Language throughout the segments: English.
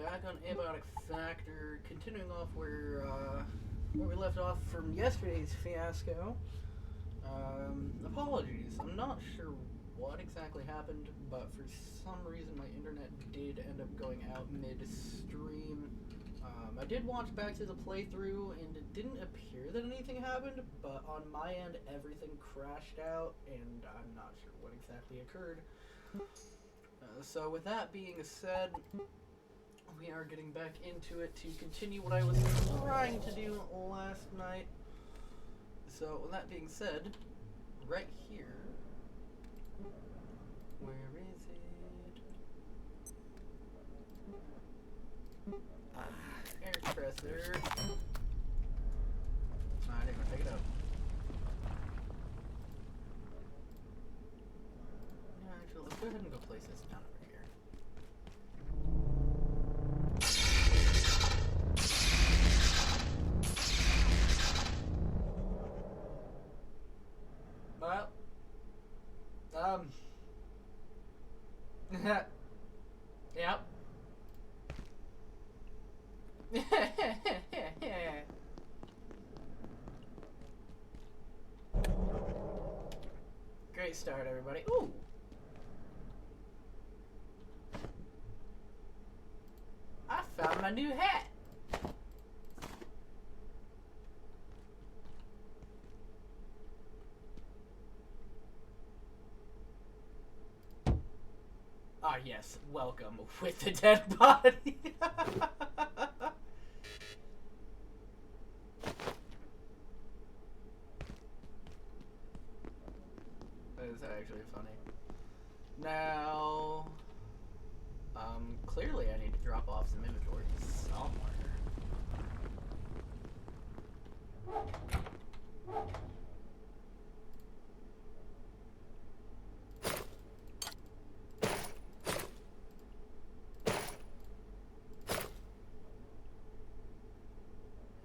back on Abiotic Factor, continuing off where we left off from yesterday's fiasco. Apologies, I'm not sure what exactly happened, but for some reason my internet did end up going out mid-stream. I did watch back to the playthrough, and it didn't appear that anything happened, but on my end everything crashed out, and I'm not sure what exactly occurred. So with that being said, we are getting back into it to continue what I was trying to do last night. So with that being said, right here, where is it? Air compressor. I didn't even pick it up. Yeah, actually, let's go ahead and go place this down over here. Well, yep. Great start, everybody. Ooh. I found my new hat. Ah, yes. Welcome with the dead body. That is actually funny. Now, clearly I need to drop off some inventory somewhere.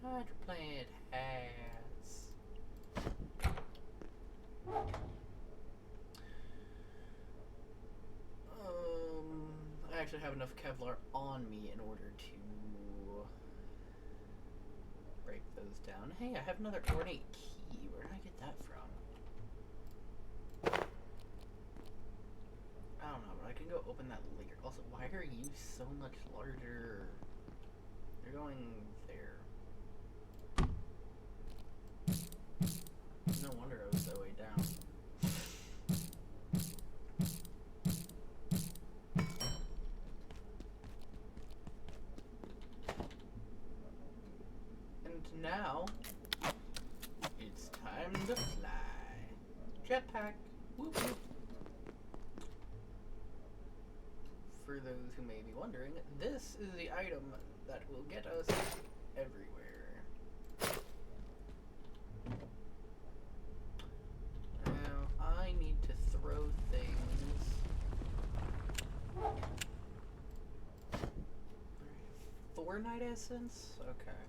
Hydroplant hats. I actually have enough Kevlar on me in order to break those down. Hey, I have another ornate key. Where did I get that from? I don't know, but I can go open that later. Also, why are you so much larger? You're going there. No wonder I was so way down. And now, it's time to fly. Jetpack. Whoop whoop. For those who may be wondering, this is the item that will get us everywhere. Now, I need to throw things. Thornite essence? Okay.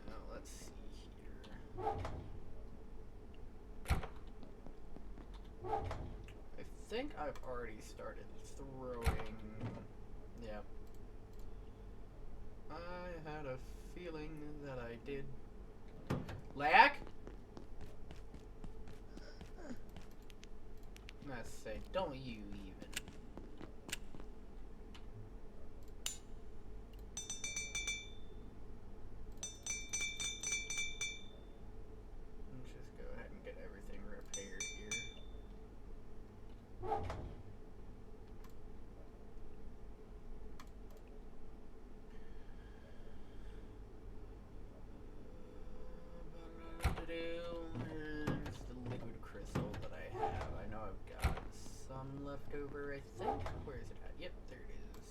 Now, let's see here. I think I've already started throwing. Yep. I had a feeling that I did. Lack? Let's say, don't you even. Let's just go ahead and get everything repaired here. Here's the liquid crystal that I have. I know I've got some left over, I think. Where is it at? Yep, there it is.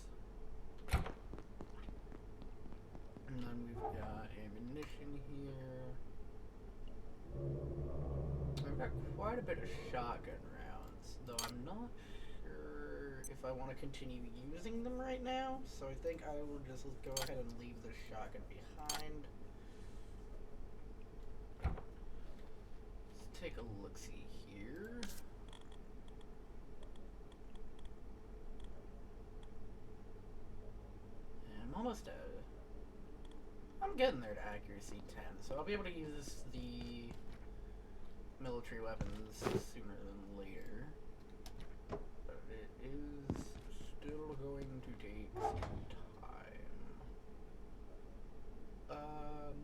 And then we've got ammunition here. I've got quite a bit of shotgun rounds, though I'm not sure if I want to continue using them right now, so I think I will just go ahead and leave the shotgun behind. Let's take a look-see here. almost I'm getting there to accuracy 10, so I'll be able to use the military weapons sooner than later. But it is still going to take some time.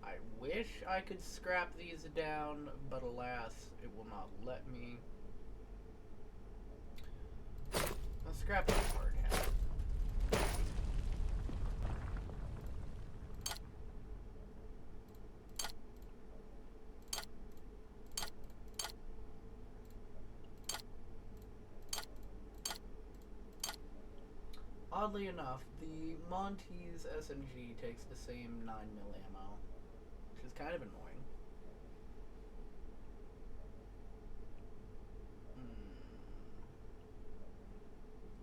I wish I could scrap these down, but alas, it will not let me. I'll scrap the hard hat. Oddly enough, the Monty's SMG takes the same 9mm ammo, which is kind of annoying.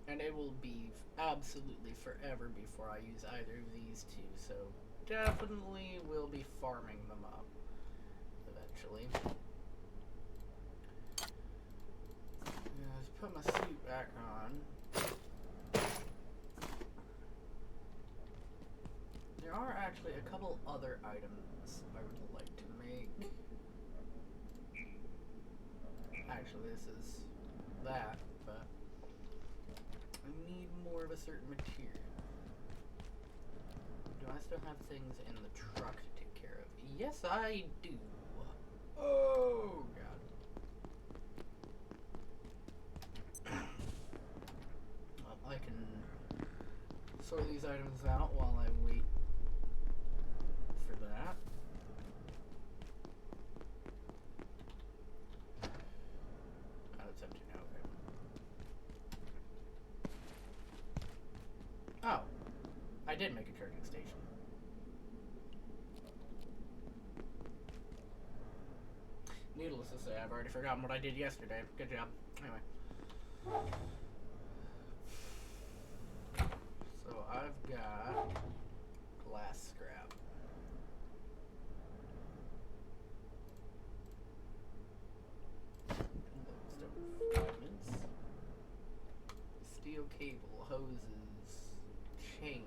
And it will be absolutely forever before I use either of these two, so definitely will be farming them up eventually. Let's put my suit back on. There are actually a couple other items I would like to make. Actually, this is that, but I need more of a certain material. Do I still have things in the truck to take care of? Yes, I do. Oh, God. Well, I can sort these items out while I wait for that. Oh, it's empty now, okay. Oh, I did make a charging station. Needless to say, I've already forgotten what I did yesterday. Good job. Anyway. So I've got glass scrap. Lodestone fragments. Steel cable, hoses, chain.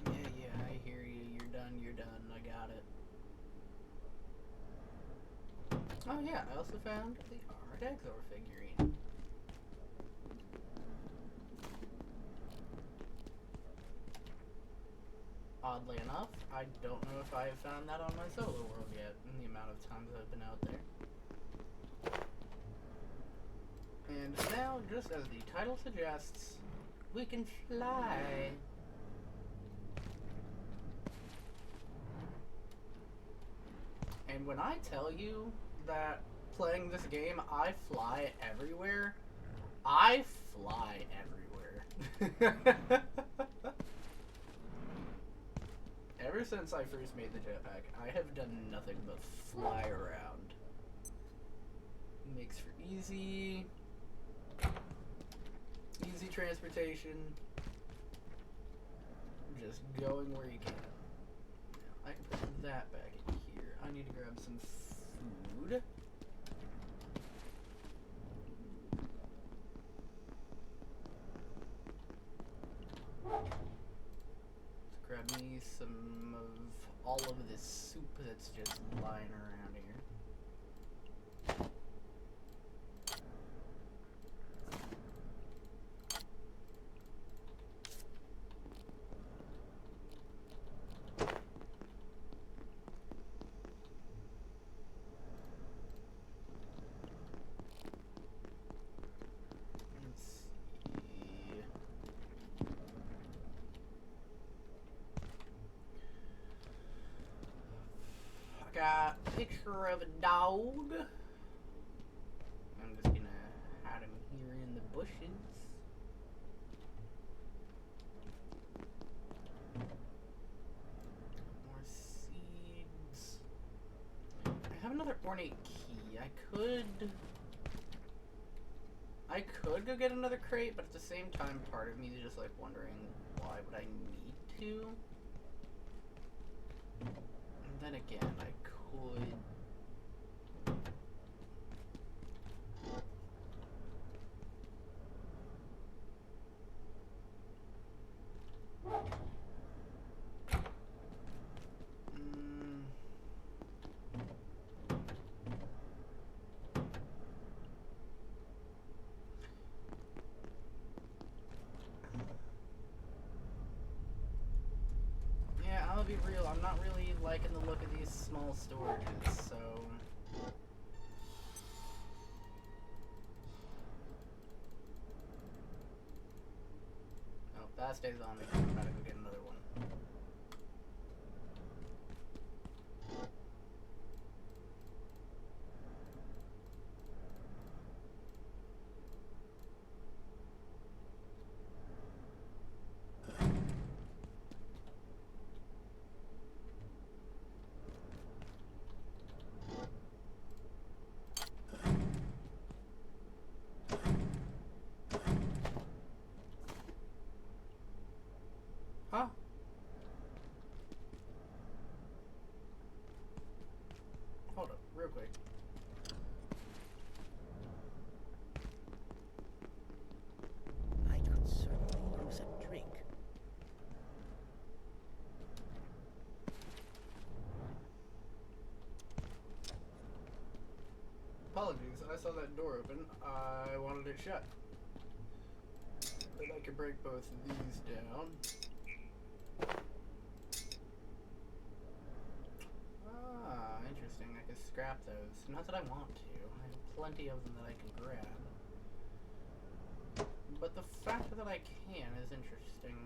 Yeah, I hear you. You're done. I got it. Oh yeah, I also found the Armored Exor figurine. Oddly enough, I don't know if I have found that on my solo world yet, in the amount of times I've been out there. And now, just as the title suggests, we can fly. And when I tell you that playing this game, I fly everywhere, I fly everywhere. Ever since I first made the jetpack, I have done nothing but fly around. Makes for easy transportation. Just going where you can. Now, I can put that back in here. I need to grab some food. Let's grab me some of all of this soup that's just lying around here. Got a picture of a dog. I'm just gonna hide him here in the bushes. More seeds. I have another ornate key. I could I could go get another crate, but at the same time, part of me is just like wondering why would I need to? And then again, I could. Yeah, I'll be real. I'm not really liking the look of these small storages, so. Oh, that stays on me. I'm about to go get another one. Huh? Hold up, real quick. I could certainly use a drink. Apologies, I saw that door open. I wanted it shut. But I could break both of these down. Ah, interesting. I could scrap those. Not that I want to. I have plenty of them that I can grab. But the fact that I can is interesting.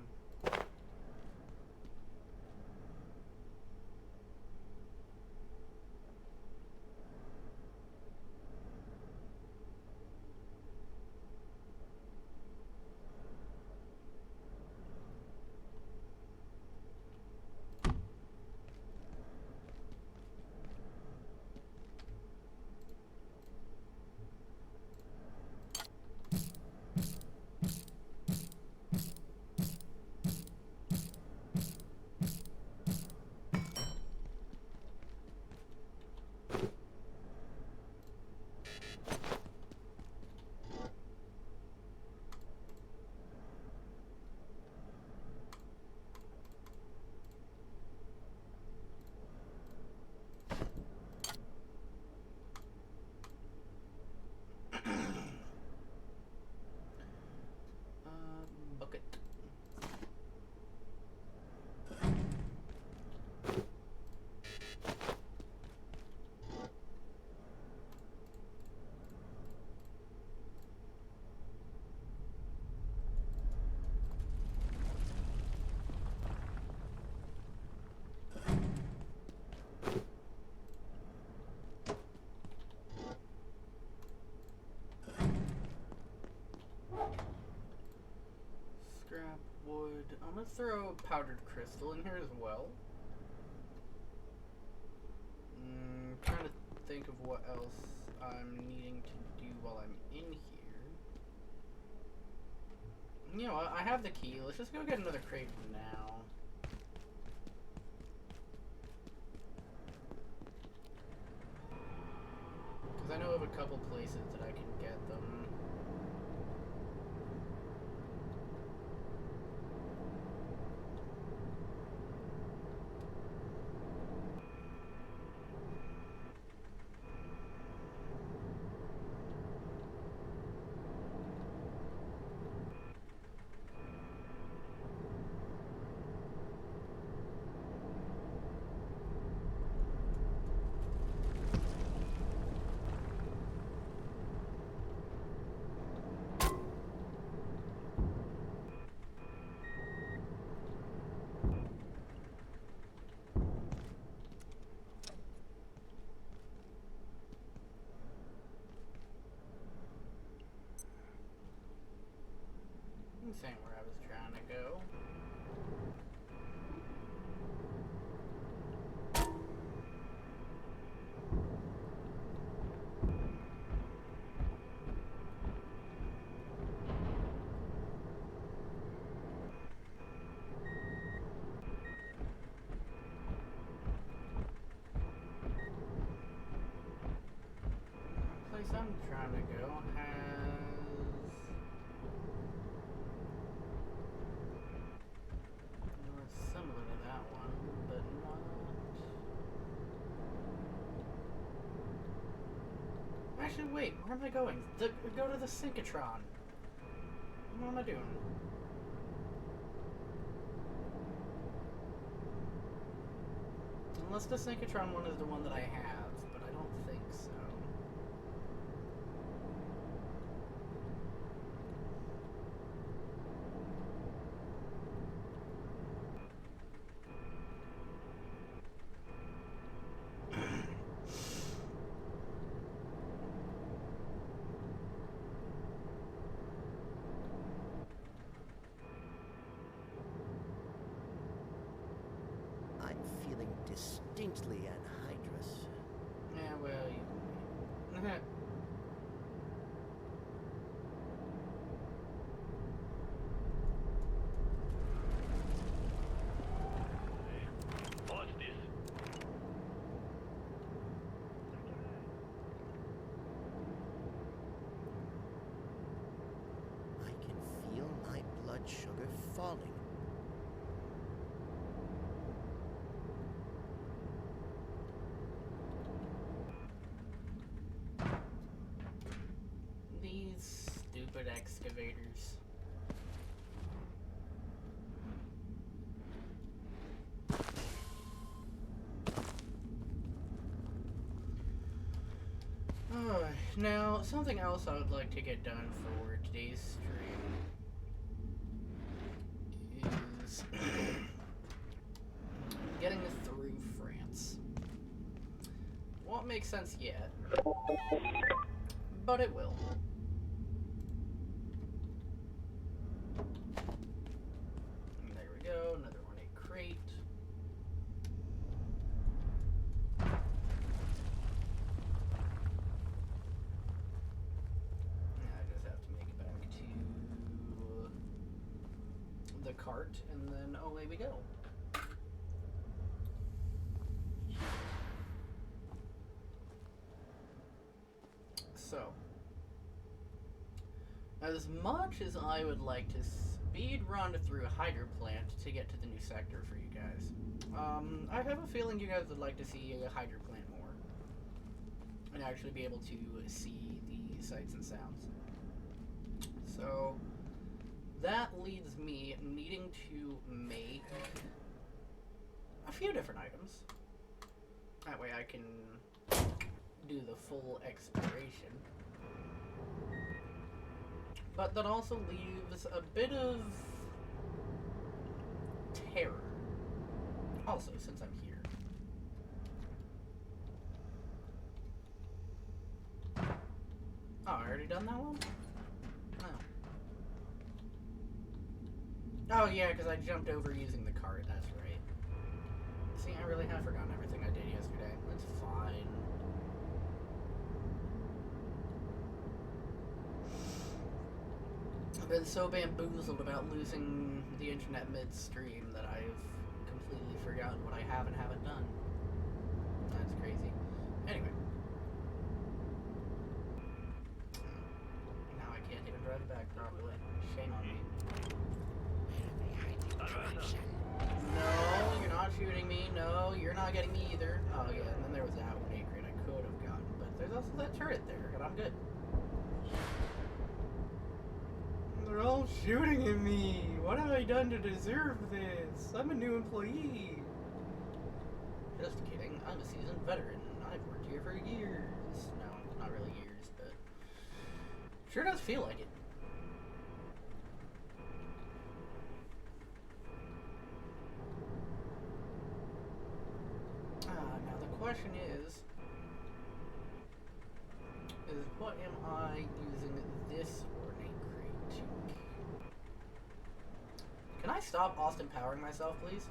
Bucket. Scrap wood. I'm gonna throw powdered crystal in here as well. Trying to think of what else I'm needing to do while I'm in here. You know what? I have the key. Let's just go get another crate now. Because I know of a couple places that I can get them. This ain't where I was trying to go. I'm trying to go has similar to that one, but not. Actually, wait. Where am I going? Go to the synchrotron. What am I doing? Unless the synchrotron one is the one that I have, but I don't think so. I'm feeling distinctly anhydrous. Yeah, well, you... What's this? I can feel my blood sugar falling. These stupid excavators. Now, something else I would like to get done for today's stream is getting through France. Won't make sense yet, but it will. And there we go, another ornate crate. The cart, and then away we go. So, as much as I would like to speed run through a hydro plant to get to the new sector for you guys, I have a feeling you guys would like to see a hydro plant more and actually be able to see the sights and sounds. So that leads me needing to make a few different items. That way I can do the full exploration. But that also leaves a bit of terror. Also, since I'm here. Oh, I already done that one? Oh yeah, because I jumped over using the cart, that's right. See, I really have forgotten everything I did yesterday. That's fine. I've been so bamboozled about losing the internet midstream that I've completely forgotten what I have and haven't done. That's crazy. Anyway. Now I can't even drive it back properly. Shame on me. No, you're not shooting me. No, you're not getting me either. Oh yeah, and then there was that one acre I could have gotten, but there's also that turret there, and I'm good. They're all shooting at me. What have I done to deserve this? I'm a new employee. Just kidding. I'm a seasoned veteran. I've worked here for years. No, not really years, but sure does feel like it. Now the question is what am I using this ornate crate to? Can I stop Austin powering myself, please?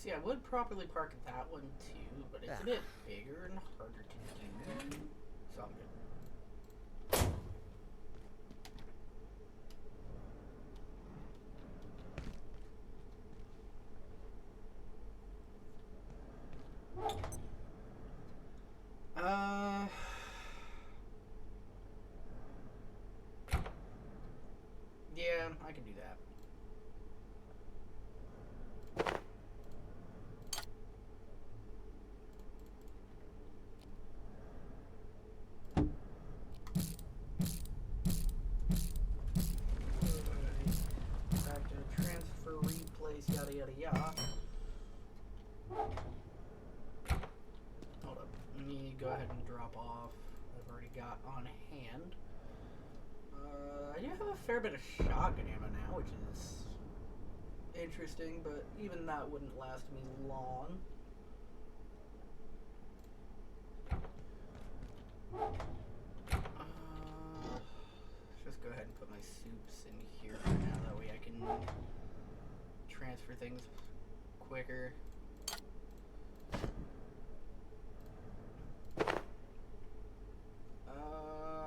See, I would properly park that one too, but it's a bit bigger and harder to do. So I'm good. Yeah, I can do that. Back to transfer, replace, yada yada yada. Hold up. Let me go ahead and drop off. I've already got on hand. I do have a fair bit of shotgun ammo now, which is interesting, but even that wouldn't last me long. Just go ahead and put my soups in here for now, that way I can transfer things quicker.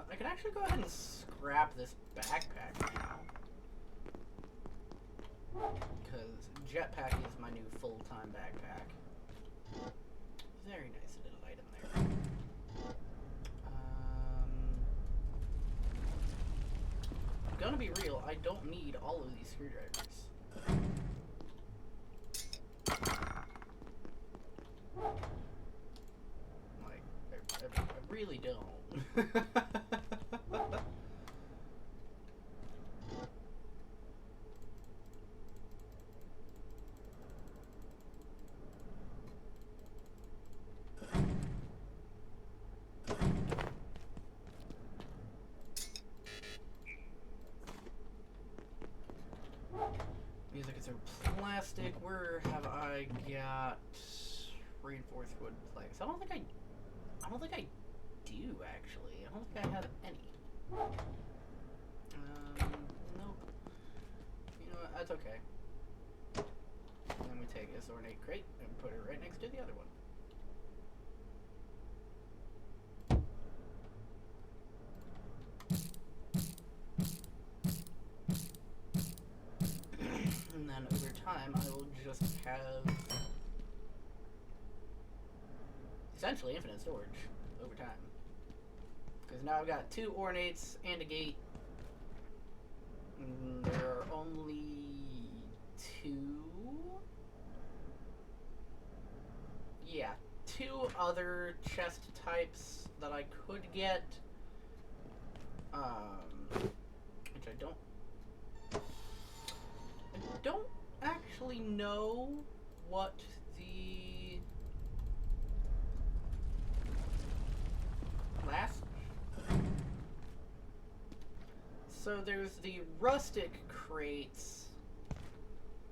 I can actually go ahead and scrap this backpack now, because jetpack is my new full-time backpack. Very nice little item there. I'm gonna be real, I don't need all of these screwdrivers. Like, I really don't. Music is in plastic. Where have I got reinforced wood planks? I don't think I do actually. I don't think I have any. Nope. You know what? That's okay. And then we take this ornate crate and put it right next to the other one. And then over time, I will just have essentially infinite storage over time. Because now I've got 2 ornates and a gate. And there are only 2. Yeah, 2 other chest types that I could get. Which I don't actually know what the last. So there's the rustic crates,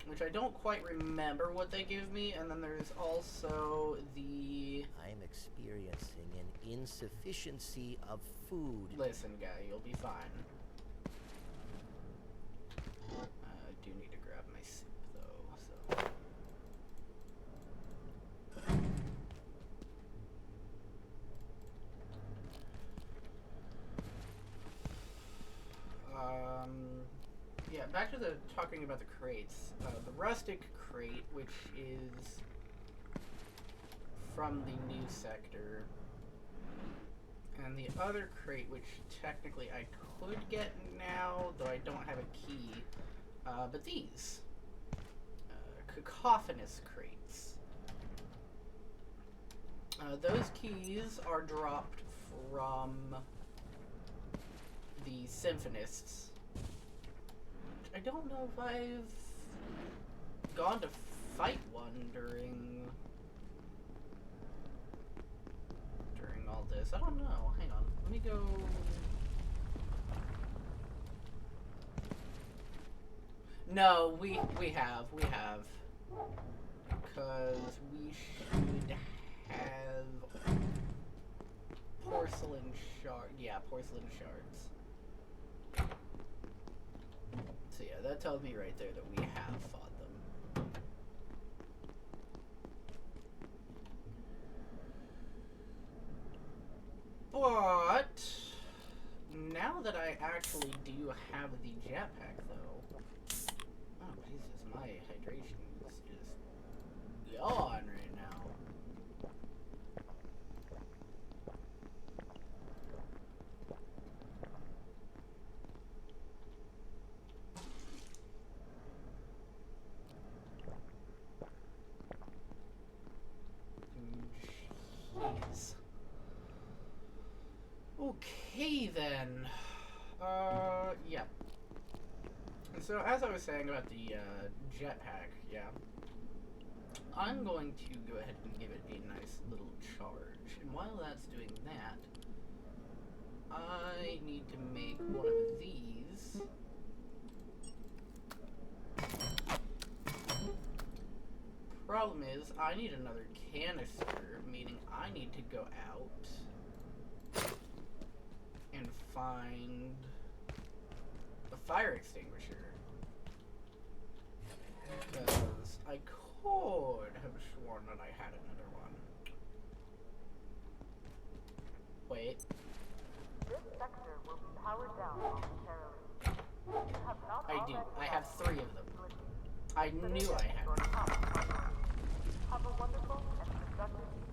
which I don't quite remember what they give me, and then there's also the. I'm experiencing an insufficiency of food. Listen, guy, you'll be fine. I do need to grab my soup, though, so. Yeah, back to the talking about the crates. The rustic crate, which is from the new sector, and the other crate, which technically I could get now, though I don't have a key. But these cacophonous crates. Those keys are dropped from the symphonists. I don't know if I've gone to fight one during all this. I don't know. Hang on. Let me go. No, we have. Because we should have porcelain shard. Yeah, porcelain shards. So yeah, that tells me right there that we have fought them. actually do have the jetpack, though. Oh, Jesus, my hydration is just gone right now. Jeez. Okay, then. Yeah. So, as I was saying about the jetpack, yeah, I'm going to go ahead and give it a nice little charge. And while that's doing that, I need to make one of these. Problem is, I need another canister, meaning I need to go out and find a fire extinguisher. Because I could have sworn that I had another one. Wait. This sector will be powered down momentarily. You have not I do. already I have accessed 3 of them. I knew I had your them. top priority. Have a wonderful and productive evening.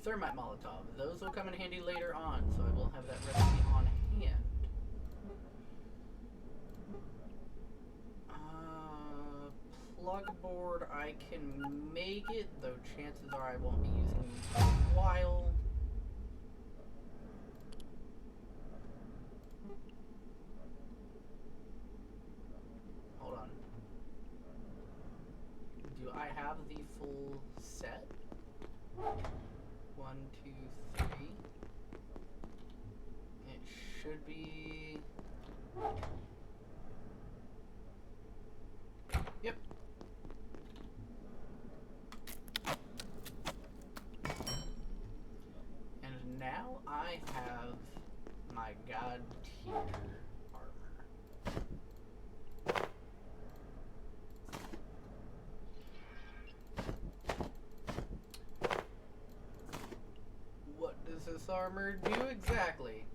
Thermite Molotov. Those will come in handy later on, so I will have that recipe on hand. Plug board, I can make it, though chances are I won't be using it for a while. Hold on. Do I have the full set? 1, 2, 3. It should be. Yep. And now I have my god tier armor. What does this armor do exactly?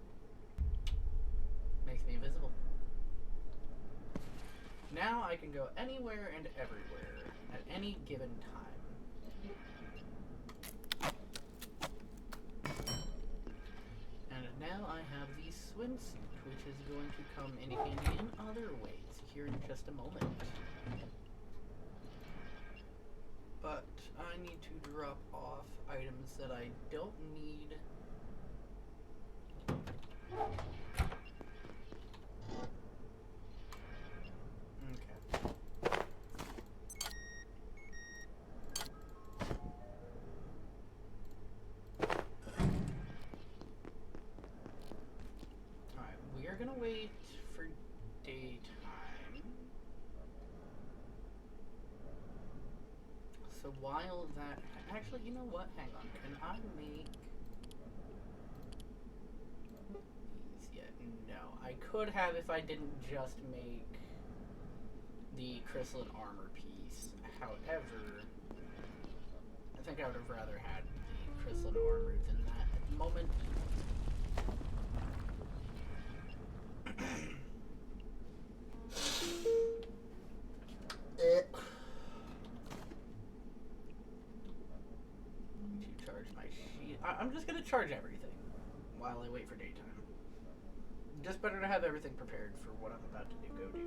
Makes me invisible. Now I can go anywhere and everywhere at any given time. And now I have the swimsuit, which is going to come in handy in other ways here in just a moment. But I need to drop off items that I don't need. Okay. Alright, we are gonna wait for daytime. So while that... Actually, you know what? Hang on. Can I make... these yet? No. I could have if I didn't just make the chrysalid armor piece. However, I think I would have rather had the chrysalid armor than that at the moment. To charge my sheet. I'm just gonna charge everything while I wait for daytime. Just better to have everything prepared for what I'm about to go do.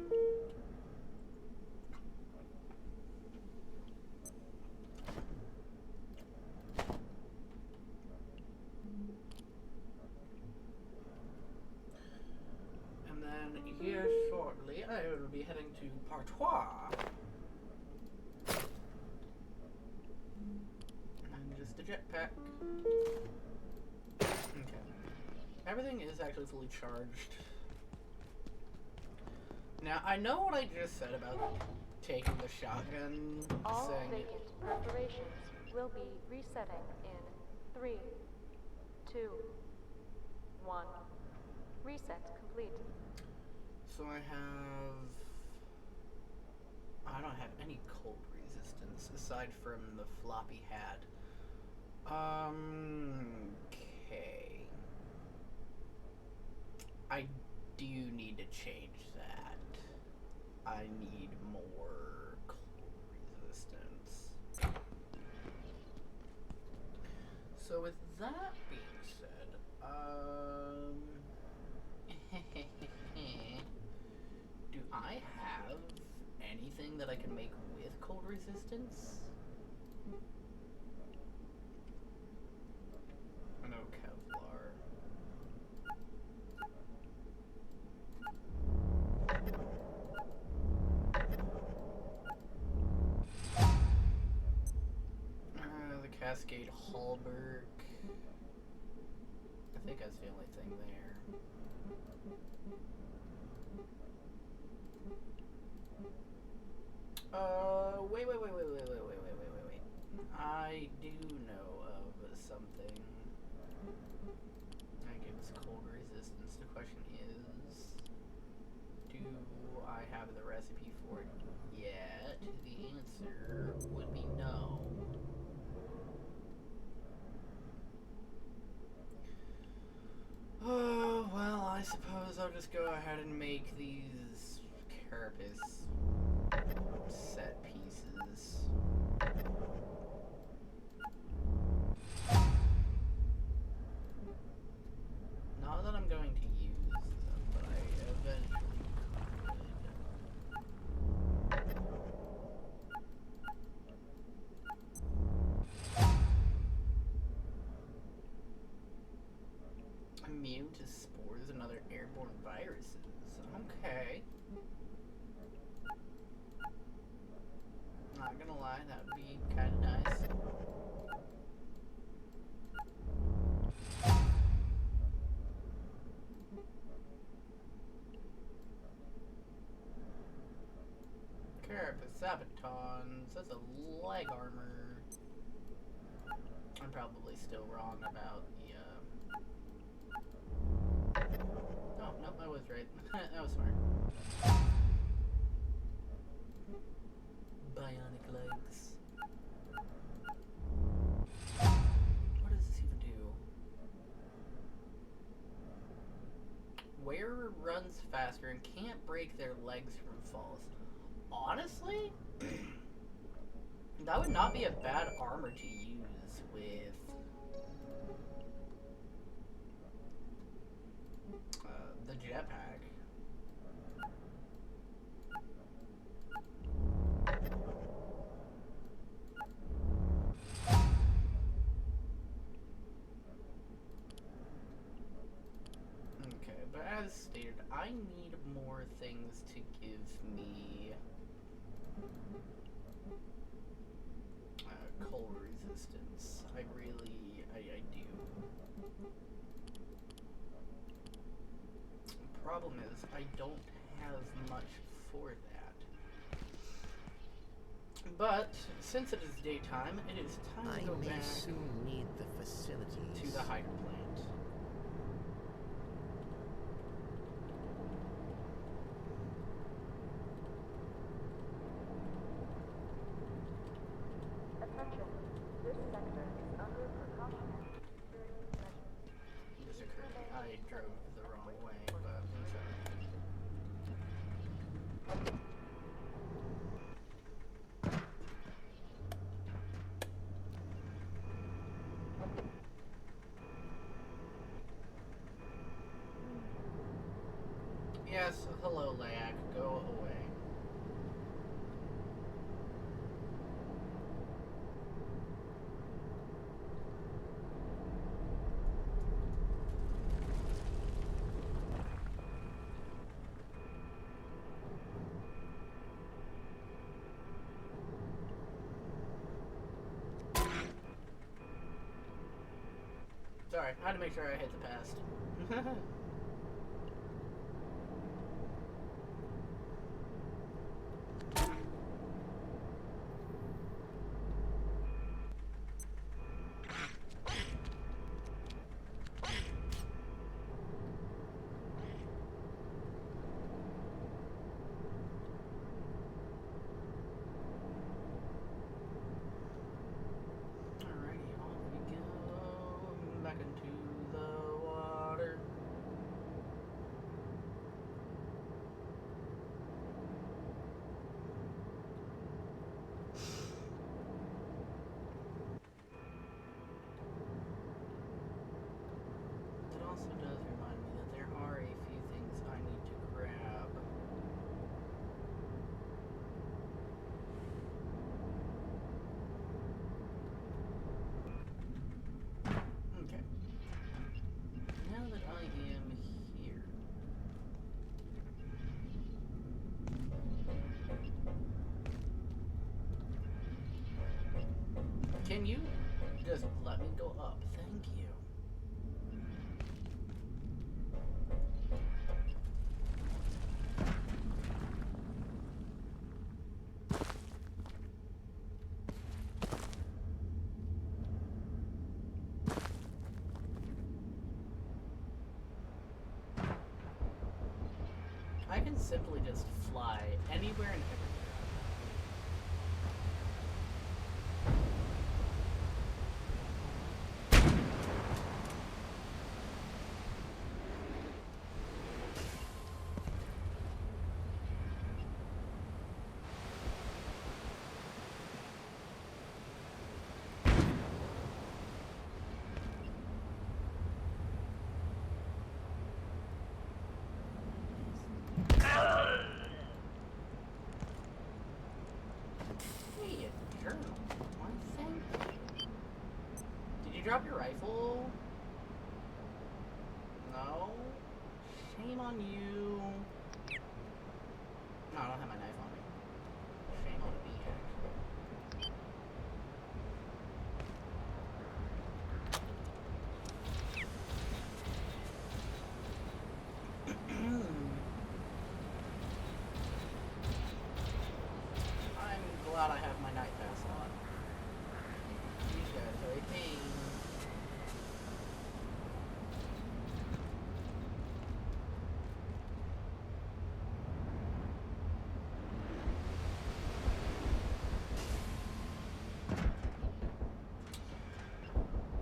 And then here shortly, I will be heading to Partois. And just a jetpack. Okay. Everything is actually fully charged. Now, I know what I just said about taking the shotgun, All saying it. vacant perforations will be resetting in 3, 2, 1. Reset complete. So I don't have any cold resistance. resistance aside from the floppy hat. Okay. I do need to change that. I need more cold resistance. So with that being said, do I have anything that I can make with cold resistance? I know Kevlar. The Cascade Hallberg. I think that's the only thing there. Wait. I do know of something that gives cold resistance. The question is, do I have the recipe for it yet? The answer would be no. Oh, well, I suppose I'll just go ahead and make these carapace set pieces. Not that I'm going to use them, but I eventually could. Immune to spores and other airborne viruses. Okay. Not gonna lie, that would be kind of nice. Carapace Sabatons, that's a leg armor. I'm probably still wrong about the, Oh, nope, I was right. That was smart. Bionic legs. What does this even do? Wearer runs faster and can't break their legs from falls. Honestly, that would not be a bad armor to use with the jetpack. Okay, but as stated, I need more things to give me cold resistance. I do. The problem is, I don't have much for that. But, since it is daytime, it is time to go I may back soon need the facilities. to the hydro plant. Attention. This sector is under precautionary security measures. This occurred. I drove the wrong way, but I'm sorry. Yes, hello, Layak. Go away. Sorry, I had to make sure I hit the past. I can simply just fly anywhere and everywhere. Hey, a journal. One thing. Did you drop your rifle? No. Shame on you. No, I don't have my knife on me. Shame on me, actually. I'm glad I have my night pass on. These guys are a pain.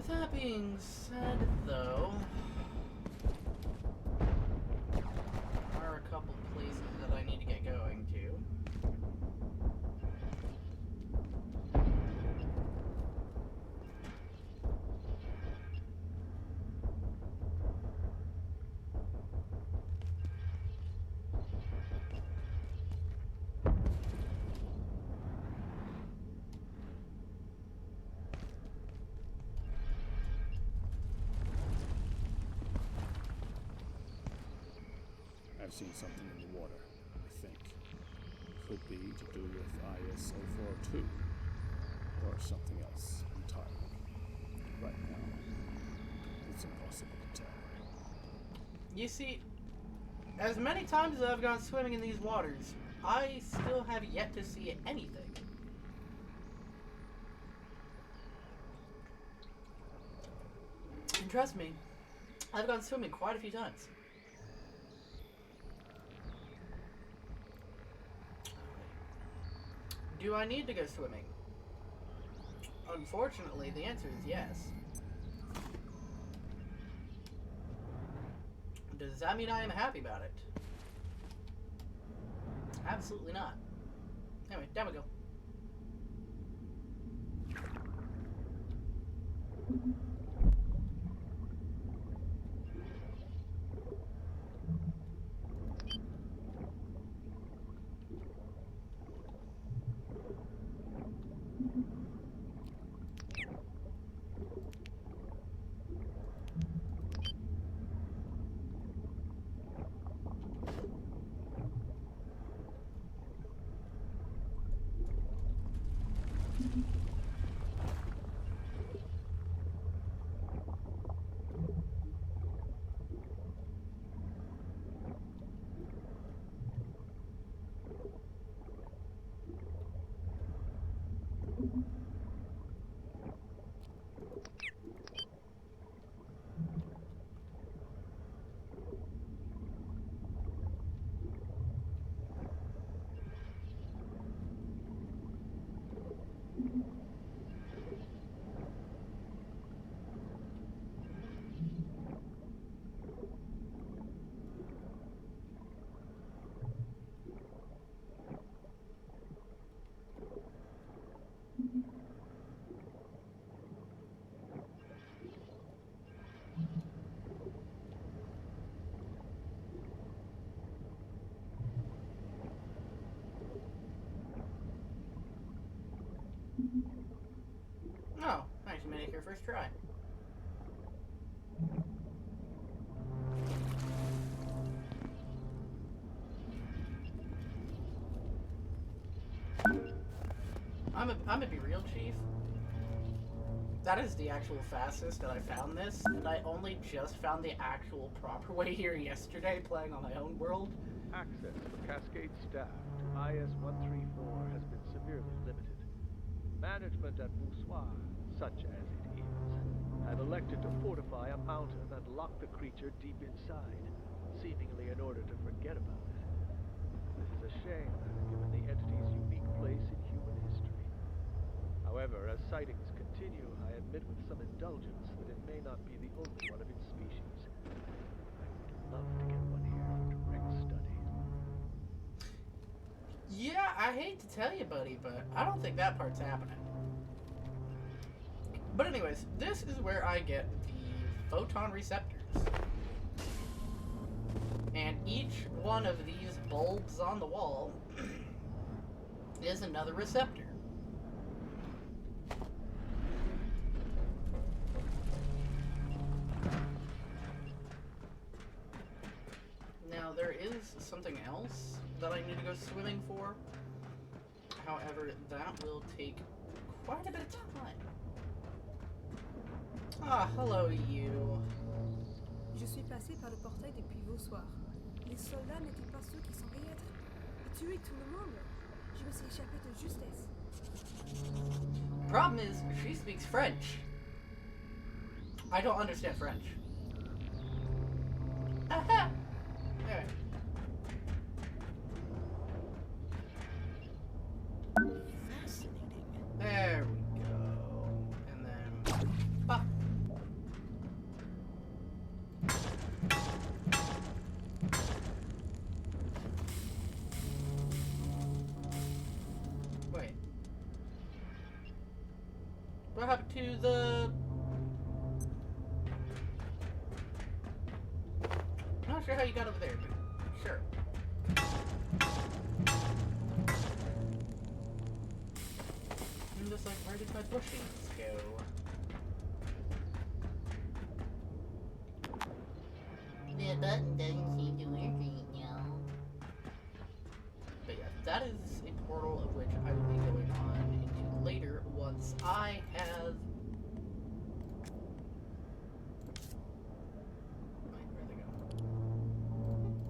That being said, though, there are a couple places that I need to get going to. I've seen something in the water, I think. Could be to do with IS-042, or something else entirely. Right now, it's impossible to tell. You see, as many times as I've gone swimming in these waters, I still have yet to see anything. And trust me, I've gone swimming quite a few times. Do I need to go swimming? Unfortunately, the answer is yes. Does that mean I am happy about it? Absolutely not. Anyway, down we go. Oh, nice, you made it your first try. I'm gonna be real, Chief. That is the actual fastest that I found this, and I only just found the actual proper way here yesterday playing on my own world. Access for Cascade staff to IS-134 has been severely limited. Management at Moussoir, such as it is, have elected to fortify a mountain and lock the creature deep inside, seemingly in order to forget about it. admit with some indulgence that it may not be the only one of its species. I would love to get one here for direct study. Yeah, I hate to tell you, buddy, but I don't think that part's happening. But anyways, this is where I get the photon receptors. And each one of these bulbs on the wall is another receptor. Now, there is something else that I need to go swimming for. However, that will take quite a bit of time. Ah, hello, you. Je suis passé par le portail depuis vos soirs. Les soldats n'étaient pas ceux qui semblaient être. Et tuer tout le monde. Je me suis échappé de justesse. Problem is, she speaks French. I don't understand French. Aha! Alright. Fascinating. There we go. And then... Pop. Wait. What happened to the... I'm not sure how you got over there, but sure. I'm just like, where did my bushings go? The button doesn't seem to work right now. But yeah, that is a portal of which I will be going on into later once I have... Wait, where'd they go?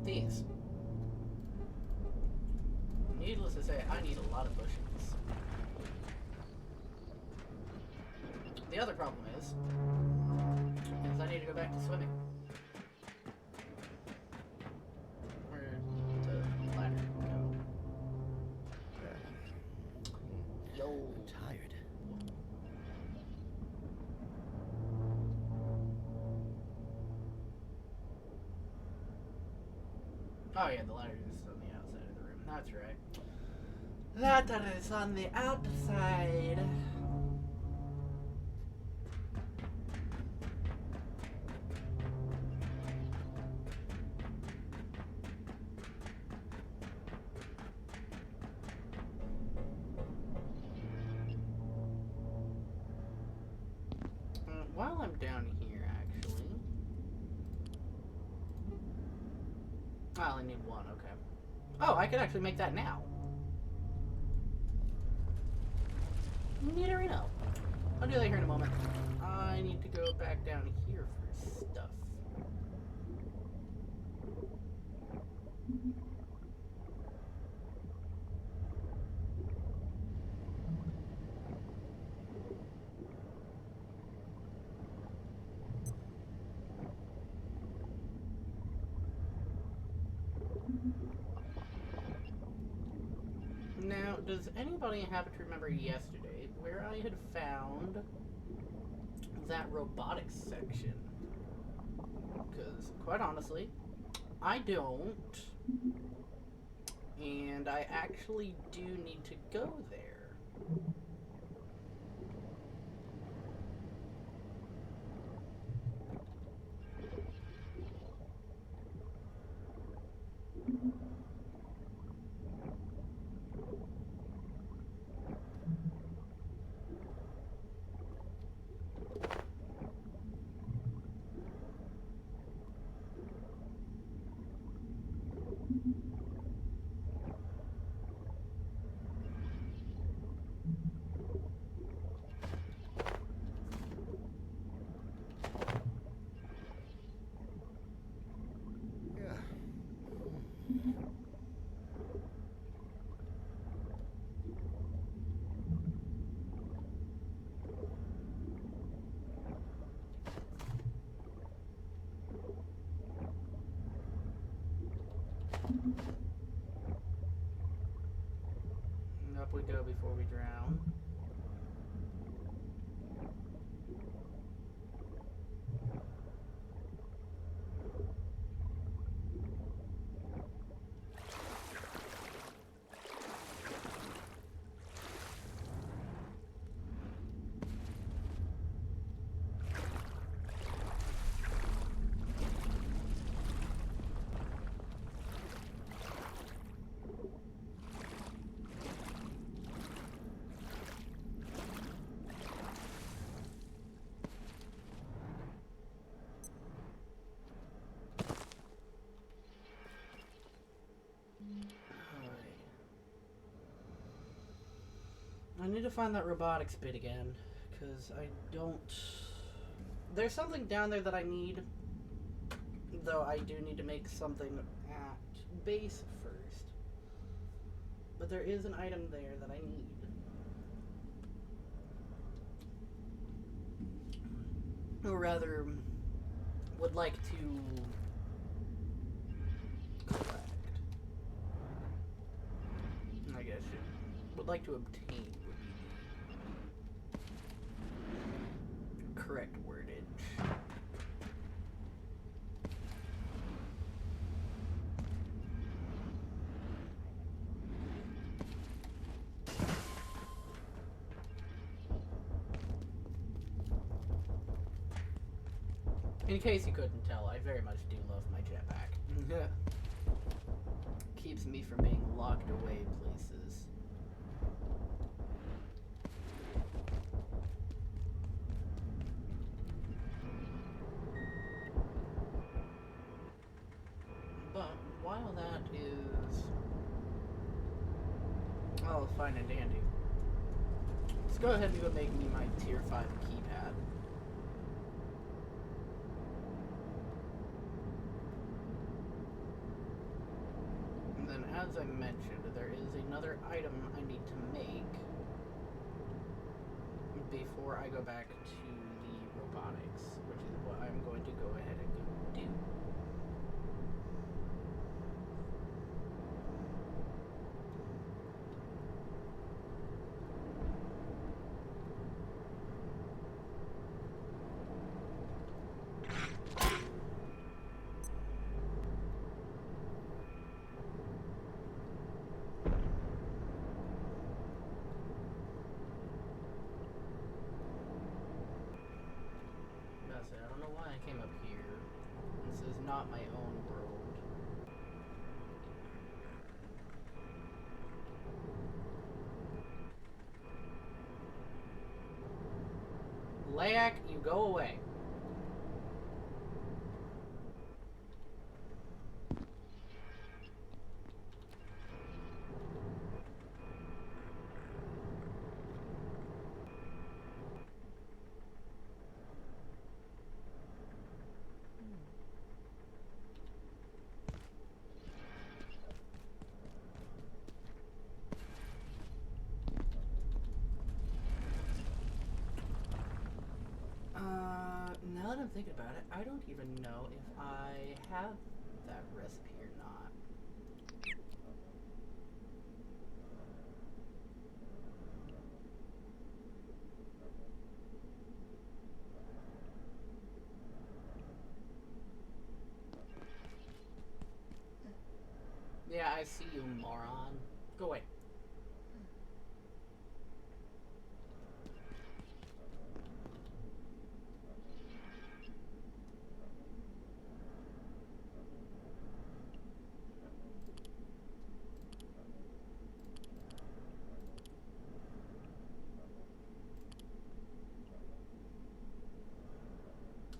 These. Needless to say, I need a lot of bushings. The other problem is I need to go back to swimming. Where did the ladder go? Yo. I'm tired. Oh yeah, the ladder is on the outside of the room. That's right. Ladder is on the outside. While I'm down here, actually... Well, I need one, okay. Oh, I could actually make that now. Neaterino. I'll do that here in a moment. I need to go back down here for stuff. Now, does anybody happen to remember yesterday where I had found that robotics section? Because, quite honestly, I don't. And I actually do need to go there. And up we go before we drown. I need to find that robotics bit again, because I don't... There's something down there that I need, though I do need to make something at base first. But there is an item there that I need. Or rather, would like to collect. I guess it would like to obtain would be the correct wordage. In case you couldn't tell, I very much do love my jetpack. Keeps me from being locked away places. But while that is all fine and dandy, let's go ahead and go make me my tier 5 keypad. And then, as I mentioned, there is another item I need to make before I go back to the robotics, which is what I'm going to go ahead and go do. I don't know why I came up here. This is not my own world. Layak, you go away. Now that I'm thinking about it, I don't even know if I have that recipe or not. Yeah, I see you, moron. Go away.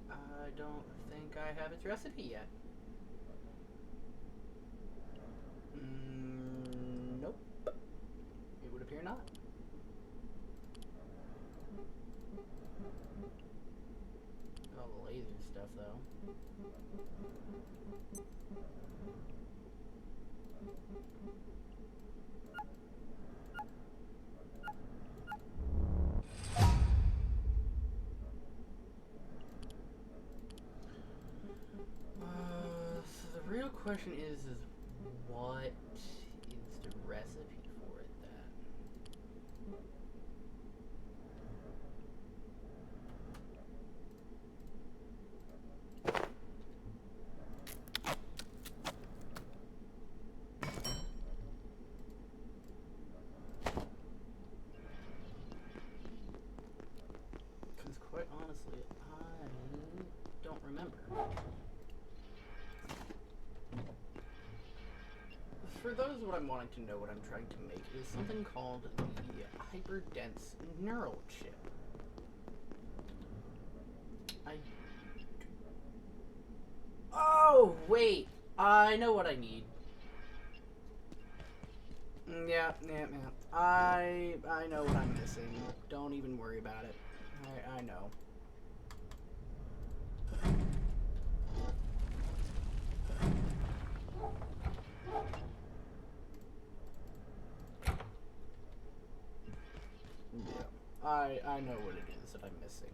I don't think I have its recipe yet. Nope. It would appear not. All the laser stuff, though. So the real question is what is the recipe for it then? Because quite honestly, I don't remember. For those what I'm wanting to know, what I'm trying to make is something called the hyperdense neural chip. Oh, wait! I know what I need. Yeah. I know what I'm missing. Don't even worry about it. I know. Yeah. I know what it is that I'm missing.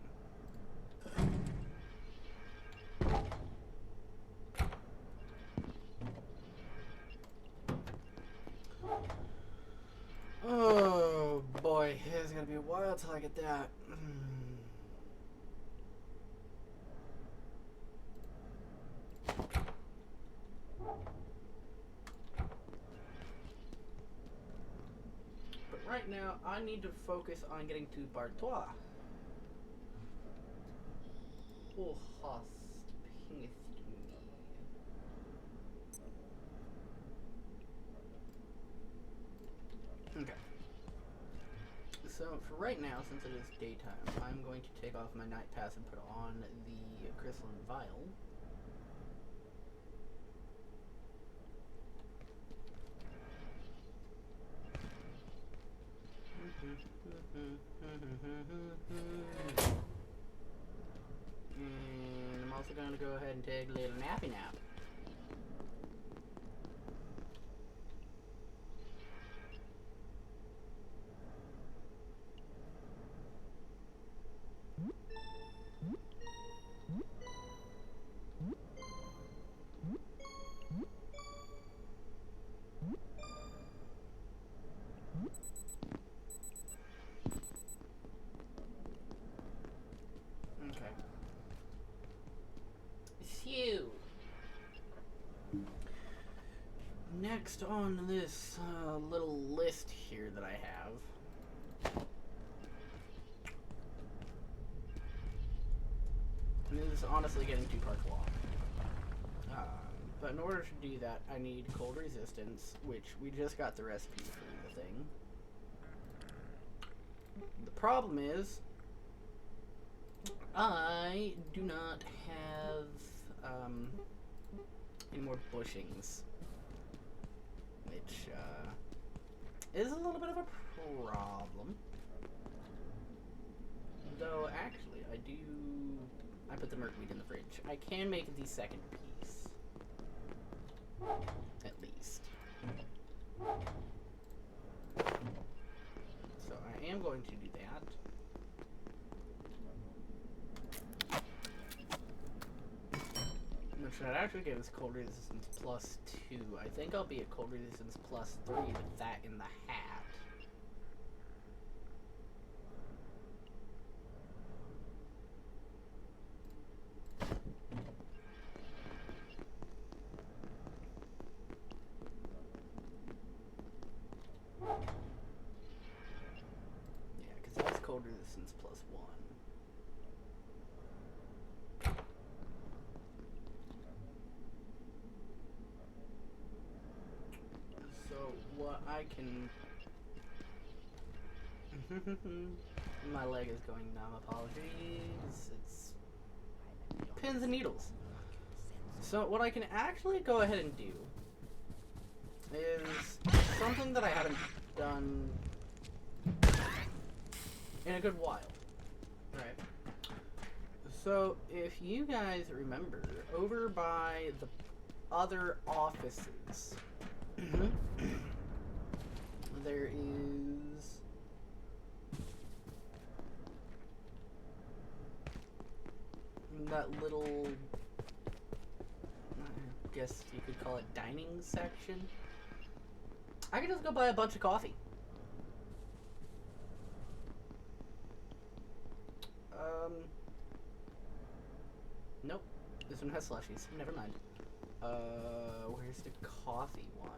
Oh boy, it's gonna be a while till I get that. But right now, I need to focus on getting to Bartois. Oh, hast pingest me. Okay. So for right now, since it is daytime, I'm going to take off my night pass and put on the crystalline vial. And I'm also going to go ahead and take a little nappy nap. Okay. So, next on this little list here that I have, and this is honestly getting too far long. But in order to do that, I need cold resistance, which we just got the recipe for the thing. The problem is, I do not have any more bushings, which is a little bit of a problem. Though actually, I put the mercury in the fridge. I can make the second piece, at least. So I am going to do that. Which would actually give us cold resistance +2. I think I'll be at cold resistance +3 with that in the hat. Yeah, because that's cold resistance +1. So what I can... My leg is going numb, apologies. It's pins and needles. So what I can actually go ahead and do is something that I haven't done in a good while. Right. So if you guys remember, over by the other offices, there is that little, I guess you could call it dining section. I could just go buy a bunch of coffee. Nope. This one has slushies. Never mind. Where's the coffee one?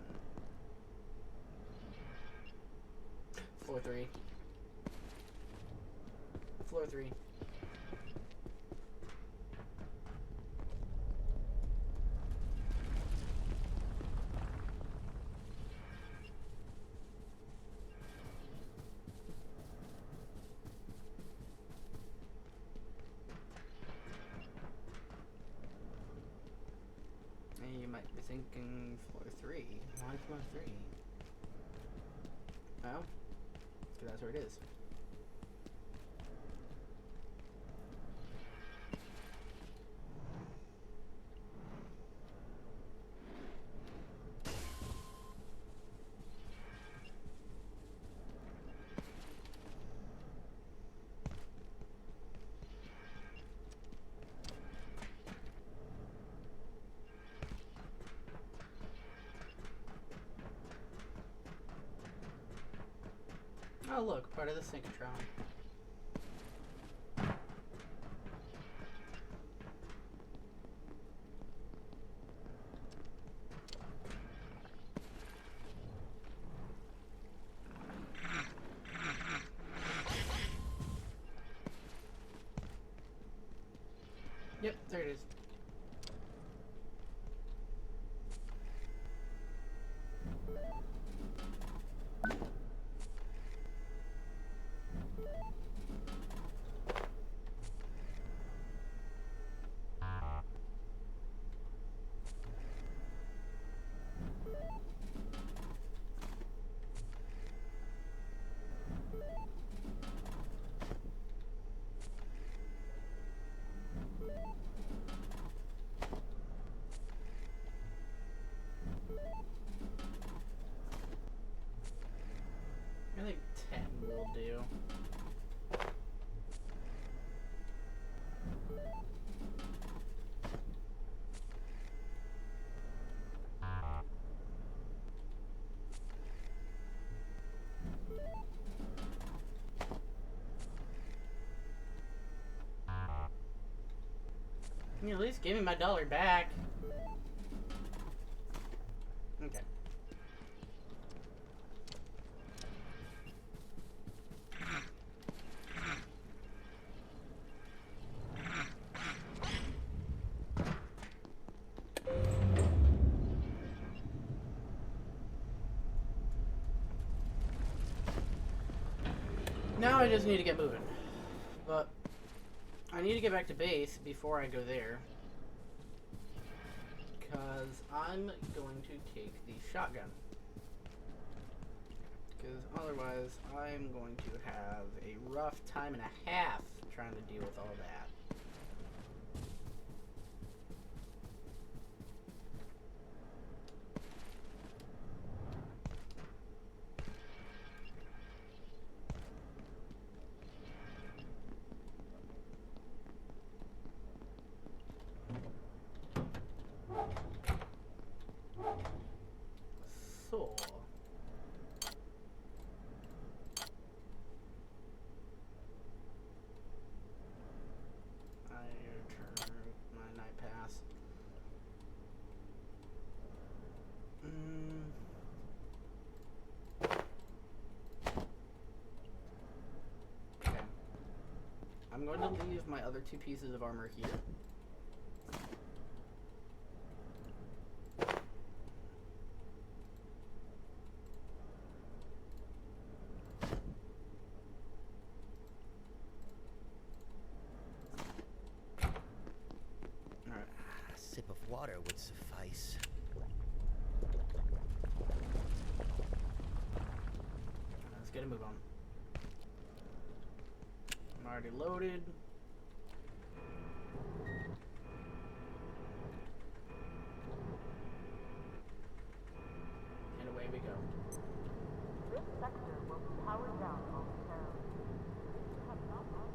Floor 3. Floor 3. You might be thinking floor 3. Why floor 3? Oh, so that's where it is. Oh look, part of the synchrotron. Yep, there it is. I think 10 will do. Can you at least give me my $1 back? Okay. Now I just need to get moving. But I need to get back to base before I go there. Because I'm going to take the shotgun. Because otherwise I'm going to have a rough time and a half trying to deal with all that. So I return my night pass. Okay. I'm going to leave my other 2 pieces of armor here. A sip of water would suffice. Let's get a move on. I'm already loaded. And away we go. This sector will be powered down momentarily. You have not lost.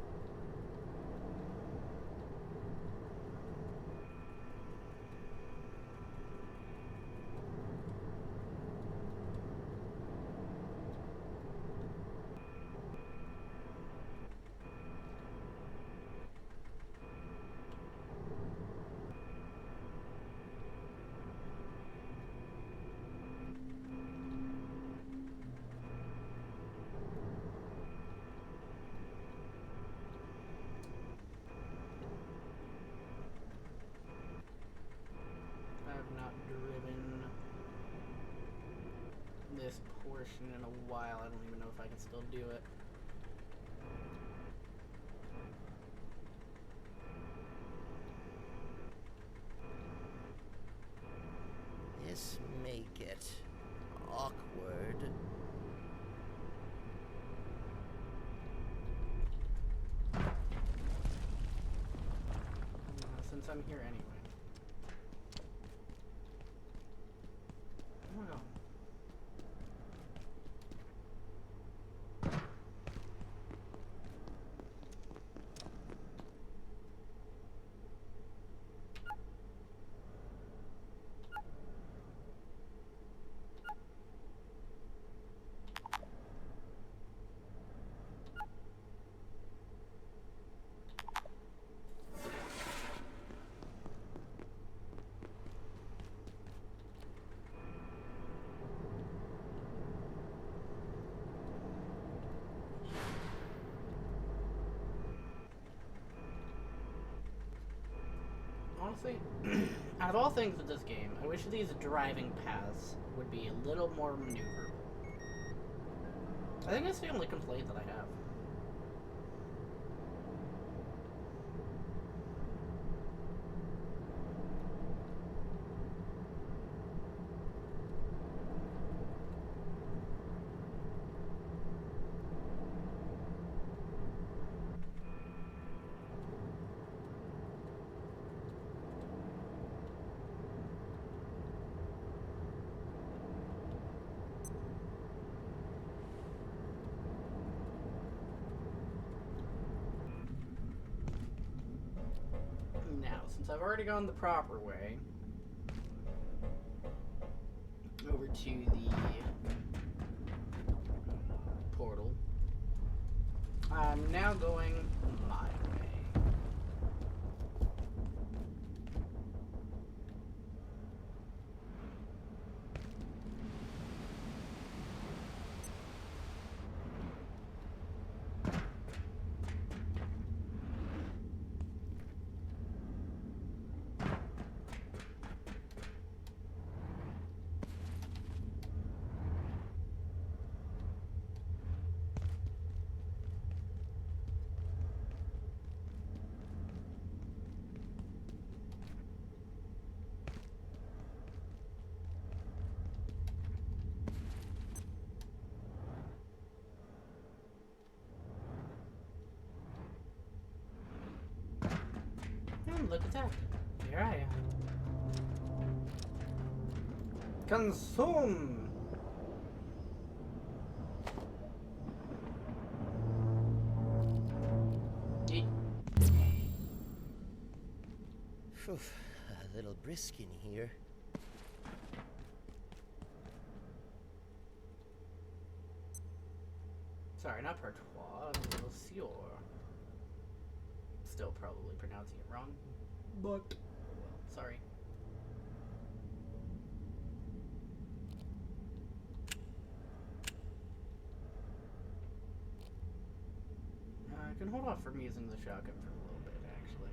I have not driven this portion in a while. I don't even know if I can still do it. This may get awkward. since I'm here anyway. Oh my god. Honestly, out of all things with this game, I wish these driving paths would be a little more maneuverable. I think that's the only complaint that I have. Now, since I've already gone the proper way, over to the portal, I'm now going my way. Look at that. Here I am. Consume! Phew, a little brisk in here. Sorry, not partois, monsieur. Still probably pronouncing it wrong, but well, sorry. I can hold off from using the shotgun for a little bit, actually.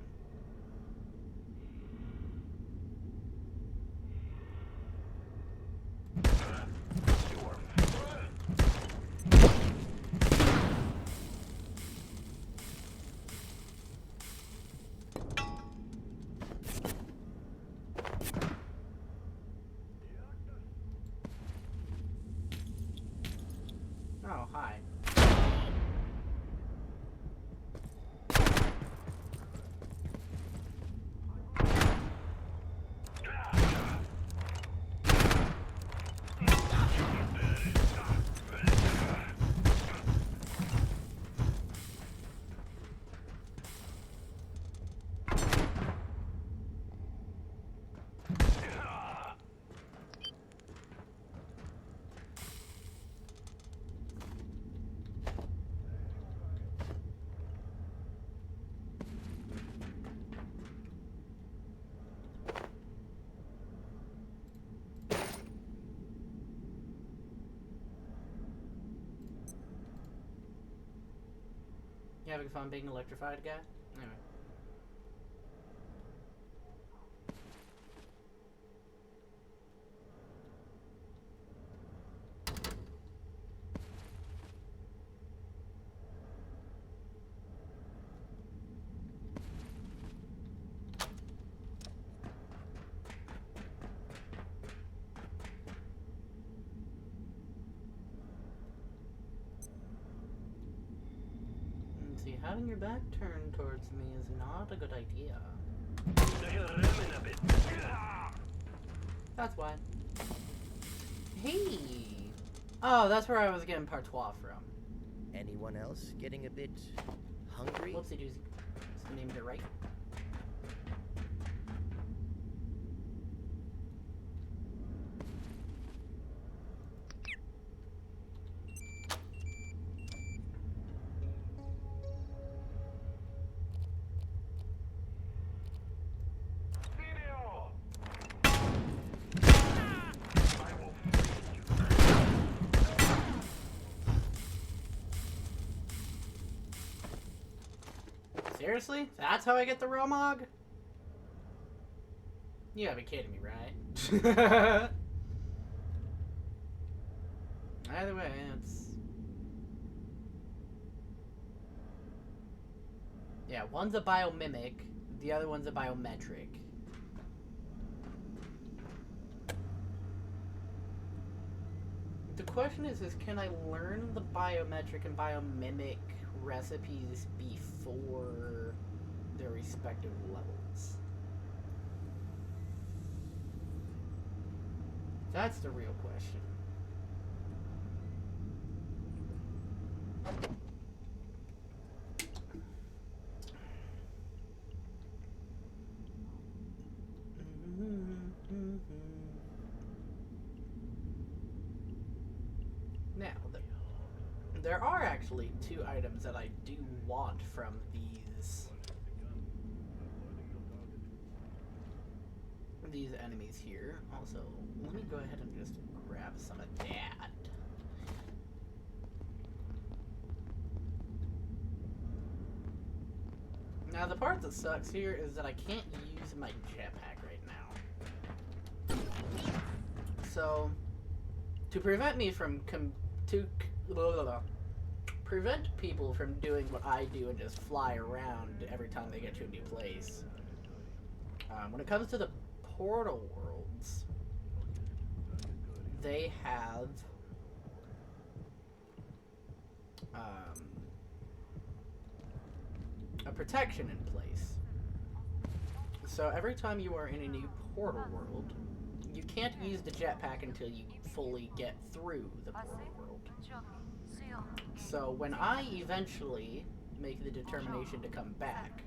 Oh, hi. You having fun being electrified, guy? Anyway. See, having your back turned towards me is not a good idea. That's why. Hey! Oh, that's where I was getting Partois from. Anyone else getting a bit hungry? Whoopsie doozy. Just named it right. Seriously? That's how I get the Romog? You gotta be kidding me, right? Either way, it's... Yeah, one's a biomimic, the other one's a biometric. The question is can I learn the biometric and biomimic recipes before their respective levels? That's the real question. Now, there are actually 2 items that I do want from these enemies here. Also, let me go ahead and just grab some of that. Now, the part that sucks here is that I can't use my jetpack right now. So, to prevent me from prevent people from doing what I do and just fly around every time they get to a new place. When it comes to the portal worlds, they have a protection in place. So every time you are in a new portal world, you can't use the jetpack until you fully get through the portal world. So when I eventually make the determination to come back,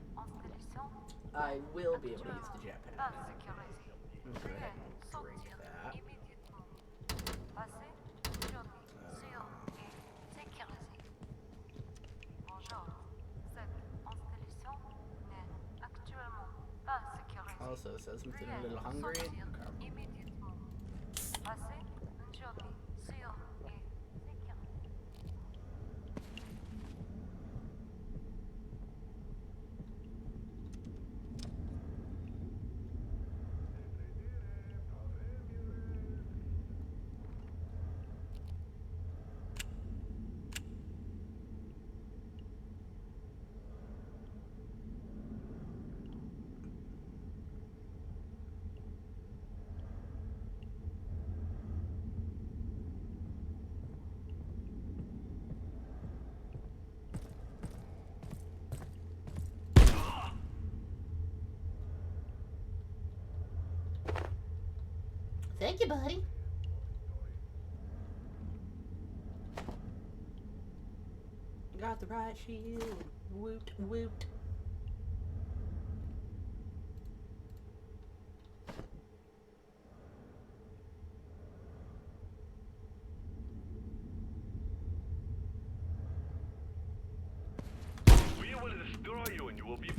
I will be able to use the jetpack. Let's go ahead and drink that. Also says I'm feeling a little hungry. Okay. Thank you, buddy. Got the right shield. Woot woot. We will destroy you and you will be...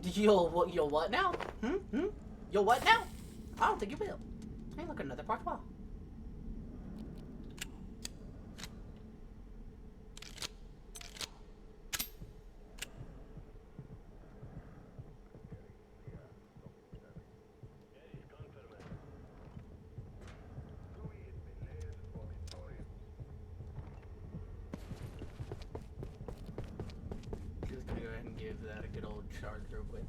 You'll what now? You'll what now? I don't think you will. Hey, look, another Partois. Just gonna go ahead and give that a good old charge real quick.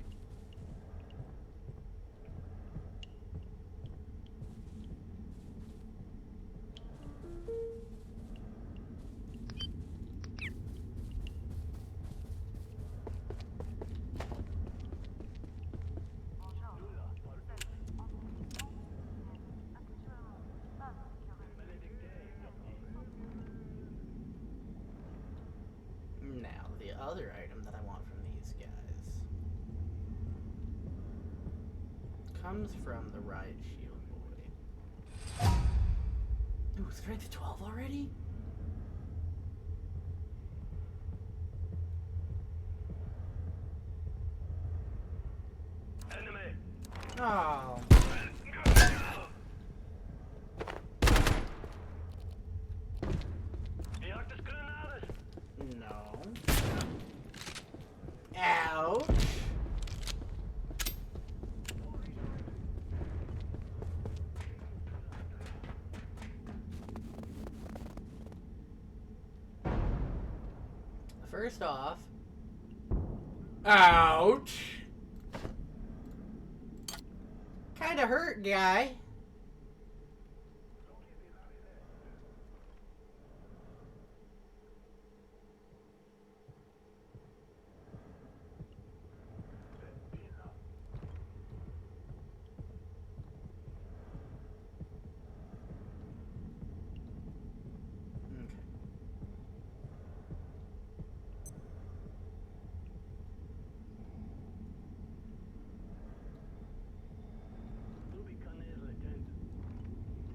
other item that I want from these guys comes from the Riot Shield Boy. Ooh, strength 12 already? Enemy! Oh. Jagdesgranaten! No. Ouch. First off, ouch. Kinda hurt, guy. Okay.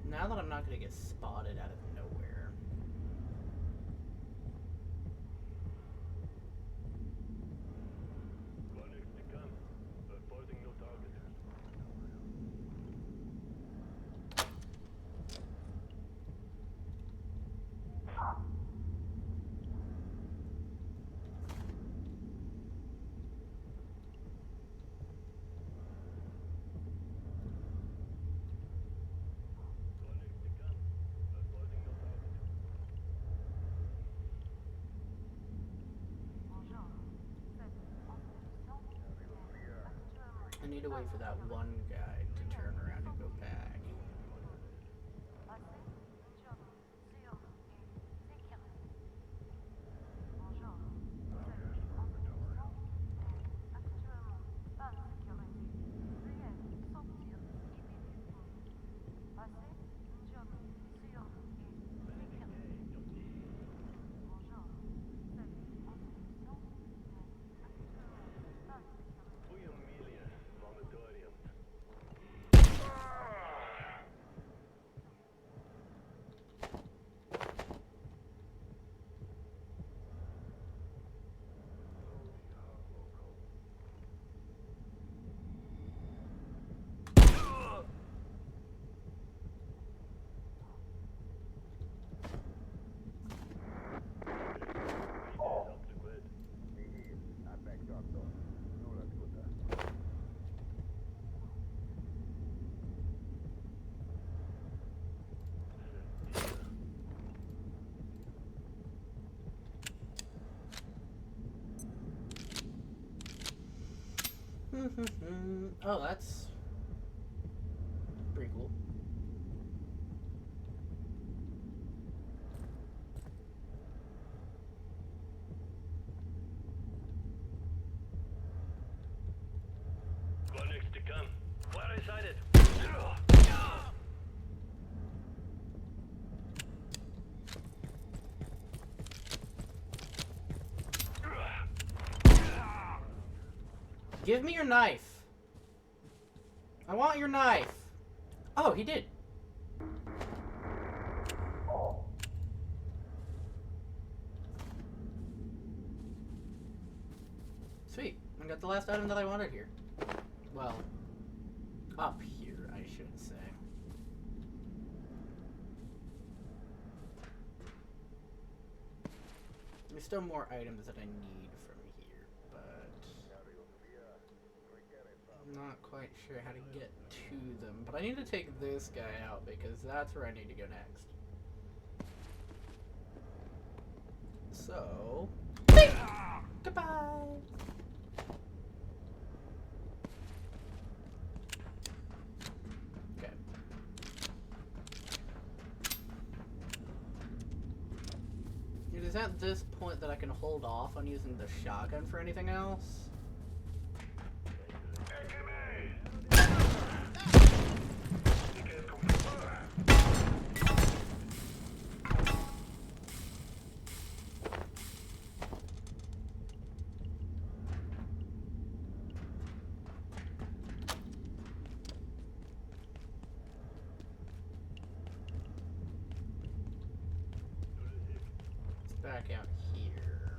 Now that I'm not gonna get spotted out of nowhere. Reporting no target. I need to wait for that one guy to turn around and go back. Oh, that's pretty cool. What next to come? Where I sighted? Give me your knife. I want your knife. Oh, he did. Sweet. I got the last item that I wanted here. Well, up here, I should say. There's still more items that I need from here, but I'm not quite sure how to get to them. But I need to take this guy out because that's where I need to go next. So, goodbye. Okay. It is at this point that I can hold off on using the shotgun for anything else. back out here.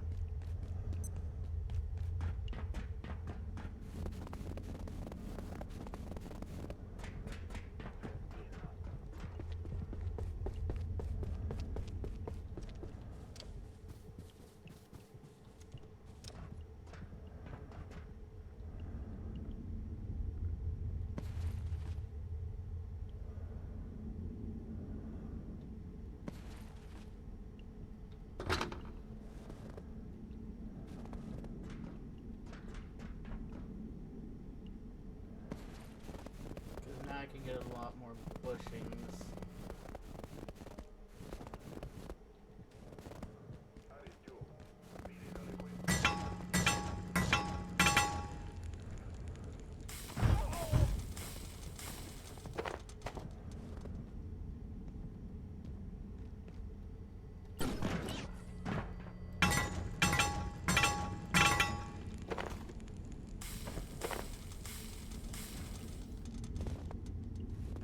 I can get a lot more bushings.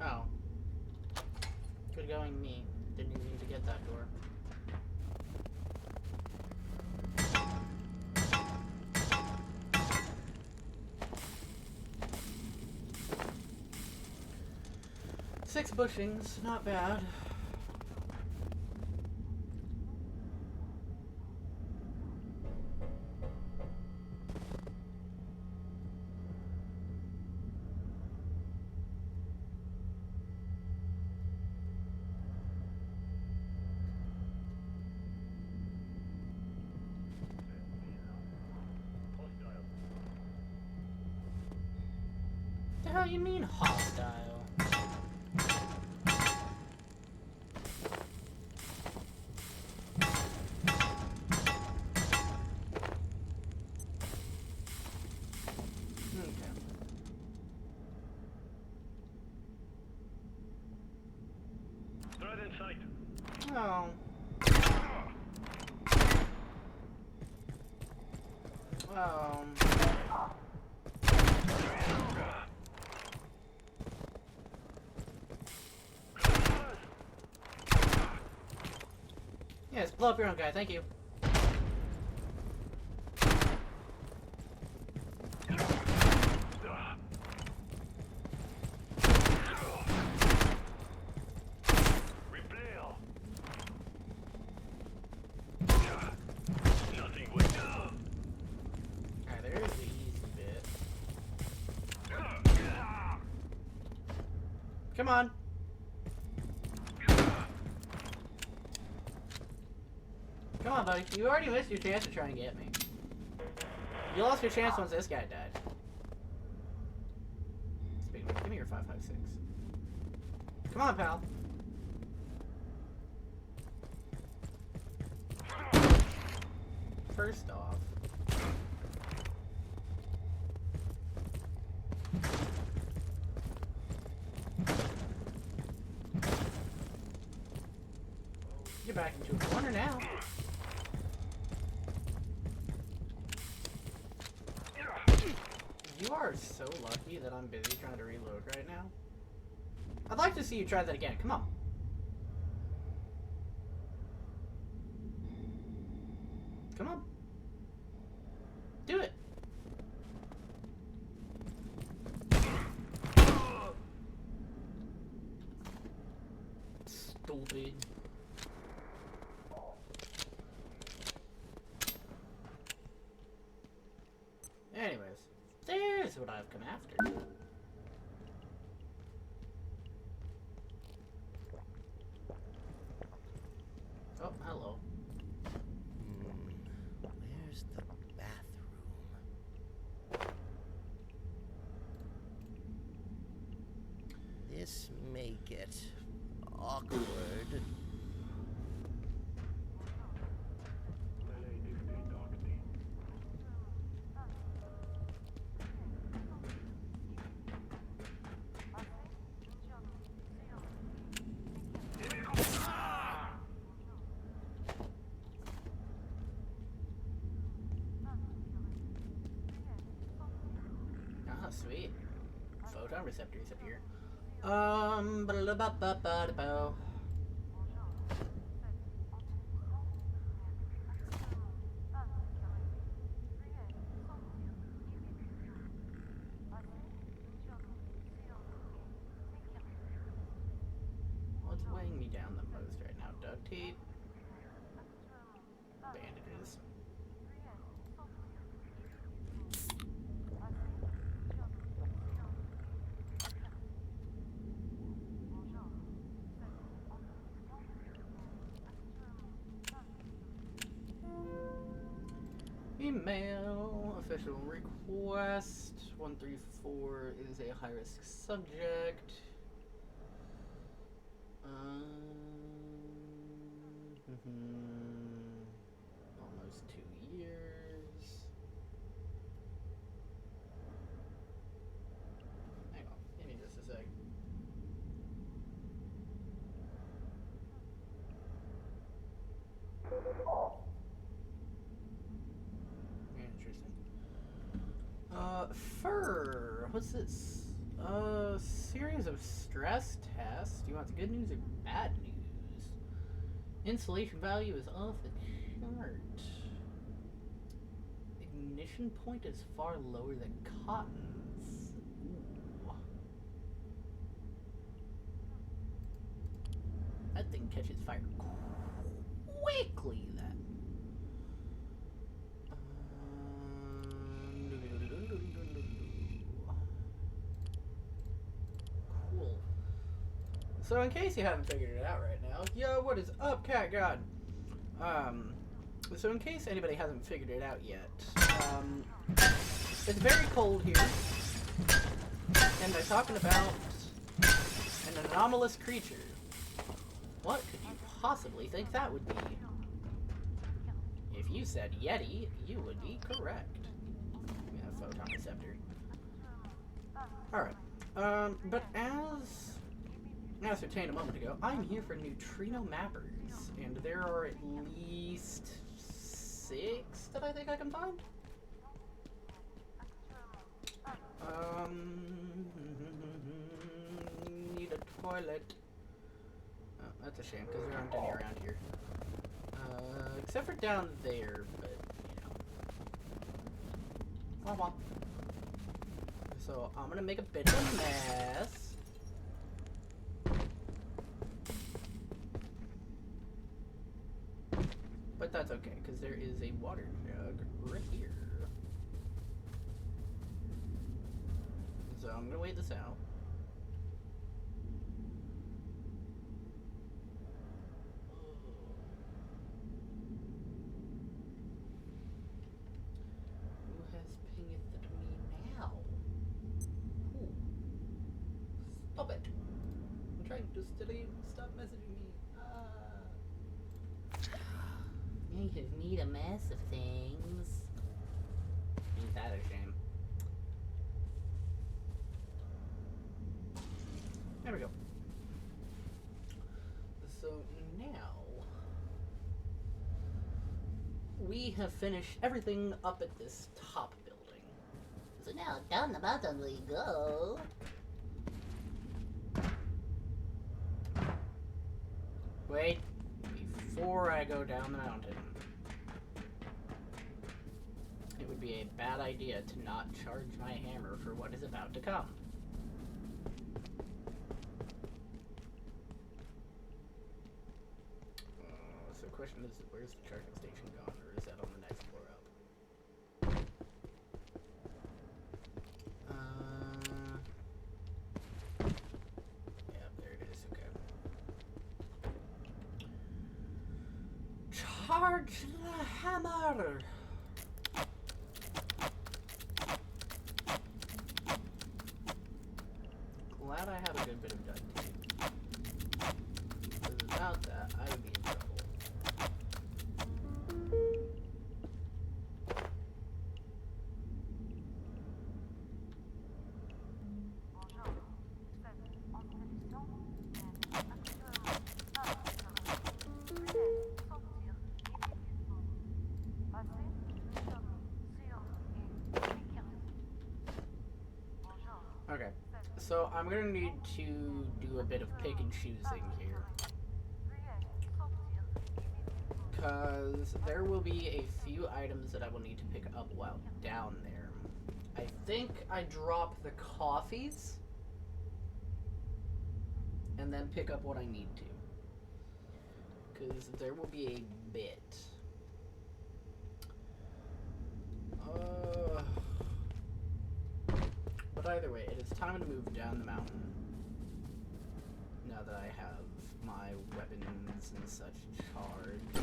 Oh. Good going me. Didn't even need to get that door. Six bushings, not bad. What the hell you mean hostile? Threat in sight. Oh. Yes, blow up your own guy, thank you. Nothing would do. Alright, there's the easy bit. Come on. Come on, buddy. You already missed your chance to try and get me. You lost your chance once this guy died. Speaking of, give me your 5.56. Come on, pal. First off, you're back into a corner now. You are so lucky that I'm busy trying to reload right now. I'd like to see you try that again. Come on. Come on. Do it. Stupid. Anyways, there's what I've come after. Oh, hello. Where's the bathroom? This may get awkward. Ah, sweet. Photon receptors up here. Ba-da-ba-ba-ba-da-bo. list right now. Duct tape. Bandages. Email. Official request. 134 is a high-risk subject. Almost 2 years. Hang on, give me just a sec. Interesting. Fur. What's this? Series of stress tests. Do you want the good news or bad news? Insulation value is off the chart. Ignition point is far lower than cotton's. Ooh. That thing catches fire quickly then. Cool. So in case you haven't figured it out right now, yo, what is up, Cat God? So in case anybody hasn't figured it out yet, it's very cold here, and they're talking about an anomalous creature. What could you possibly think that would be? If you said Yeti, you would be correct. Yeah, photon receptor. Alright. But as ascertained a moment ago, I'm here for neutrino mappers, and there are at least 6 that I think I can find. Need a toilet. Oh, that's a shame, because there aren't any around here. Except for down there, but, you know. Wah-wah. So, I'm gonna make a bit of a mess. But that's okay, because there is a water jug right here. So, I'm gonna wait this out. Who has pingeth at me now? Ooh. Stop it! I'm trying to stream. Stop messaging me. You have made a mess of things. Ain't that a shame? There we go. So now we have finished everything up at this top building. So now down the mountain we go. Wait, before I go down the mountain, it would be a bad idea to not charge my hammer for what is about to come. So the question is, where's the charging station gone, or is that on the next floor up? Yeah, there it is, okay. Charge the hammer! Glad I have a good bit of duct tape. Because without that, I would be in trouble. Okay, so I'm gonna need to do a bit of pick and choosing here. Because there will be a few items that I will need to pick up while down there. I think I drop the coffees and then pick up what I need to. because there will be a bit. But either way, it is time to move down the mountain. Now that I have my weapons and such charged.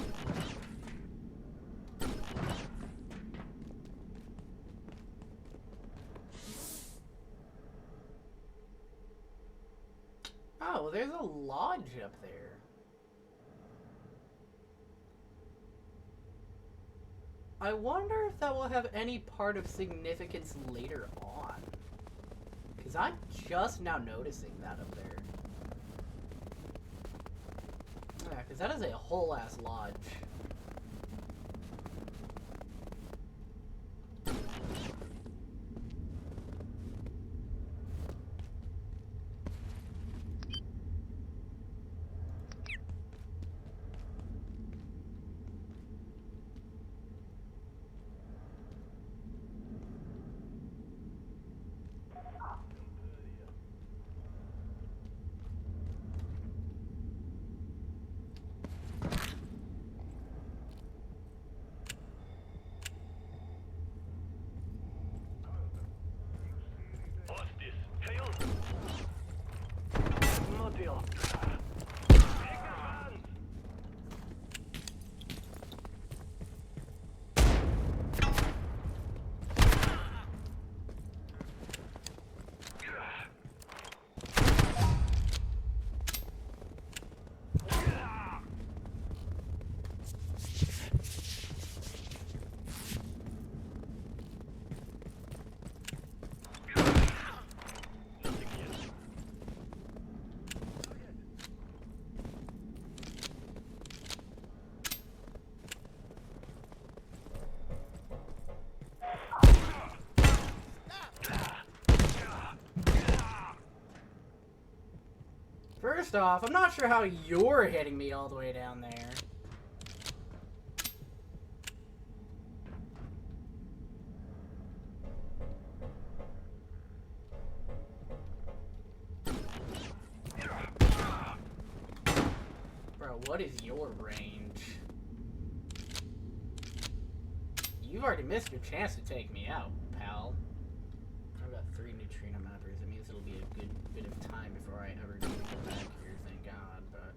Oh, well, there's a lodge up there. I wonder if that will have any part of significance later on. Because I'm just now noticing that up there. Yeah, because that is a whole ass lodge. What's this? Hail? No deal. First off, I'm not sure how you're hitting me all the way down there. Bro, what is your range? You've already missed your chance to take me out, pal. I've got 3 neutrino mappers. It means it'll be a good bit of time before I ever need to go back here, thank God, but...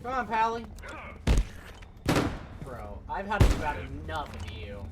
Come on, Pally. Bro, I've had about enough of you.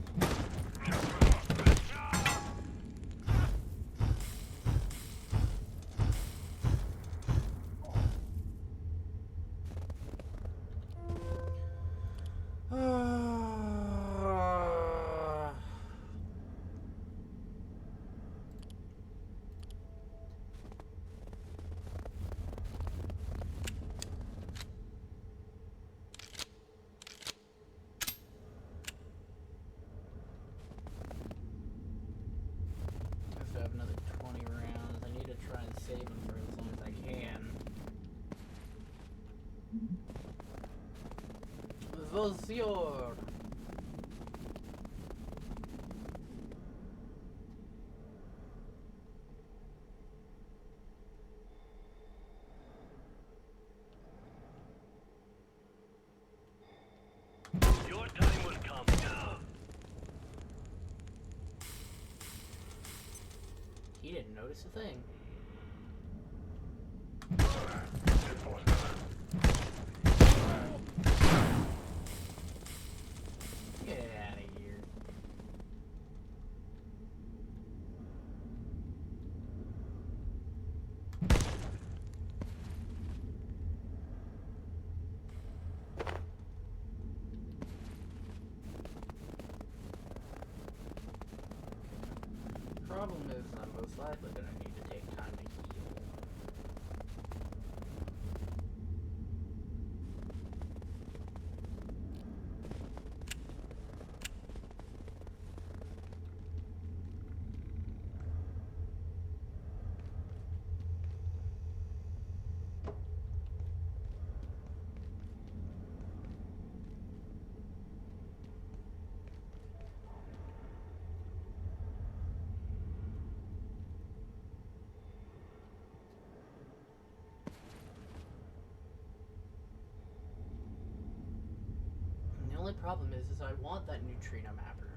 I have another 20 rounds. I need to try and save them for as long as I can. Bonjour. Your time will come. He didn't notice a thing. Get out of here. Problem is, I'm most likely gonna need to take time to heal. only problem is I want that neutrino mapper.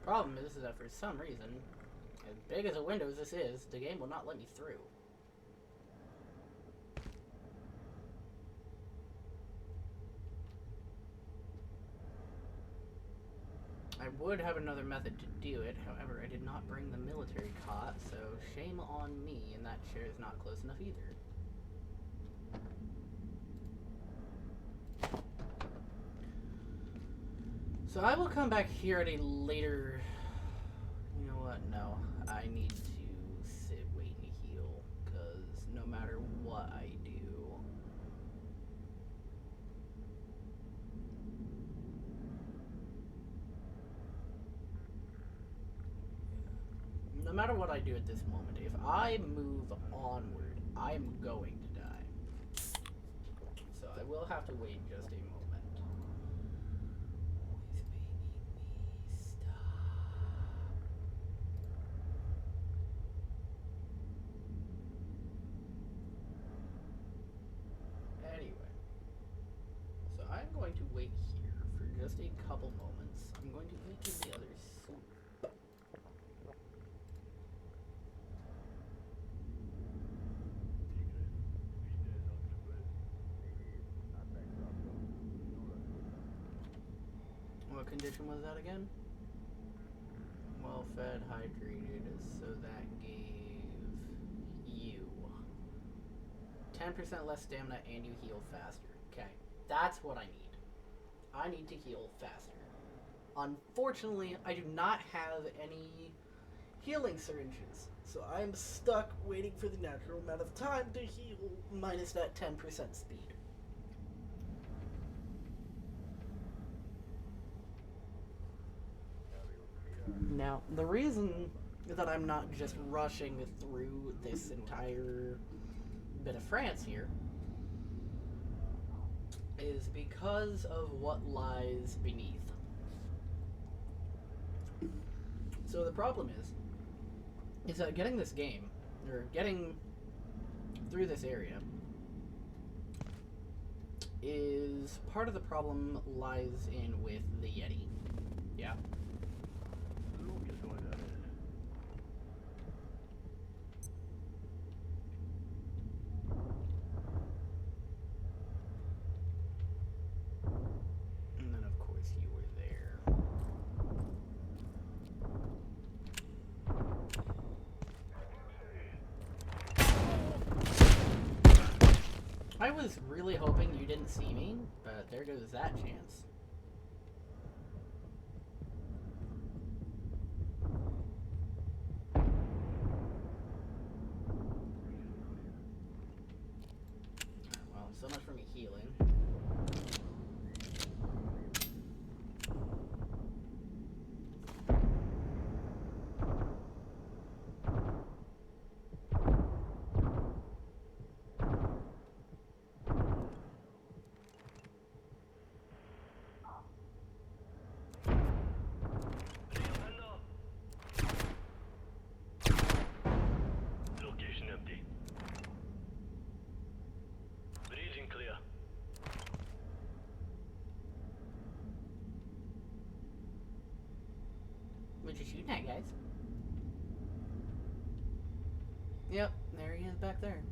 Problem is that for some reason, as big as a window as this is, the game will not let me through. I would have another method to do it, however, I did not bring the military cot, so shame on me, and that chair is not close enough either. So I will come back here at a later... You know what? No. I need to sit, wait, and heal. Because no matter what I do... No matter what I do at this moment, if I move onward, I am going to die. So I will have to wait just a moment. Always making me stop. Anyway, so I'm going to wait here for just a couple moments. I'm going to eat the others soup. What condition was that again? Well fed, hydrated, so that gave you 10% less stamina and you heal faster. Okay, that's what I need. I need to heal faster. Unfortunately, I do not have any healing syringes, so I'm stuck waiting for the natural amount of time to heal minus that 10% speed. Now, the reason that I'm not just rushing through this entire bit of France here is because of what lies beneath. So the problem is that getting this game, or getting through this area, is part of the problem lies in with the Yeti. Yeah. And then of course you were there. I was really hoping you didn't see me, but there goes that chance. Well, so much for me healing. Location empty. Breathing clear. What you shooting at, guys? Yep, there he is back there.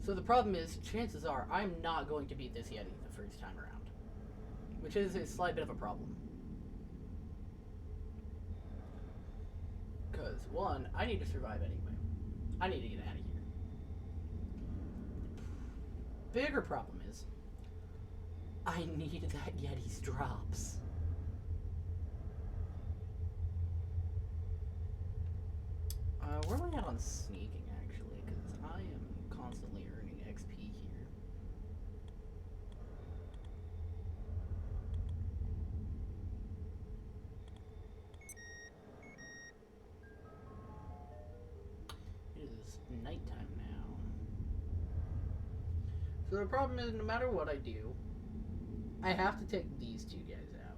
So the problem is, chances are, I'm not going to beat this Yeti the first time around. Which is a slight bit of a problem. Because, one, I need to survive anyway. I need to get out of here. Bigger problem is, I need that Yeti's drops. Where am I at on sneaking, actually? Because I am constantly earning XP here. It is nighttime now. So the problem is, no matter what I do, I have to take these two guys out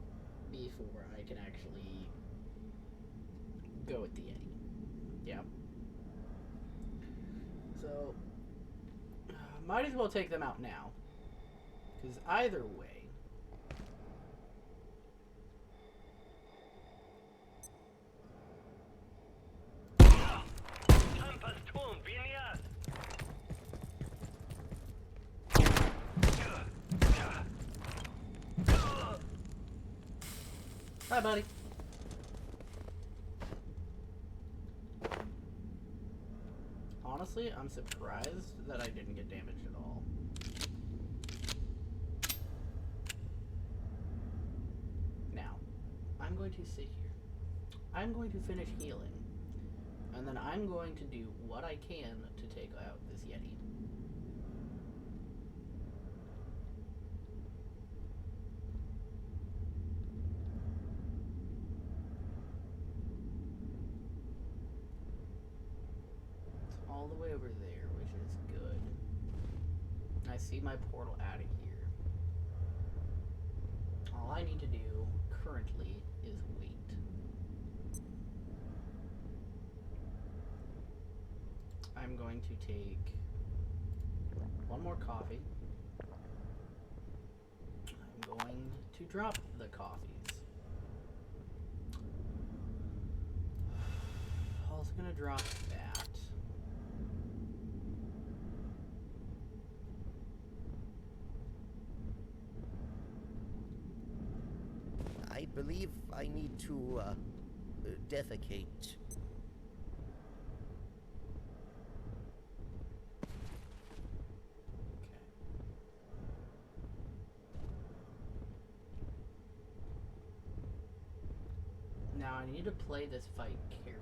before I can actually go with the Yeti. Yeah. So, might as well take them out now. Because either way... Hi, buddy. Honestly, I'm surprised that I didn't get damaged at all. Now, I'm going to sit here. I'm going to finish healing. And then I'm going to do what I can to take out this Yeti. All the way over there, which is good. I see my portal out of here. All I need to do currently is wait. I'm going to take one more coffee. I'm going to drop the coffees. Also gonna drop that. I believe I need to, defecate. Okay. Now I need to play this fight carefully.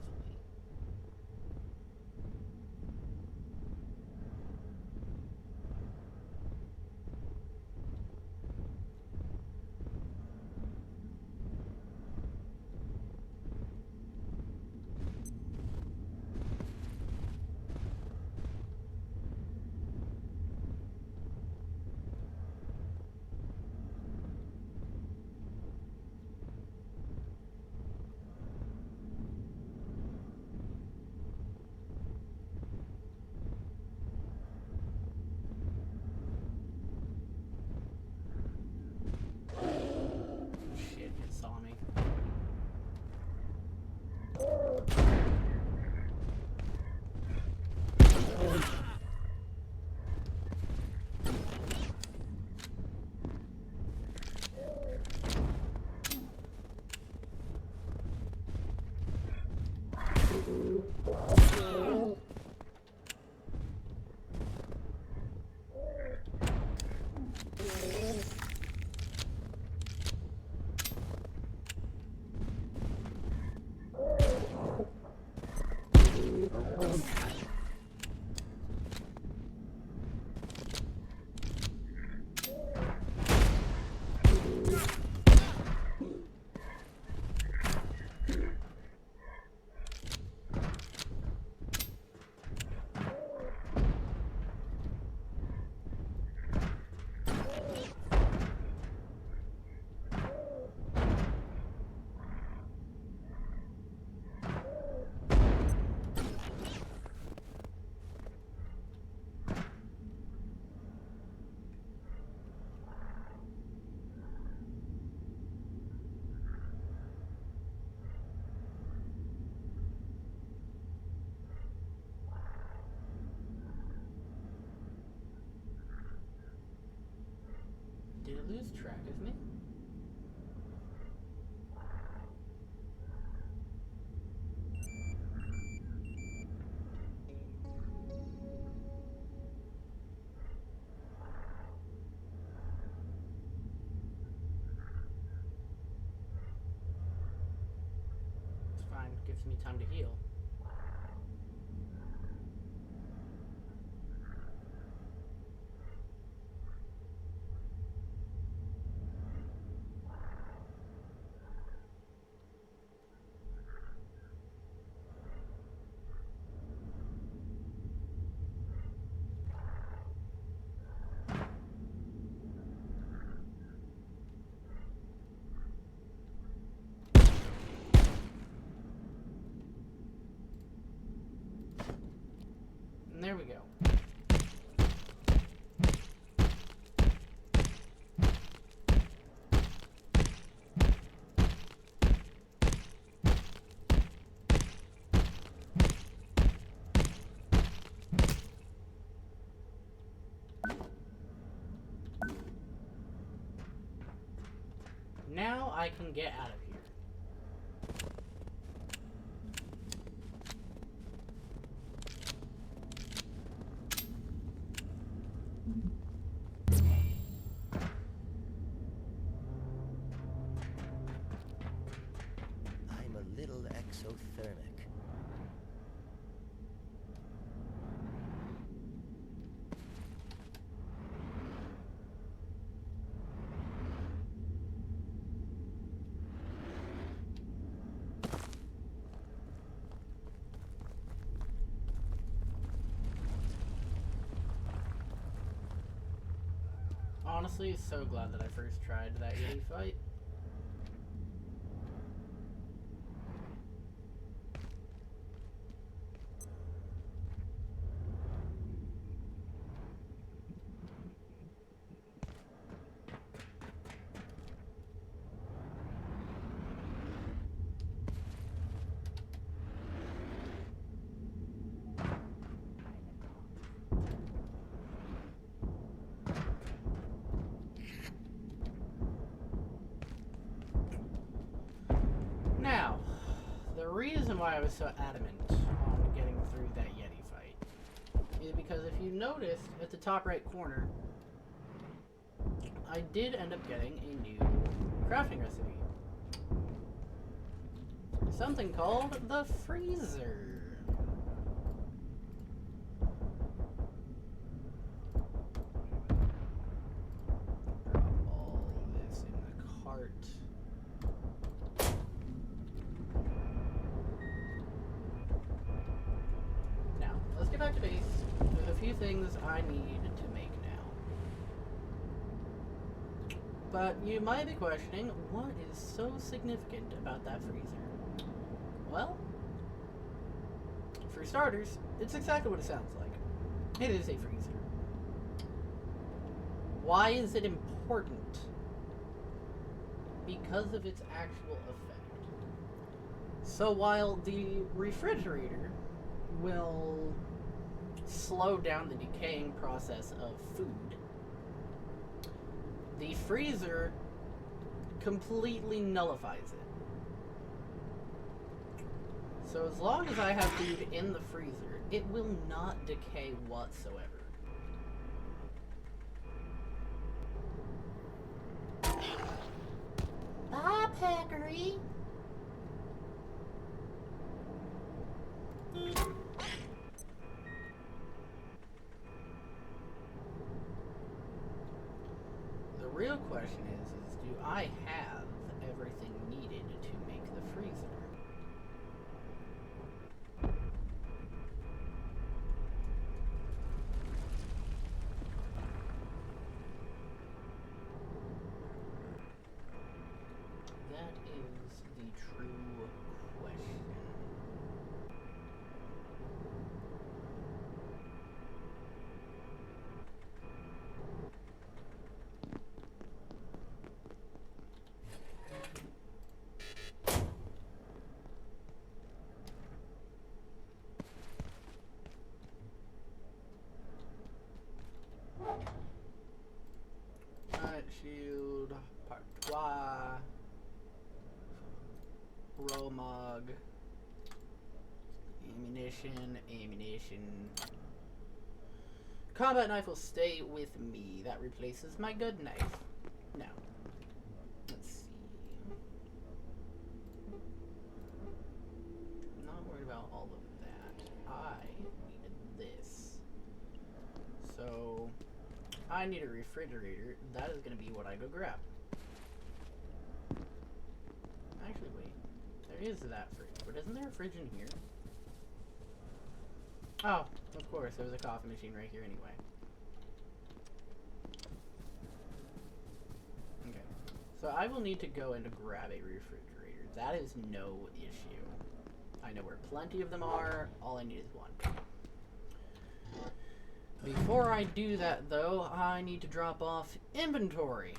Shit, it saw me. Did it lose track of me? It's fine, gives me time to heal. And there we go. Now I can get out of here. I'm a little exothermic. Honestly, so glad that I first tried that Yeti fight. Now, the reason why I was so adamant on getting through that Yeti fight is because if you noticed at the top right corner, I did end up getting a new crafting recipe. Something called the freezer. Drop all this in the cart. Now, let's get back to base. There's a few things I need to make now. But you might be questioning, what is so significant about that freezer? Well, for starters, it's exactly what it sounds like. It is a freezer. Why is it important? Because of its actual effect. So while the refrigerator will slow down the decaying process of food, the freezer completely nullifies it. So as long as I have food in the freezer, it will not decay whatsoever. Bye, Packery! The real question is do I have everything needed to make the freezer? That is the true question. Alright, shield, partois, romog, ammunition. Combat knife will stay with me. That replaces my good knife. Now, let's see. I'm not worried about all of that. I needed this. So, I need a refrigerator. That is going to be what I go grab. Actually, wait. There is that fridge. But isn't there a fridge in here? Oh, of course. There was a coffee machine right here anyway. Okay. So I will need to go in to grab a refrigerator. That is no issue. I know where plenty of them are. All I need is one. Before I do that, though, I need to drop off inventory.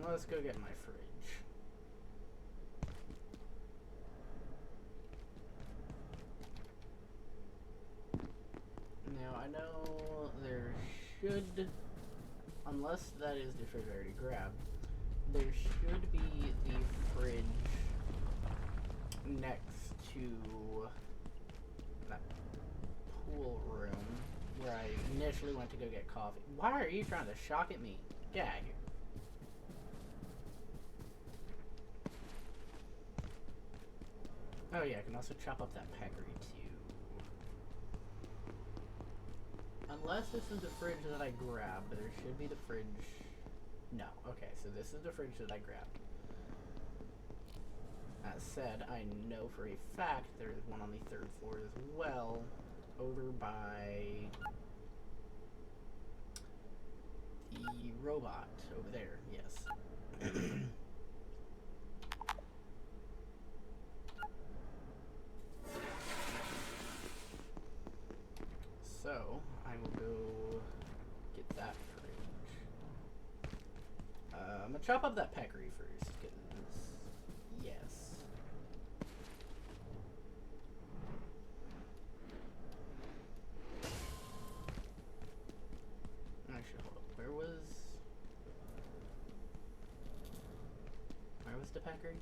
Let's go get my fridge. Now, I know there should, unless that is the fridge I already grabbed, there should be the fridge next to that pool room where I initially went to go get coffee. Why are you trying to shock at me? Get out of here. Oh yeah, I can also chop up that peccary too. Unless this is the fridge that I grabbed, there should be the fridge. No, okay, so this is the fridge that I grabbed. That said, I know for a fact there's one on the 3rd floor as well, over by the robot over there, yes. So, I will go get that fridge. I'm gonna chop up that peccary first, because, yes. Actually, hold up. Where was the peccary?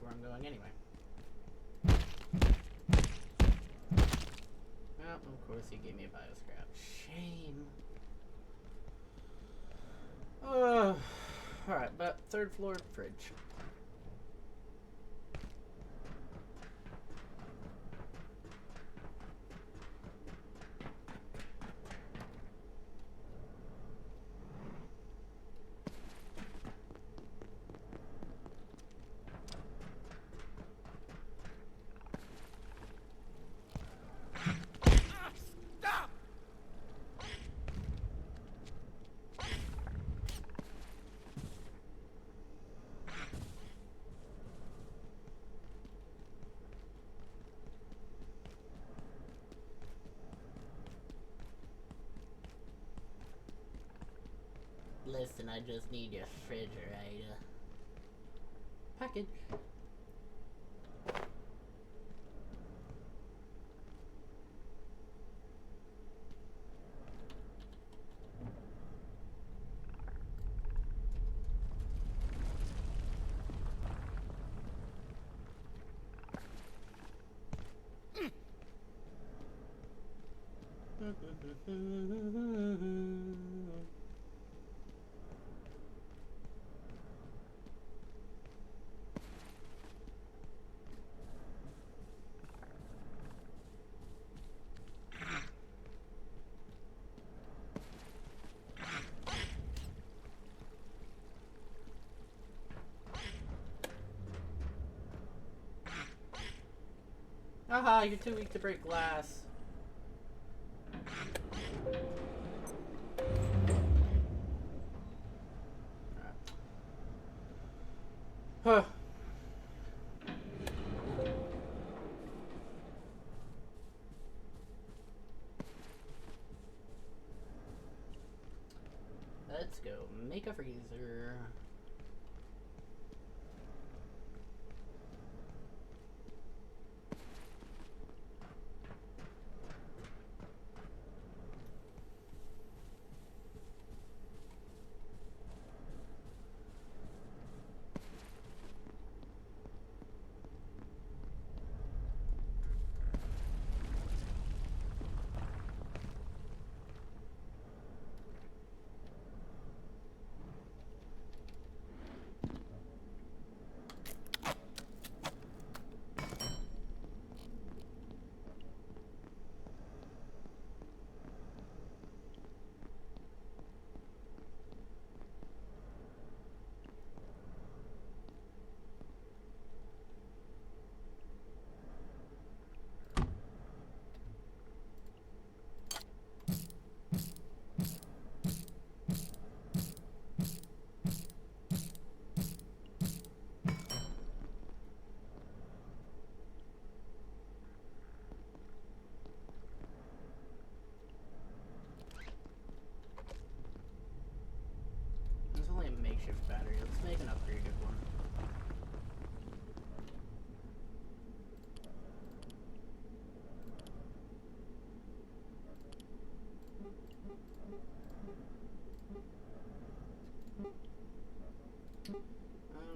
Where I'm going anyway. Well, of course he gave me a bio scrap. Shame. Alright, but 3rd floor fridge. Listen, I just need your refrigerator. Package. Haha, you're too weak to break glass. Huh. Let's go make a freezer. a makeshift battery. Let's make an upgraded one.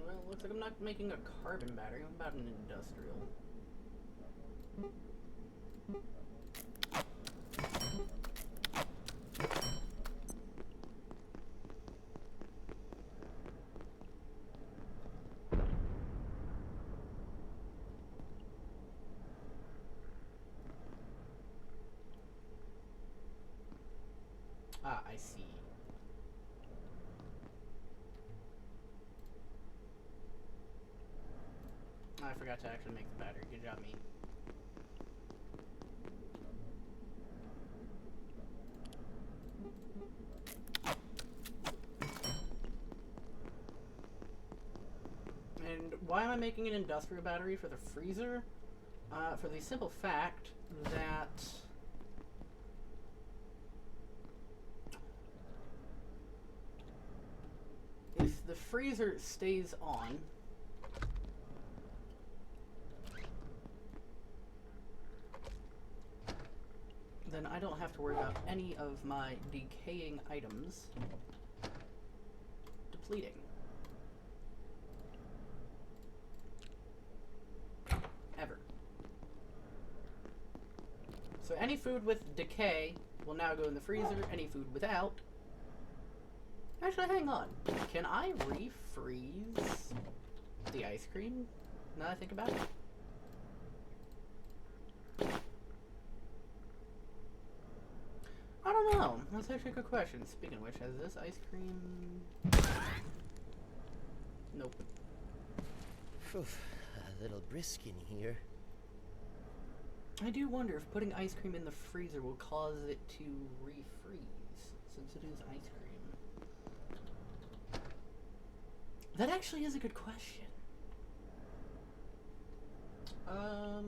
Well, looks like I'm not making a carbon battery. I'm about an industrial. Ah, I see. I forgot to actually make the battery. Good job, me. And why am I making an industrial battery for the freezer? For the simple fact that if the freezer stays on, then I don't have to worry about any of my decaying items depleting. Ever. So any food with decay will now go in the freezer, any food without. Actually, hang on. Can I refreeze the ice cream? Now that I think about it. I don't know. That's actually a good question. Speaking of which, has this ice cream... Nope. Phew, a little brisk in here. I do wonder if putting ice cream in the freezer will cause it to refreeze, since it is ice cream. That actually is a good question. I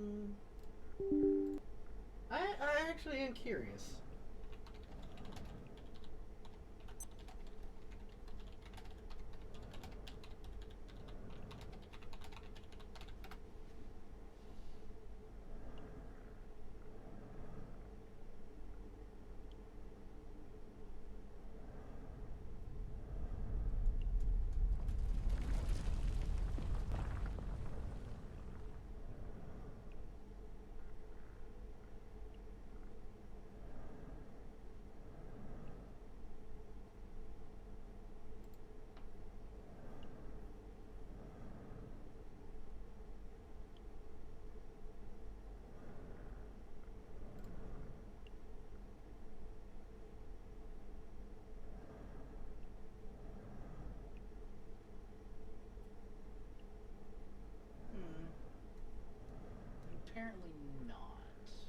actually am curious. Apparently not. Let's see.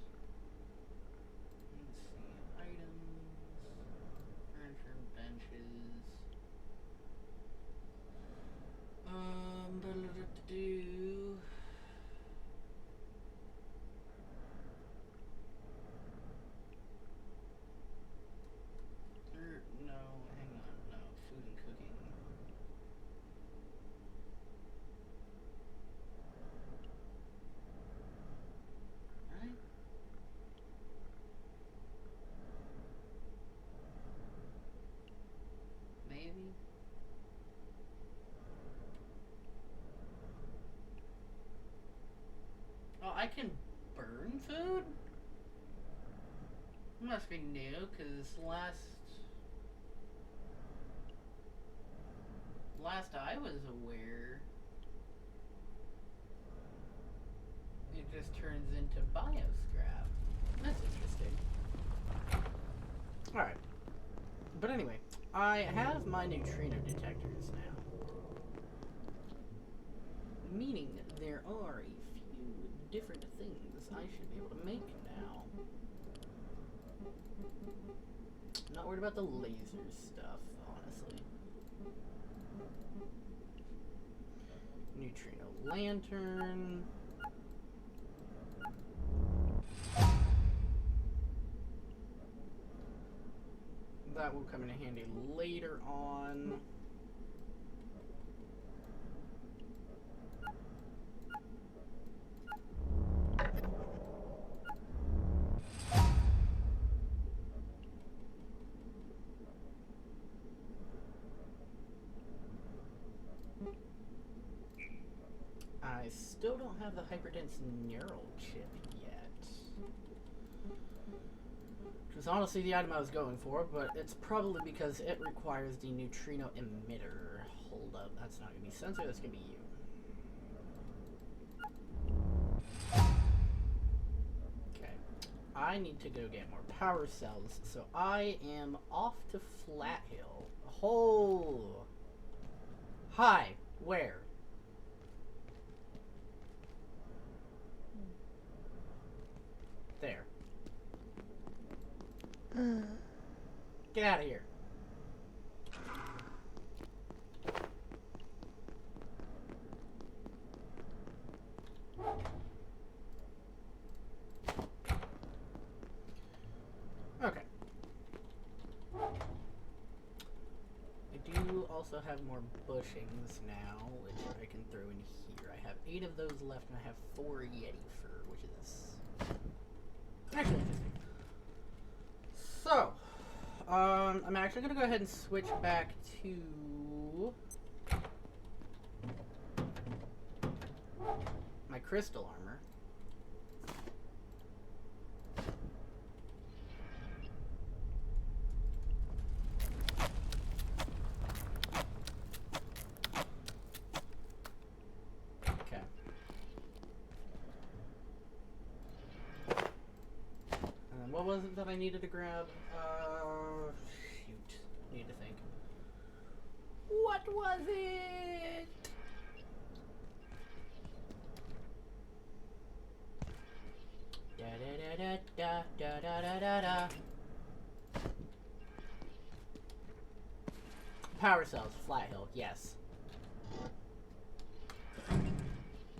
Items. Furniture, benches. Do. No, hang on. No, food and cooking. Right? Maybe? Oh, I can burn food? Must be new, because last I was aware, it just turns into bioscrap. That's interesting. Alright. But anyway, I have my neutrino detectors now. Meaning there are a few different things I should be able to make now. Not worried about the laser stuff, honestly. Neutrino lantern. That will come in handy later on. still don't have the hyperdense neural chip yet. Which was honestly the item I was going for, but it's probably because it requires the neutrino emitter. Hold up, that's not gonna be Sensor, that's gonna be you. Okay. I need to go get more power cells, so I am off to Flathill. Oh! Hi, where? There. Get out of here. Okay. I do also have more bushings now, which I can throw in here. I have 8 of those left, and I have 4 Yeti fur, which is actually interesting. So, I'm actually going to go ahead and switch back to my crystal armor. Okay. And what was it that I needed to grab? Shoot. Need to think. What was it? Da da da da da da da da da. Power cells, Flathill, yes.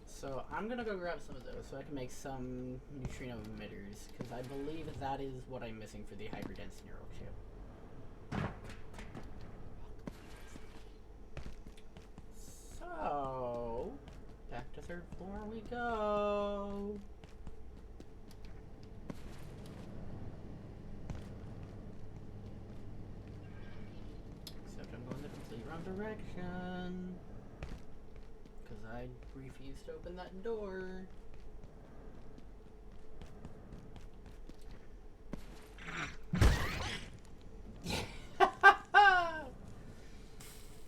So I'm gonna go grab some of those so I can make some neutrino emitters, because I believe that is what I'm missing for the hyperdense neural chip. So back to 3rd floor we go. Except I'm going the complete wrong direction, because I refused to open that door.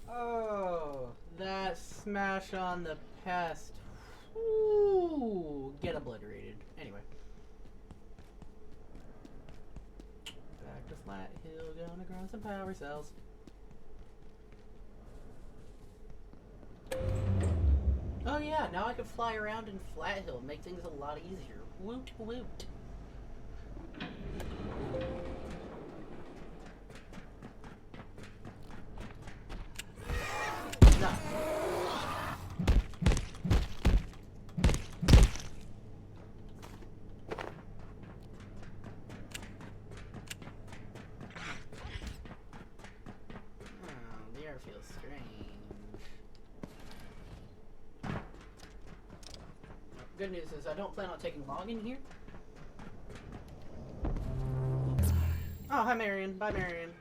Oh, that smash on the pest. Ooh, get obliterated. Anyway. Back to Flathill, gonna grow some power cells. Oh yeah, now I can fly around in Flathill, make things a lot easier. Woot woot. No. Oh, the air feels strange. Good news is I don't plan on taking long in here. Oh, hi Marion. Bye Marion.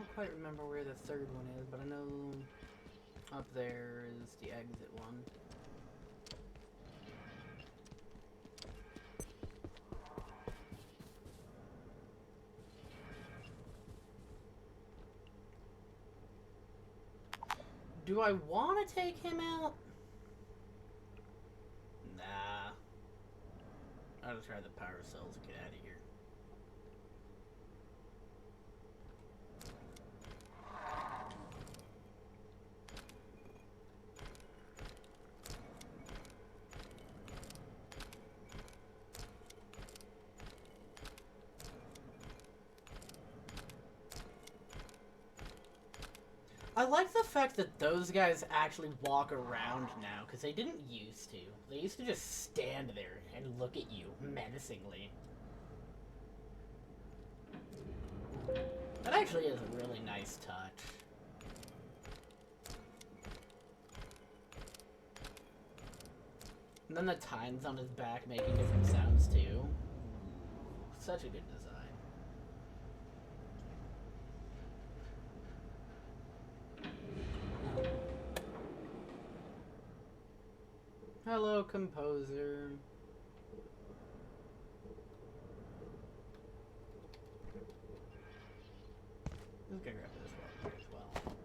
don't quite remember where the third one is, but I know up there is the exit one. Do I want to take him out? Nah. I'll just try the power cells and get out of here. I like the fact that those guys actually walk around now, because they didn't used to. They used to just stand there and look at you menacingly. That actually is a really nice touch. And then the tines on his back making different sounds too. Such a good design. Hello, composer. Let's get grab this one as well.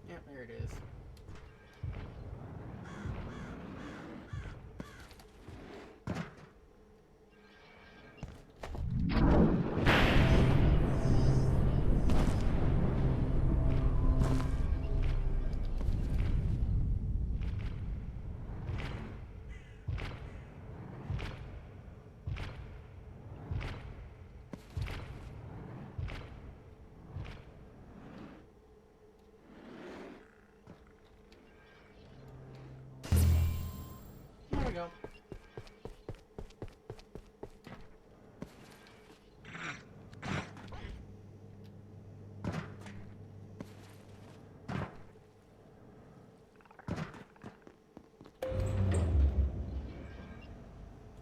Yeah, there it is. There we go.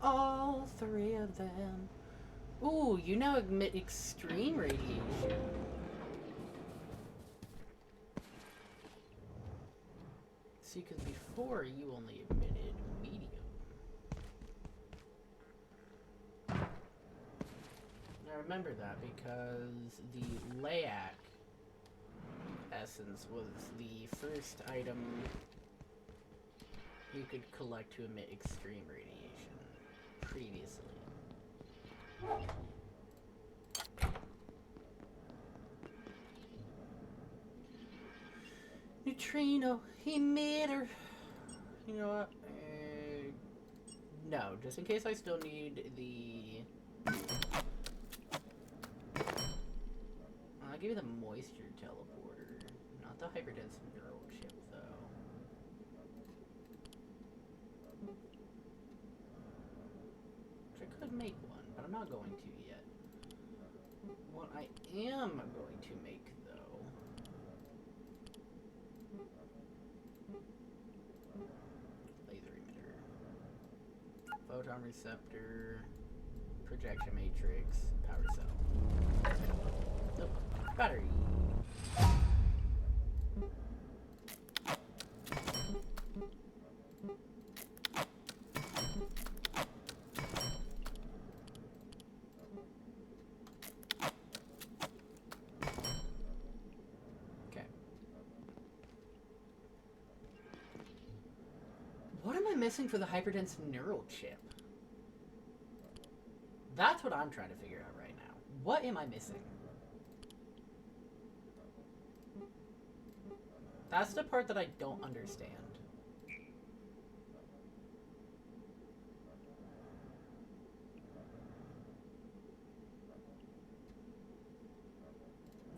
All three of them. Ooh, you now emit extreme radiation. See, because before you only emitted medium. I remember that because the Layak essence was the first item you could collect to emit extreme radiation previously. Neutrino emitter. You know what? No, just in case I still need the... I'll give you the moisture teleporter, not the hyperdense neural chip, though. Which I could make one, but I'm not going to yet. What I am going to make, though... Laser emitter. Photon receptor. Projection matrix. Power cell. Nope. Battery. What am I missing for the hyperdense neural chip? That's what I'm trying to figure out right now. What am I missing? That's the part that I don't understand.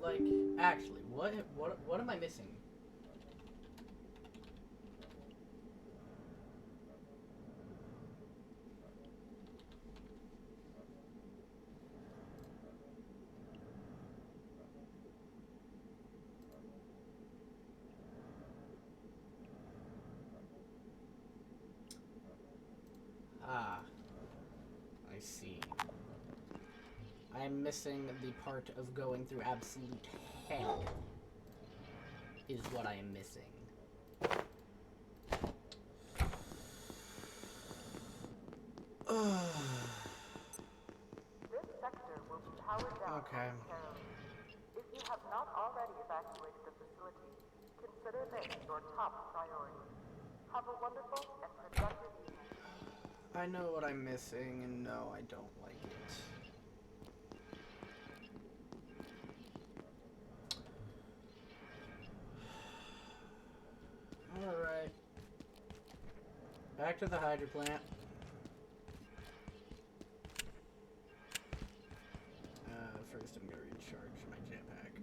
Like, actually, what am I missing? Ah, I see. I am missing the part of going through absolute hell, is what I am missing. This sector will be powered down Okay. momentarily. If you have not already evacuated the facility, consider this your top priority. Have a wonderful and productive evening. I know what I'm missing, and no, I don't like it. Alright. Back to the hydro plant. First I'm gonna recharge my jetpack.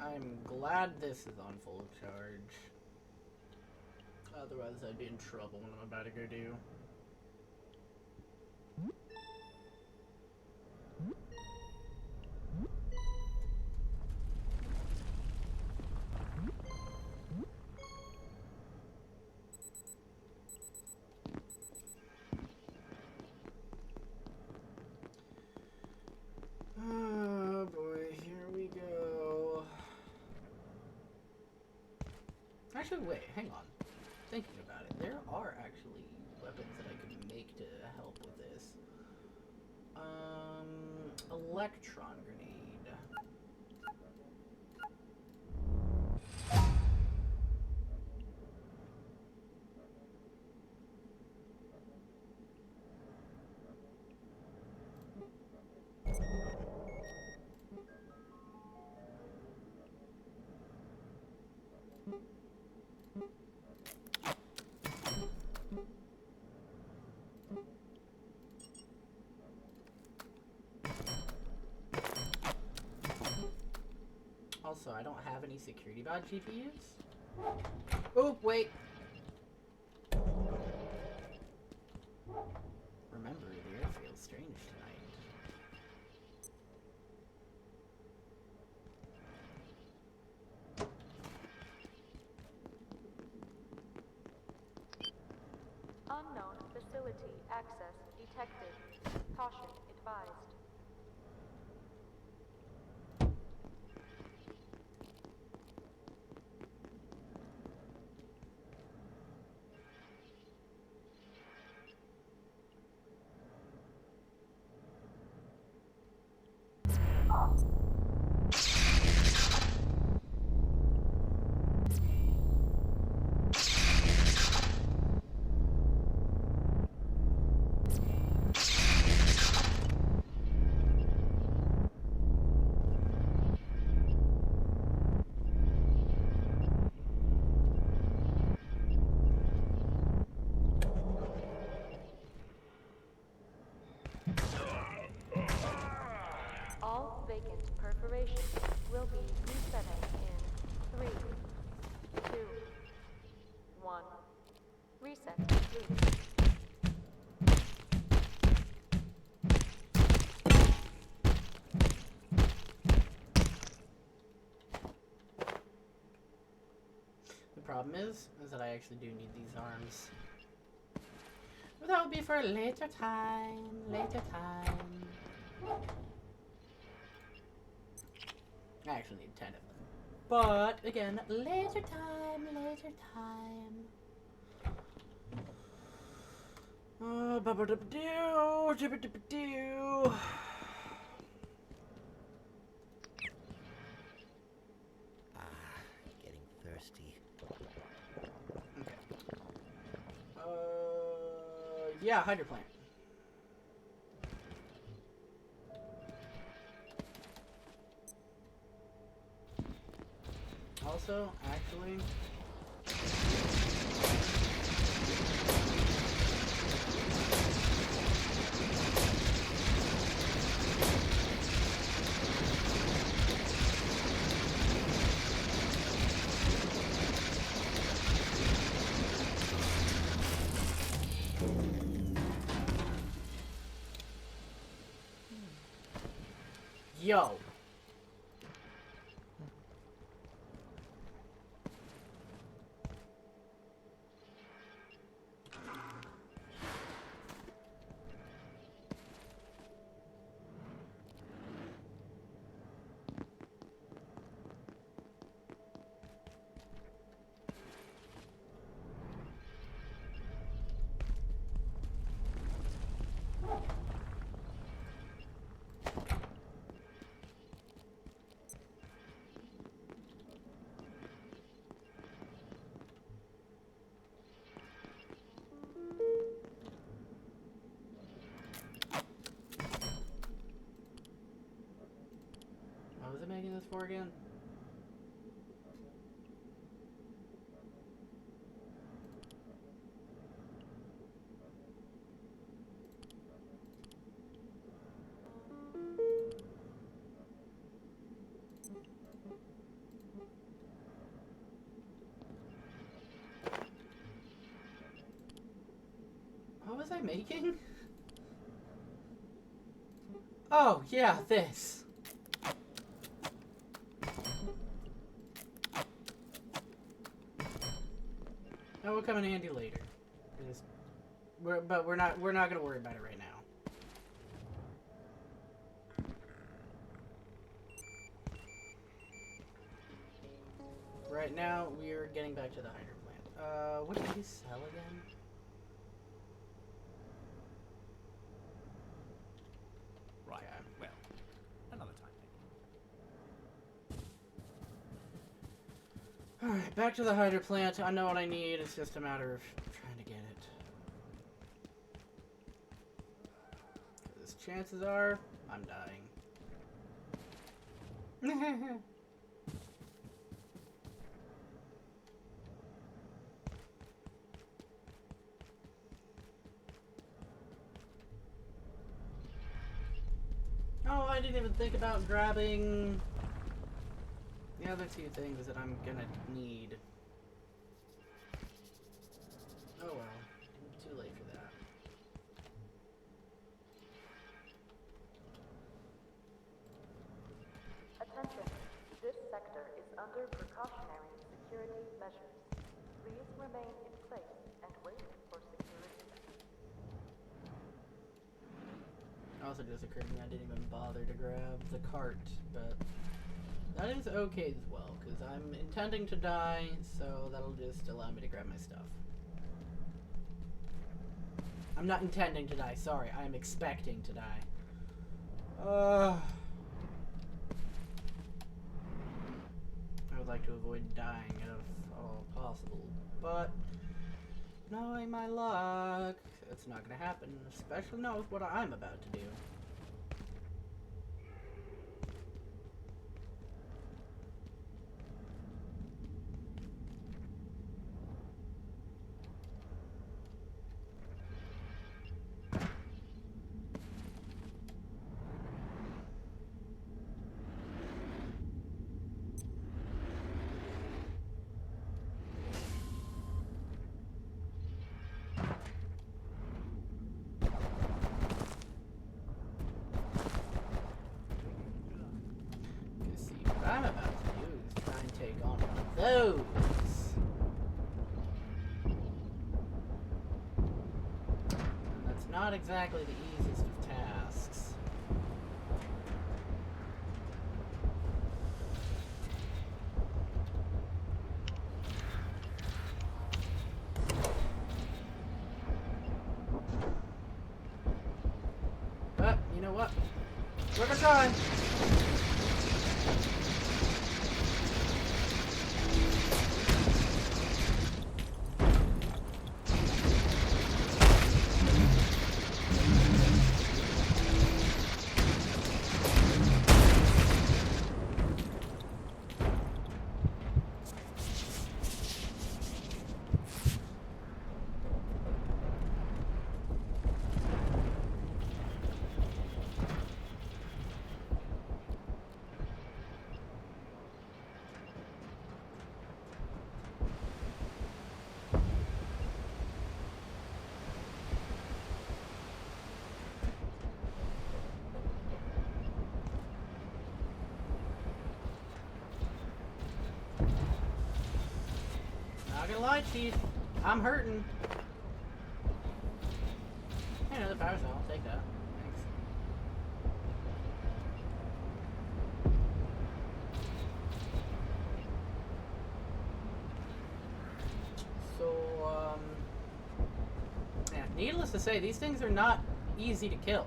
I'm glad this is on full charge. Otherwise I'd be in trouble when I'm about to go do. Oh boy, here we go. Actually, wait, hang on. Thinking about it, there are actually weapons that I could make to help with this. Electron grenade. Also, I don't have any security badge GPUs. Oh, wait. Remember, the air feels strange tonight. Unknown facility access detected. Caution advised. All vacant perforations will be resetting in 3, 2, 1. Reset complete. The problem is that I actually do need these arms. That would be for a later time. Later time. I actually need 10 of them. But, again, later time, later time. Ba-ba-da-ba-doo, dibba-dibba-doo. Getting thirsty. Okay. Yeah, hydroplant. Also, actually... Yo! What was it making this for again? What was I making? Oh, yeah, this. That will come in handy later. But we're not gonna worry about it right now. Right now, we are getting back to the hydro plant. What did he sell again? Right. Well, another time. Alright, back to the hydro plant. I know what I need. It's just a matter of trying to get it. 'Cause chances are, I'm dying. Oh, I didn't even think about grabbing the other two things that I'm gonna need. Oh well, too late for that. Attention, this sector is under precautionary security measures. Please remain in place and wait for security. Also just occurred to me I didn't even bother to grab the cart, but that is okay as well, because I'm intending to die, so that'll just allow me to grab my stuff. I'm not intending to die, sorry, I am expecting to die. I would like to avoid dying if all possible, but knowing my luck, it's not gonna happen, especially not with what I'm about to do. I'm about to do is try and take on one of those. not exactly the easiest of tasks. But, you know what? Worth a try! Not gonna lie, Chief. I'm hurting. Hey, another power cell. I'll take that. Thanks. So, yeah, needless to say, these things are not easy to kill.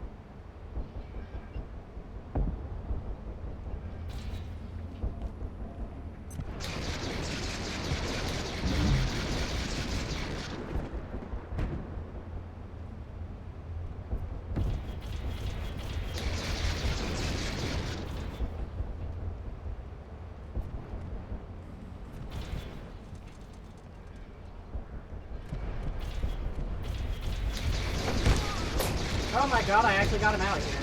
Oh my god, I actually got him out here.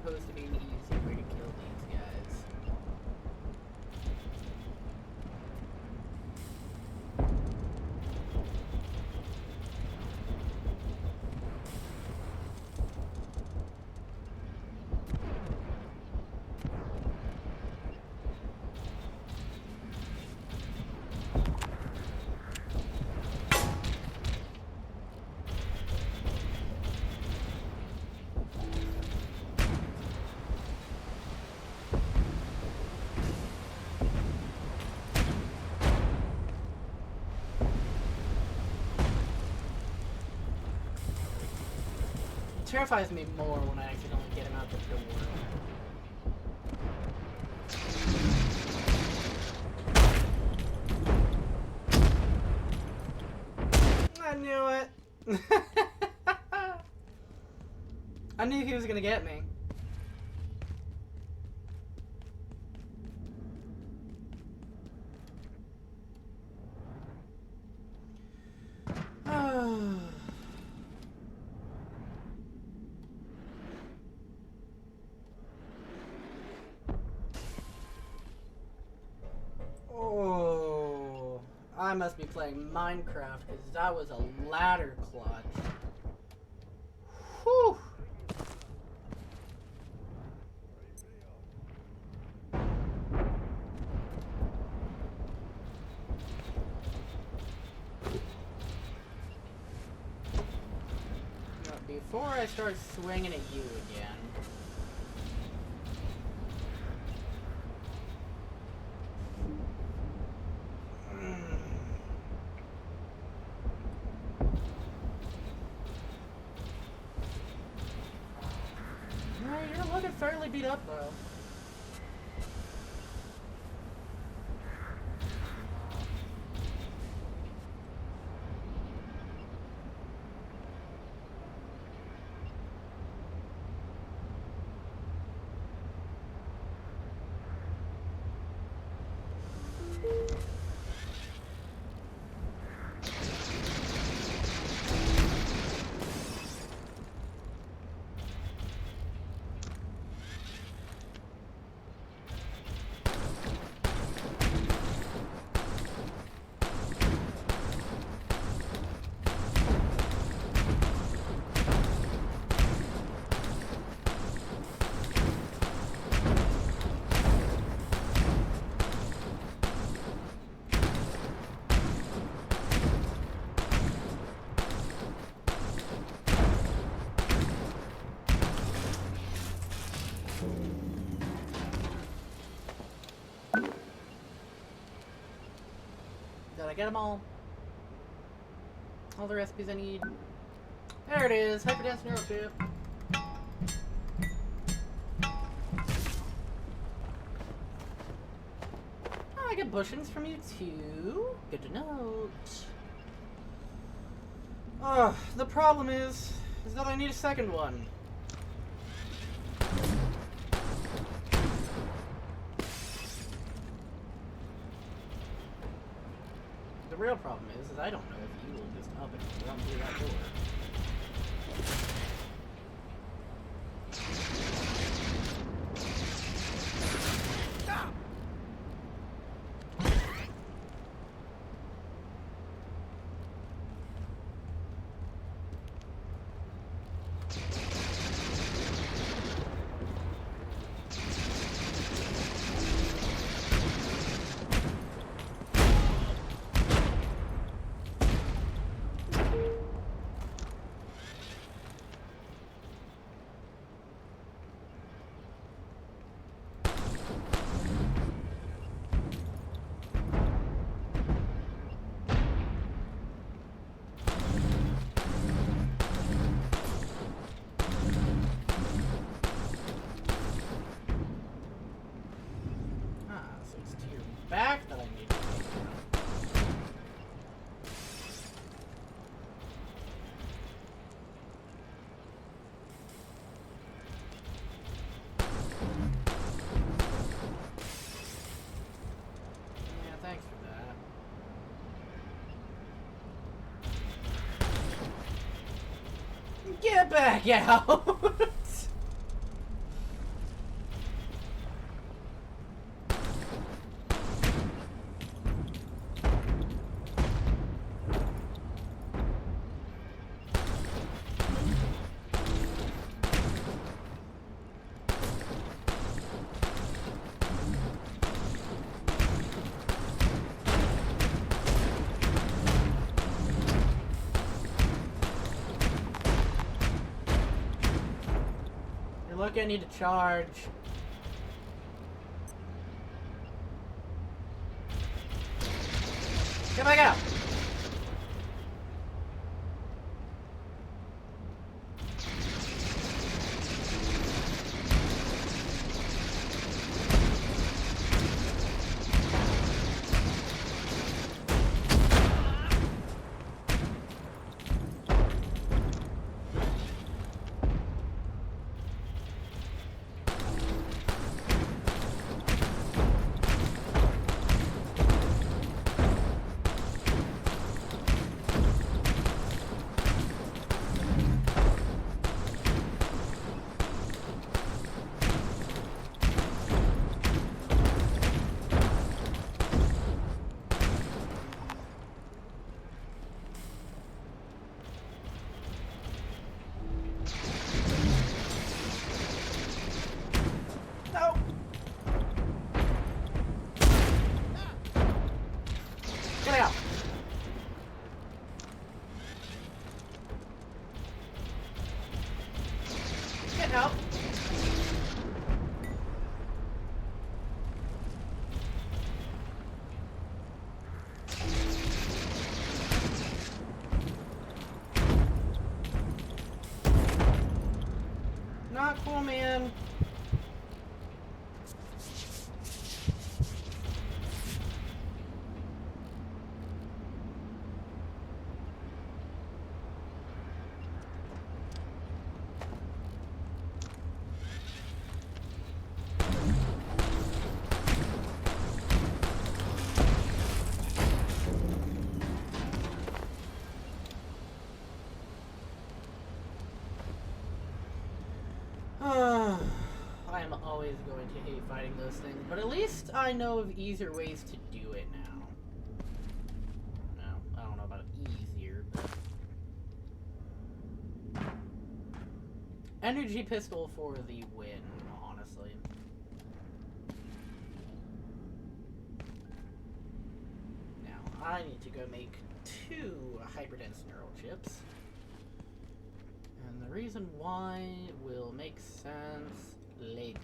supposed to be an easy way to kill these guys. It terrifies me more when I accidentally get him out the door. I knew it. I knew he was gonna get me. Oh, I must be playing Minecraft because that was a ladder clutch. Whew. Now, before I start swinging at you again. You're looking fairly beat up, though. Did I get them all? All the recipes I need. There it is, Hyperdense Neurochip. Oh, I get bushings from you too. Good to note. Oh, the problem is that I need a second one. The real problem is I don't know if you will just up and run through that door. Back that I need to take out. Yeah, thanks for that. Get back out! Look, I need to charge. Get back out! No! Get out! Get out! Not cool, man. I am always going to hate fighting those things, but at least I know of easier ways to do it now. No, I don't know about easier, but... Energy pistol for the win, honestly. Now, I need to go make 2 hyperdense neural chips. And the reason why will make sense later.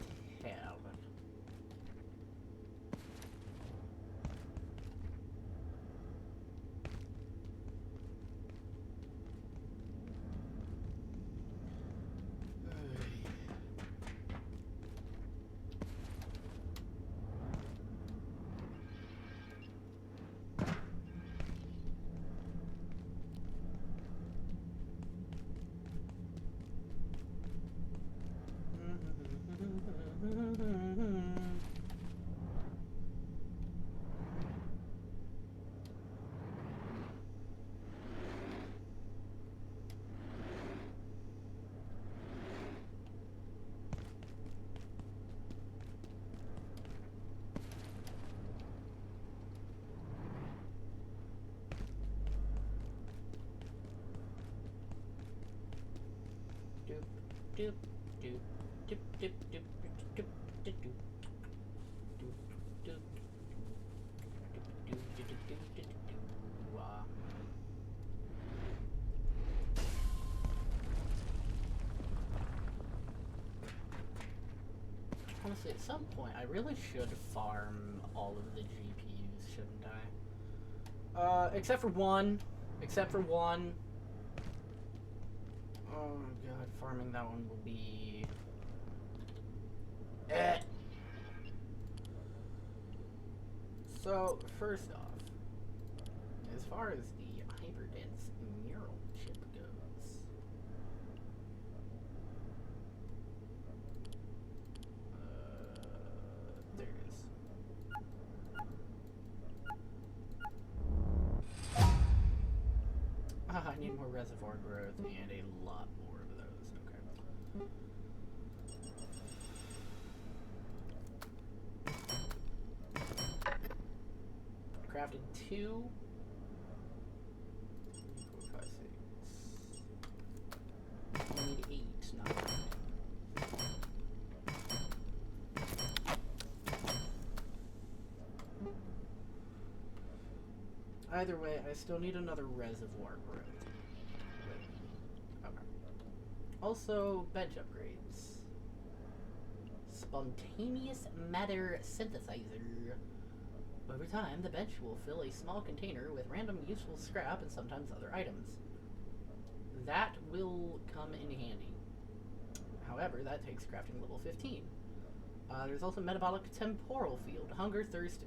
Doop, doop, doop, doop, doop, doop, doop, doop, doop, doop, honestly, at some point, I really should farm all of the GPUs, shouldn't I? Except for one. Except for one. Oh god, farming that one will be... So, first off, as far as the hyperdense neural chip goes, there it is. I need more reservoir growth and a lot more of those. Okay. Crafted 2. 4, 5, 6. I need 8, not 9. Either way, I still need another reservoir growth. Okay. Also, bench upgrades. spontaneous matter synthesizer. Over time, the bench will fill a small container with random useful scrap and sometimes other items. That will come in handy. However, that takes crafting level 15. There's also metabolic temporal field. Hunger, thirst,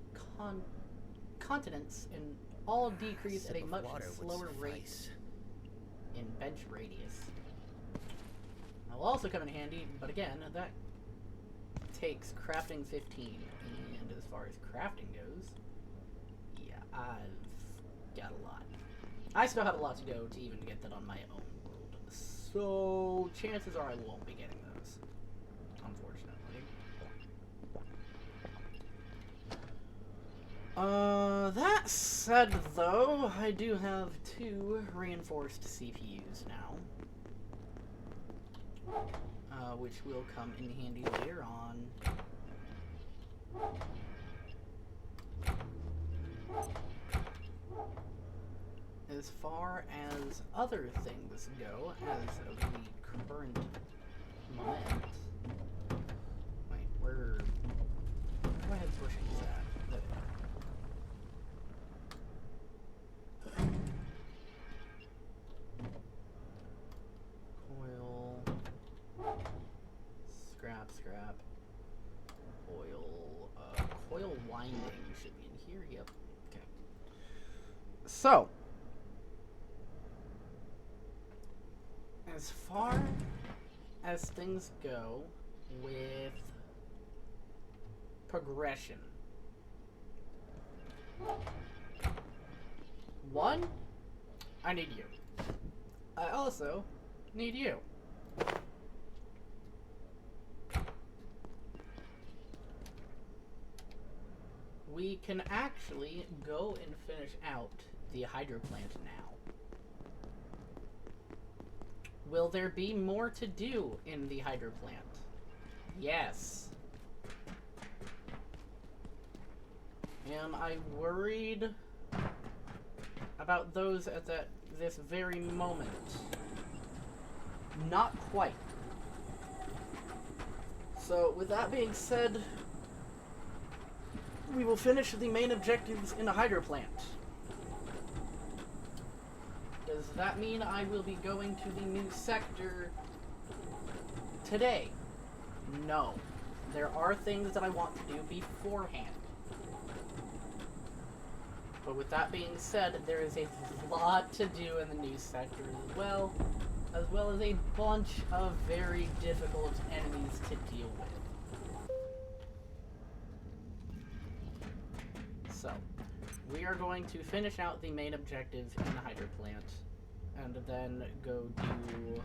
continence, and all decrease at a much slower rate in bench radius. That will also come in handy, but again, that takes crafting 15. And as far as crafting goes, yeah, I've got a lot. I still have a lot to go to even get that on my own world. So chances are I won't be getting those, unfortunately. That said, though, I do have 2 reinforced CPUs now, which will come in handy later on. As far as other things go, as of the current moment, wait, where my head pushing is at? There. Coil, scrap, coil winding should be in here, yep, okay. So, as far as things go with progression, 1, I need you. I also need you. We can actually go and finish out the hydro plant now. Will there be more to do in the hydro plant? Yes. Am I worried about those at this very moment? Not quite. So, with that being said, we will finish the main objectives in the hydro plant. Does that mean I will be going to the new sector today? No. There are things that I want to do beforehand. But with that being said, there is a lot to do in the new sector as well as a bunch of very difficult enemies to deal with. So, we are going to finish out the main objectives in the hydro plant, and then go do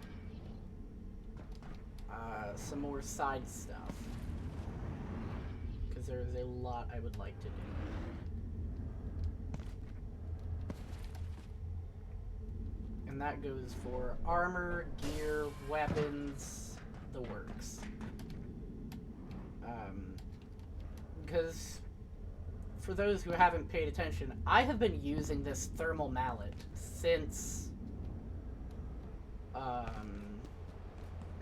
some more side stuff, because there is a lot I would like to do. And that goes for armor, gear, weapons, the works. Because for those who haven't paid attention, I have been using this thermal mallet since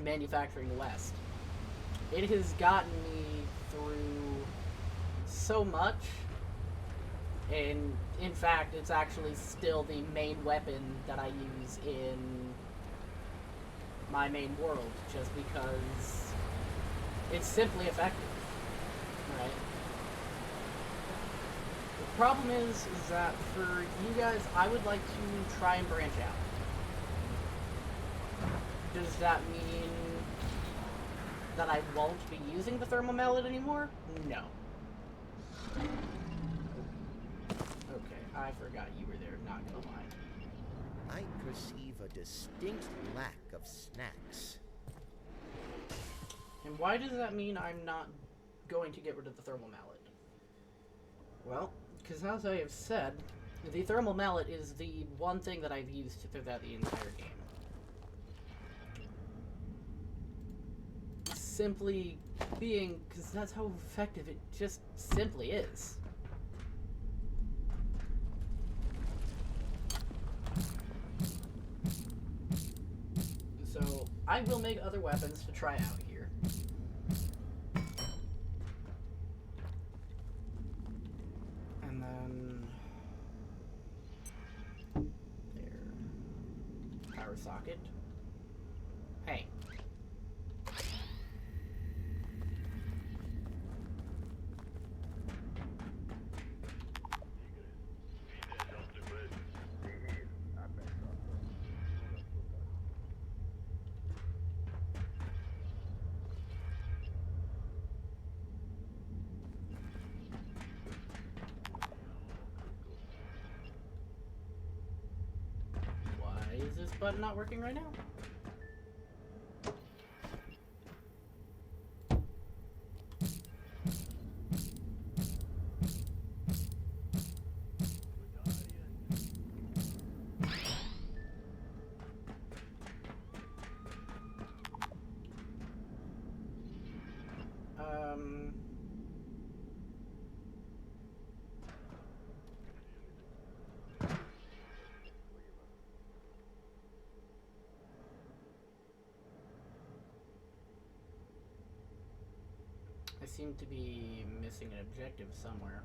Manufacturing West. It has gotten me through so much, and in fact, it's actually still the main weapon that I use in my main world, just because it's simply effective, right? The problem is that for you guys, I would like to try and branch out. Does that mean that I won't be using the thermal mallet anymore? No. Okay, I forgot you were there, not gonna lie. I perceive a distinct lack of snacks. And why does that mean I'm not going to get rid of the thermal mallet? Well, because as I have said, the thermal mallet is the one thing that I've used throughout the entire game. Simply being, because that's how effective it just simply is. So, I will make other weapons to try out here. power socket. Hey. Why is this button not working right now? I seem to be missing an objective somewhere.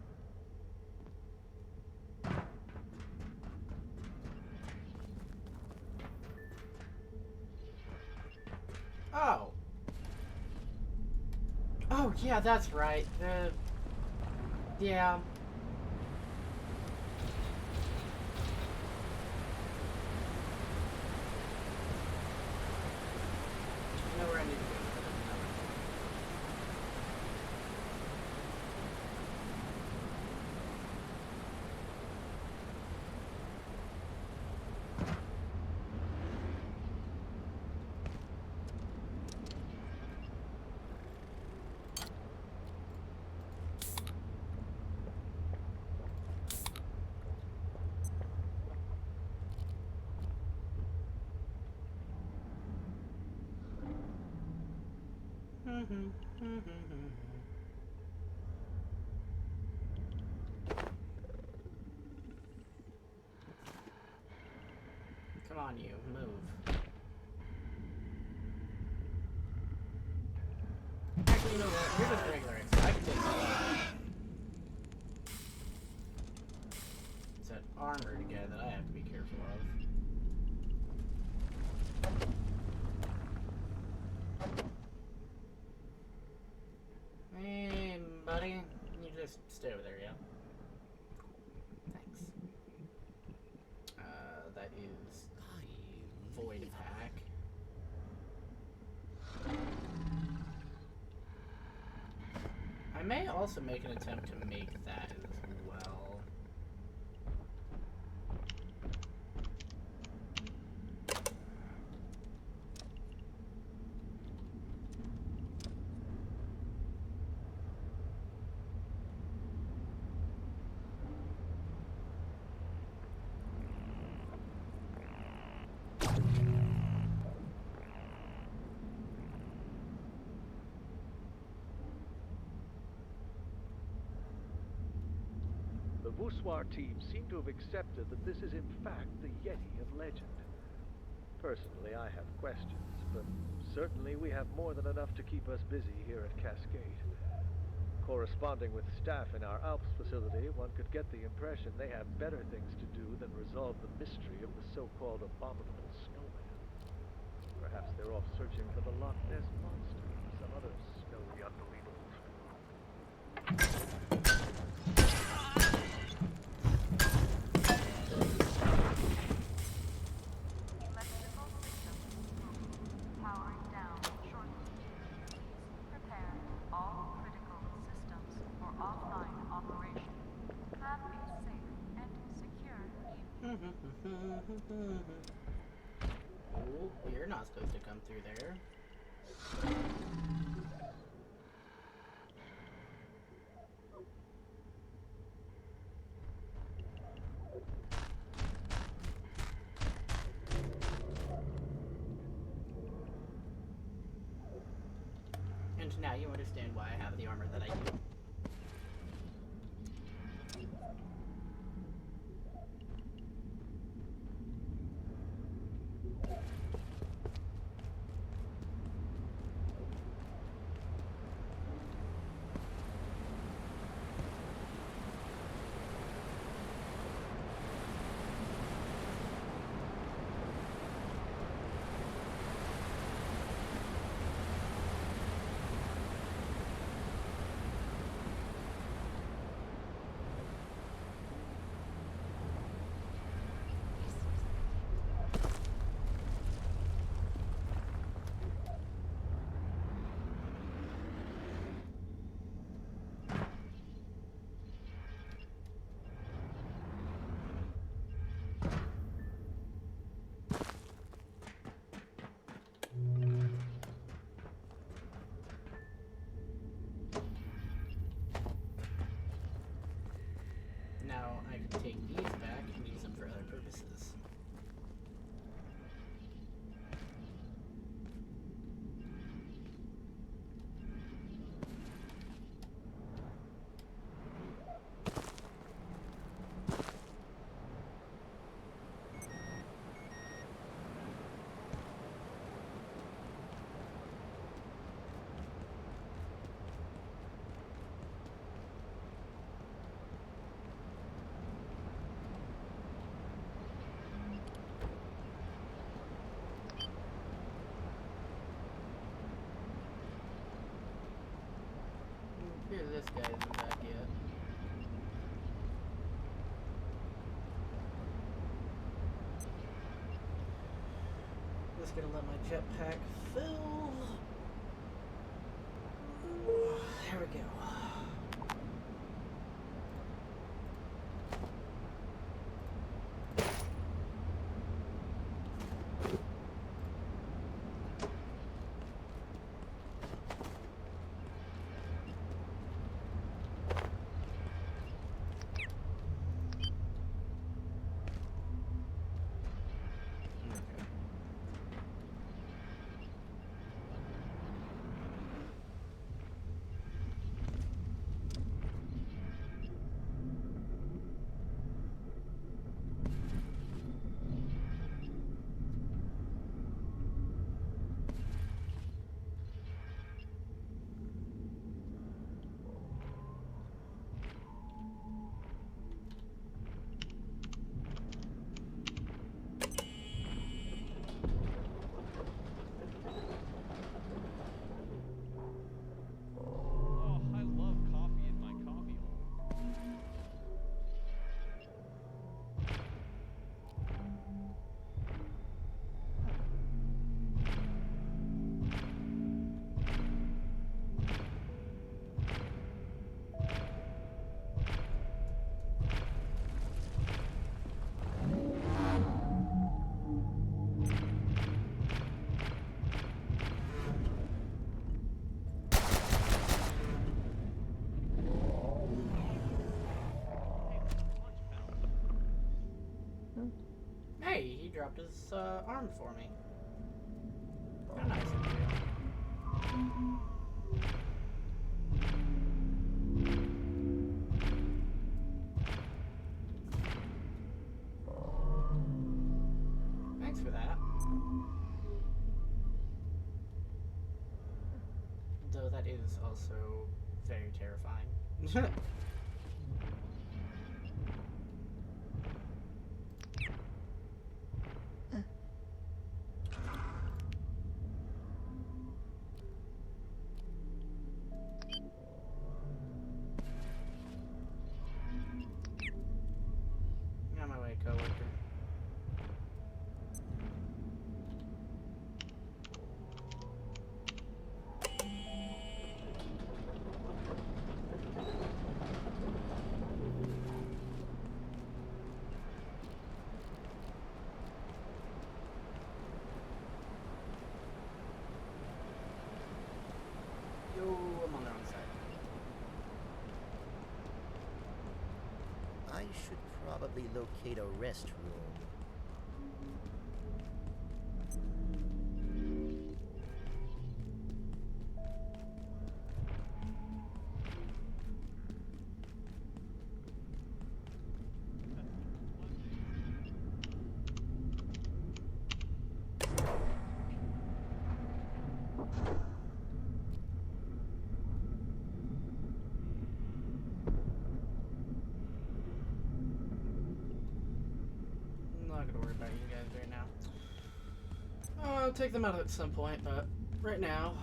Oh! Oh, yeah, that's right. Yeah. I know where I need to go. Come on, you, move. Actually, you know what? You're just regular X. I can take that. It's that armored guy that I have to be careful of. Hey, buddy. You just stay over there, yeah? Thanks. That is Void Pack. I may also make an attempt to make that as well. The Voussoir team seem to have accepted that this is in fact the Yeti of legend. Personally, I have questions, but certainly we have more than enough to keep us busy here at Cascade. Corresponding with staff in our Alps facility, one could get the impression they have better things to do than resolve the mystery of the so-called abominable snowman. Perhaps they're off searching for the Loch Ness Monster or some other snowy unbelievable. Electrical systems powering down shortly. Please prepare all critical systems for offline operation. Have a safe and secure evening. Oh, you're not supposed to come through there. And now you understand why I have the armor that I do. take these back and use them for other purposes. Here's this guy isn't back yet. Just gonna let my jetpack fill. There we go. Oh, I love coffee in my coffee hole. Hey, he dropped his arm for me. How nice of you. Thanks for that. Though that is also very terrifying. On my way, coworker. Yo, I'm on the wrong side. I should probably locate a restroom. I'm not gonna worry about you guys right now. I'll take them out at some point, but right now,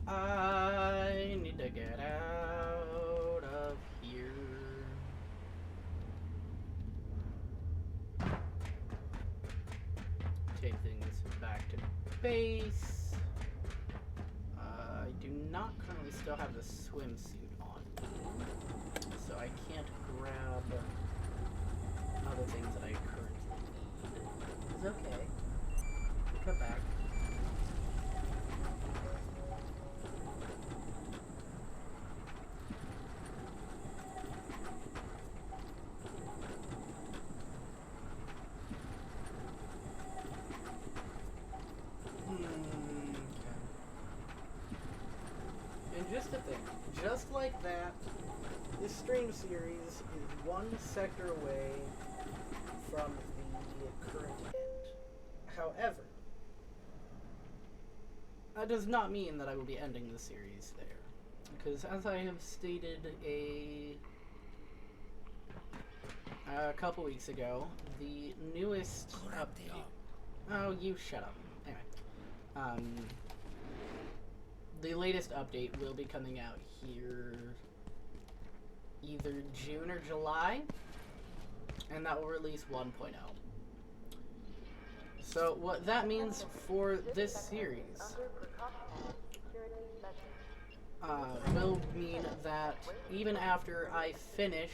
I need to get out of here. Take things back to base. I do not currently still have the swimsuit on, so I can't grab other things that I currently need. It's okay. Come back. stream series is one sector away from the current end. However, that does not mean that I will be ending the series there. Because as I have stated a couple weeks ago, the newest update... Oh, you shut up. Anyway. The latest update will be coming out here either June or July, and that will release 1.0. So what that means for this series will mean that even after I finish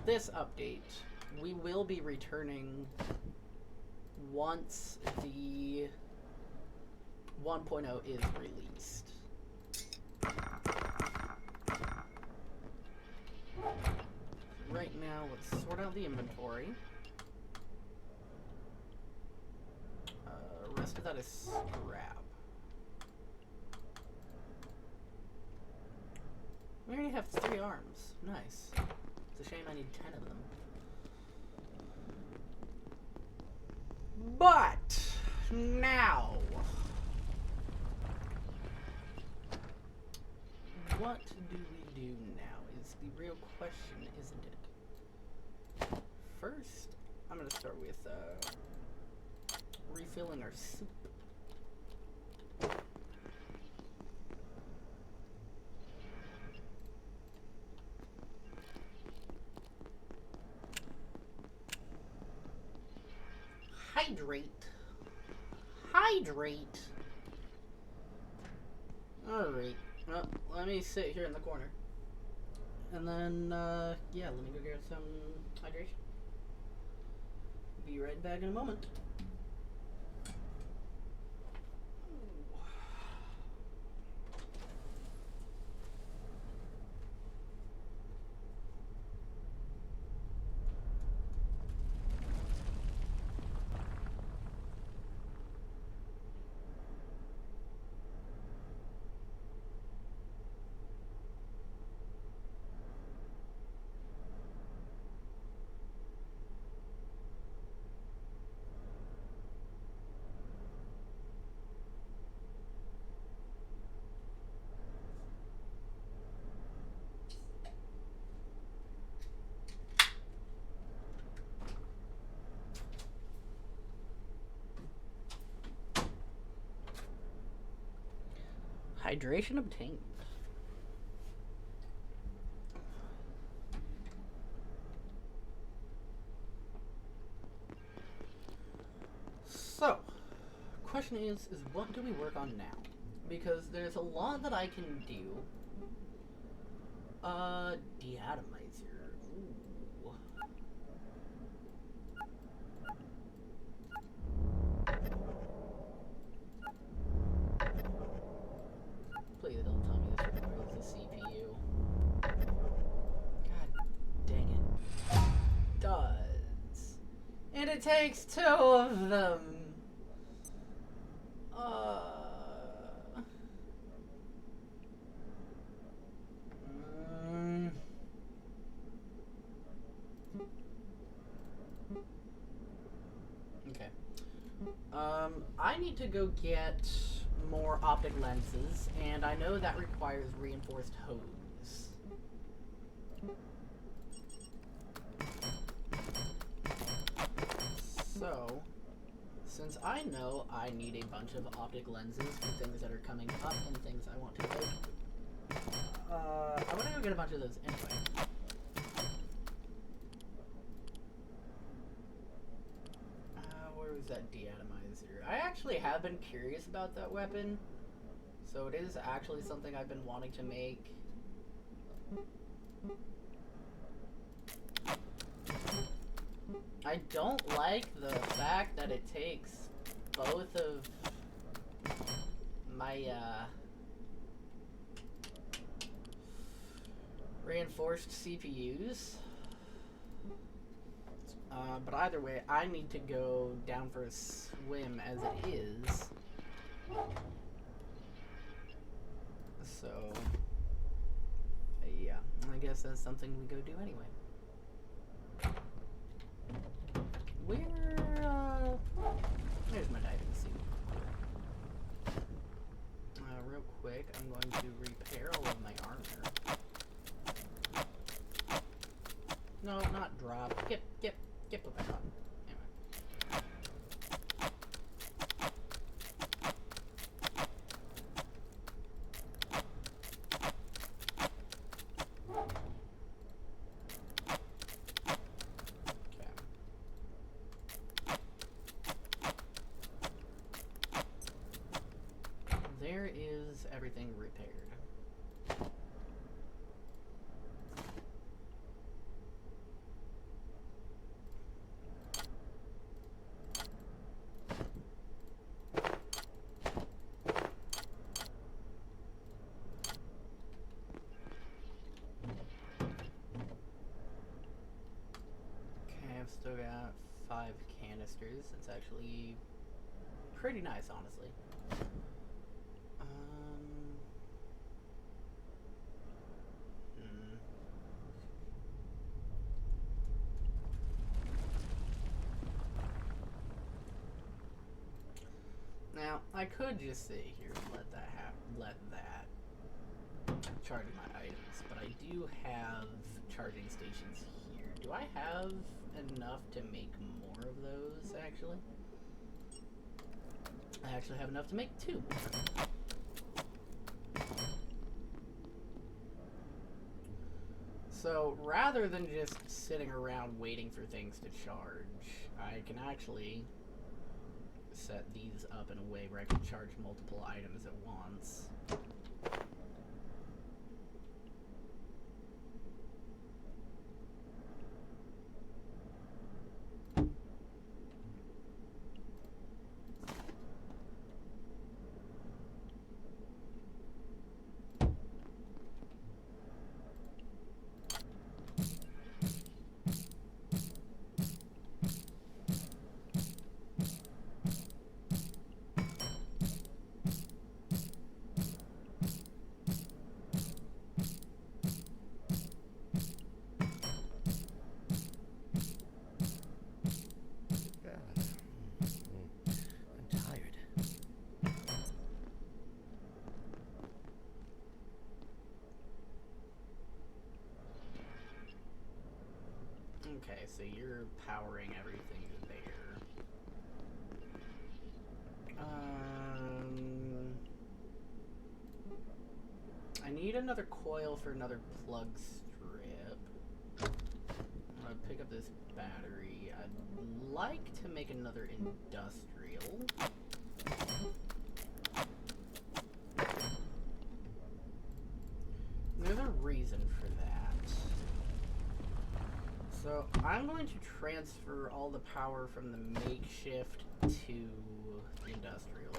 this update, we will be returning once the 1.0 is released. Right now, let's sort out the inventory. Rest of that is scrap. We already have 3 arms. Nice. It's a shame I need 10 of them. But now, what do we do now is the real question, isn't it? First, I'm going to start with refilling our soup. Hydrate. Hydrate. Alright. Well, let me sit here in the corner. And then, yeah, let me go get some hydration. Be right back in a moment. Hydration obtained. So, question is what do we work on now? Because there's a lot that I can do. Deatomizer. Ooh. Please don't tell me this requires a CPU. God dang it. It does. And it takes 2 of them. Okay. I need to go get more optic lenses, and I know that requires reinforced hose. So, since I know I need a bunch of optic lenses for things that are coming up and things I want to go, I want to go get a bunch of those anyway. Where was that deatomizer? I actually have been curious about that weapon, so it is actually something I've been wanting to make. I don't like the fact that it takes both of my reinforced CPUs. But either way, I need to go down for a swim as it is. So, guess that's something we go do anyway. There's my diving suit. Real quick, I'm going to repair all of my armor. No, not drop. Get put back on. Anyway. There is everything repaired. Okay, I've still got 5 canisters. It's actually pretty nice, honestly. Now, I could just sit here and let that charge my items, but I do have charging stations here. Do I have enough to make more of those, actually? I actually have enough to make 2. So, rather than just sitting around waiting for things to charge, I can actually set these up in a way where I can charge multiple items at once. I'm tired. Okay, so you're powering everything there. I need another coil for another plug strip. I'm gonna pick up this battery. I'd like to make another industrial. There's a reason for that. So I'm going to transfer all the power from the makeshift to the industrial.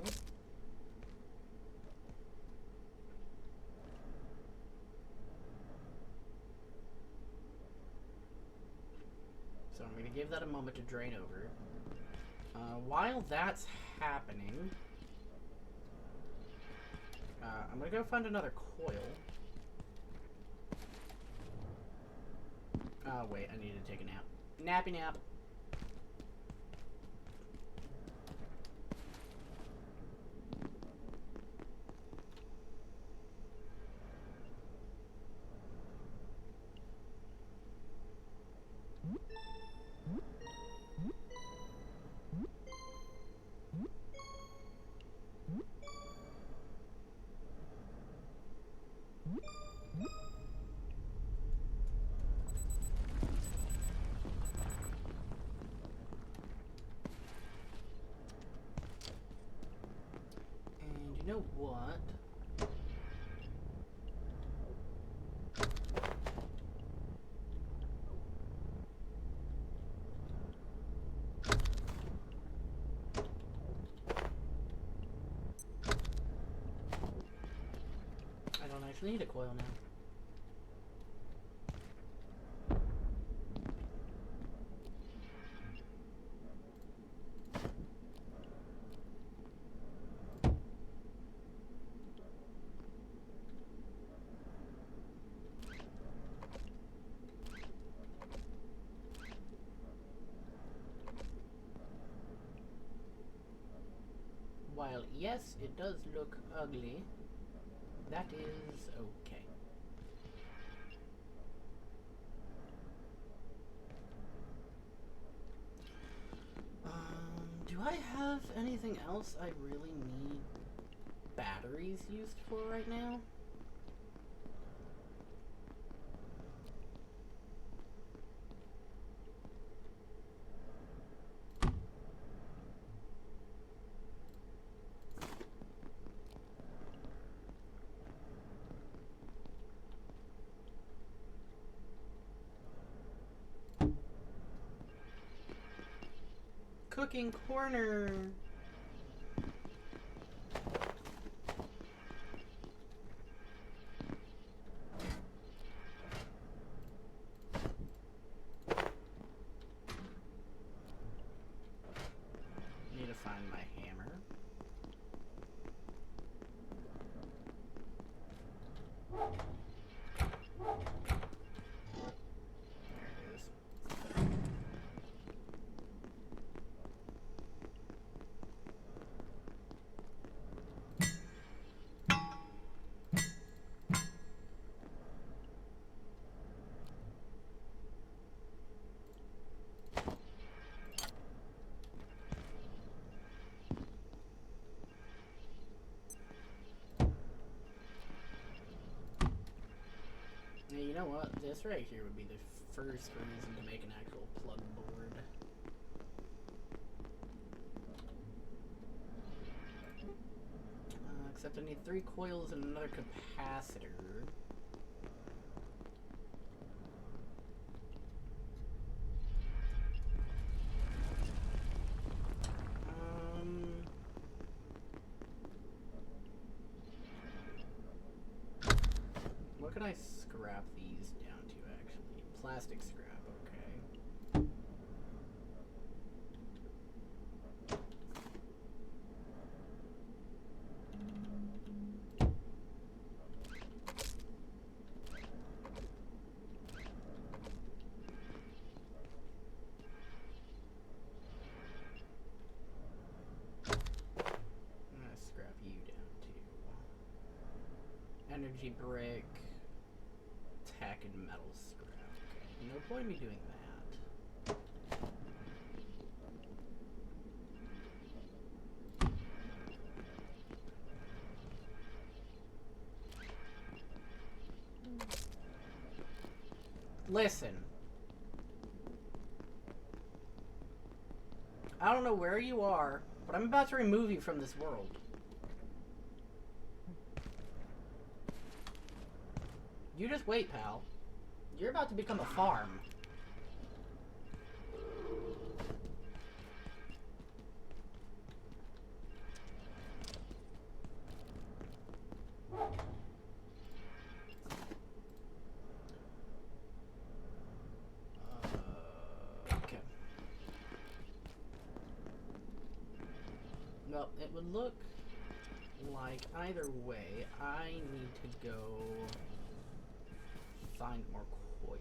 So I'm going to give that a moment to drain over. While that's happening, I'm going to go find another coil. Oh, wait, I need to take a nap. Nappy nap. And you know what? I don't actually need a coil now. while, yes, it does look ugly, that is okay. Do I have anything else I really need batteries used for right now? Cooking corner. Need to find my hammer. There it is. Yeah, you know what? This right here would be the first reason to make an actual plug board. Except I need 3 coils and another capacitor. What can I scrap these down to, actually? Plastic scrap, okay. I'm gonna scrap you down too. Energy brick, tack and metal scrap. Okay, no point in me doing that. Listen. I don't know where you are, but I'm about to remove you from this world. You just wait, pal. You're about to become a farm. Okay. Well, it would look like either way, I need to go find more coils.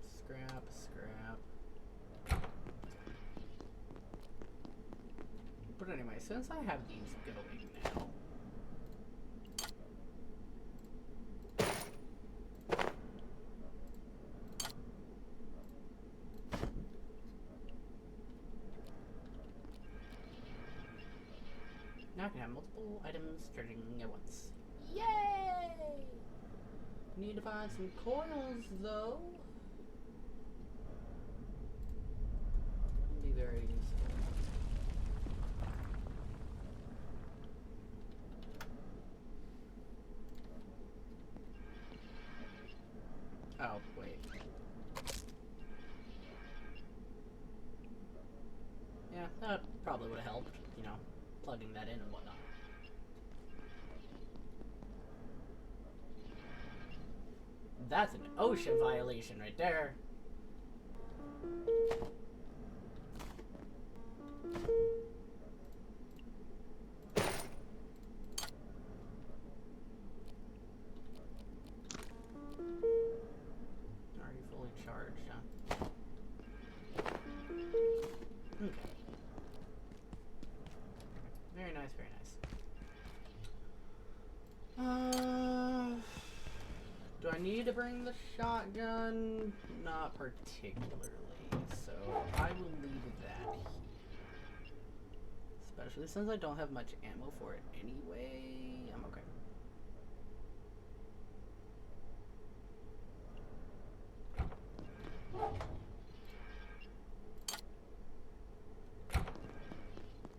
Scrap, scrap. But anyway, since I have these going now, now I can have multiple items charging at once. Yay! Need to find some coils though. Be very useful. Oh, wait. Yeah, that probably would have helped, you know, plugging that in and whatnot. That's an OSHA violation right there. Are you fully charged, huh? Okay. Very nice, very nice. Do I need to bring the shotgun? Not particularly, so I will leave that here. Especially since I don't have much ammo for it anyway. I'm okay.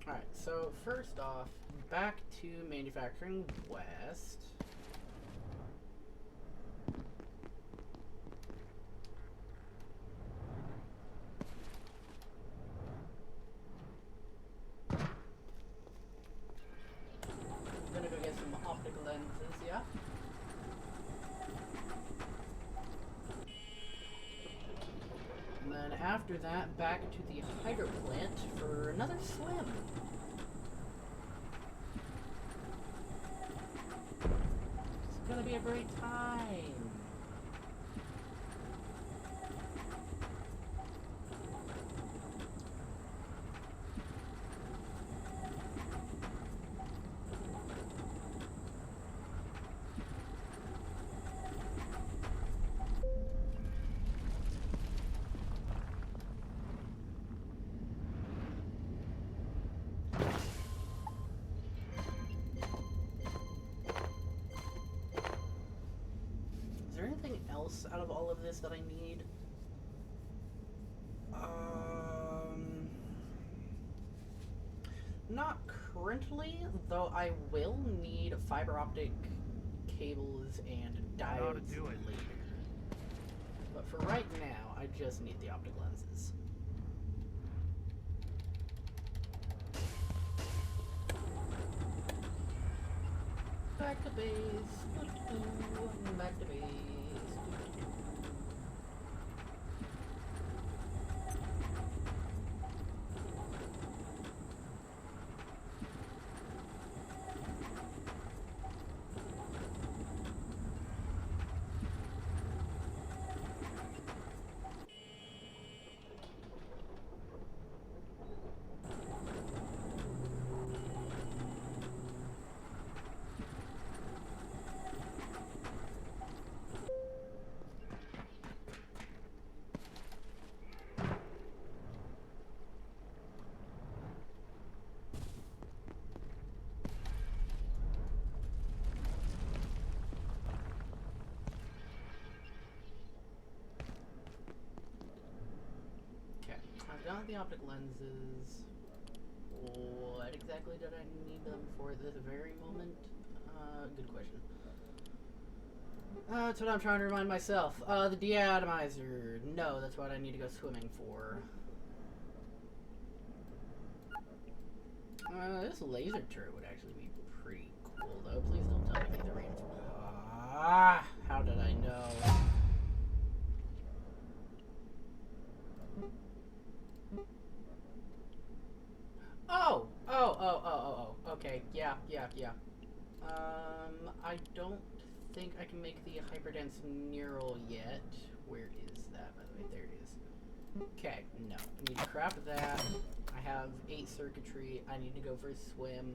Alright, so first off, back to Manufacturing West. I'm gonna go get some optical lenses, yeah? And then after that, back to the hydro plant for another swim. It's gonna be a great time. Is there anything else out of all of this that I need? Not currently, though I will need fiber optic cables and diodes later. But for right now, I just need the optic lenses. Back to base. Back to base. I've got the optic lenses. What exactly did I need them for this very moment? Good question. That's what I'm trying to remind myself. The deatomizer. No, that's what I need to go swimming for. This laser turret would actually be pretty cool, though. Please don't tell me the reinforcement. Ah, how did I know? Oh, okay, yeah. I don't think I can make the hyperdense neural yet. Where is that, by the way? There it is. Okay, no. I need to craft that. I have 8 circuitry. I need to go for a swim.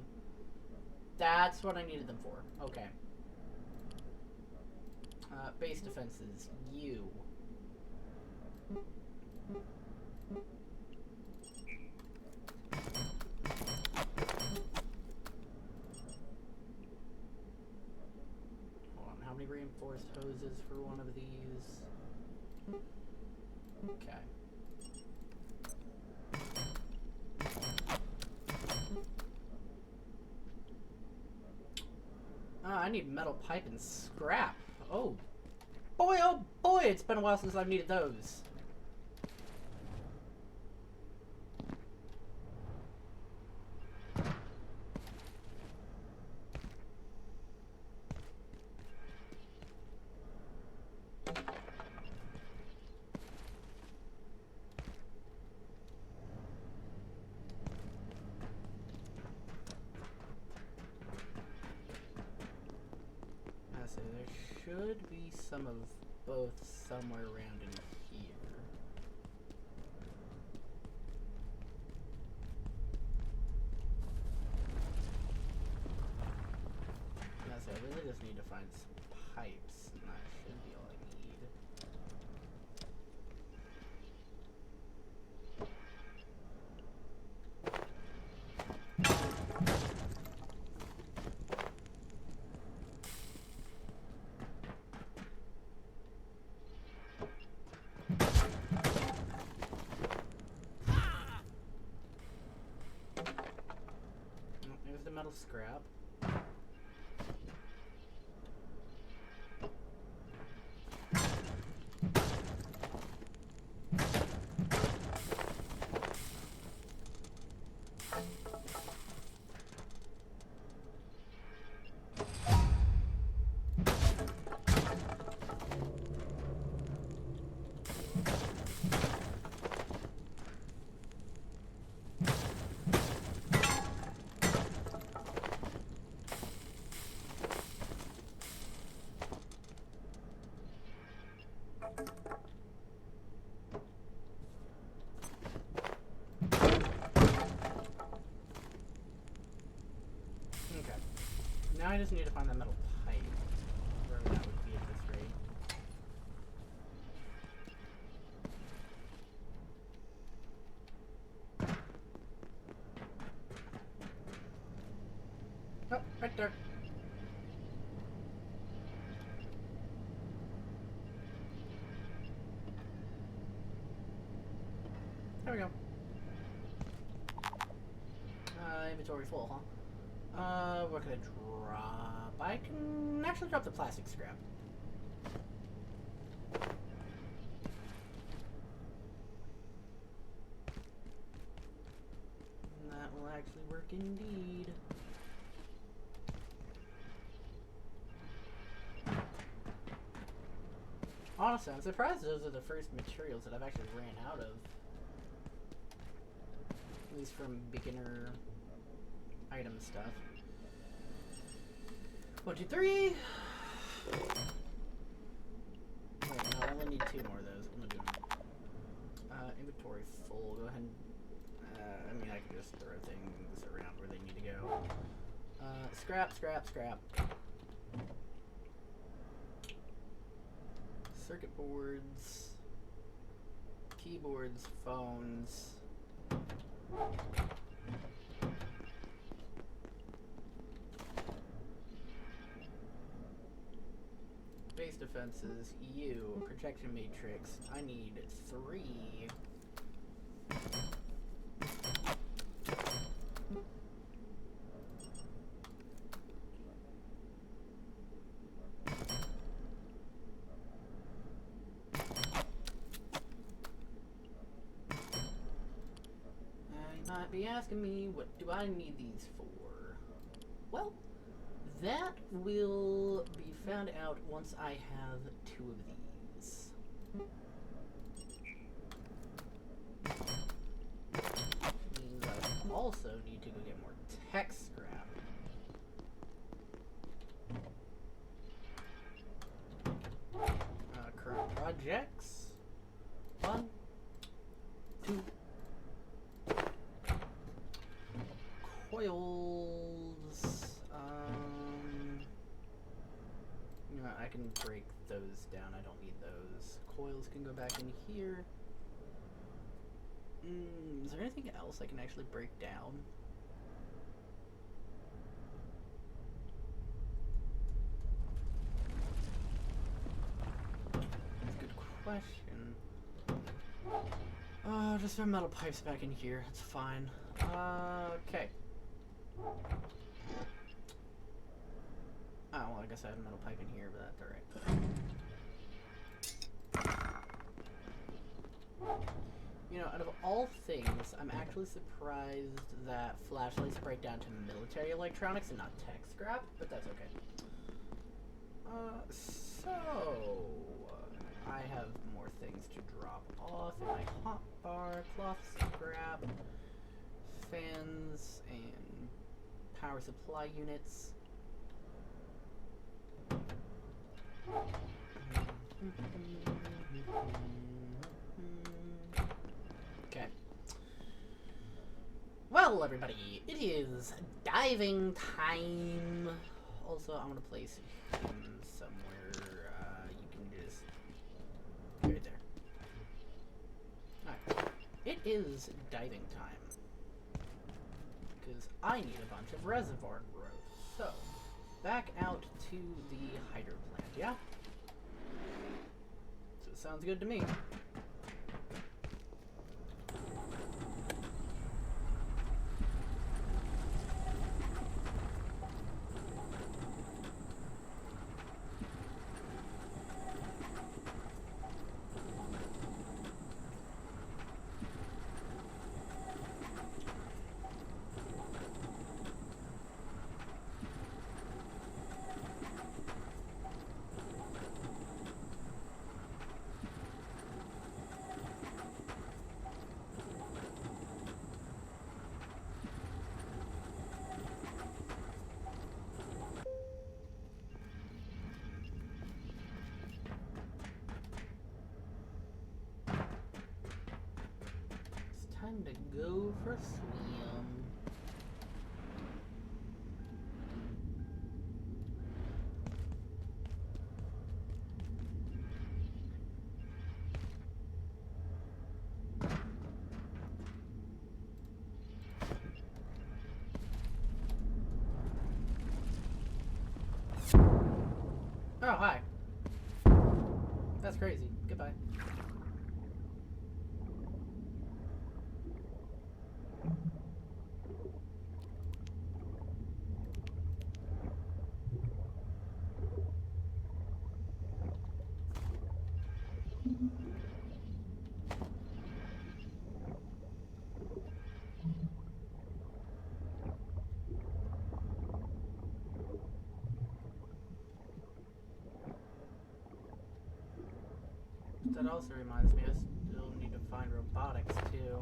That's what I needed them for. Okay. Base defenses. You. How many reinforced hoses for one of these? Okay. I need metal pipe and scrap. Oh boy, it's been a while since I've needed those. should be some of both somewhere around in here. I really just need to find some pipes, and that should be all I need. There's the metal scrap. Okay. Now I just need to find that metal pipe. Wherever that would be at this rate. Oh, right there. There we go. Inventory full, huh? What can I drop? I can actually drop the plastic scrap. And that will actually work indeed. Honestly, I'm surprised those are the first materials that I've actually ran out of. At least from beginner item stuff. 1, 2, 3. Wait, no, I only need 2 more of those. I'm gonna do them. Inventory full. Go ahead and, I mean, I can just throw things around where they need to go. Scrap, scrap, scrap. Circuit boards. Keyboards, phones. Base defenses, EU, protection matrix. I need 3. You might be asking me, what do I need these for? Well, that will be found out once I have 2 of these. Means I also need to go get more tech scrap. Current projects. 1, 2. Coils. You know, I can break those down. I don't need those. Coils can go back in here. Is there anything else I can actually break down? That's a good question. Just throw metal pipes back in here. That's fine. Okay. Oh, well, I guess I have a metal pipe in here, but that's alright. You know, out of all things, I'm actually surprised that flashlights break down to military electronics and not tech scrap, but that's okay. So I have more things to drop off in my hotbar, cloth scrap, fans, and power supply units. Okay. Well, everybody, it is diving time. Also, I'm gonna place him somewhere. You can just right there. Alright. It is diving time. Because I need a bunch of reservoir growth. So, back out to the hider plant, yeah? So, it sounds good to me. Time to go for a swim. Oh, hi. That's crazy. Goodbye. That also reminds me, I still need to find robotics too.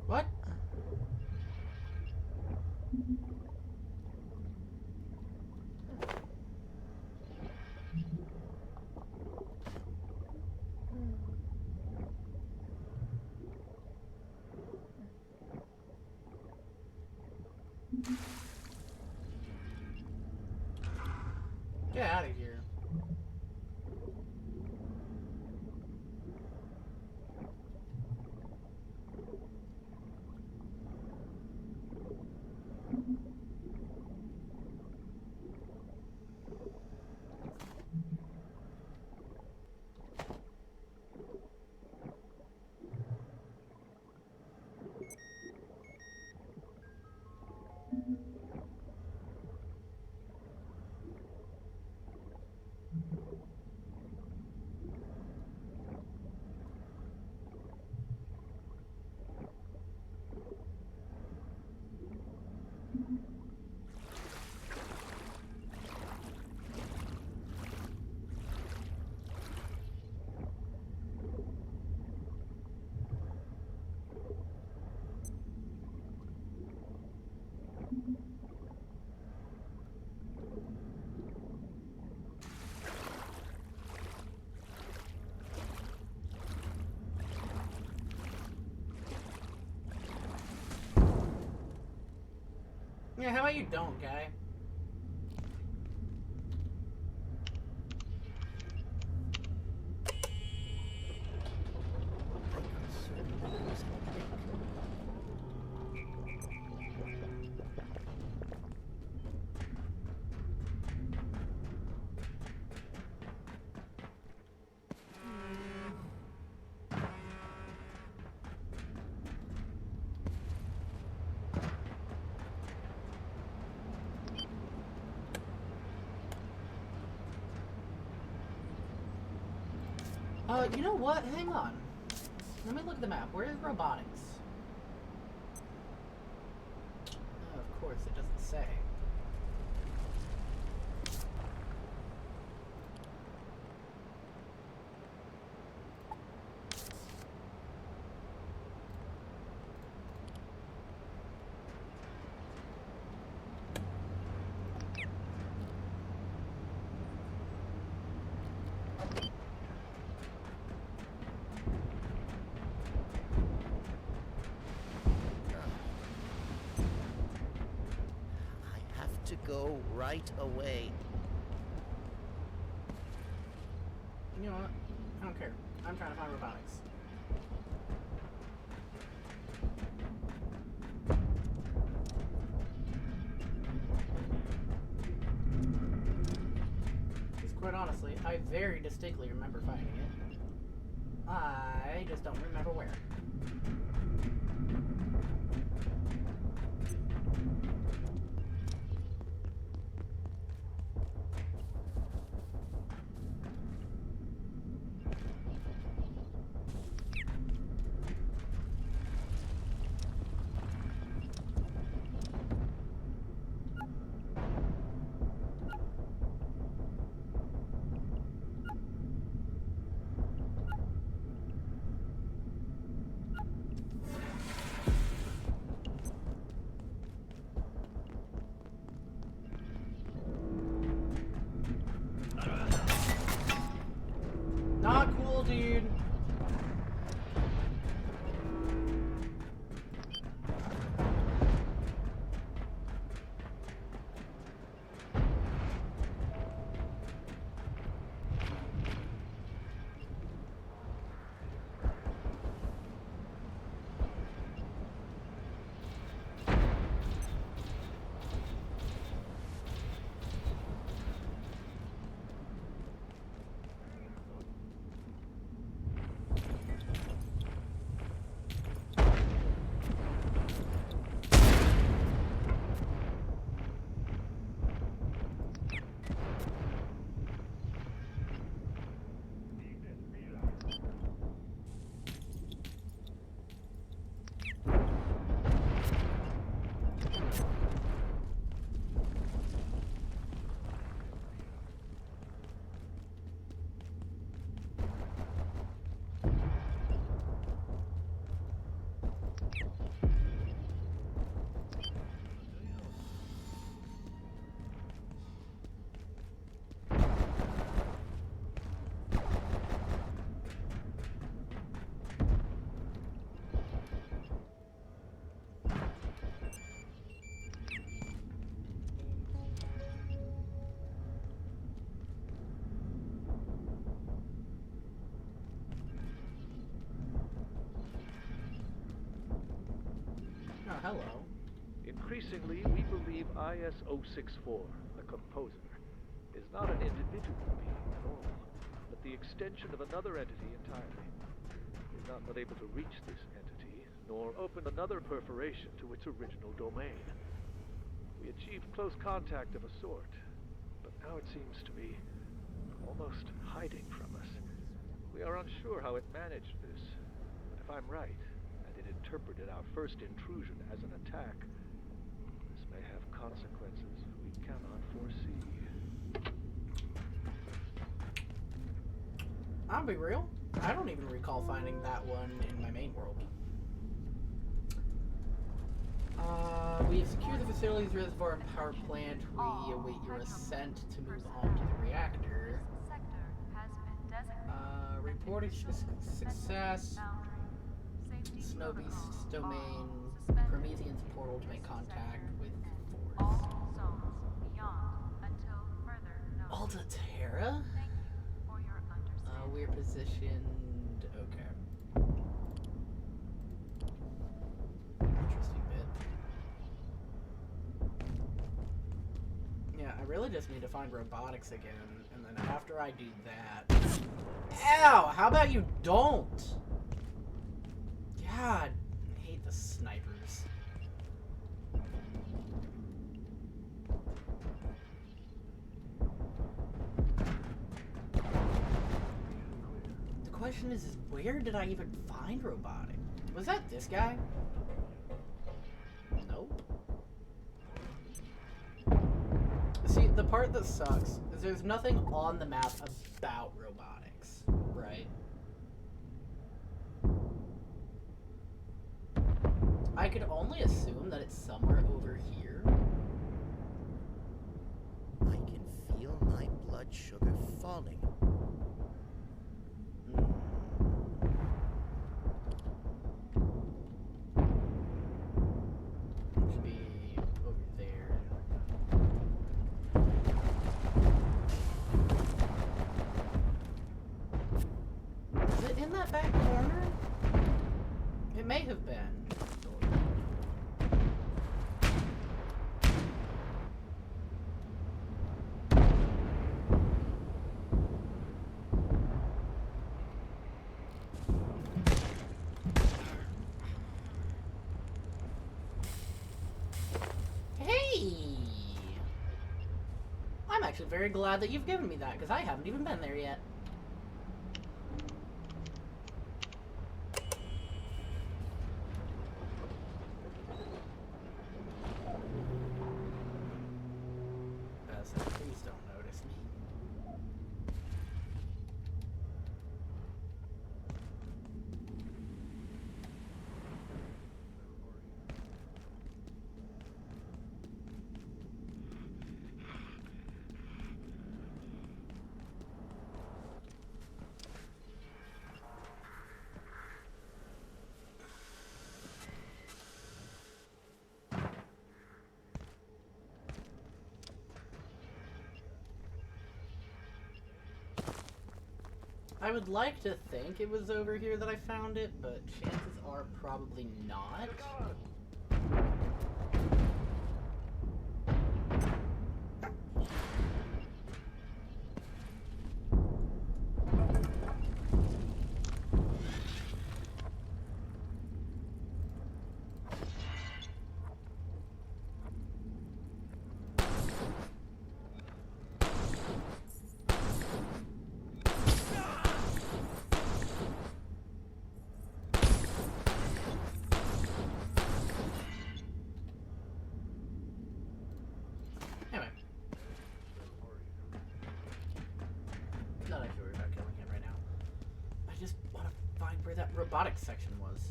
What? Get out of here. Yeah, how about you don't, guy? You know what? Hang on. Let me look at the map. Where is robotics? Oh, of course, it doesn't say. I have to go right away. You know what? I don't care. I'm trying to find robotics. Because quite honestly, I very distinctly remember finding it. I just don't remember where. Not cool, dude. Oh, hello. Increasingly, we believe IS-064, the composer, is not an individual being at all, but the extension of another entity entirely. We've not been able to reach this entity, nor open another perforation to its original domain. We achieved close contact of a sort, but now it seems to be almost hiding from us. We are unsure how it managed this, but if I'm right, and it interpreted our first intrusion as an attack, this may have consequences we cannot foresee. I'll be real. I don't even recall finding that one in my main world. We have secured the facilities, reservoir, and power plant. We await your assent to move on to the reactor. Reported success. Snow Beast's domain. Promethean's portal to make contact with Delta Terra? We're positioned. Okay. Interesting bit. Yeah, I really just need to find robotics again, and then after I do that. Ow! How about you don't? God, I hate the snipers. The question is where did I even find robotic? Was that this guy? Nope. See, the part that sucks is there's nothing on the map about robotics, right? I could only assume that it's somewhere over here. I can feel my blood sugar falling. It should be over there. Is it in that back corner? It may have been. I'm actually very glad that you've given me that, because I haven't even been there yet. So please don't notice me. I would like to think it was over here that I found it, but chances are probably not. Anyway. Not actually worried about killing him right now. I just want to find where that robotics section was.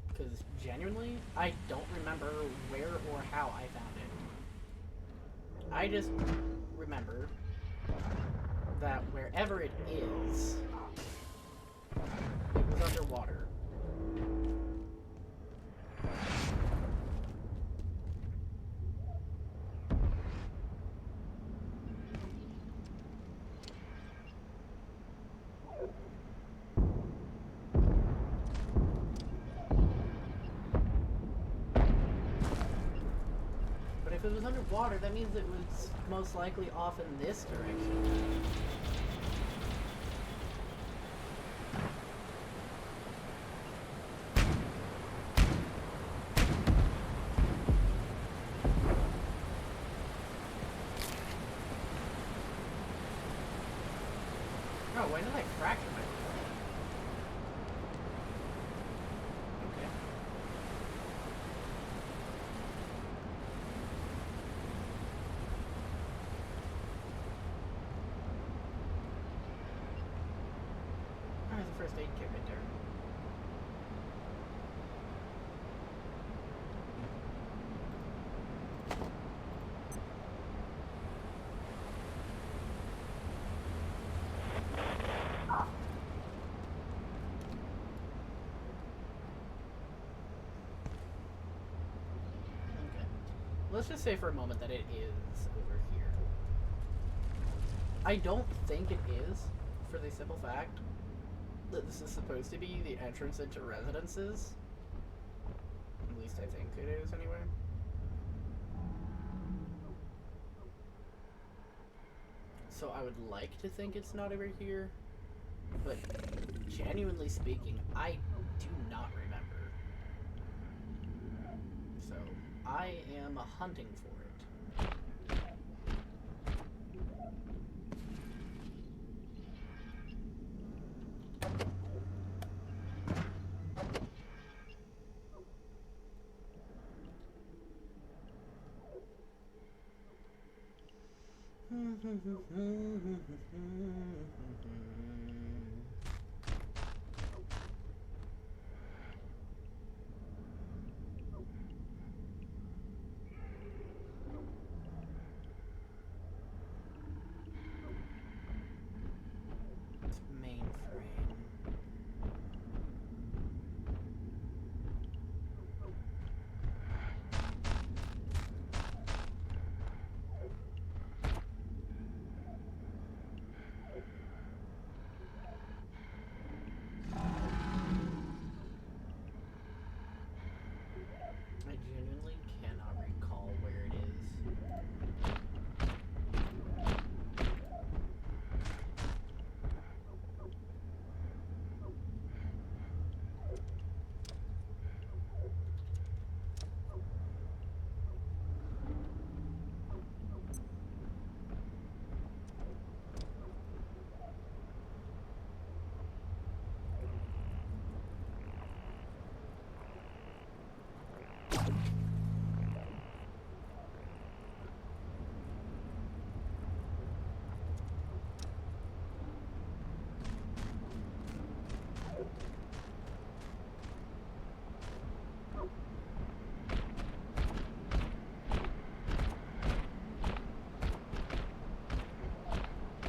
Because genuinely, I don't remember where or how I found it. I just remember that wherever it is, it was underwater. If it was underwater, that means it was most likely off in this direction. Oh, when did I fracture my foot? Okay. There's the first aid kit right there. Okay. Let's just say for a moment that it is over here. I don't think it is, for the simple fact that this is supposed to be the entrance into residences. At least I think it is, anyway. So I would like to think it's not over here, but genuinely speaking, I do not remember. So I am hunting for it. Mainframe. I genuinely cannot recall where it is.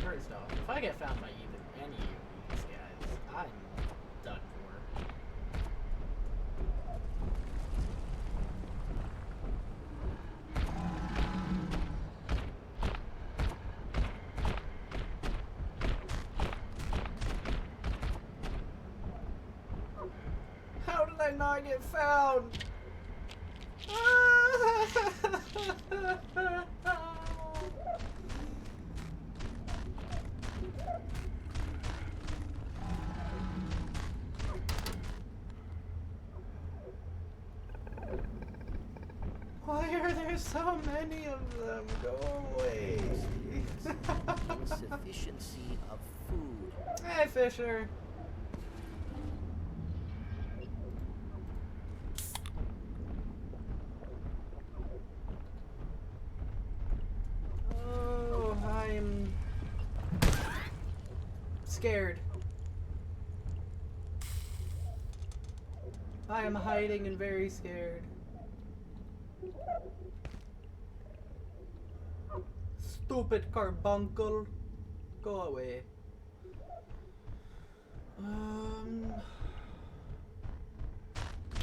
First off, if I get found by either any of these guys, I'm done for. How did I not get found? Why are there so many of them? Go away. Insufficiency of food. Hey, Fisher. Oh, I'm scared. I am hiding and very scared. Stupid carbuncle. Go away.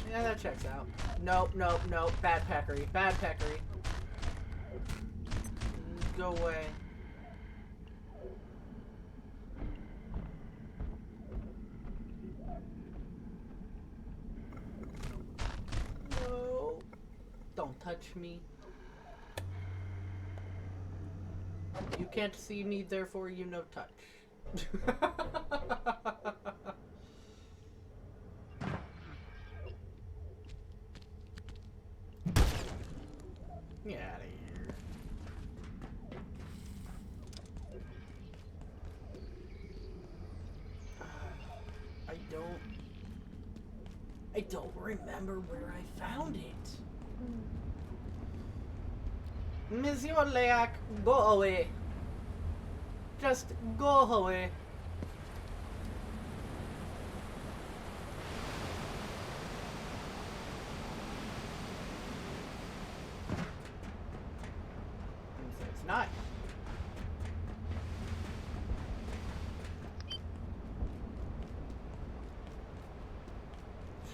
Yeah, that checks out. Nope, nope, nope. Bad peckery. Bad peckery. Go away. No. Don't touch me. You can't see me, therefore you no touch. Get out of here. I don't remember where I found it. Monsieur Leak, go away. Just go away. It's not.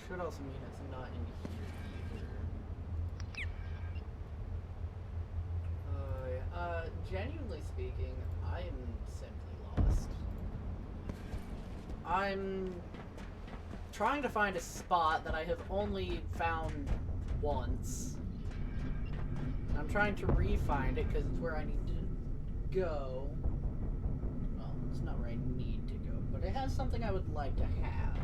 Should also mean it's not in here either. Yeah. genuinely speaking, I am simply lost. I'm trying to find a spot that I have only found once. I'm trying to re-find it because it's where I need to go. Well, it's not where I need to go, but it has something I would like to have.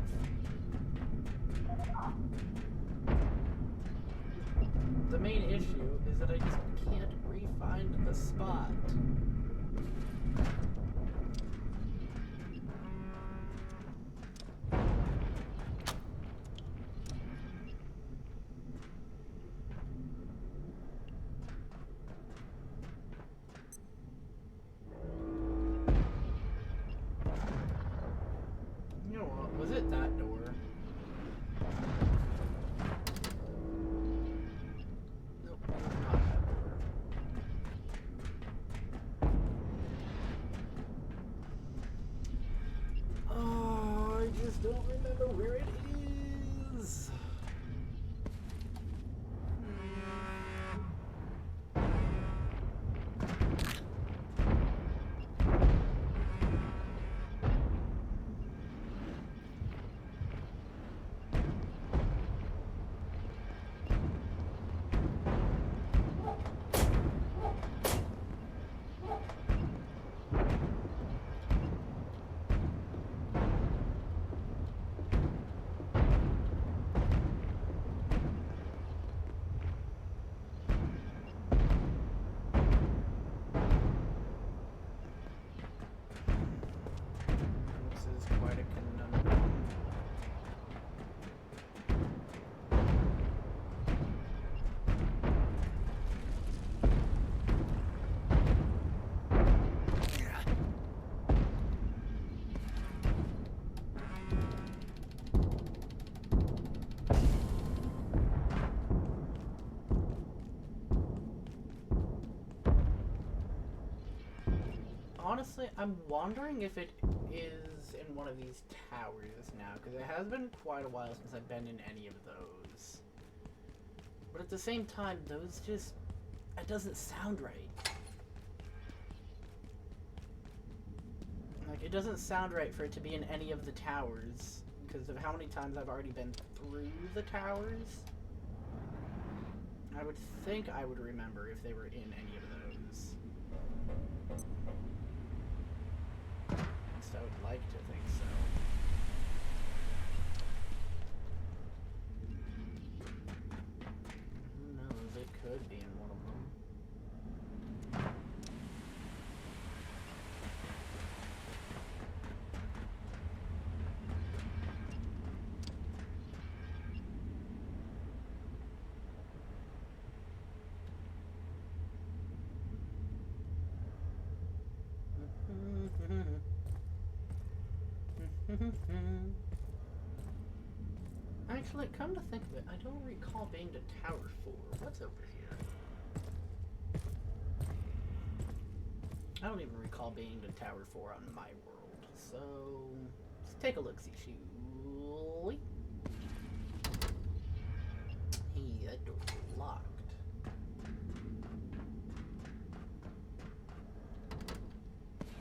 The main issue is that I just can't re-find the spot. You know what? Was it that door? Nope, it was not that door. Oh, I just don't remember where it is. This is quite a conundrum. Honestly, I'm wondering if it is in one of these towers now, because it has been quite a while since I've been in any of those. But at the same time, those just... it doesn't sound right. Like, it doesn't sound right for it to be in any of the towers, because of how many times I've already been through the towers. I would think I would remember if they were in any of those. At least I would like to think so. Who knows? It could be in one of them. Actually, come to think of it, I don't recall being to Tower 4. What's over here? I don't even recall being to Tower 4 on my world. So, let's take a look-see, shall we? Hey, that door's locked.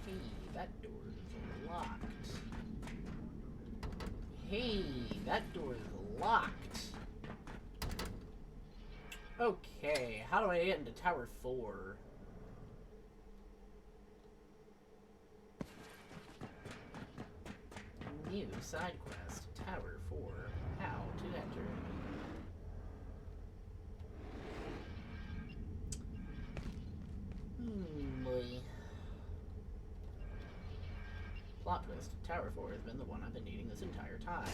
Hey, that door's locked. Hey, that door is locked. Okay, how do I get into Tower 4? New side quest, Tower 4. How to enter. Boy. Plot twist, Tower 4 has been the one I've been needing this entire time.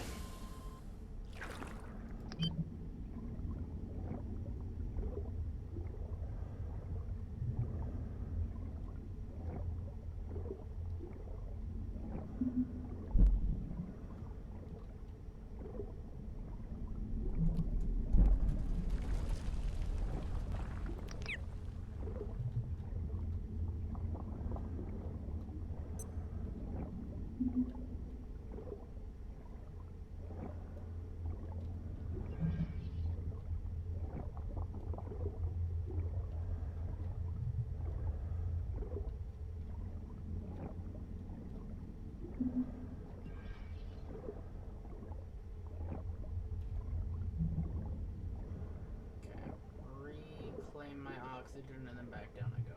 oxygen, and then back down I go.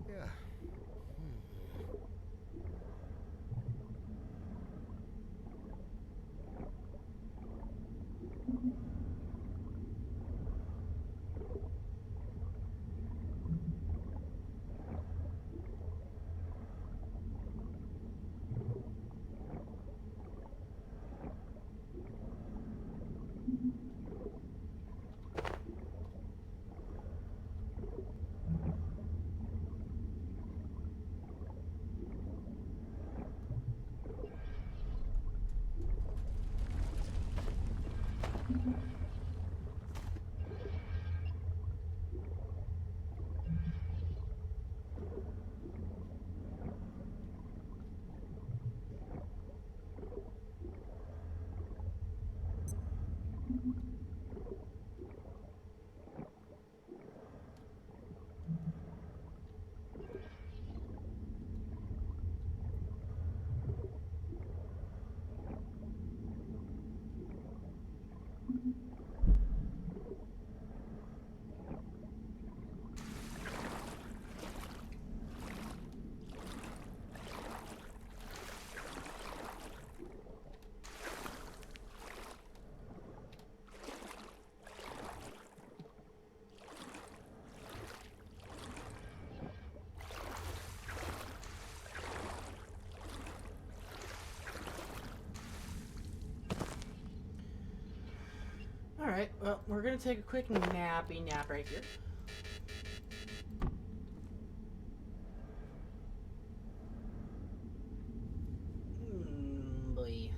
Yeah. Alright, well, we're gonna take a quick nappy nap right here. Boy.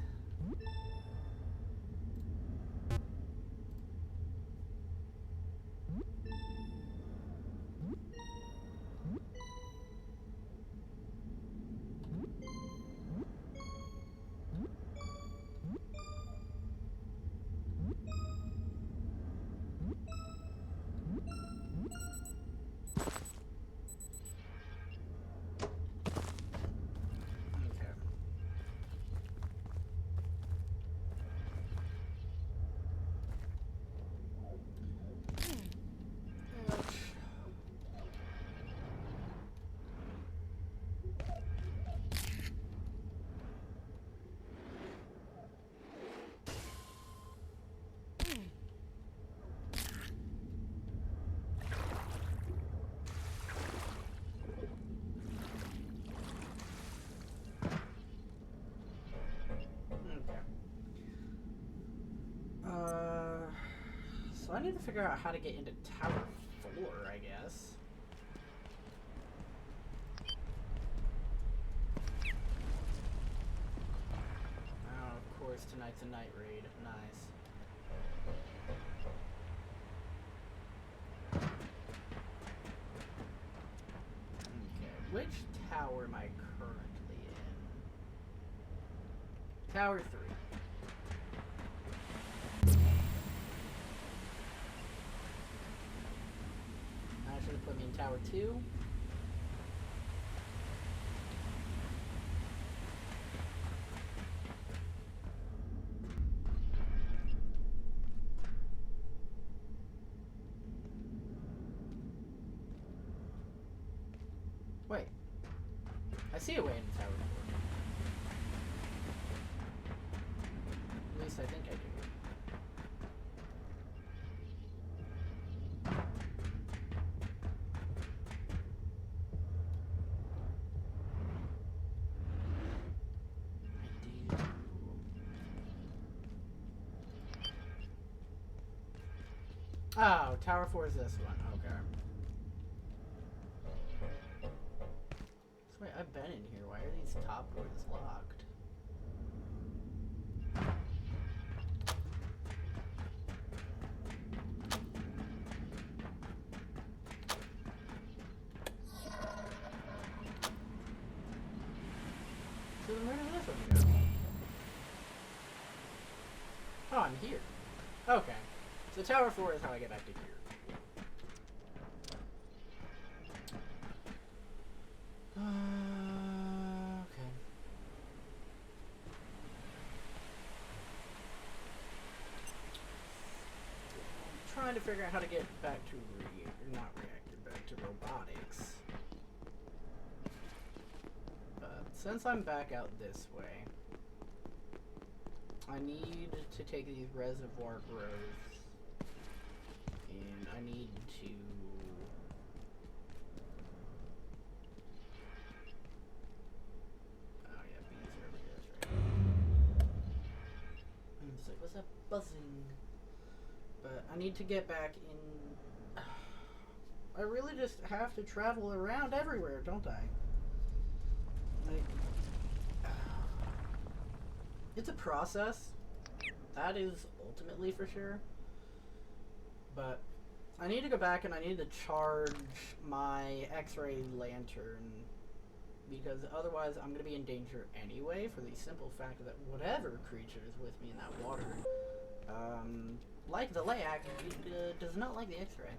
Okay. Okay. So I need to figure out how to get into Tower 4, I guess. Oh, of course, tonight's a night raid. Nice. Okay, which tower am I currently in? Tower 3. That should have put me in Tower 2. Wait. I see a way into Tower 4. At least I think I do. Oh, Tower 4 is this one. Okay. Wait, I've been in here. Why are these top doors locked? So then where does this one go? Oh, I'm here. Okay. So Tower 4 is how I get back to here. Okay. I'm trying to figure out how to get back to not reactor, back to robotics. But since I'm back out this way, I need to take these reservoir growths, and I need to bees are over here, that's right. I'm just like, what's that buzzing? But I need to get back in. I really just have to travel around everywhere, don't I? Like, it's a process. That is ultimately for sure. But I need to go back and I need to charge my X-ray lantern, because otherwise I'm going to be in danger anyway, for the simple fact that whatever creature is with me in that water, like the Layak, it does not like the X-ray.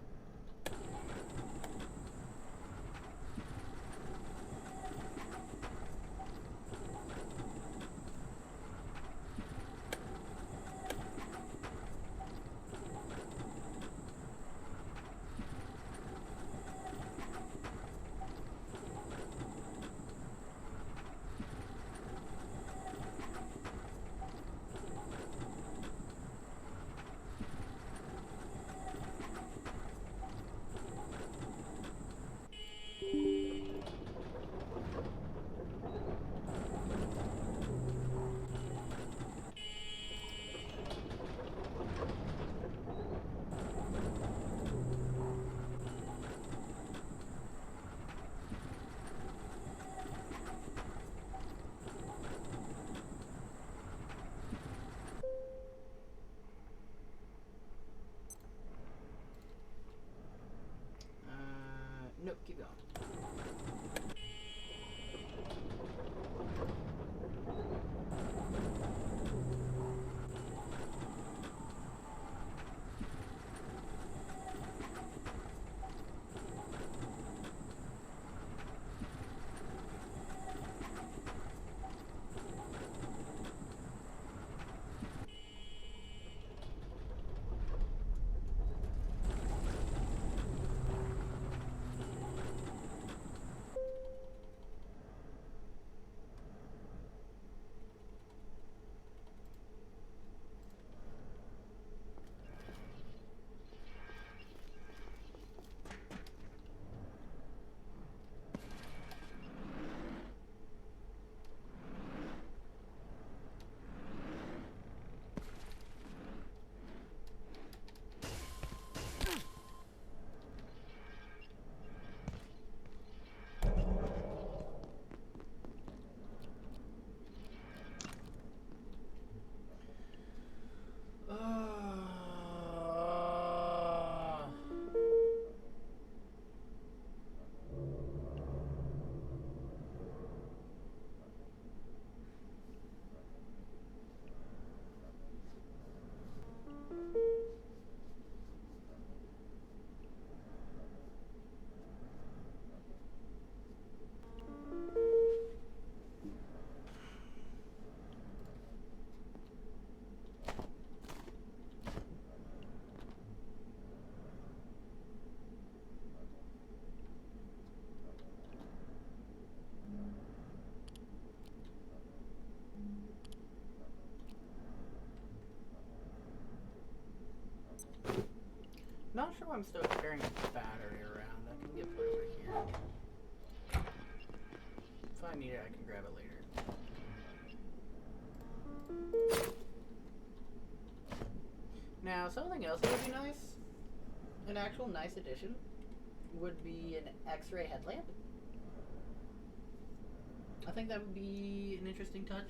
Nope, keep going. Not sure why I'm still carrying a battery around. I can get put over here. If I need it, I can grab it later. Now, something else that would be nice, an actual nice addition, would be an X-ray headlamp. I think that would be an interesting touch.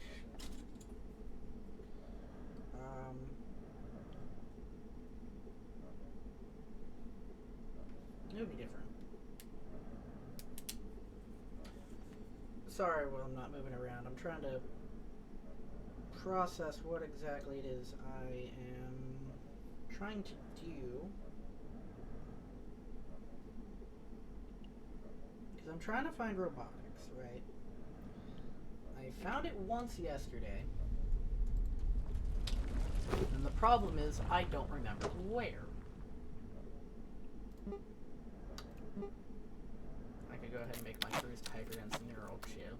It would be different. Sorry, well, I'm not moving around. I'm trying to process what exactly it is I am trying to do. Because I'm trying to find robotics, right? I found it once yesterday. And the problem is, I don't remember where. I could go ahead and make my first hyperdense neural chip.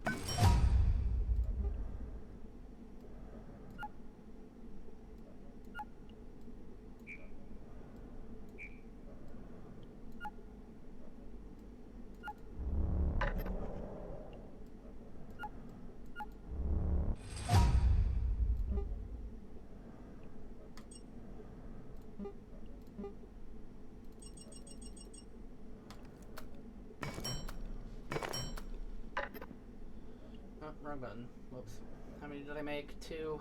Oh, wrong button. Whoops. How many did I make? 2.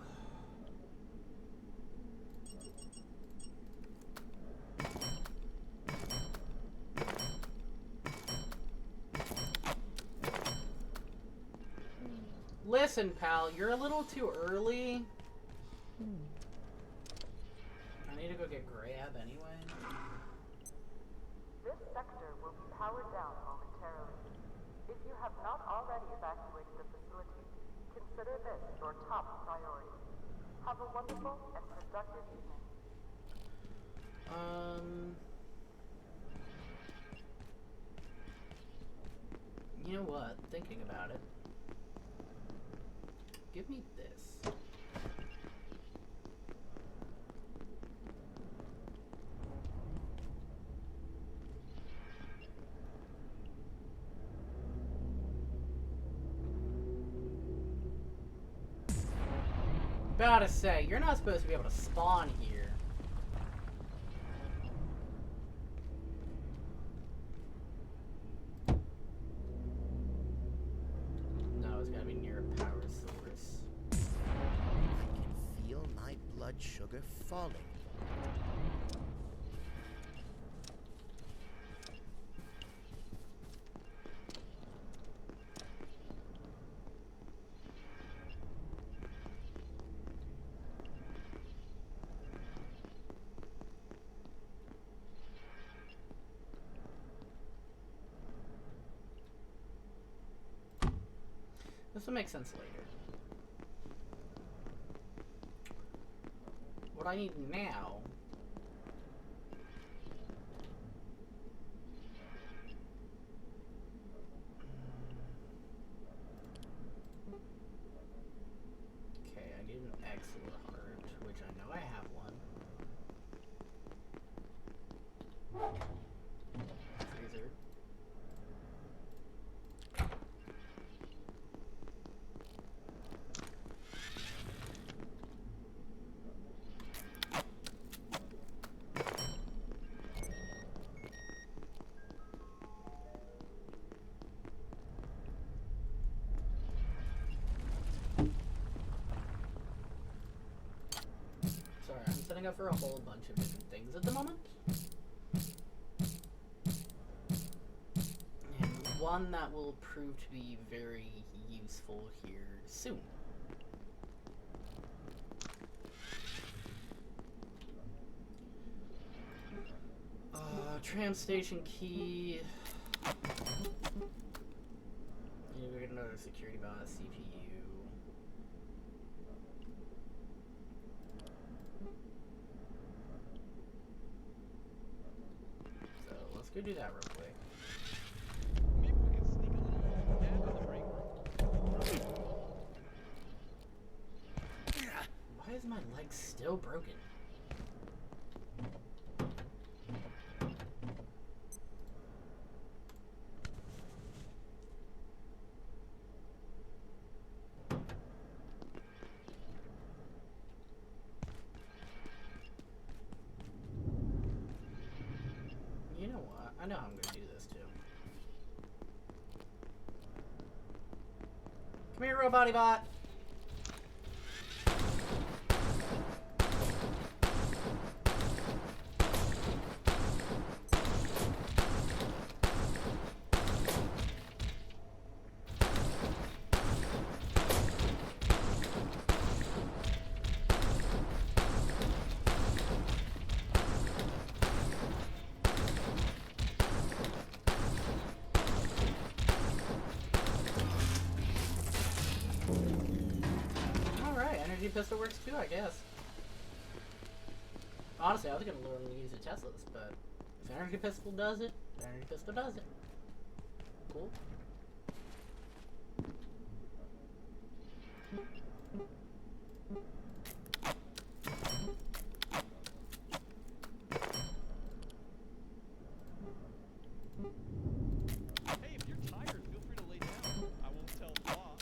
Listen, pal, you're a little too early. I need to go get Grab anyway. This sector will be powered down momentarily. If you have not already evacuated the facility, consider this your top priority. Have a wonderful and productive evening. You know what? Thinking about it. Give me this. About to say, you're not supposed to be able to spawn here. No, it's gotta be near a power source. I can feel my blood sugar falling. This will make sense later. What I need now okay, I need an Excellent heart, which I know I have one. Freezer. Sorry, I'm setting up for a whole bunch of different things at the moment. And one that will prove to be very useful here soon. Tram station key. Need to get another security bot, CPU. So let's go do that real quick. Maybe we can sneak a little ahead of the break room. Why is my leg still broken? You know what? I know how I'm gonna do this too. Throw a body bot. Energy pistol works too, I guess. Honestly, I was gonna learn to use the Teslas, but if energy pistol does it, energy pistol does it. Cool. Hey, if you're tired, feel free to lay down. I won't tell the boss.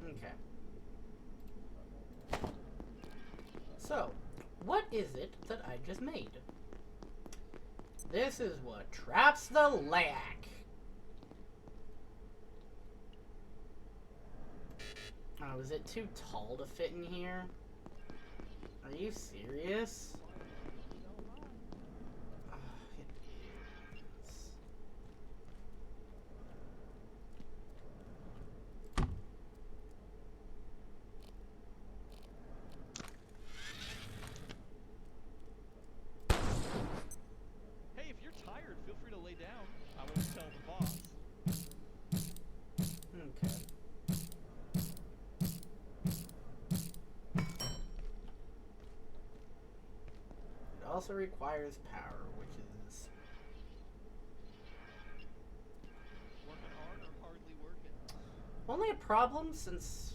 Okay. So, what is it that I just made? This is what traps the lack. Oh, is it too tall to fit in here? Are you serious? It is. Hey, if you're tired, feel free to lay down. I won't tell the boss. Okay. It also requires power, which is... Working hard or hardly working? only a problem since...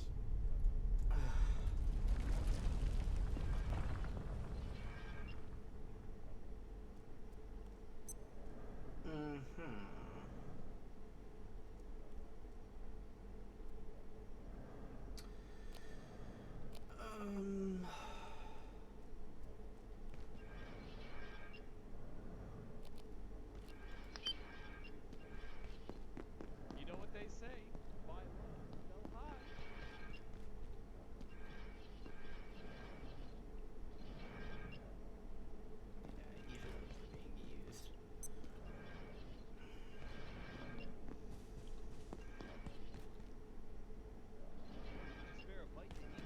You know what they say. Buy low, sell high. Yeah, usually being used. Just spare a bite to eat.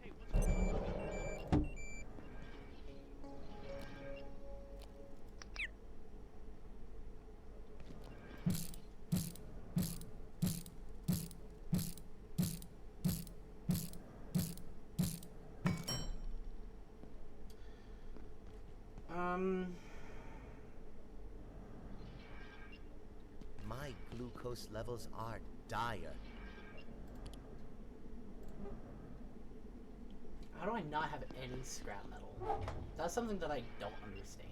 Hey, what's going on? My glucose levels are dire. How do I not have any scrap metal? That's something that I don't understand.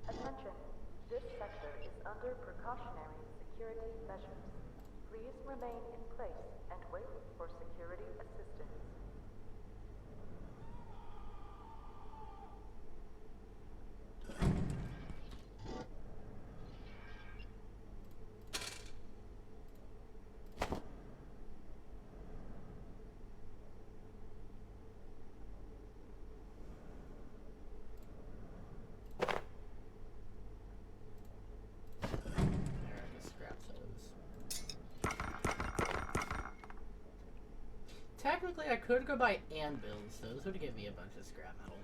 Attention, this sector is under precautionary security measures. Please remain in place and wait for security assistance. There, I just scrapped those. Technically, I could go buy anvils. Those would give me a bunch of scrap metal.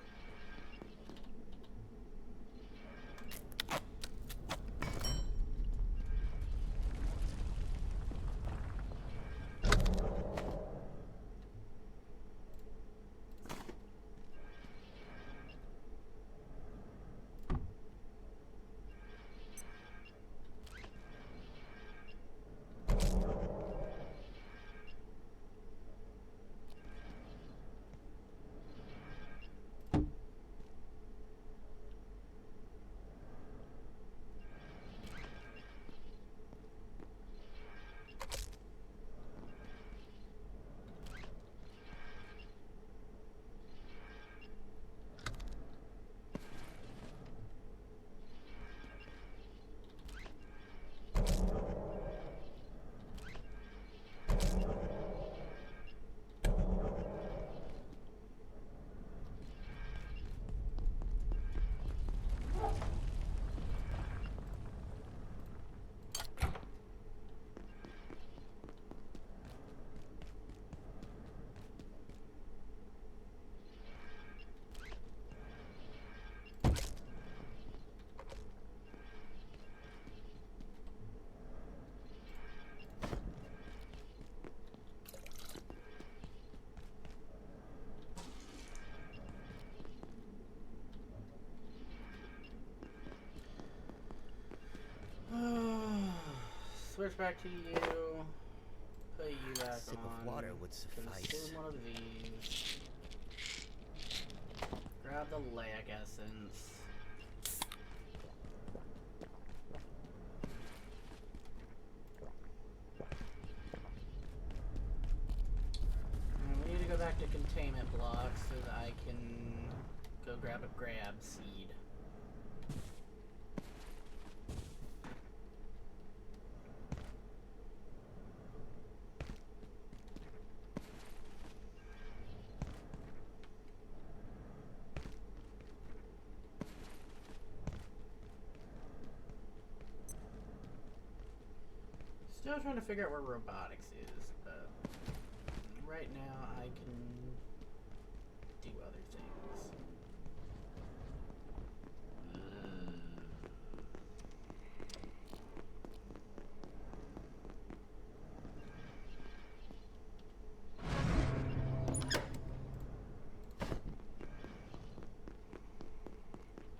Switch back to you. Put you back A sip on. of water would suffice. Consume one of these. Grab the lag essence. And we need to go back to containment blocks so that I can go grab a grab seed. Still trying to figure out where robotics is, but right now I can do other things.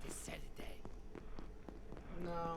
Is Saturday. No.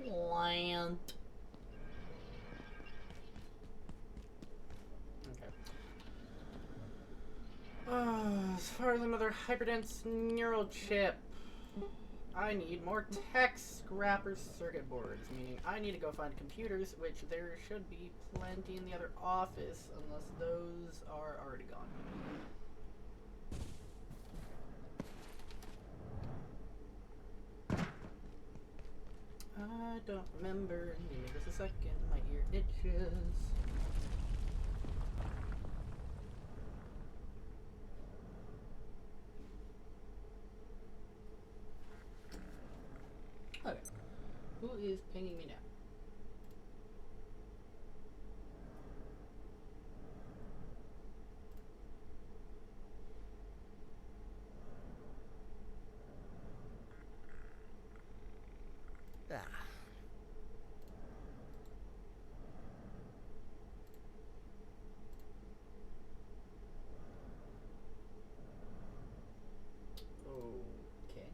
Plant. Okay. As far as another hyperdense neural chip, I need more tech scrapper circuit boards, meaning I need to go find computers, which there should be plenty in the other office, unless those are already gone. I don't remember. Give me just a second. My ear itches. Okay. Who is pinging me now? Ah. Okay.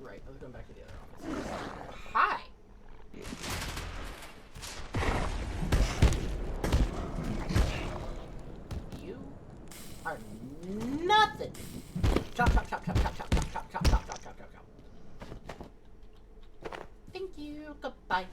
Right, let's go back to the other office. Hi! You are nothing! Chop, chop, chop, chop, chop, chop, chop, chop, chop, chop, chop, chop, chop, chop. Thank you, goodbye.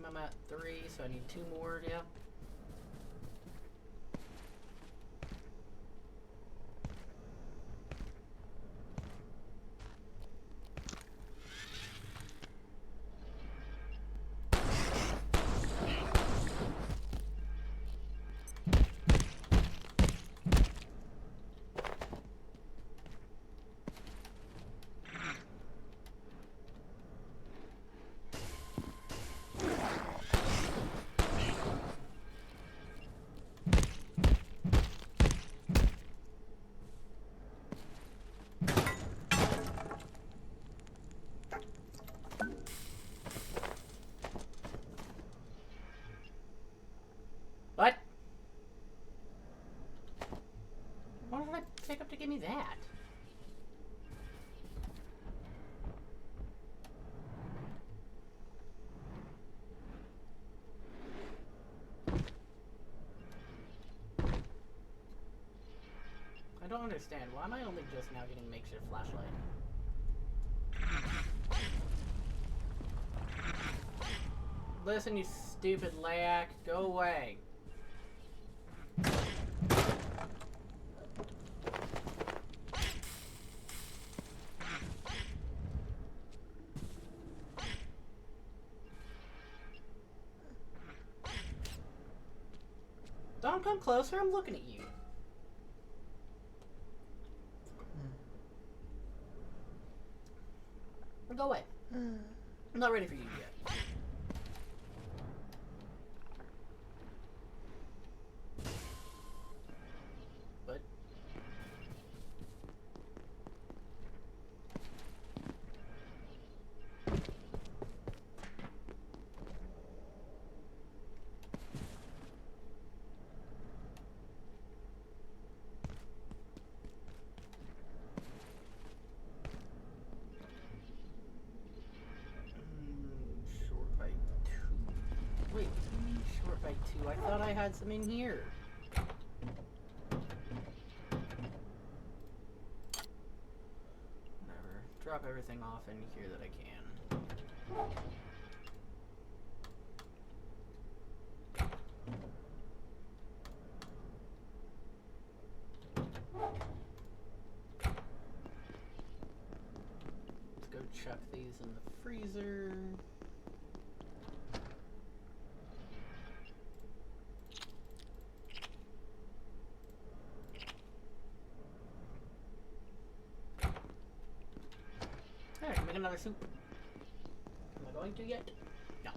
I'm at 3, so I need 2 more, yeah. What did I pick up to give me that? I don't understand. Why am I only just now getting makeshift flashlight? Listen, you stupid layak. Go away. Don't come closer, I'm looking at you. Go away. I'm not ready for you yet. What? Short by 2. Wait, what do you mean short by 2? I thought I had some in here. Whatever. Drop everything off in here that I can. Let's go chuck these in the freezer. Alright, make another soup. Am I going to yet? No.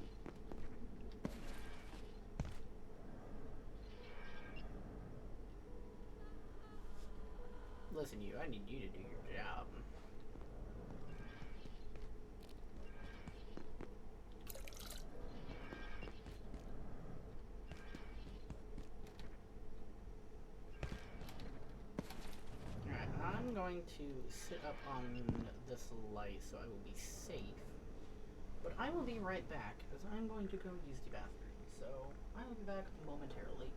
Listen, you, I need you to do your job. Alright, I'm going to sit up on this light so I will be safe. But I will be right back, as I'm going to go use the bathroom. So, I will be back momentarily.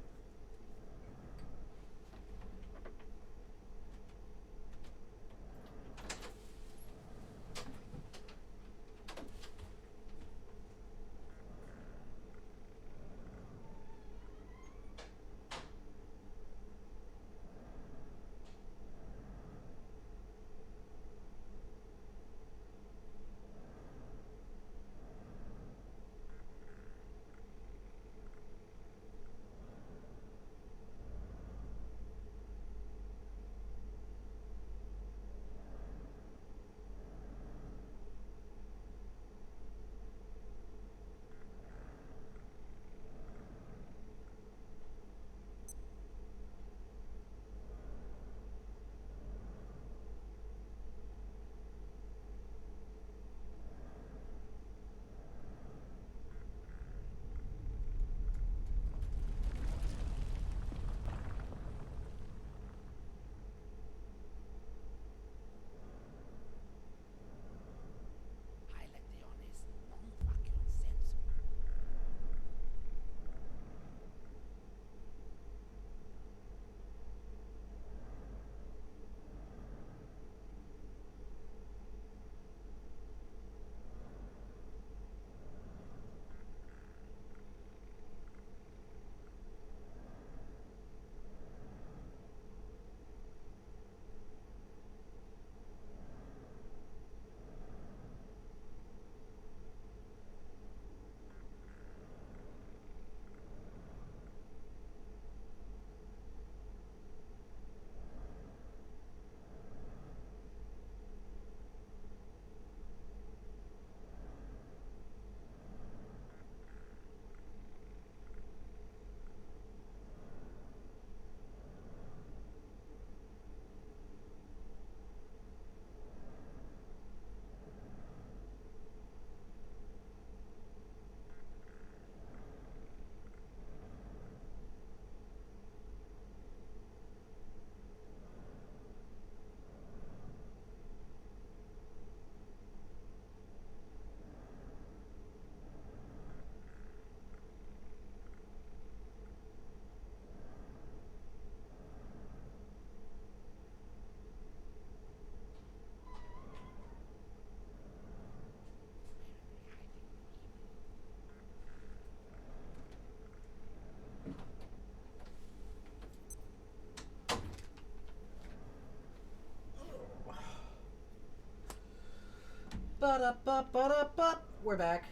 Ba-da-ba-ba-da-ba. We're back.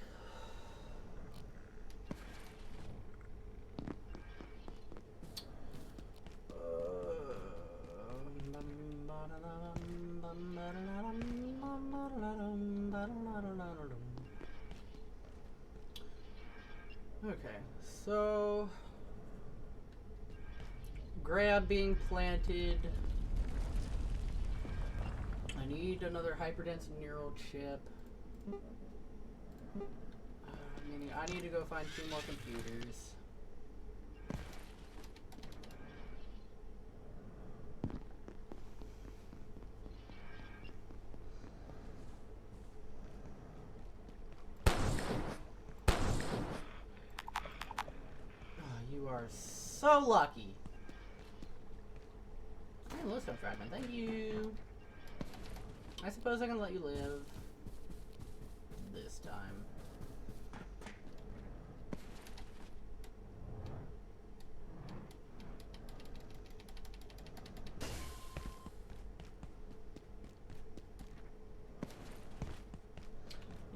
Okay, so grab being planted. I need another hyperdense neural chip. Meaning I need to go find 2 more computers. You are so lucky. Glowstone fragment, thank you. I suppose I can let you live this time.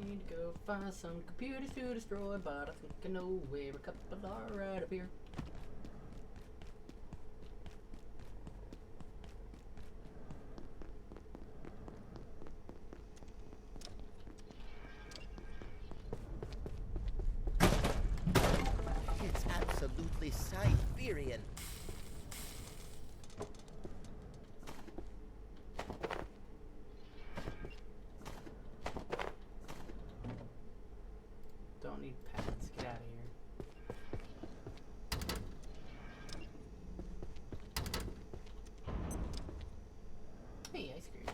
Need to go find some computers to destroy, but I think I know where a couple are right up here. It's absolutely Siberian. Don't need pets. Get out of here. Hey, ice cream.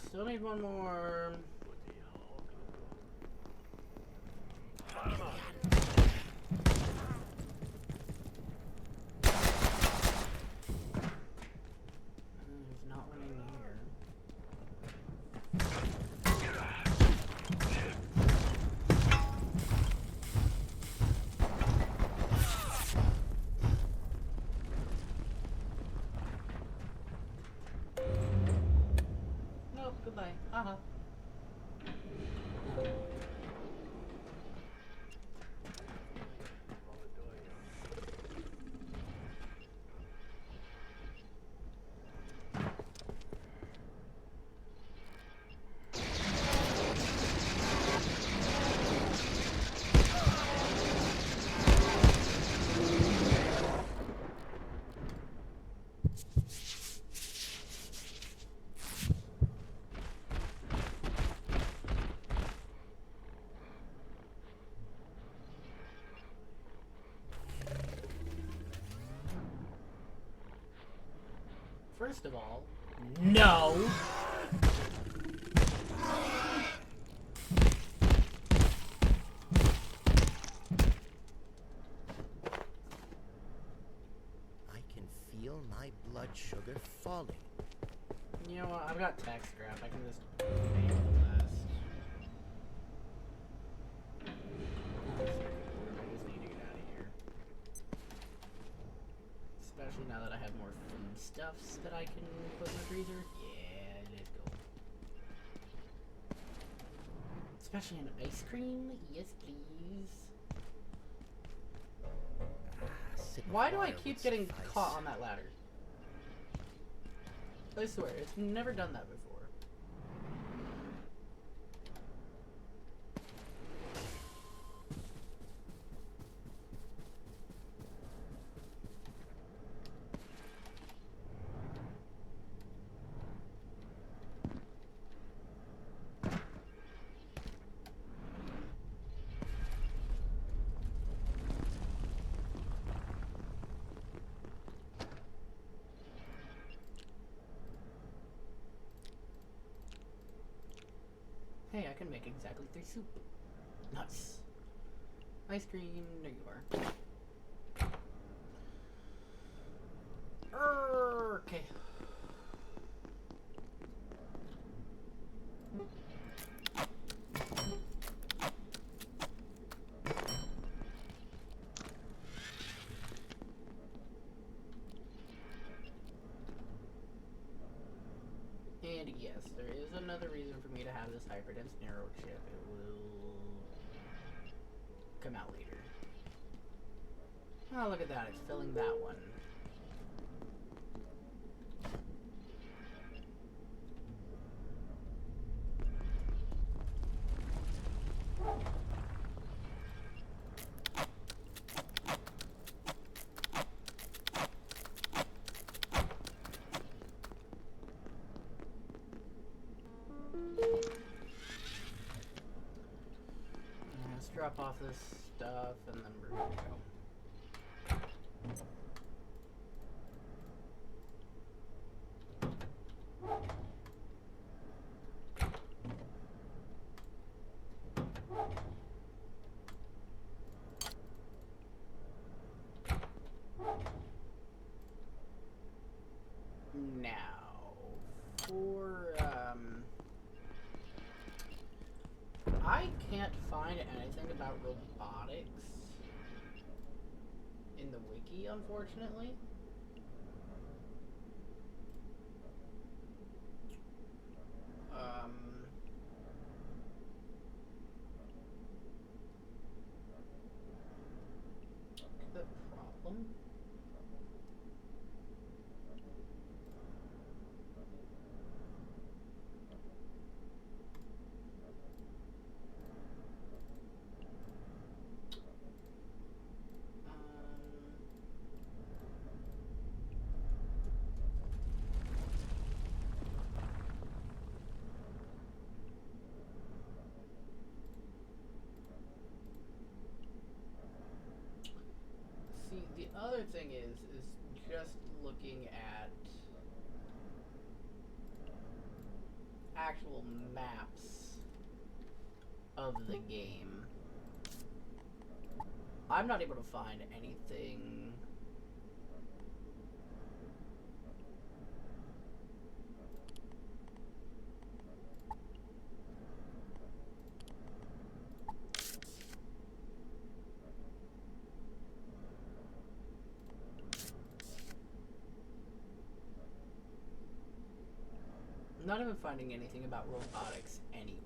Still need one more. There's not one in here. Nope, goodbye. Haha. First of all, no! I can feel my blood sugar falling. You know what? I've got tech scrap. I can just handle this. I just need to get out of here. Especially now that I have more foodstuffs that I can put in the freezer. Yeah, let's go. Especially an ice cream. Yes, please. Why do I keep getting caught on that ladder? I swear, it's never done that before. Hey, I can make exactly 3 soup. Nice. Ice cream, there you are. Okay. yes, there is another reason for me to have this hyperdense narrow chip. It will come out later. Oh, look at that. It's filling that one. Let's drop off this stuff and then we're good to go. Now, for, I can't find anything about robotics in the wiki, unfortunately. The problem? See, the other thing is just looking at actual maps of the game. I'm not able to find anything. Not even finding anything about robotics anyway.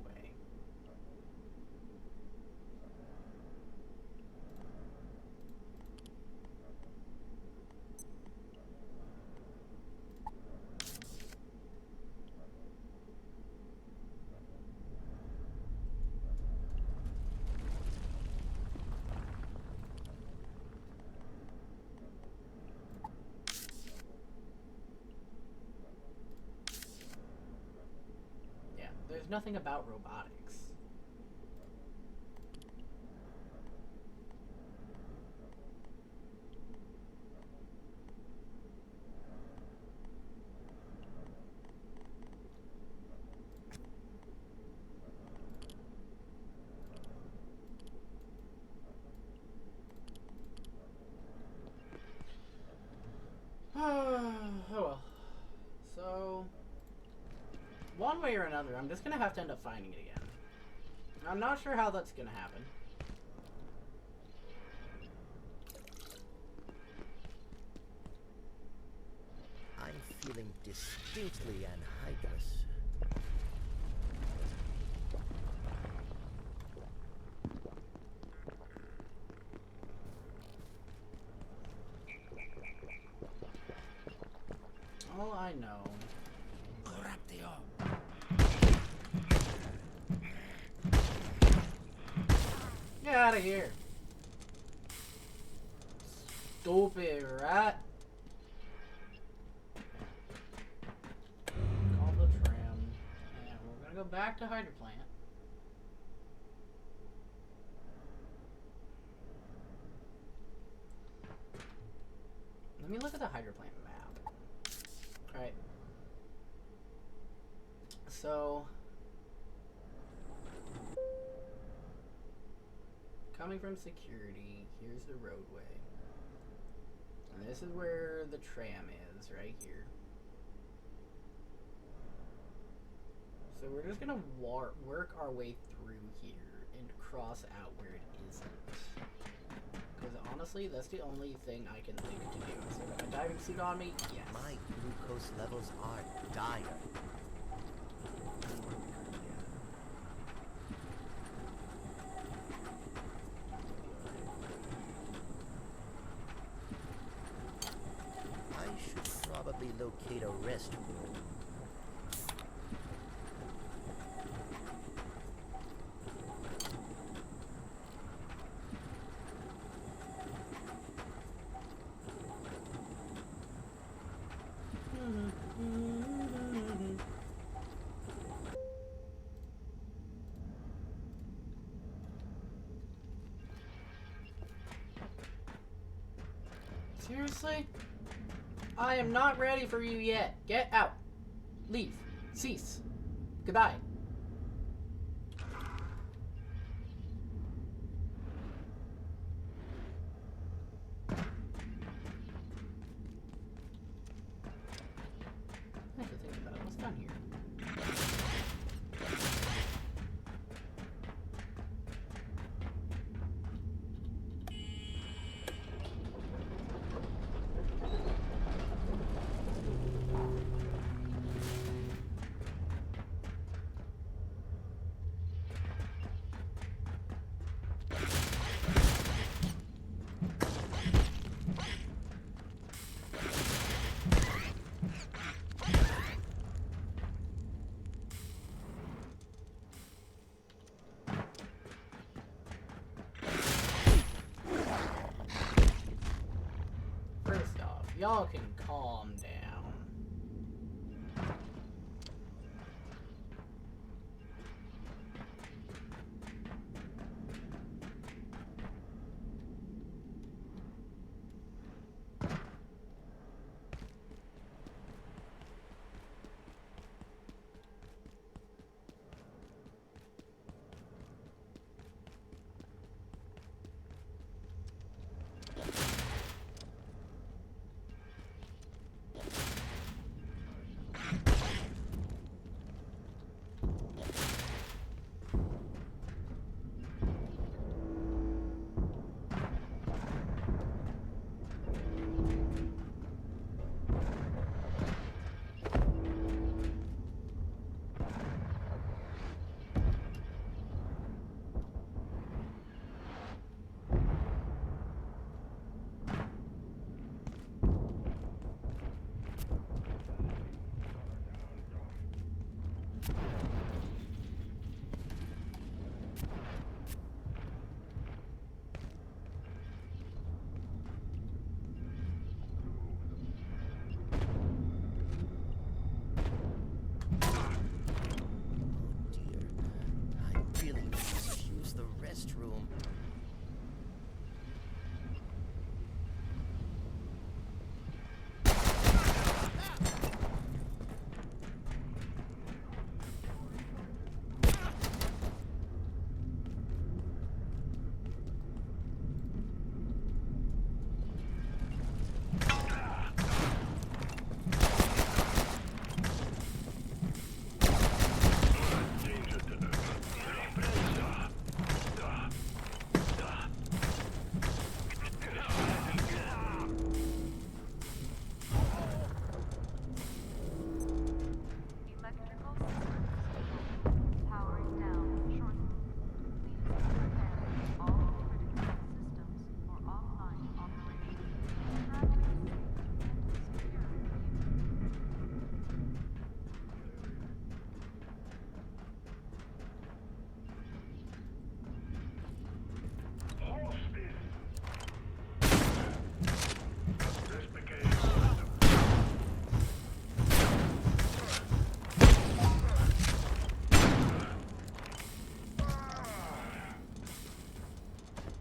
There's nothing about robotics. Oh well. So, one way or another, I'm just gonna have to end up finding it again. I'm not sure how that's gonna happen. I'm feeling distinctly anhydrous. All I know. Get out of here. Stupid rat. Call the tram. And we're gonna go back to Hydroplant. Let me look at the Hydroplant map. Alright. So, coming from security, here's the roadway. And this is where the tram is, right here. So we're just gonna work our way through here and cross out where it isn't. Because honestly, that's the only thing I can think to do. So, got a diving suit on me? Yes. My glucose levels are dire. locate a restroom. Seriously? I am not ready for you yet. Get out. Leave. Cease. Goodbye. I have to think about what's done here. First off, y'all can calm down. Restroom.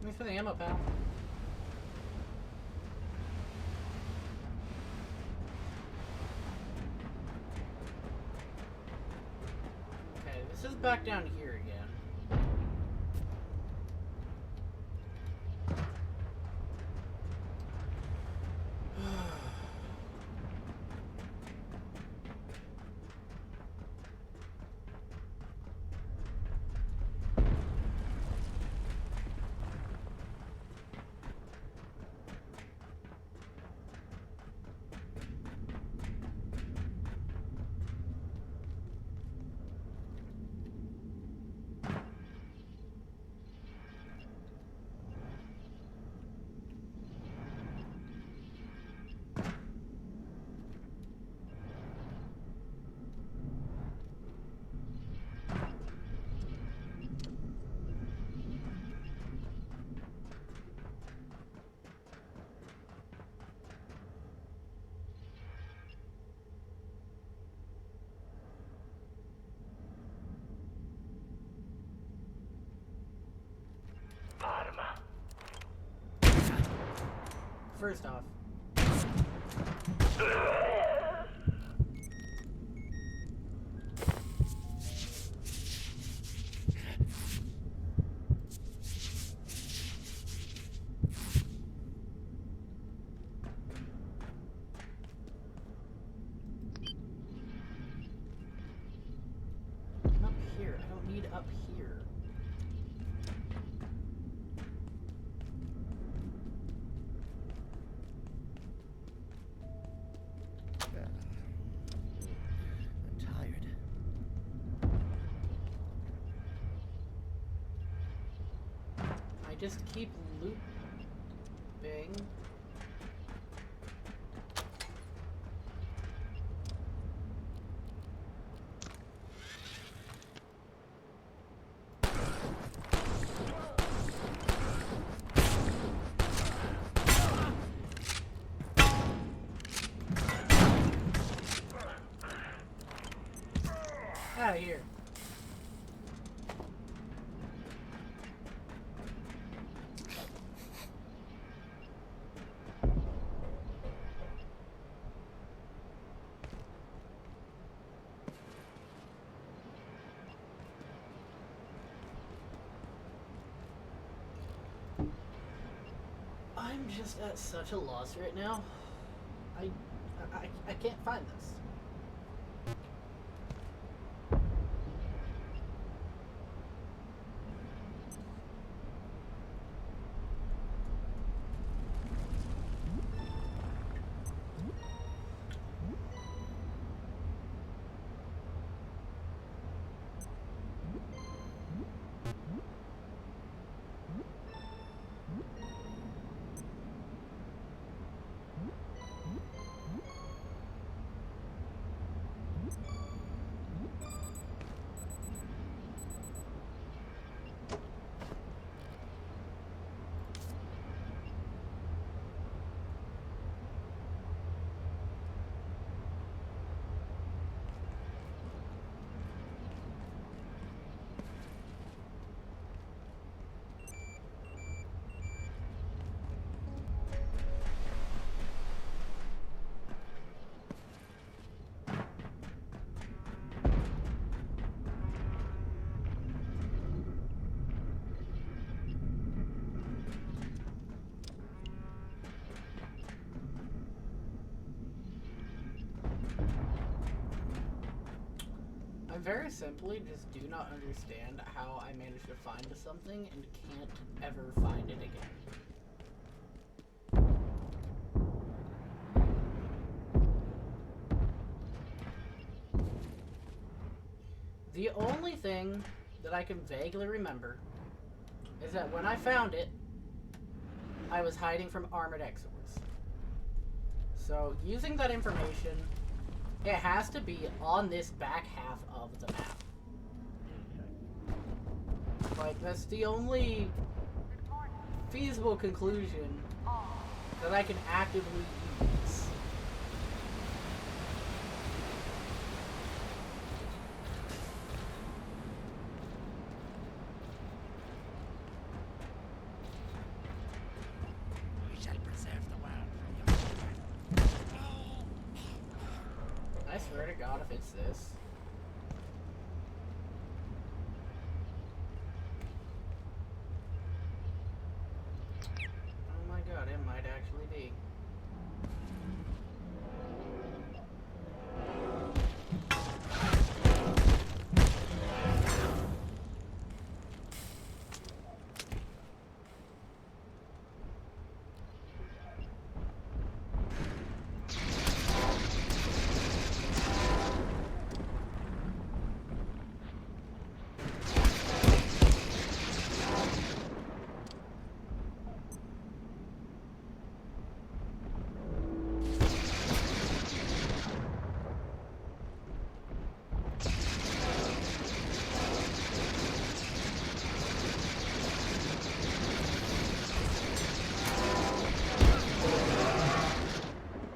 Thanks for the ammo, pal. Okay, this is back down here again. First off, up here. I don't need up here. I'm tired. I just keep looping. Out of here. I'm just at such a loss right now. I can't find this. I very simply just do not understand how I managed to find something and can't ever find it again. The only thing that I can vaguely remember is that when I found it, I was hiding from armored Exors. So, using that information, it has to be on this back half of the map. Like, that's the only feasible conclusion that I can actively use. We shall preserve the world from your children. I swear to God, if it's this. Oh my God, it might actually be.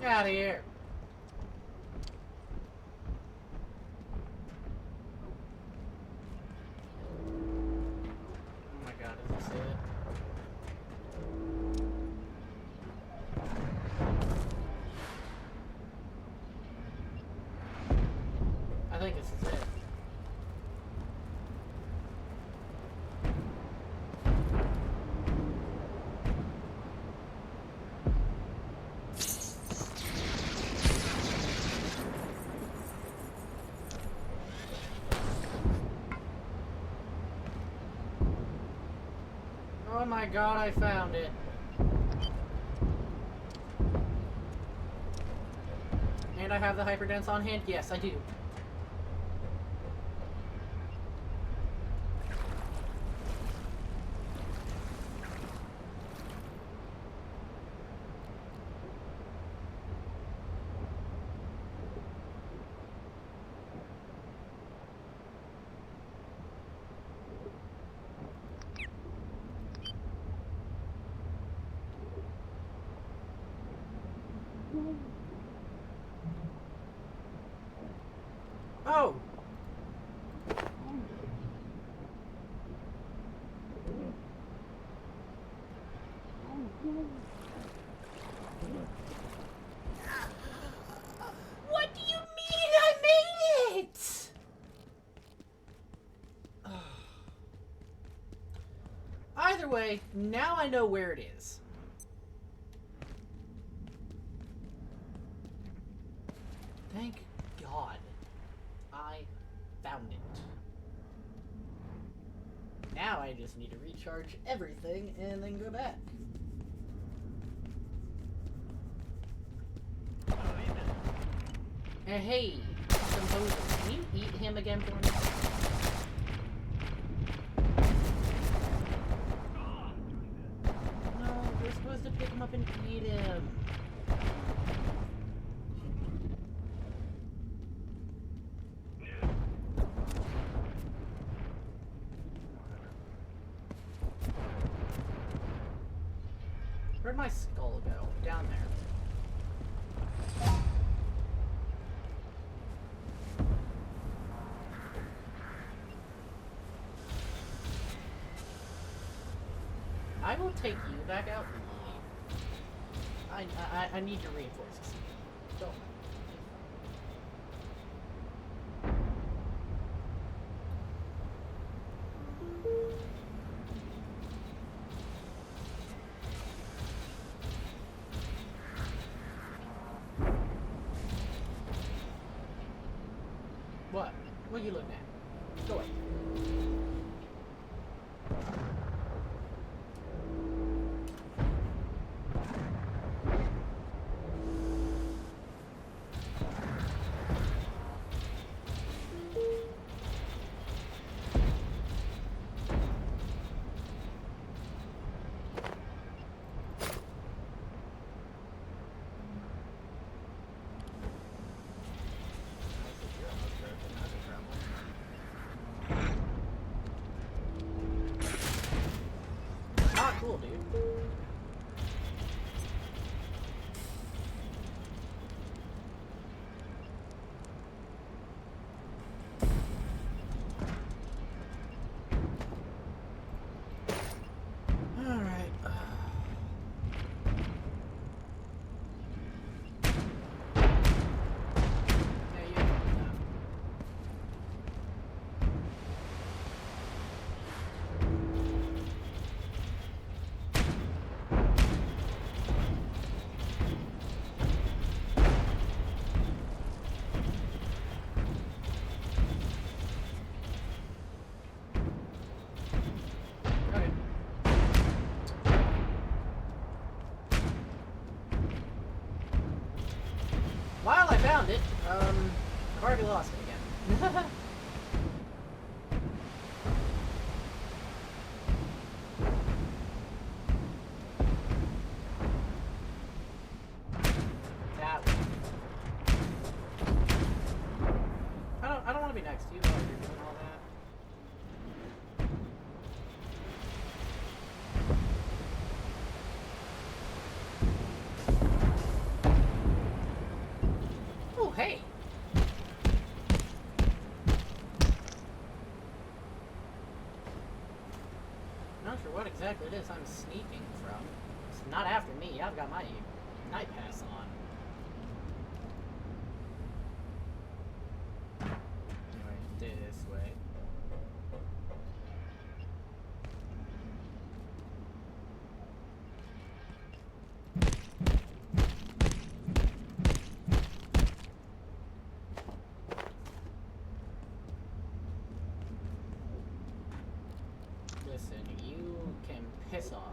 Get out of here. Oh my God, is this it? my god, I found it. And I have the hyperdense on hand? Yes, I do. Oh! What do you mean I made it? Either way, now I know where it is. Thank God I found it. Now I just need to recharge everything and then go back. Hey, Composer, can you eat him again for me? No, we're supposed to pick him up and eat him. Where'd my skull go? Down there. I will take you back out and leave. I need to reinforce this. Don't. What? What are you looking at? Go away. Cool, dude. All right. While I found it, Harvey lost it again. That one. I don't want to be next to you while you're doing all that. Oh, hey! Not sure what exactly it is I'm sneaking from. It's not after me, I've got my night pass on. Anyway, this way. Listen, you can piss off.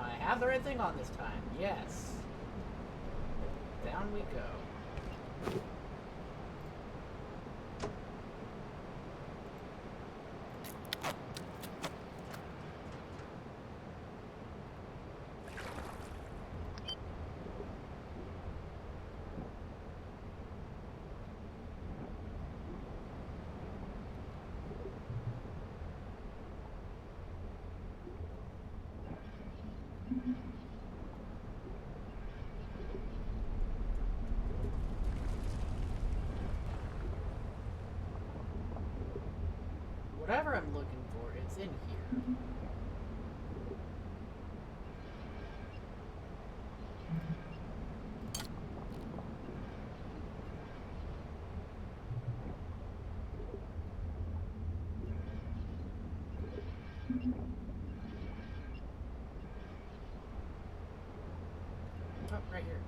Now I have the right thing on this time. Yes. Down we go. Whatever I'm looking for, it's in here. Oh, right here.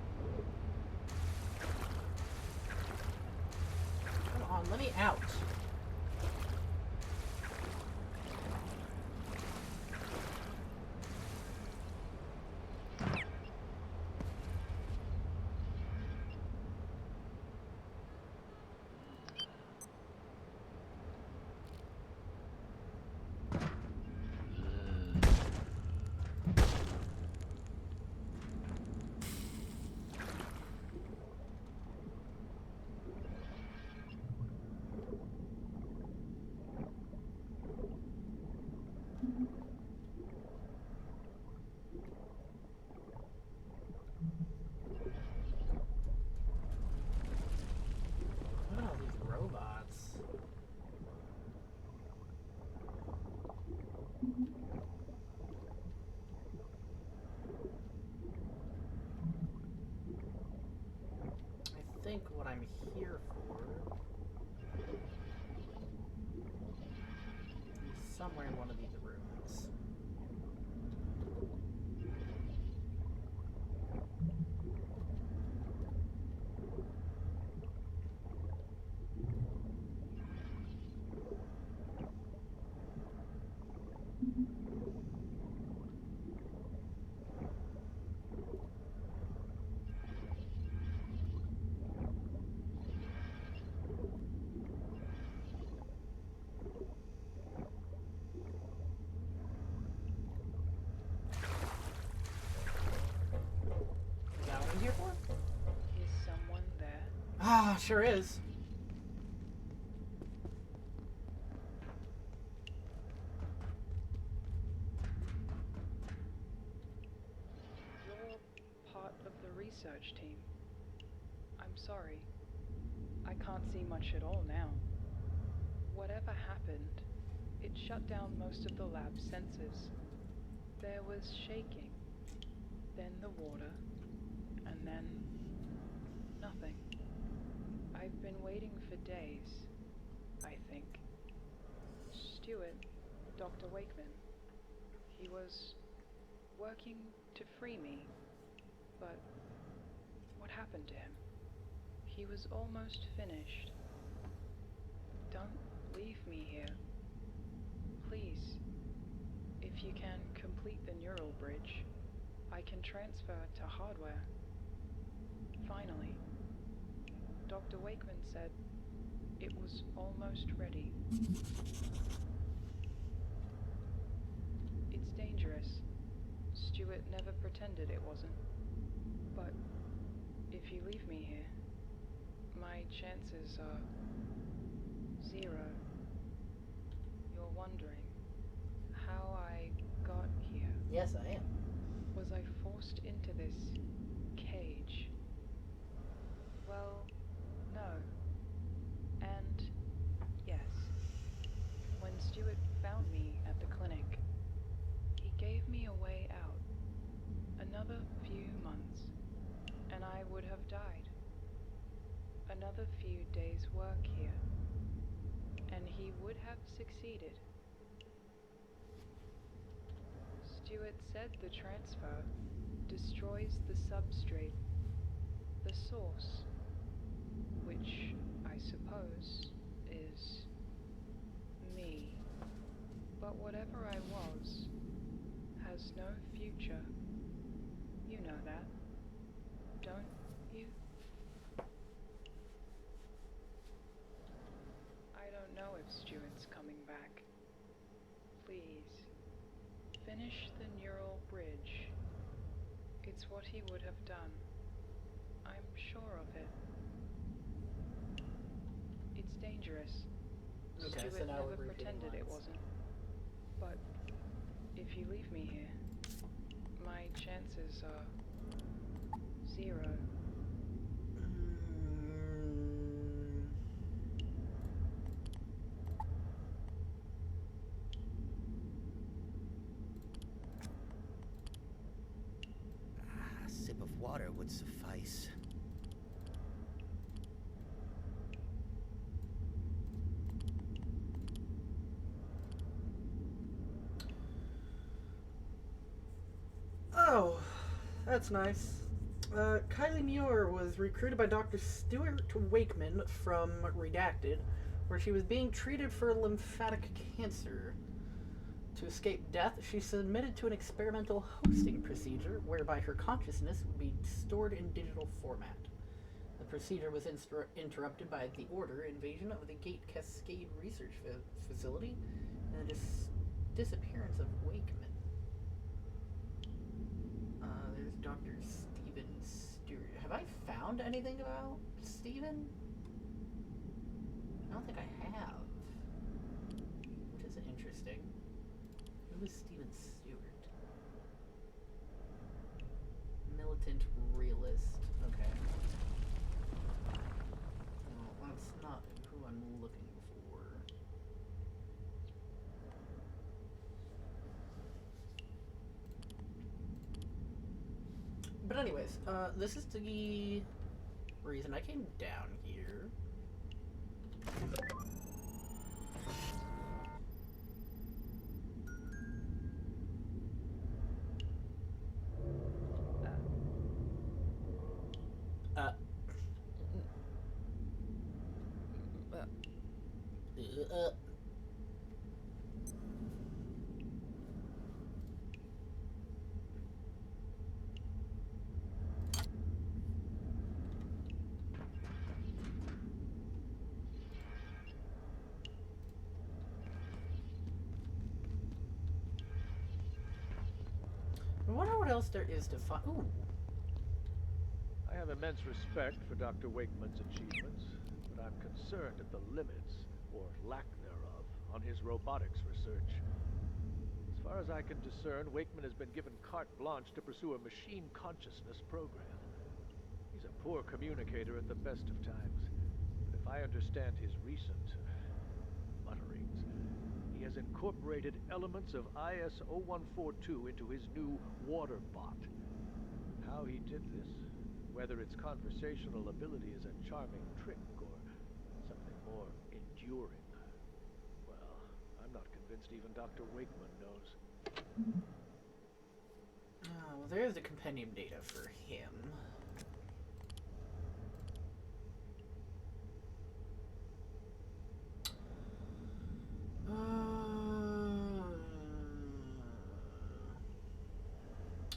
Come on, let me out. Look at all these robots. I think what I'm here for is somewhere in one of these rooms. Got what I'm here for? Is someone there? Ah, sure is. You're part of the research team. I'm sorry. I can't see much at all now. Whatever happened, it shut down most of the lab's sensors. There was shaking, then the water, and then nothing. I've been waiting for days, I think. Stuart, Dr. Wakeman, he was working to free me, but what happened to him? He was almost finished. Don't leave me here. Please. If you can complete the neural bridge, I can transfer to hardware. Finally. Dr. Wakeman said it was almost ready. It's dangerous. Stuart never pretended it wasn't. But if you leave me here, my chances are 0. You're wondering how I got here. Yes, I am. Was I forced into this cage? Well, no. And yes. When Stuart found me at the clinic, he gave me a way out. Another few months, and I would have died. Another few days' work here, and he would have succeeded. Stuart said the transfer destroys the substrate, the source, which I suppose is me. But whatever I was has no future. that, don't you? I don't know if Stewart's coming back. Please, finish the neural bridge. It's what he would have done. I'm sure of it. It's dangerous. Okay, so Stewart now never we're repeating pretended it lines. wasn't. But if you leave me here, my chances are 0. A sip of water would suffice. Oh, that's nice. Kylie Muir was recruited by Dr. Stuart Wakeman from Redacted, where she was being treated for lymphatic cancer. To escape death, she submitted to an experimental hosting procedure whereby her consciousness would be stored in digital format. The procedure was interrupted by the order invasion of the Gate Cascade Research Facility and the disappearance of Wakeman. There's Dr. Stephen Stewart. Have I found anything about Stephen? I don't think I have. Which is interesting. Who is Stephen Stewart? Militant realist. Okay. No, that's not who I'm looking for. But anyways, this is the reason I came down here. I wonder what else there is to find. Ooh. I have immense respect for Dr. Wakeman's achievements, but I'm concerned at the limits, or lack thereof, on his robotics research. As far as I can discern, Wakeman has been given carte blanche to pursue a machine consciousness program. He's a poor communicator at the best of times, but if I understand his recent mutterings, he has incorporated elements of IS-0142 into his new water bot. How he did this, whether its conversational ability is a charming trick or something more enduring, well, I'm not convinced even Dr. Wakeman knows. Oh, well, there's the compendium data for him.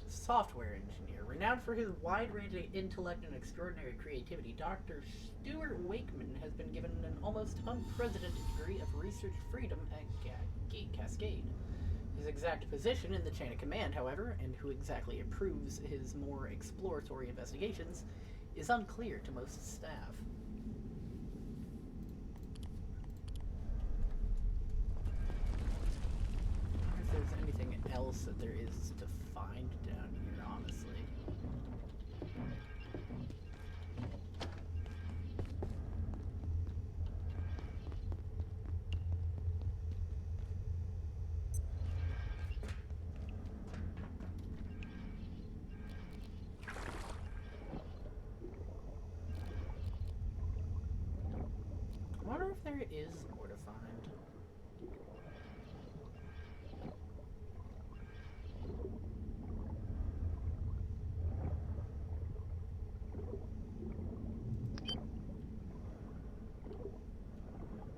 Software engineer. Renowned for his wide-ranging intellect and extraordinary creativity, Dr. Stuart Wakeman has been given an almost unprecedented degree of research freedom at Gate Cascade. His exact position in the chain of command, however, and who exactly approves his more exploratory investigations, is unclear to most staff. I wonder if there's anything else that there is to find down here, honestly. I wonder if there is more to find.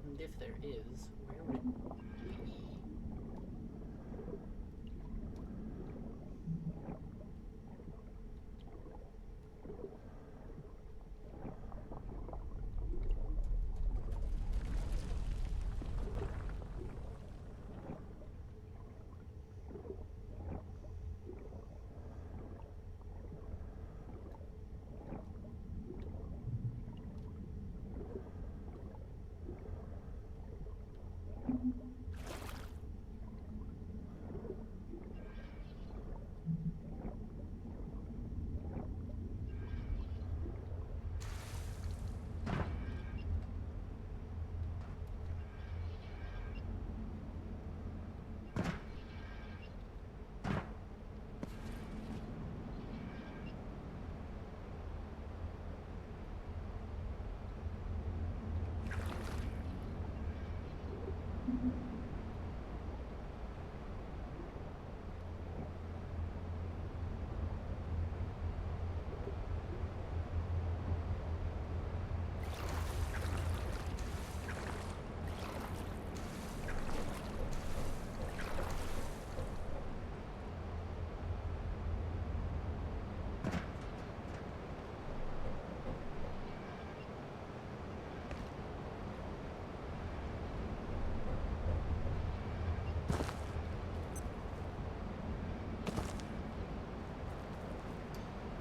And if there is, where would it be?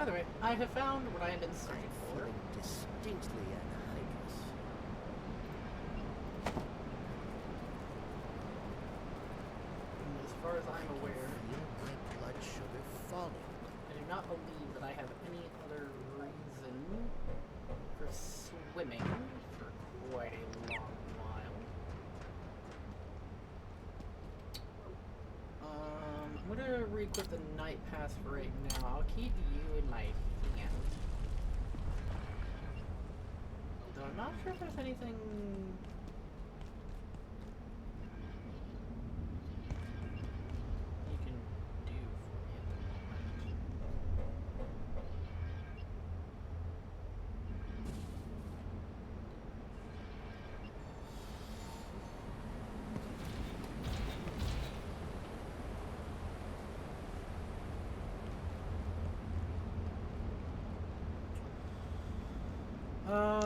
Either way, I have found what I have been searching I'm for. feeling distinctly anhydrous. And as far as I'm aware, Feel my blood sugar falling. I do not believe that I have any other reason for swimming for quite a long while. I'm gonna re-equip the night pass for right now. I'll keep you in my hand. Though I'm not sure if there's anything you can do for me at the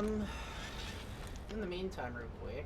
moment. In the meantime, real quick.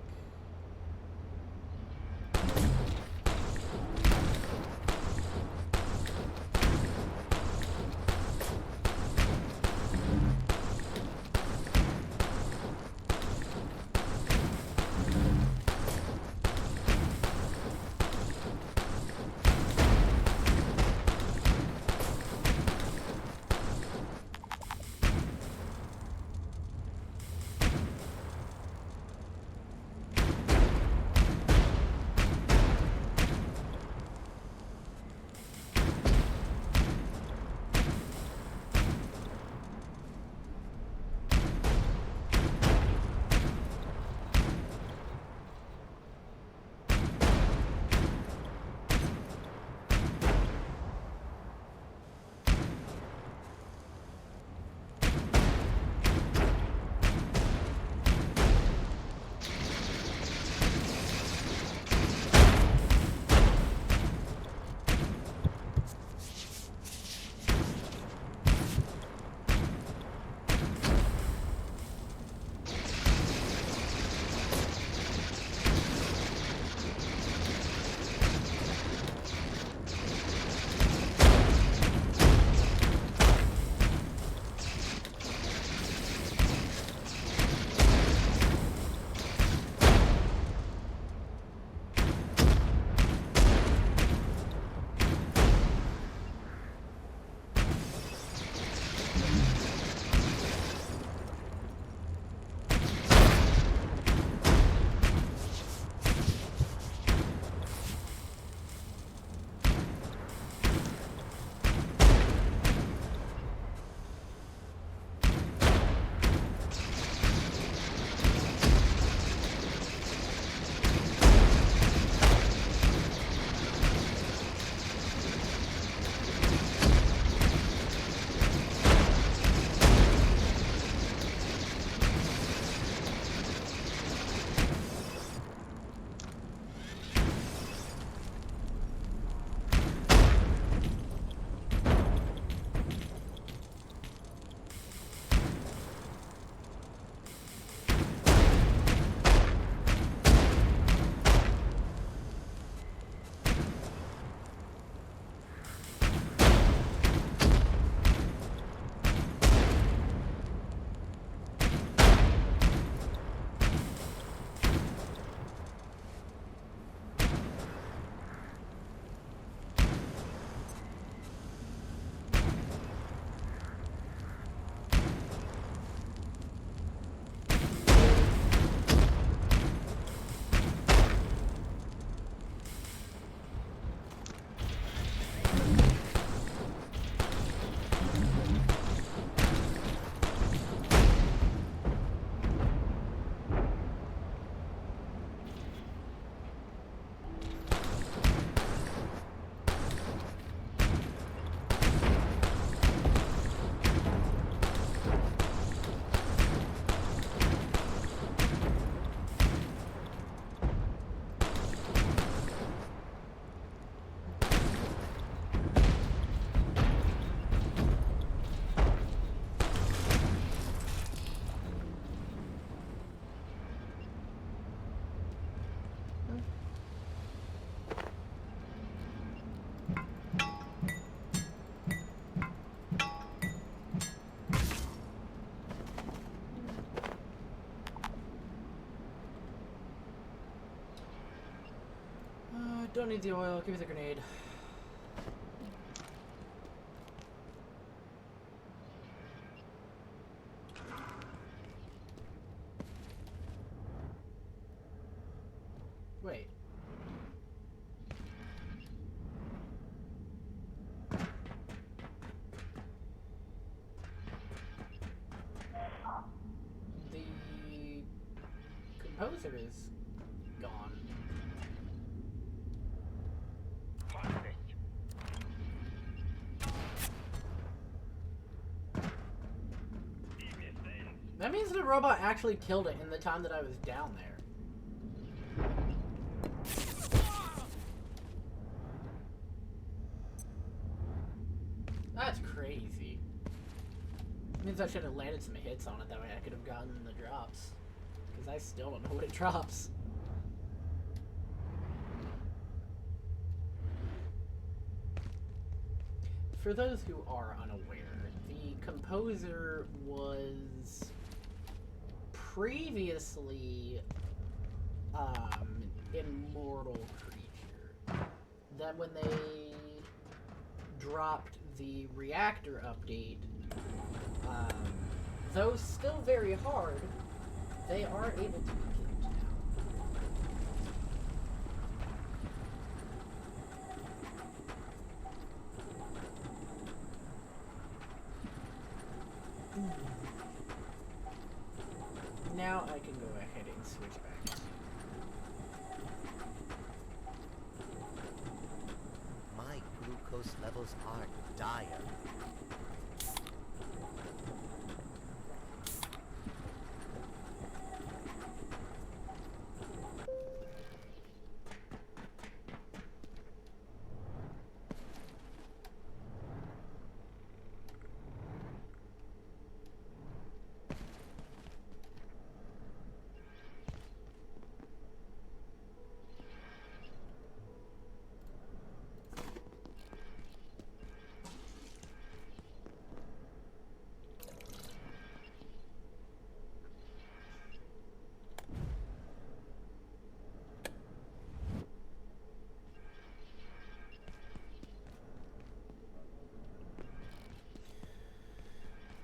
Don't need the oil. Give me the grenade. Wait. The composer is gone. That means the robot actually killed it in the time that I was down there. That's crazy. Means I should have landed some hits on it, that way I could have gotten the drops. Because I still don't know what it drops. For those who are unaware, the composer was previously immortal creature. Then when they dropped the reactor update, though still very hard, they are able to be killed now. Now I can go ahead and switch back. My glucose levels are dire.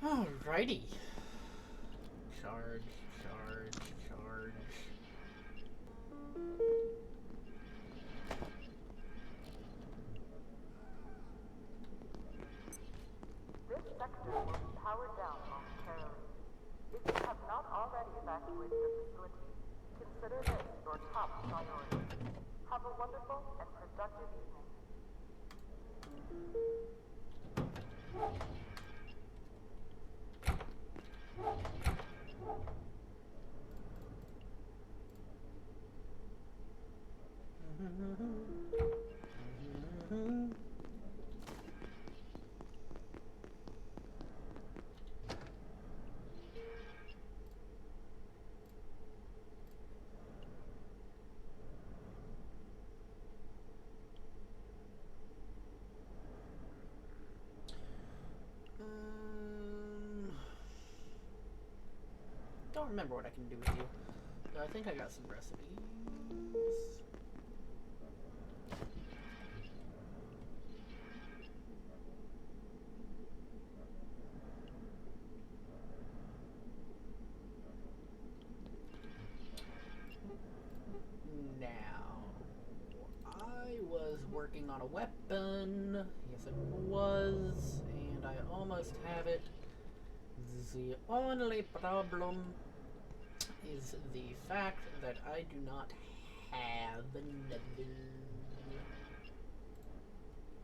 Alrighty. Charge, charge, charge. This sector will be powered down momentarily. If you have not already evacuated the facility, consider this your top priority. Have a wonderful and productive evening. Don't remember what I can do with you. I think I got some recipes. Now, I was working on a weapon. Yes, it was, and I almost have it. The only problem is the fact that I do not have another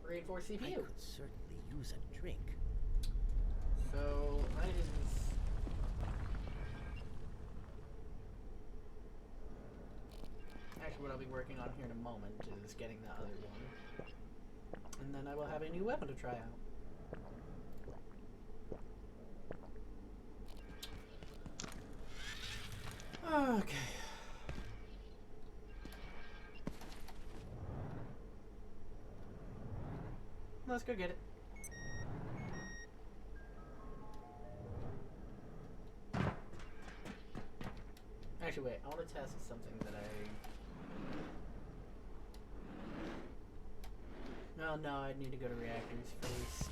reinforced I CPU. could certainly use a drink. So I is actually what I'll be working on here in a moment is getting the other one, and then I will have a new weapon to try out. Okay. Let's go get it. Actually, wait. I want to test something that I no, I'd need to go to reactors first.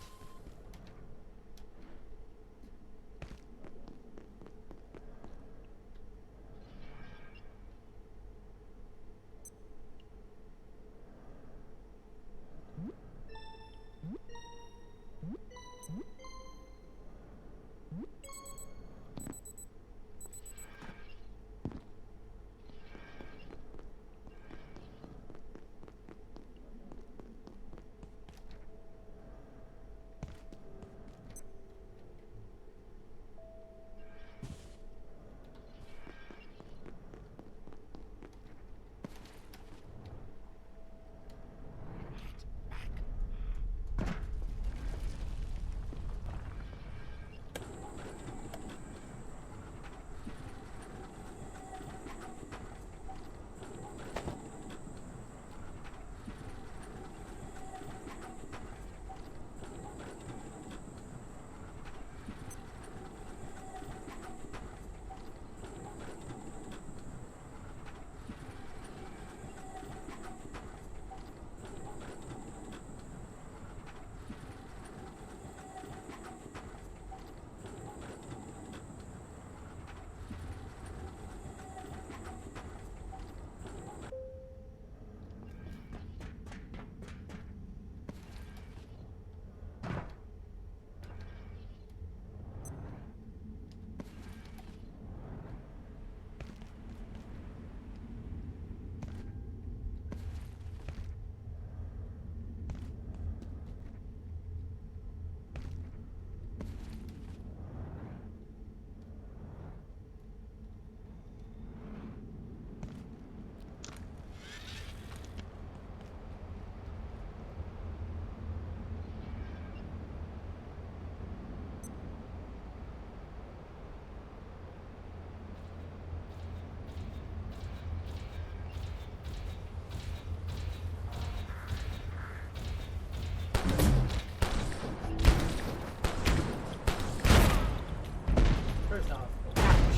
First off, ouch.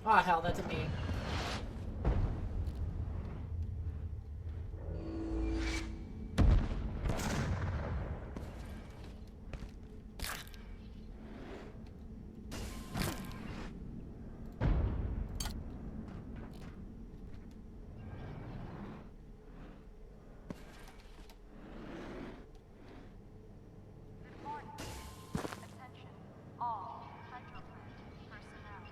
Ah, hell, that's a me. Good morning. Attention, all hydro plant personnel.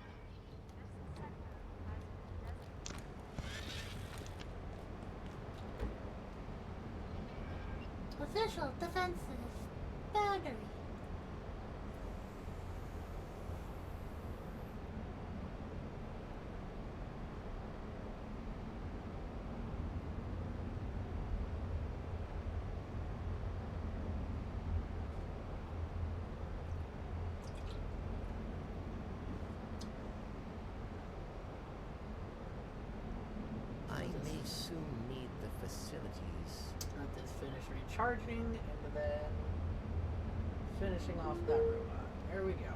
This sector has been designated. Official defenses. Boundary. soon need the facilities. Let this finish recharging, and then finishing off that robot. There we go.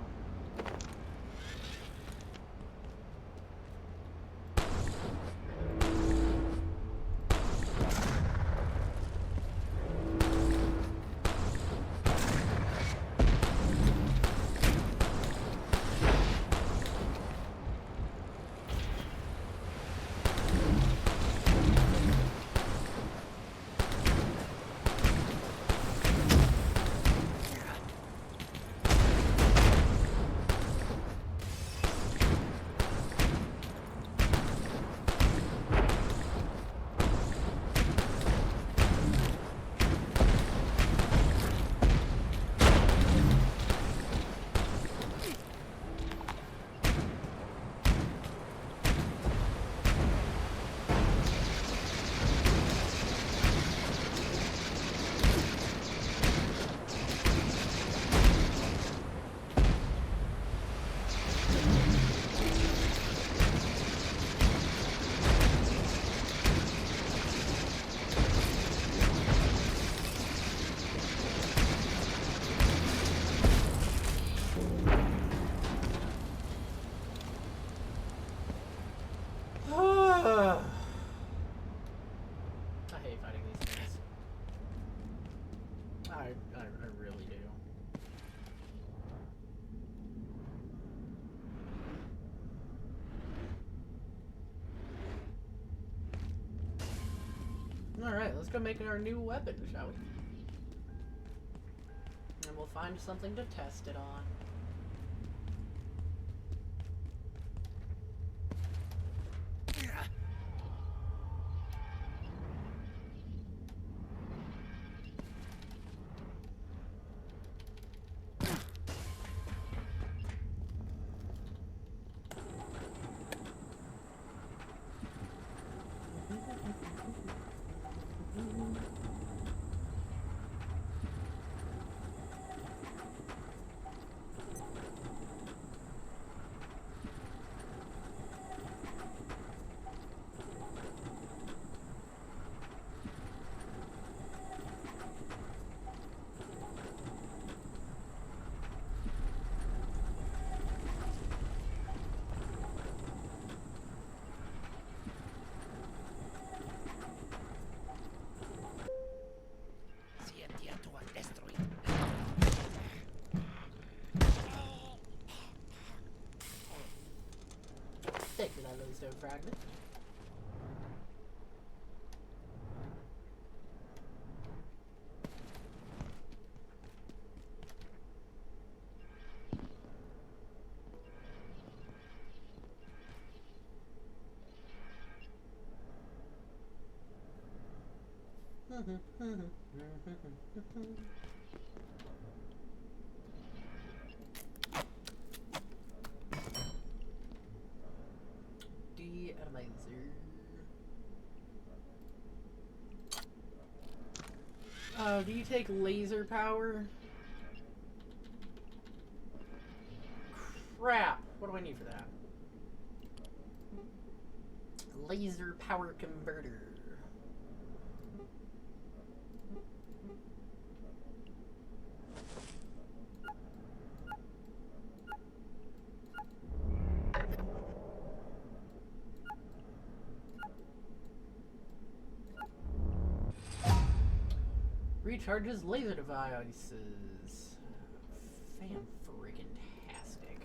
I really do. Alright, let's go make our new weapon, shall we? And we'll find something to test it on. Thank you, that lodestone fragment. De-atomizer. Oh, do you take laser power? Crap! What do I need for that? Laser power converter. Recharges laser devices. Fan-friggin-tastic.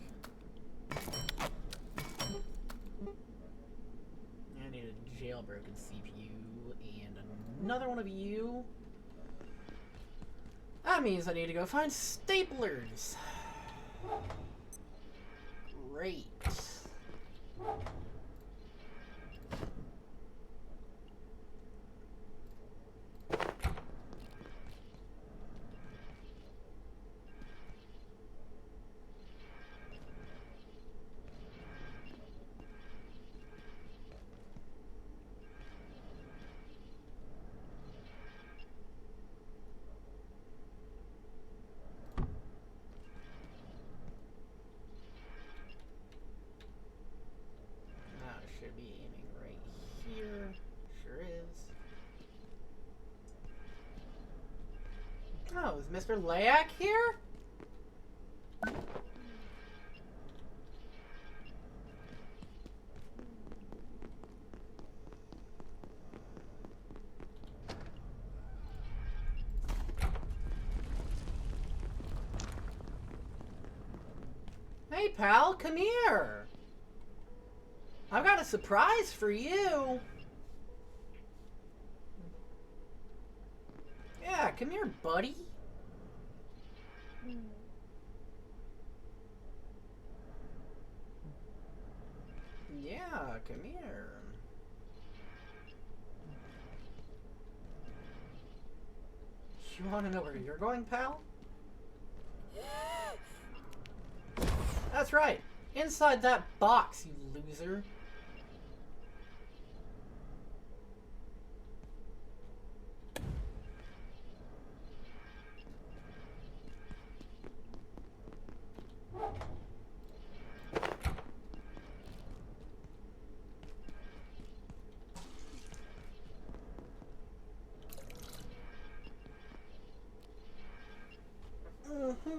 I need a jailbroken CPU and another one of you. That means I need to go find staplers. Great. Oh, is Mr. Layak here? Hey, pal, come here. I've got a surprise for you. Yeah, come here, buddy. Yeah, come here. You want to know where you're going, pal? That's right. Inside that box, you loser. Mm-hmm.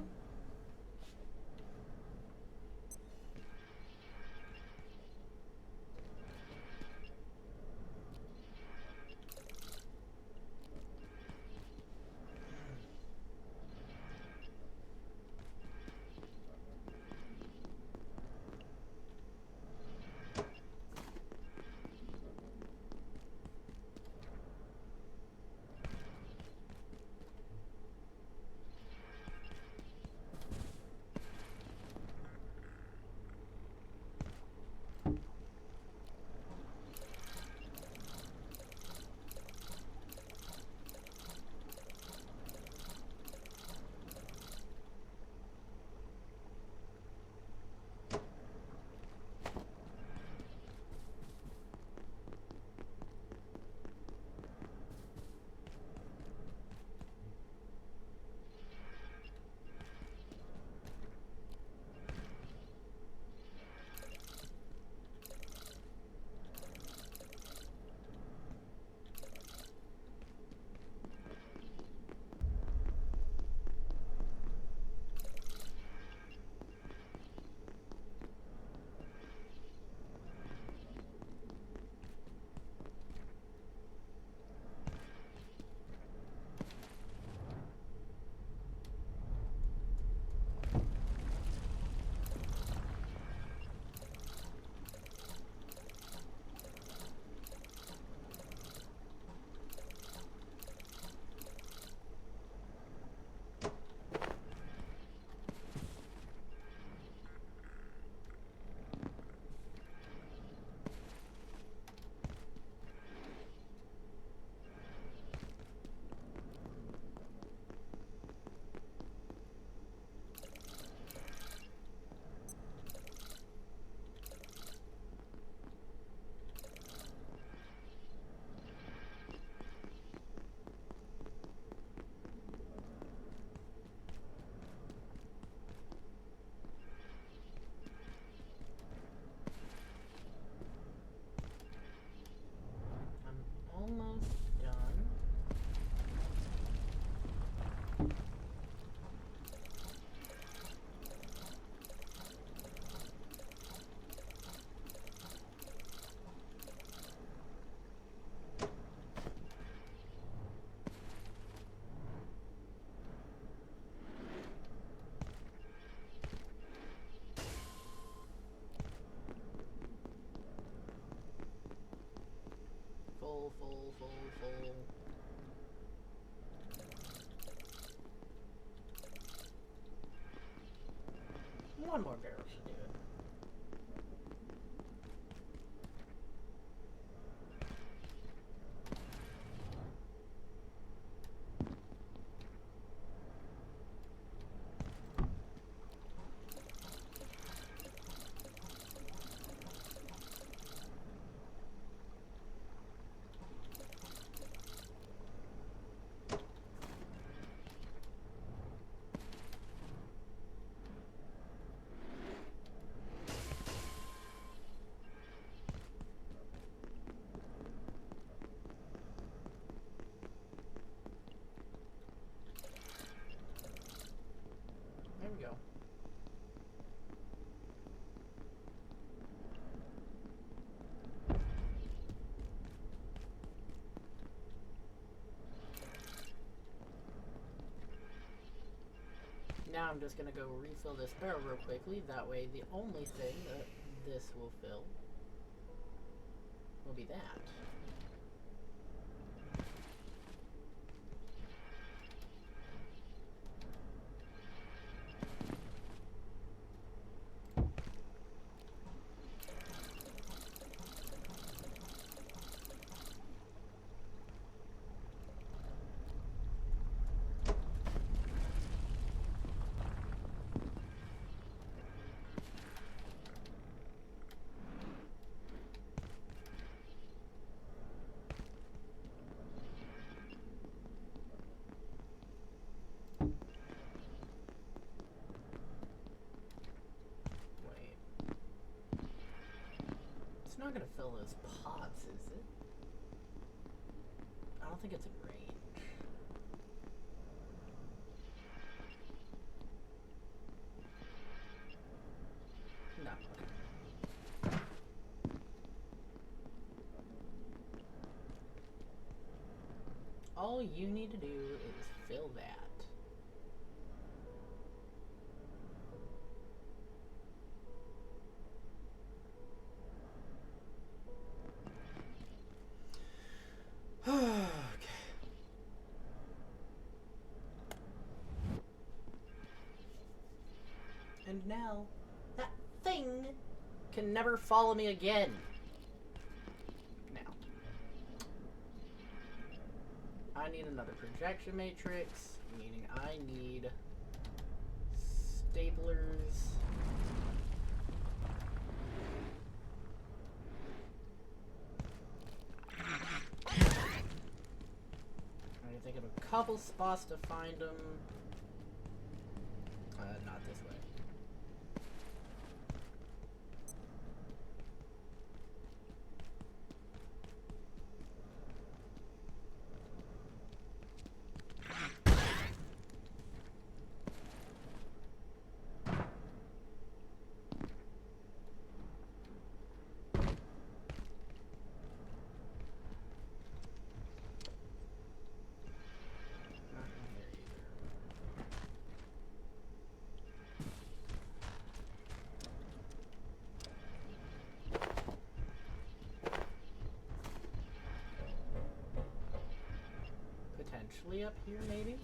Almost done. Full. One more barrel should do it. Now I'm just gonna go refill this barrel real quickly. That way, the only thing that this will fill will be that. It's not gonna fill those pots, is it? I don't think it's in range. No, okay. All you need to do is fill that. Okay. And now, that thing can never follow me again. Now, I need another projection matrix, meaning I need staplers. I think of a couple spots to find them. Not this way. Potentially up here, maybe?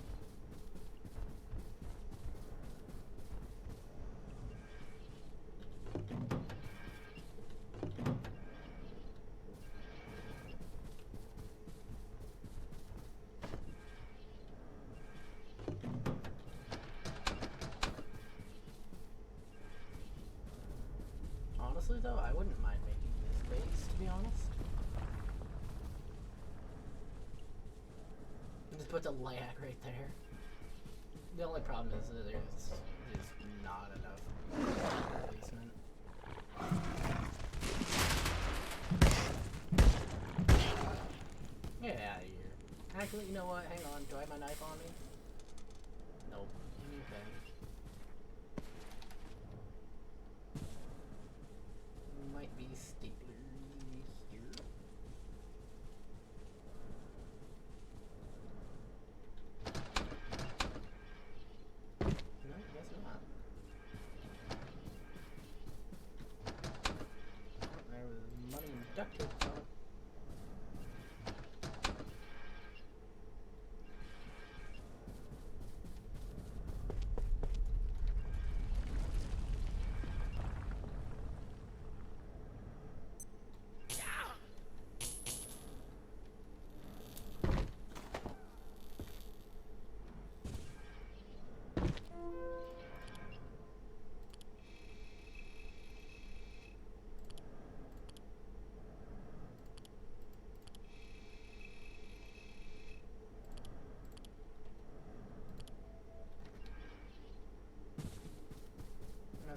Honestly, though, I wouldn't mind making this base, to be honest. Just put the lag right there. The only problem is that there's just not enough placement. Get out of here. Actually, you know what? Hang on. Do I have my knife on me? Nope. Okay. Might be stapler here. No, guess not. There was money and duct tape on it.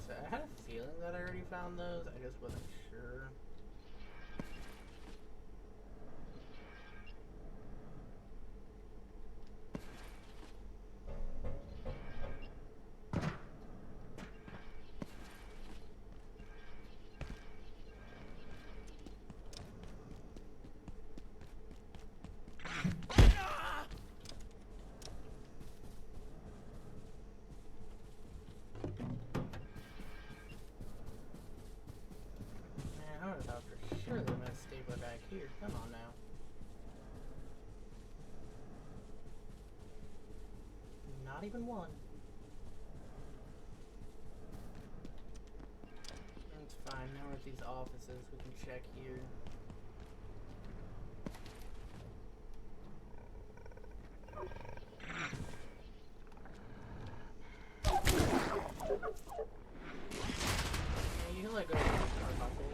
I had a feeling that I already found those, I just wasn't sure. here. Come on now. Not even one. That's fine. Now we're at these offices. We can check here. Yeah, you can let go of the Carbuncle.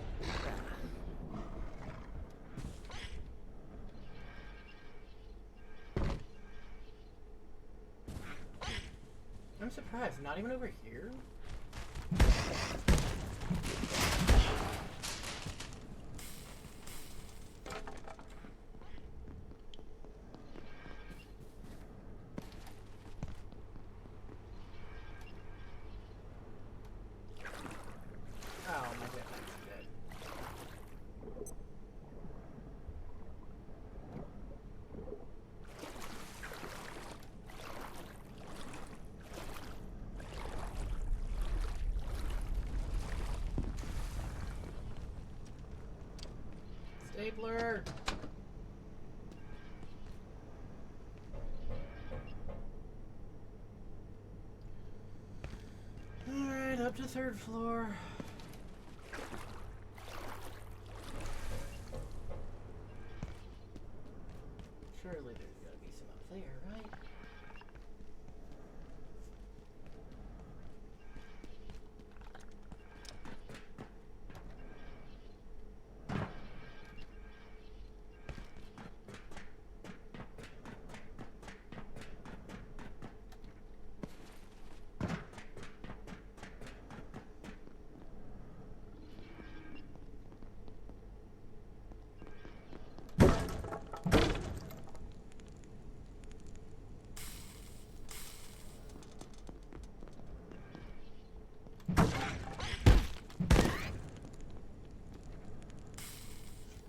I'm surprised. Not even over here? Oh, my jetpack's dead. Stapler! Alright, up to 3rd floor. Surely there's gotta be some up there, right?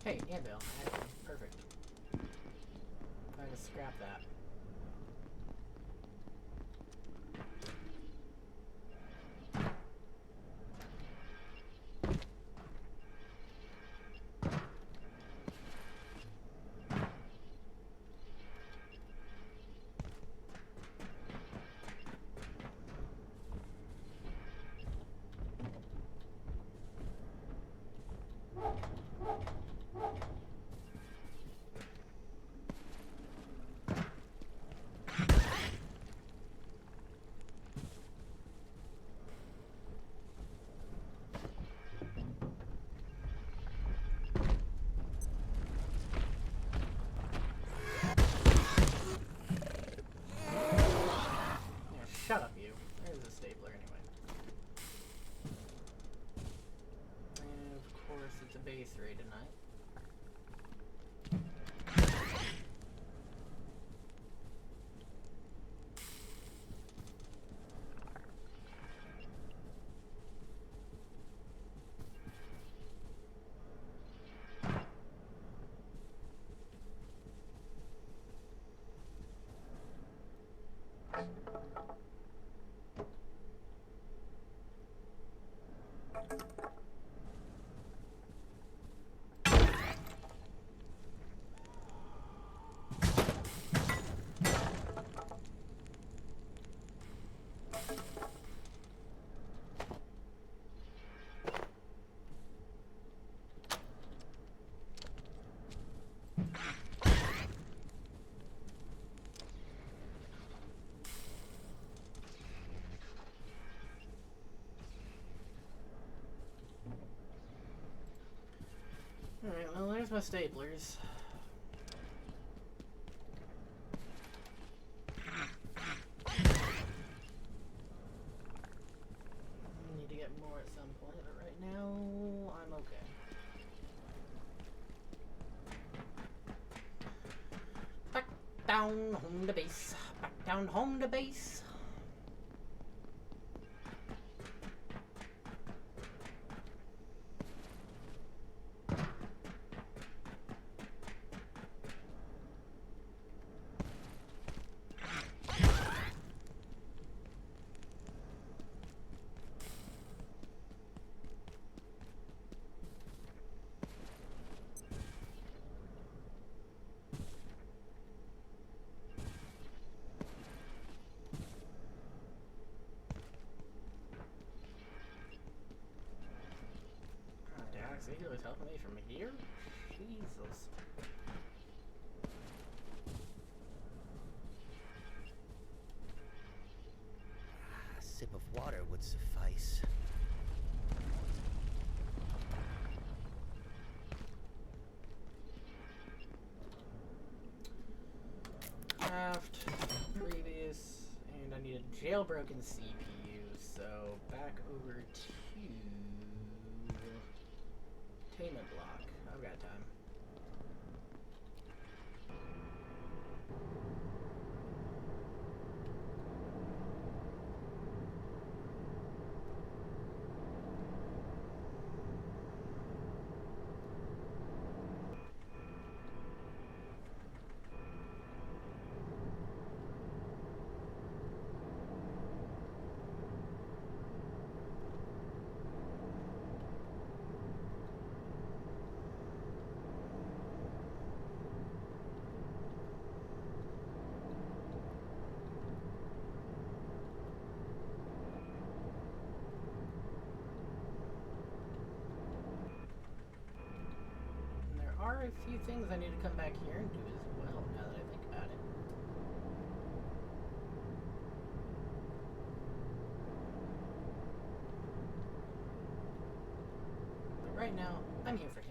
Hey, anvil. Perfect. I just scrap that. Shut up, you. There's a stapler anyway. And of course, it's a base raid tonight. Alright, well, there's my staplers. I need to get more at some point, but right now, I'm okay. Back down home to base. Back down home to base. talking to me from here? Jesus. A sip of water would suffice. Craft, previous, and I need a jailbroken CPU, so back over to Tainment Block. I've got time. There are a few things I need to come back here and do as well, now that I think about it. But right now, I'm here for him.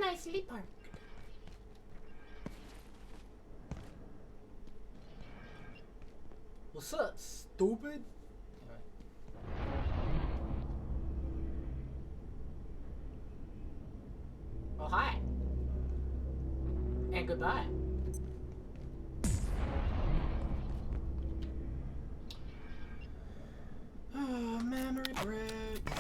Nicely parked. What's up, stupid? Oh, hi. And goodbye. Oh, memory brick.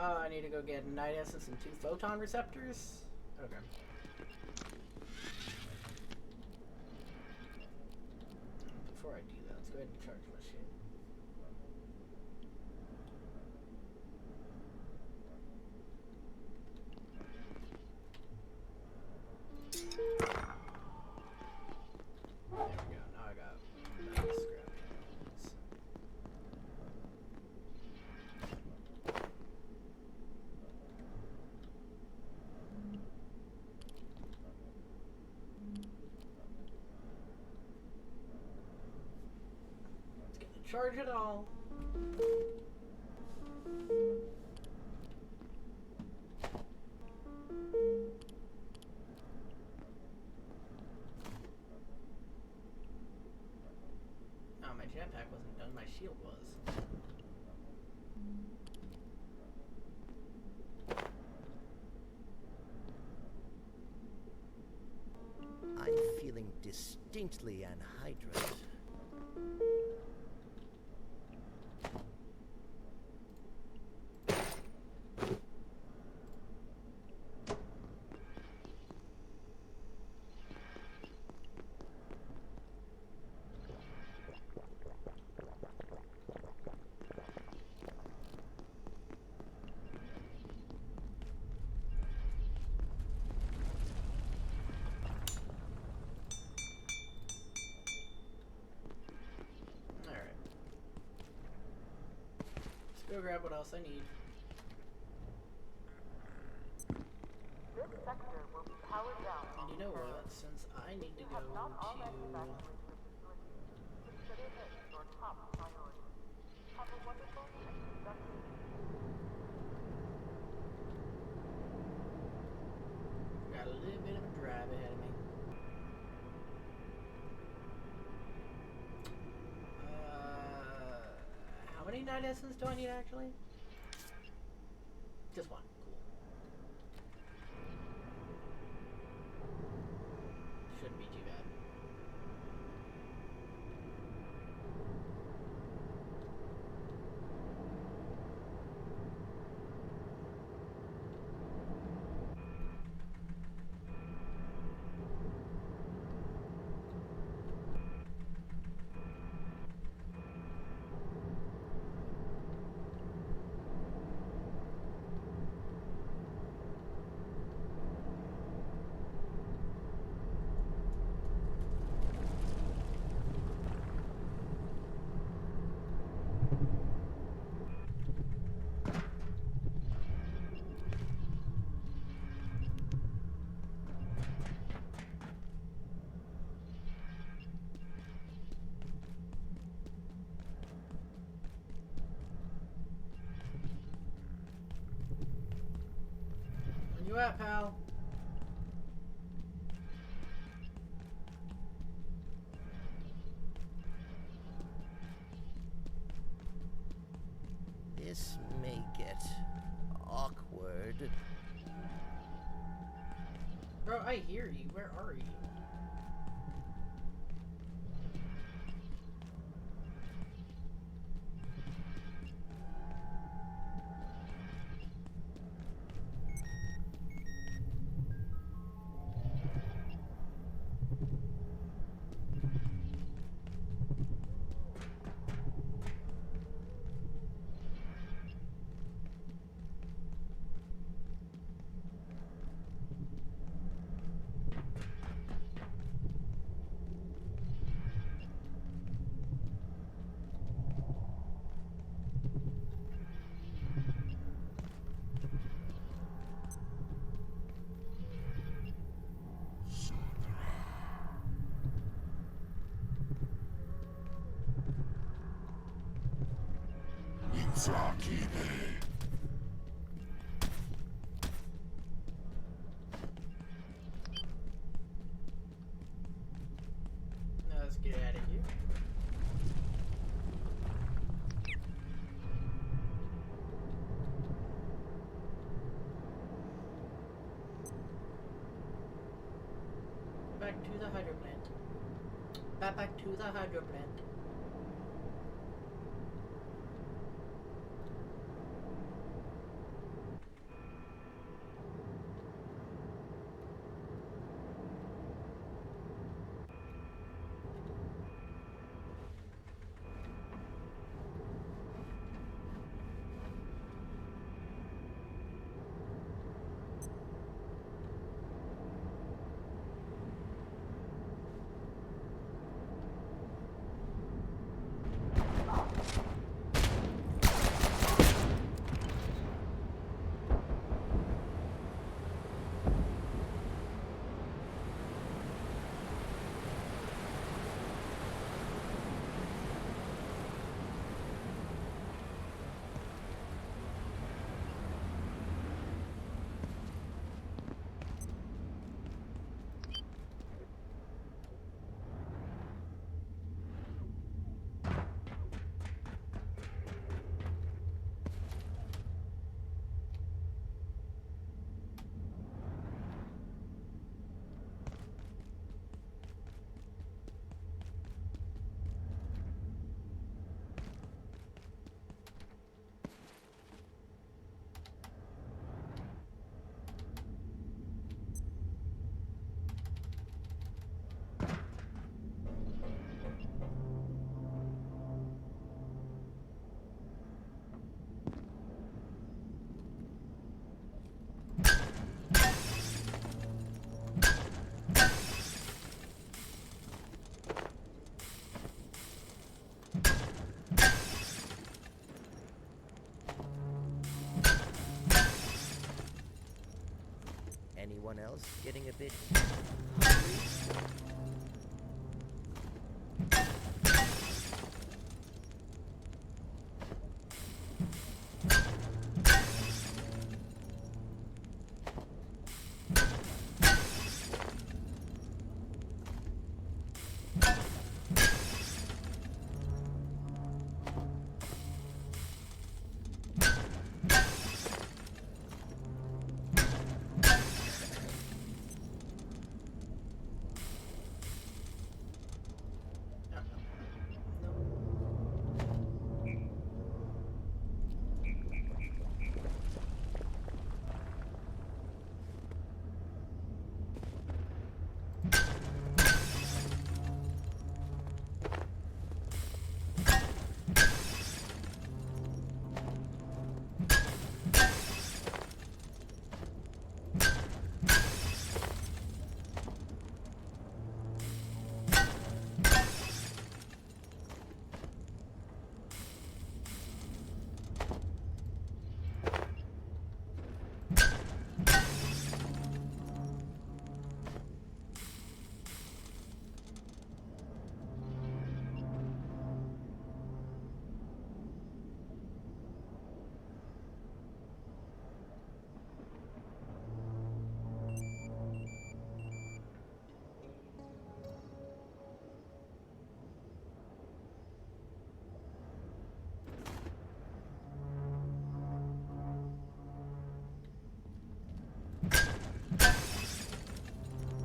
I need to go get Night Essence and 2 photon receptors. Okay. Before I do that, let's go ahead and charge my shit. There we go. Now I got nice scrap cans. Charge it all. Oh, my jetpack wasn't done. My shield was. distinctly anhydrous. Go grab what else I need. This sector will be powered down. And you know what? Since I need to go to... Consider this your top priority. Have a wonderful and productive Got a little bit of a drive ahead of me. How many night essence do I need actually? Just one. Cool. Shouldn't be too bad. Where you at, pal? This may get awkward. Bro, I hear you. Where are you? Now let's get out of here. Back to the hydro plant. Back to the hydro plant. anyone else getting a bit hungry?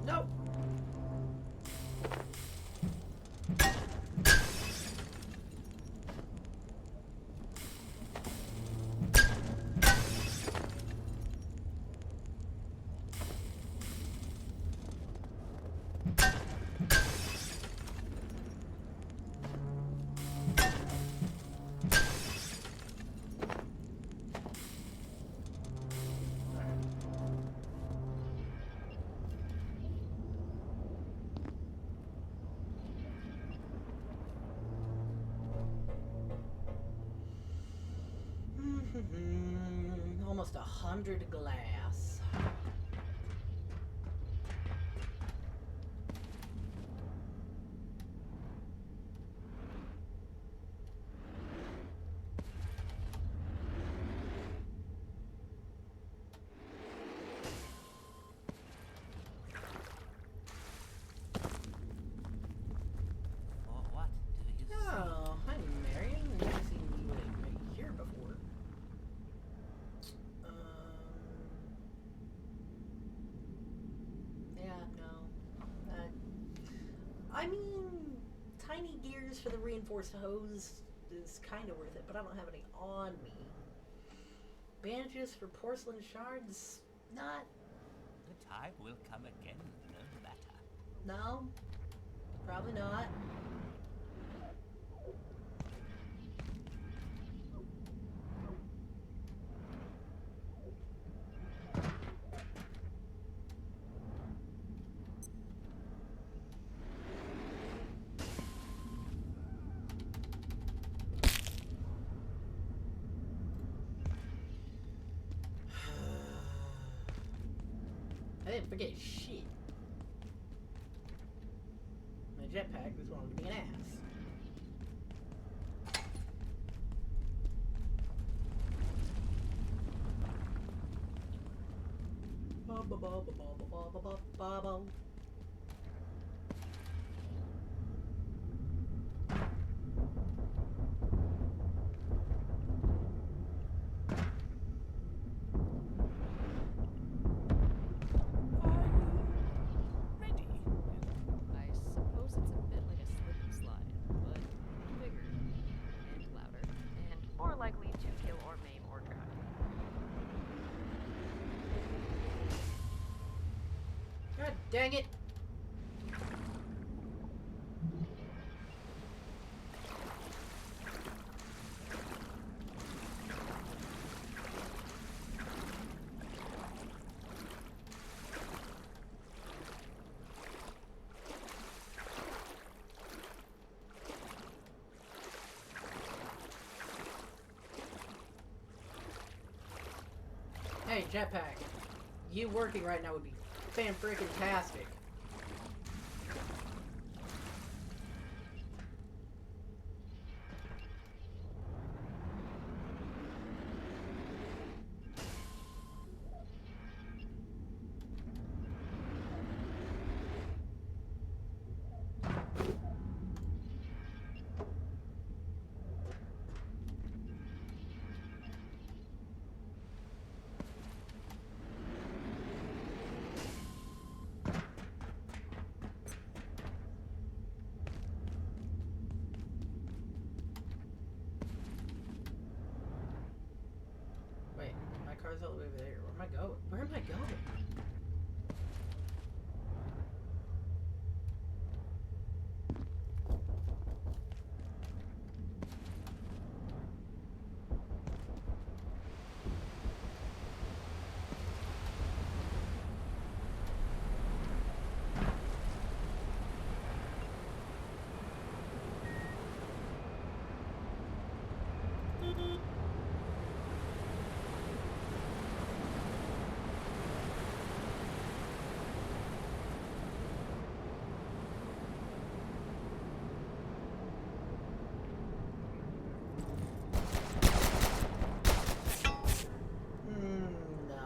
Nope. Almost 100 glass. What do you see? Oh, hi, Marion. I've never seen you right here before. Yeah, no. I mean, tiny gears for the reinforced hose is kind of worth it, but I don't have any on me. Bandages for porcelain shards, not. The time will come again, no matter. No, probably not. I didn't forget shit. My jetpack was wanting to be an ass. Ba ba ba ba ba ba ba ba ba ba. Ready? I suppose it's a bit like a slip and slide, but bigger and louder and more likely to kill or maim or drown. God dang it! Hey, jetpack. You working right now would be fan-freaking-tastic. Car's all the way over there. Where am I going? Where am I going? No.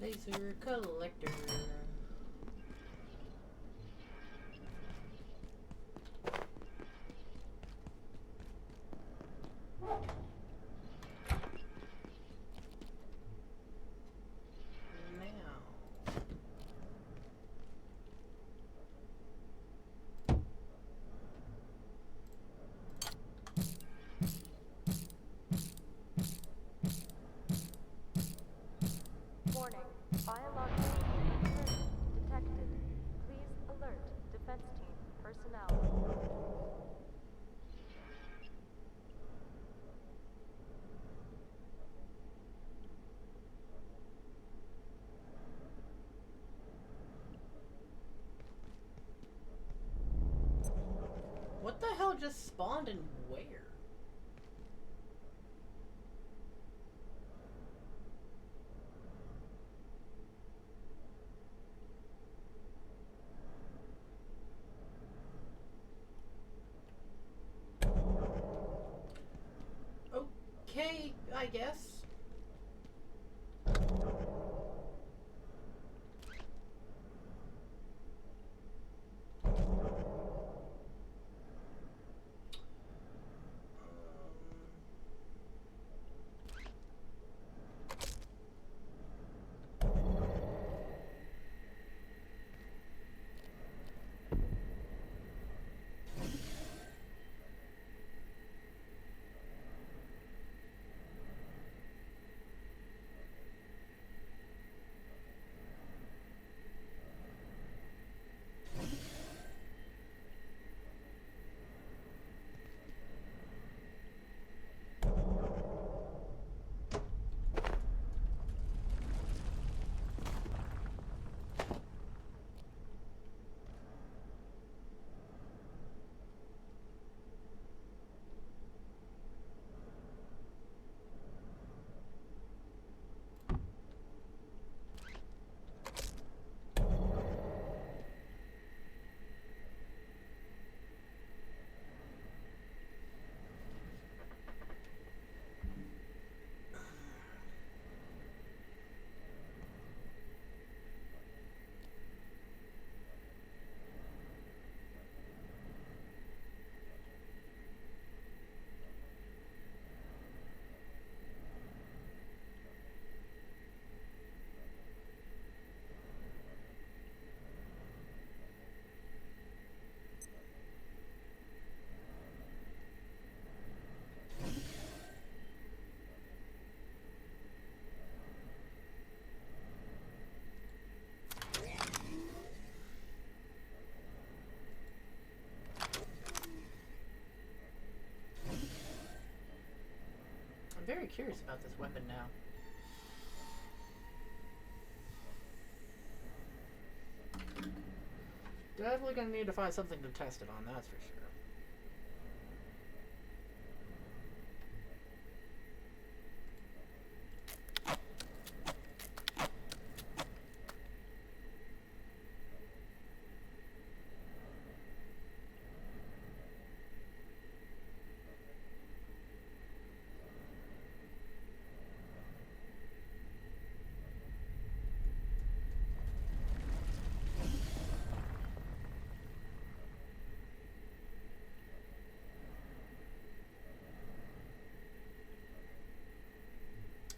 Laser collector. Warning. Biological activity detected. Please alert defense team personnel. What the hell just spawned and where? Okay, I guess. I'm very curious about this weapon now. Definitely gonna need to find something to test it on, that's for sure.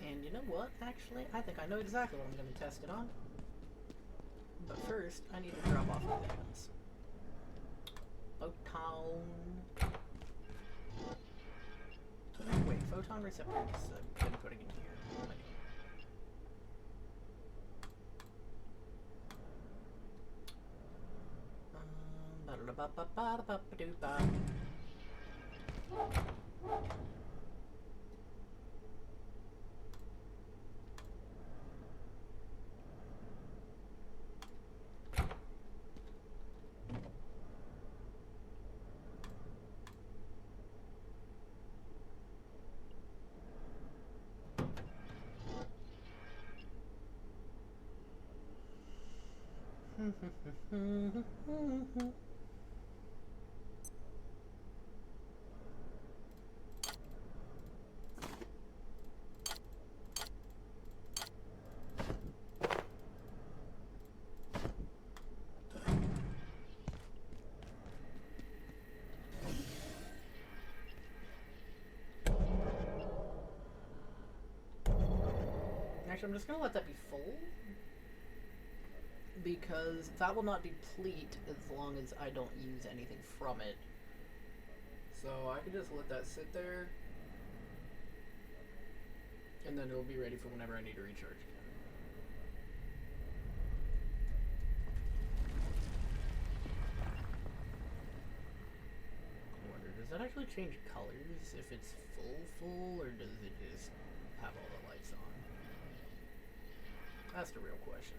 And you know what, actually? I think I know exactly what I'm going to test it on. But first, I need to drop off the items. Photon... Wait, photon receptors. I'm putting it here. Ba-da-ba-ba-ba-ba-ba-doo-ba. Actually, I'm just going to let that be full, because that will not deplete as long as I don't use anything from it. So I can just let that sit there, and then it'll be ready for whenever I need to recharge again. I wonder, does that actually change colors if it's full, or does it just have all the lights on? That's the real question.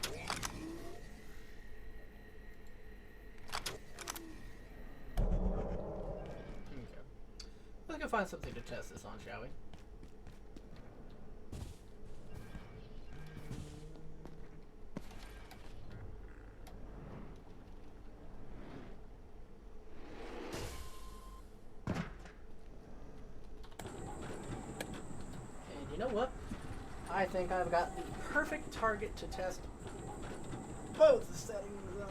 Okay. Let's go find something to test this on, shall we? You know what? I think I've got the perfect target to test both settings on.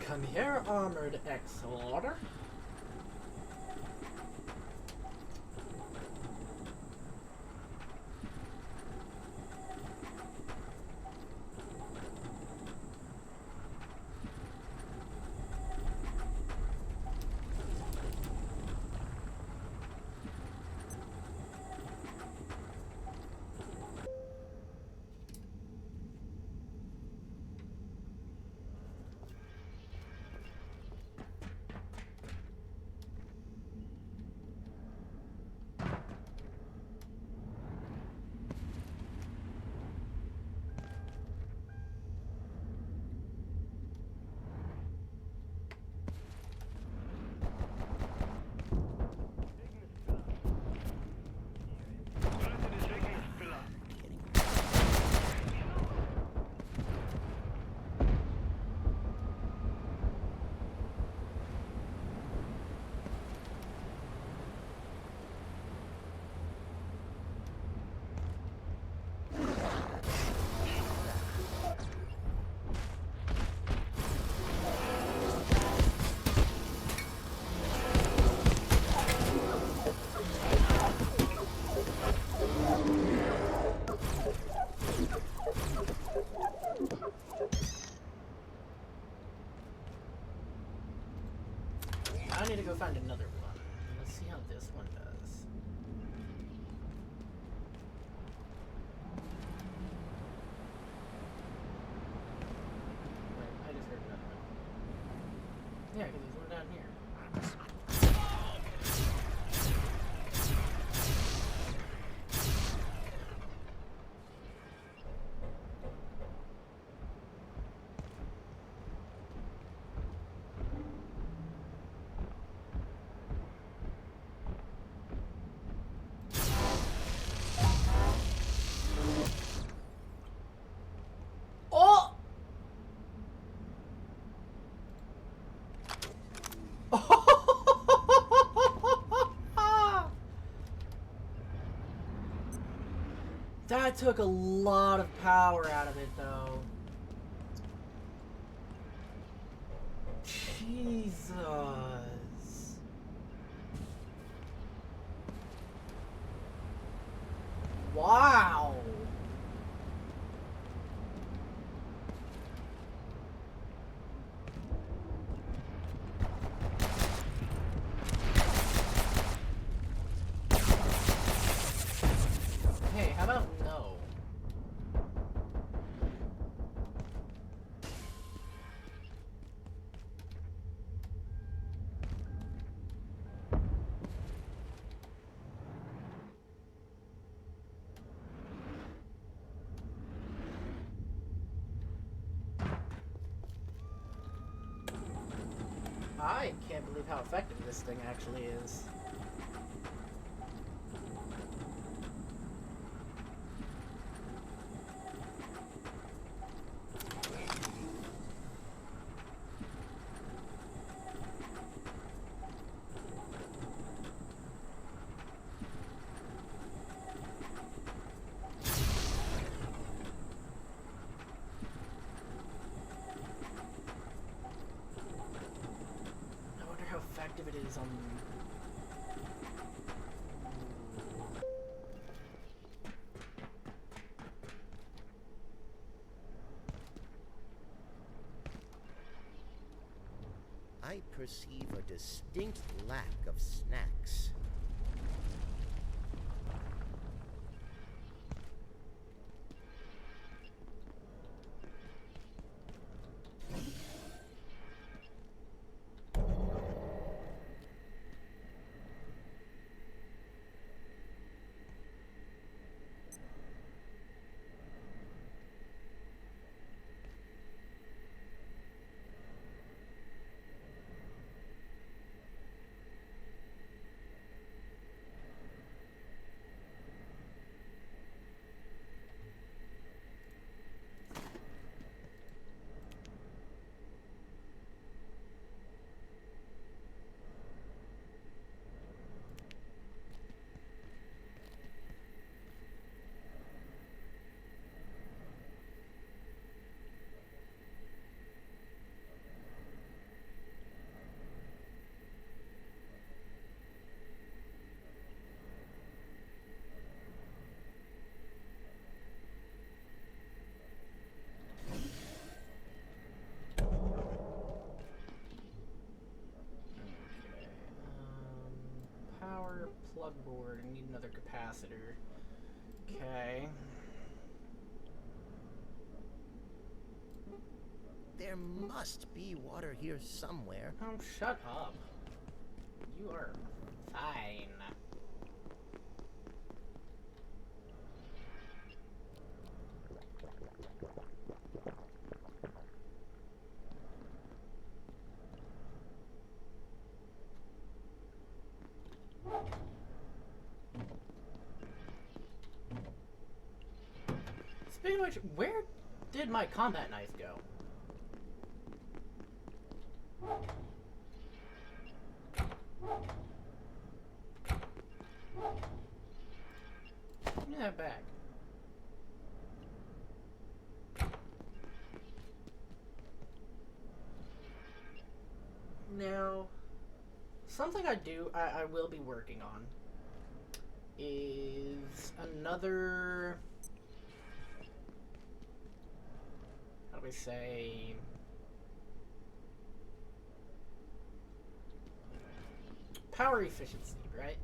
Come here, armored X-Order. I need to go find another one. Let's see how this one does. Yeah, because there's one down here. Oh! That took a lot of power out of it, though. Jesus. Wow. Hey, how about no? I can't believe how effective this thing actually is. I wonder how effective it is on... I perceive a distinct lack of snacks. Power plug board. I need another capacitor. Okay. There must be water here somewhere. Oh, shut up. You are fine. Speaking of which, where did my combat knife go? Give me that back. Now, something I will be working on is another, how do we say, power efficiency, right?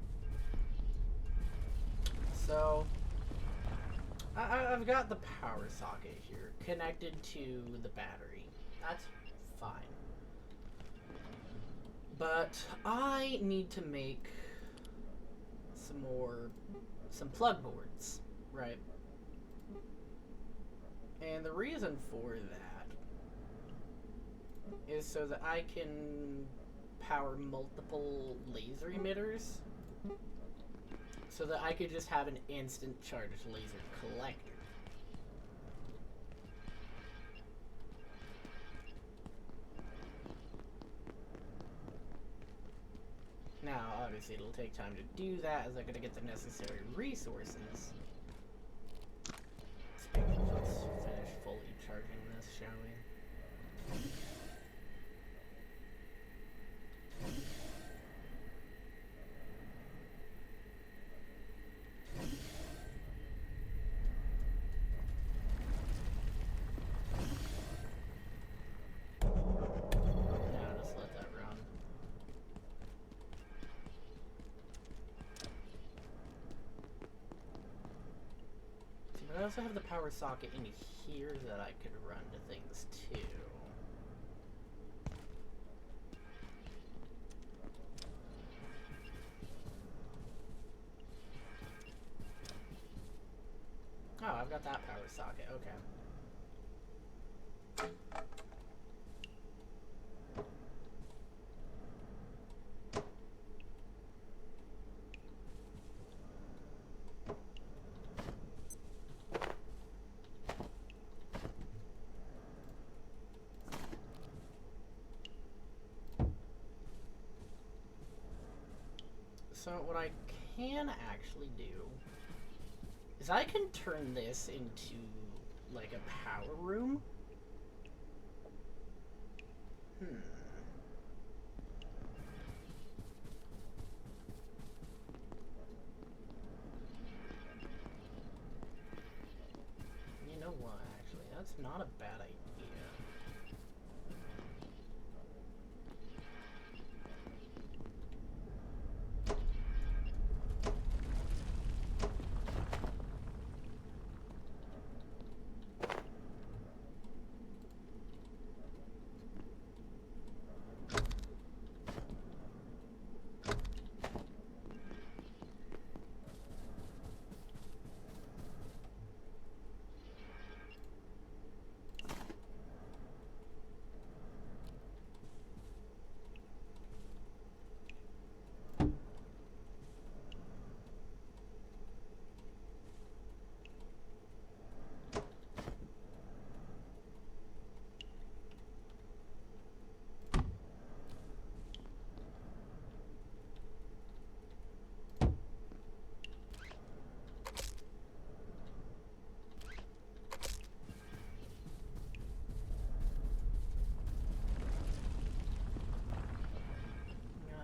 So, I've got the power socket here connected to the battery. That's fine. But I need to make some plug boards, right? And the reason for that is so that I can power multiple laser emitters, so that I could just have an instant charged laser collector. Now, obviously, it'll take time to do that, as I gotta get the necessary resources. Speaking of, let's finish fully charging this, shall we? Now, just let that run. See, but I also have the power socket in here that I could run to things too. Oh, I've got that power socket, okay. So what I can actually do is I can turn this into like a power room. You know what, actually, that's not a bad idea.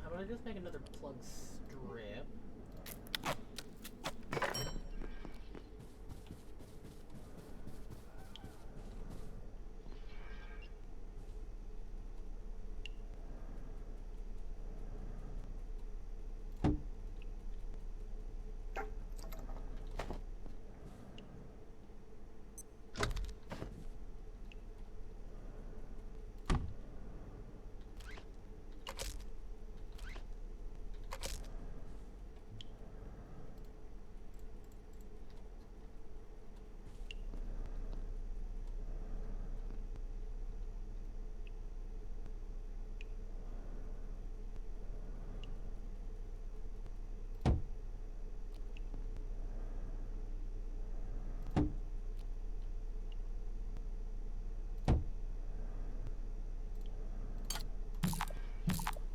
How about I just make another plug strip?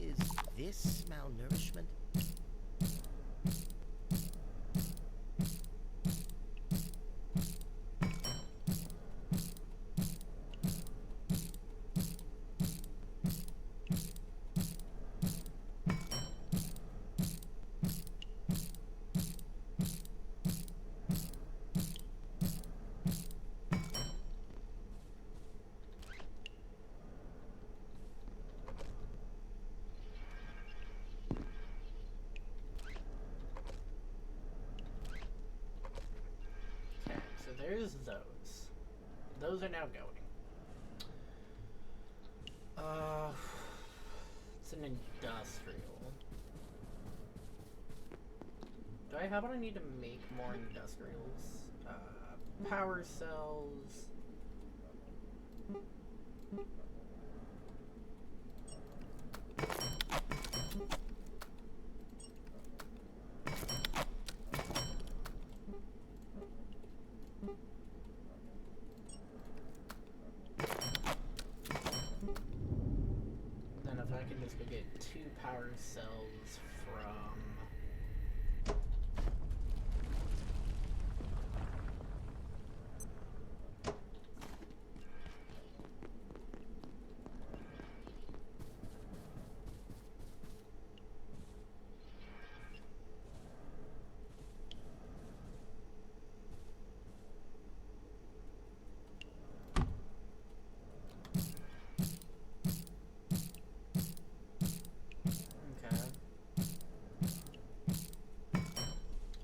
Is this malnourishment? There's those. Those are now going. It's an industrial. how about I need to make more industrials? Power cells. Then if I can just go get 2 power cells from...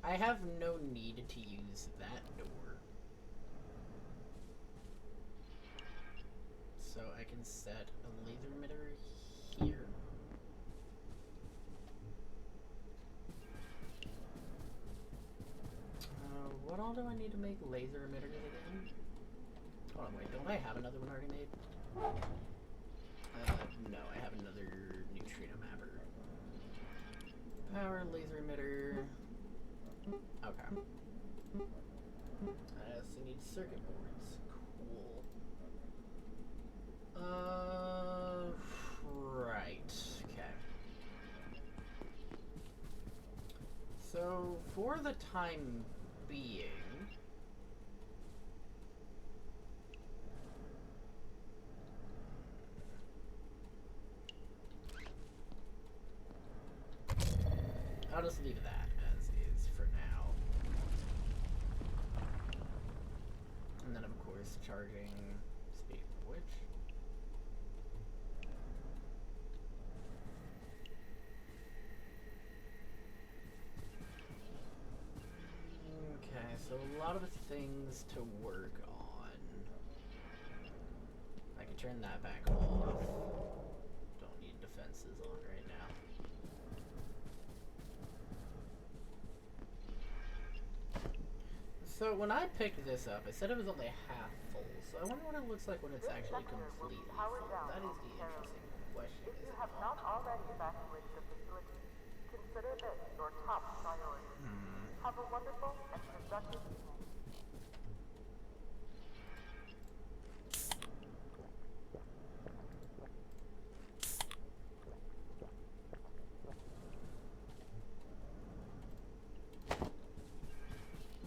I have no need to use that door. So I can set a laser emitter here. What all do I need to make laser emitters again? Hold on, wait, don't I have another one already made? No, I have another neutrino mapper. Power laser emitter. Okay. I also need circuit boards. Cool. Right. Okay. So, for the time being... I'll just leave that as is for now. And then, of course, charging, speaking of which. Okay, so a lot of things to work on. I can turn that back off. Don't need defenses on right now. So when I picked this up, I said it was only half full, so I wonder what it looks like when it's actually completely full. That is the interesting question. If you have not already evacuated the facility, consider this your top priority. Have a wonderful and productive evening.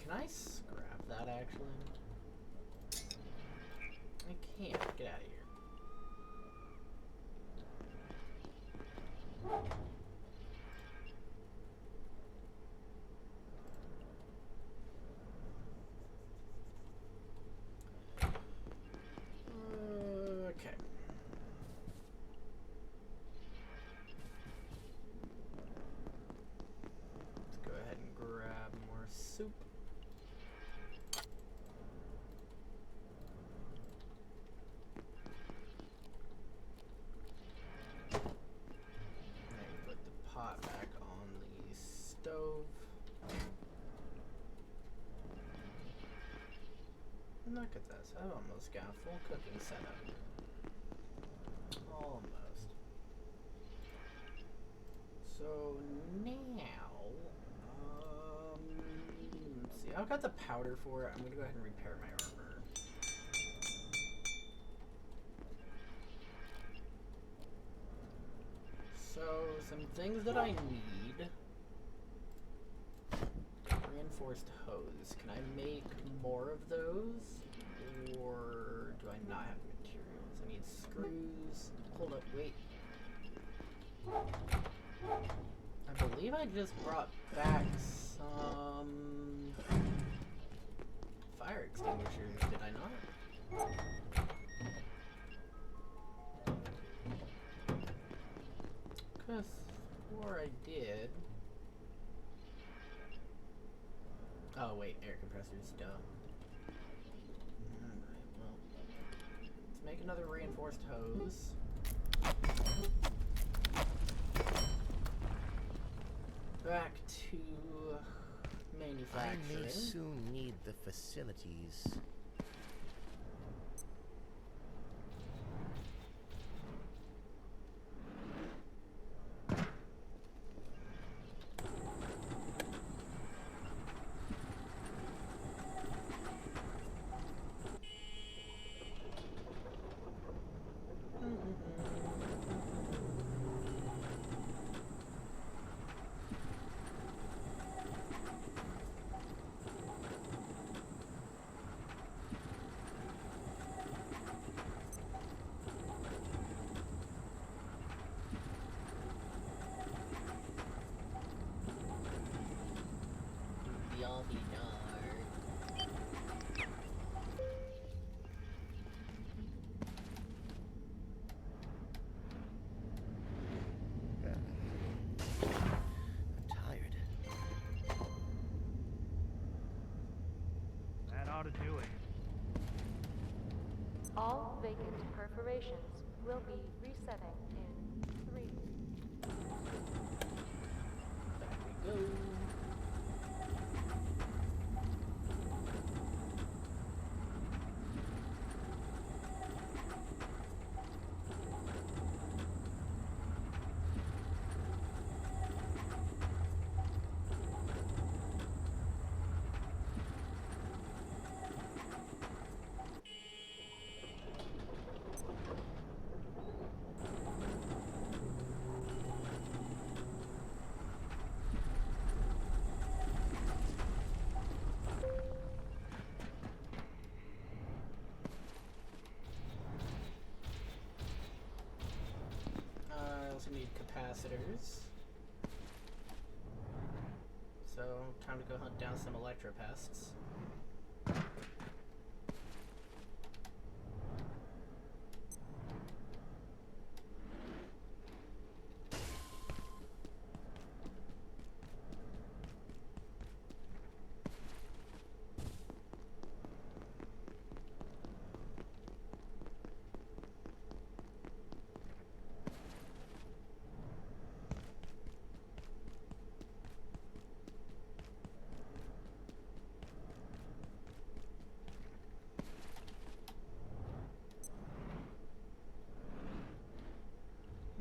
Can I scrap that, actually? I can't. Get out of here. Okay. Let's go ahead and grab more soup. Put the pot back on the stove. And look at this. I've almost got a full cooking setup. Almost. So now, let's see. I've got the powder for it. I'm gonna go ahead and repair my armor. So, some things that I need. Reinforced hose. Can I make more of those? Or do I not have materials? I need screws. Hold up, wait. I believe I just brought back some fire extinguishers, did I not? Because before I did... Oh wait, air compressors, duh. Alright, well. Let's make another reinforced hose. Back to I manufacturing. may soon need the facilities. Ought to do it. All vacant perforations will be resetting in 3. Back we go. I also need capacitors. So, time to go hunt down some electropests.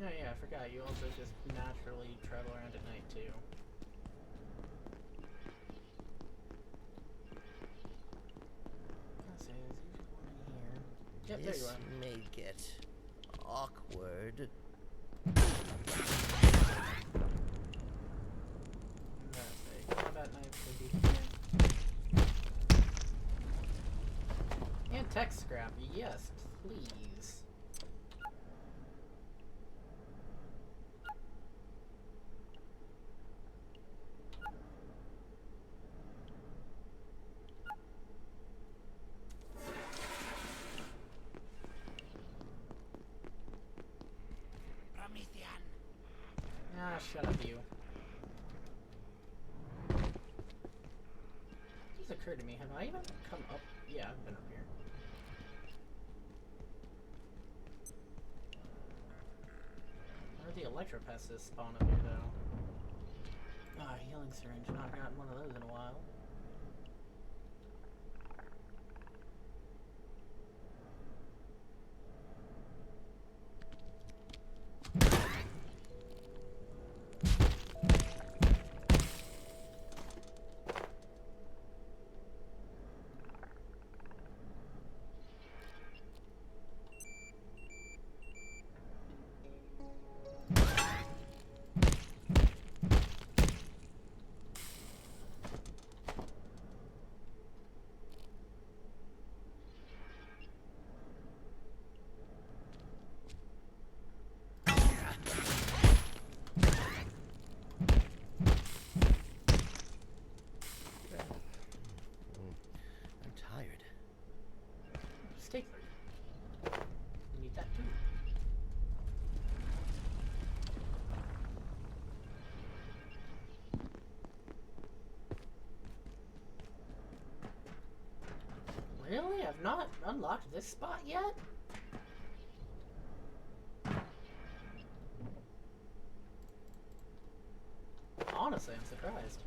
Oh yeah, I forgot, you also just naturally travel around at night too. So, is there one here? Yep, there you This are. may get awkward. That's a combat knife would be here. And tech scrap, yes, please. Ah, shut up, you. It just occurred to me, have I even come up? Yeah, I've been up here. Where are the electropests spawn up here, though? Ah, healing syringe. Not gotten one of those in a while. Stapler. You need that too. Really? I've not unlocked this spot yet? Honestly, I'm surprised.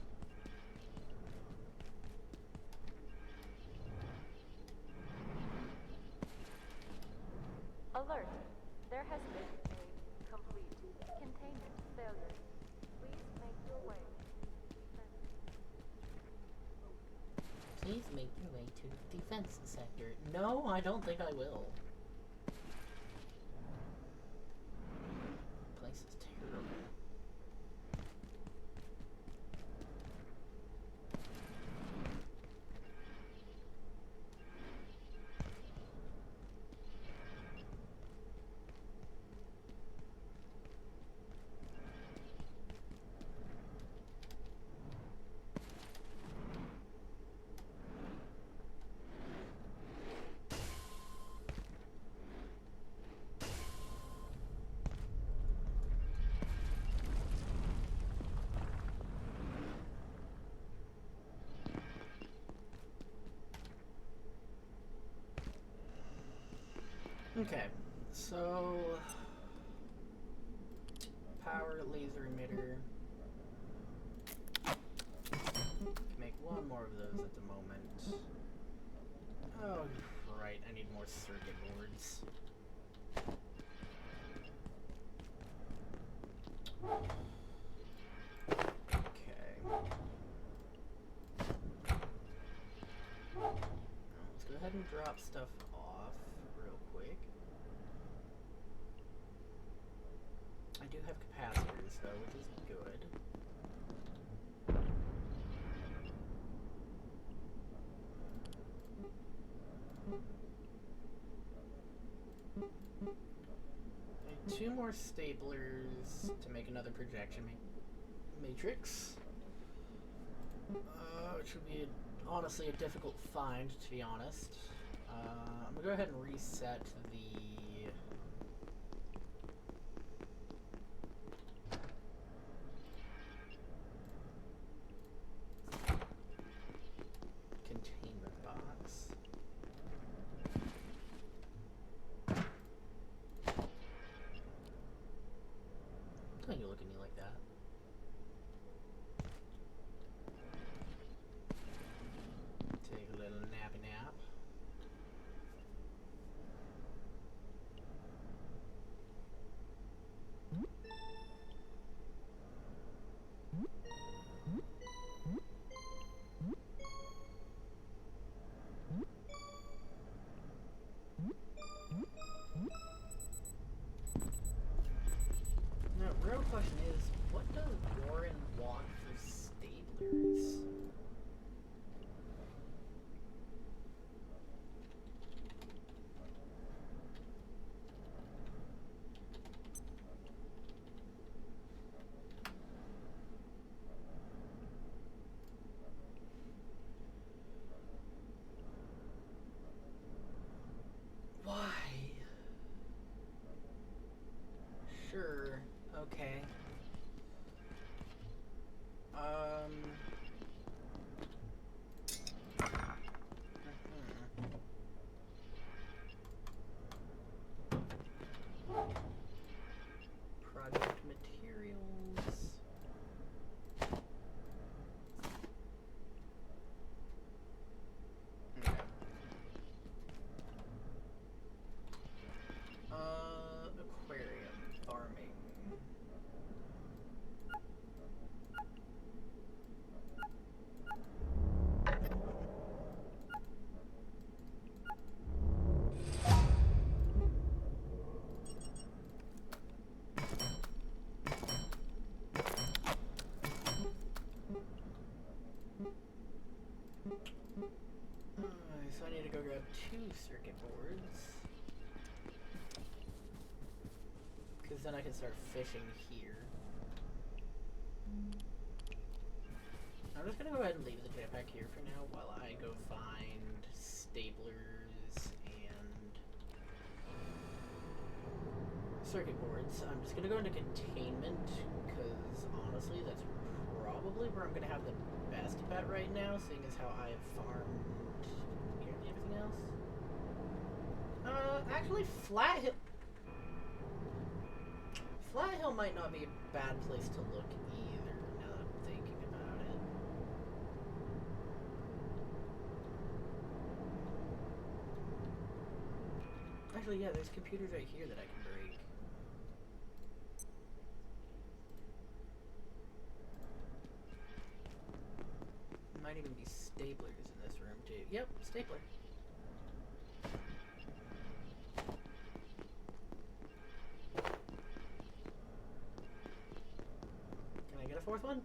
There has been a complete containment failure. Please make your way. Please make your way to the defense sector. No, I don't think I will. Place is terrible. Okay, so power laser emitter. Make one more of those at the moment. Oh, right, I need more circuit boards. Okay. Let's go ahead and drop stuff off real quick. I do have capacitors though, which is good. And 2 more staplers to make another projection matrix. Which would be honestly a difficult find, to be honest. I'm gonna go ahead and reset the containment box. Don't you look at me like that. Take a little nappy nap. Now, real question is, what does Warren want for staplers? Why? Sure, okay. Project materials. Okay. Aquarium farming. So I need to go grab 2 circuit boards. Because then I can start fishing here. I'm just gonna go ahead and leave the jetpack here for now while I go find staplers and circuit boards. I'm just gonna go into containment because honestly that's probably where I'm gonna have the best bet right now, seeing as how I have farmed everything else. Actually Flat Hill might not be a bad place to look either, now that I'm thinking about it. Actually, yeah, there's computers right here that I can break. even be staplers in this room, too. Yep, stapler. Can I get a fourth one?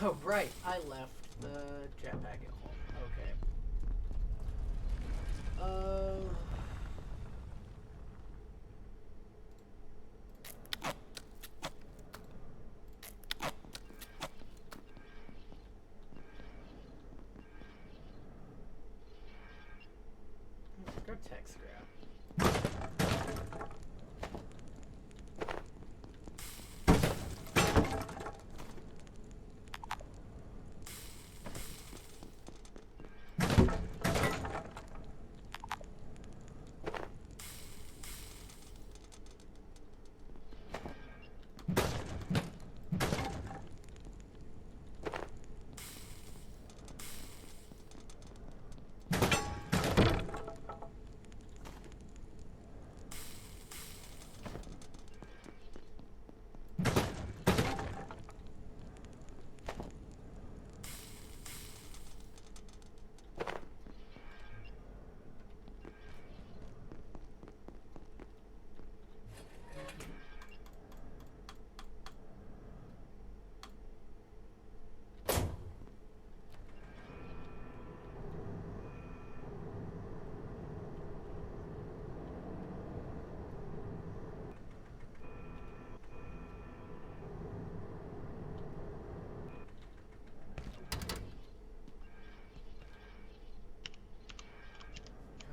Oh, right. I left the jetpack at home. Okay. Go tech scrap.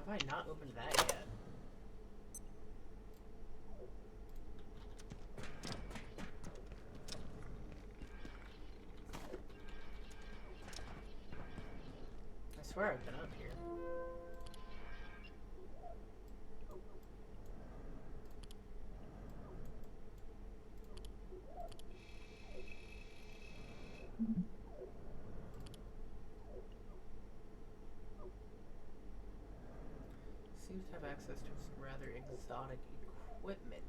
Have I not opened that yet? I swear I've been up here. Seems to have access to some rather exotic equipment.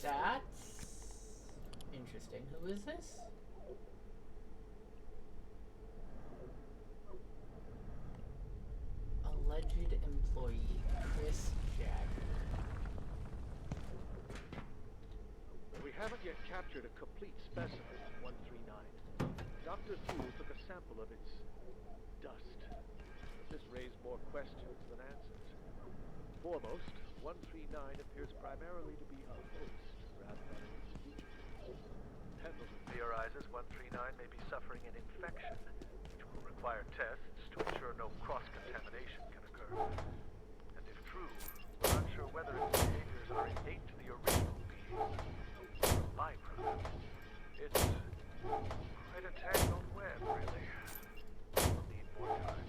That's interesting. Who is this? Alleged employee, Chris Jagger. We haven't yet captured a complete specimen of 139. Dr. Thule took a sample of its dust, but this raised more questions than answers. Foremost, 139 appears primarily to be a host rather than an individual. Pendleton theorizes 139 may be suffering an infection, which will require tests to ensure no cross-contamination can occur. And if true, we're not sure whether its behaviors are innate to the original being or a byproduct. It's quite a tangled web, really. We'll need more time.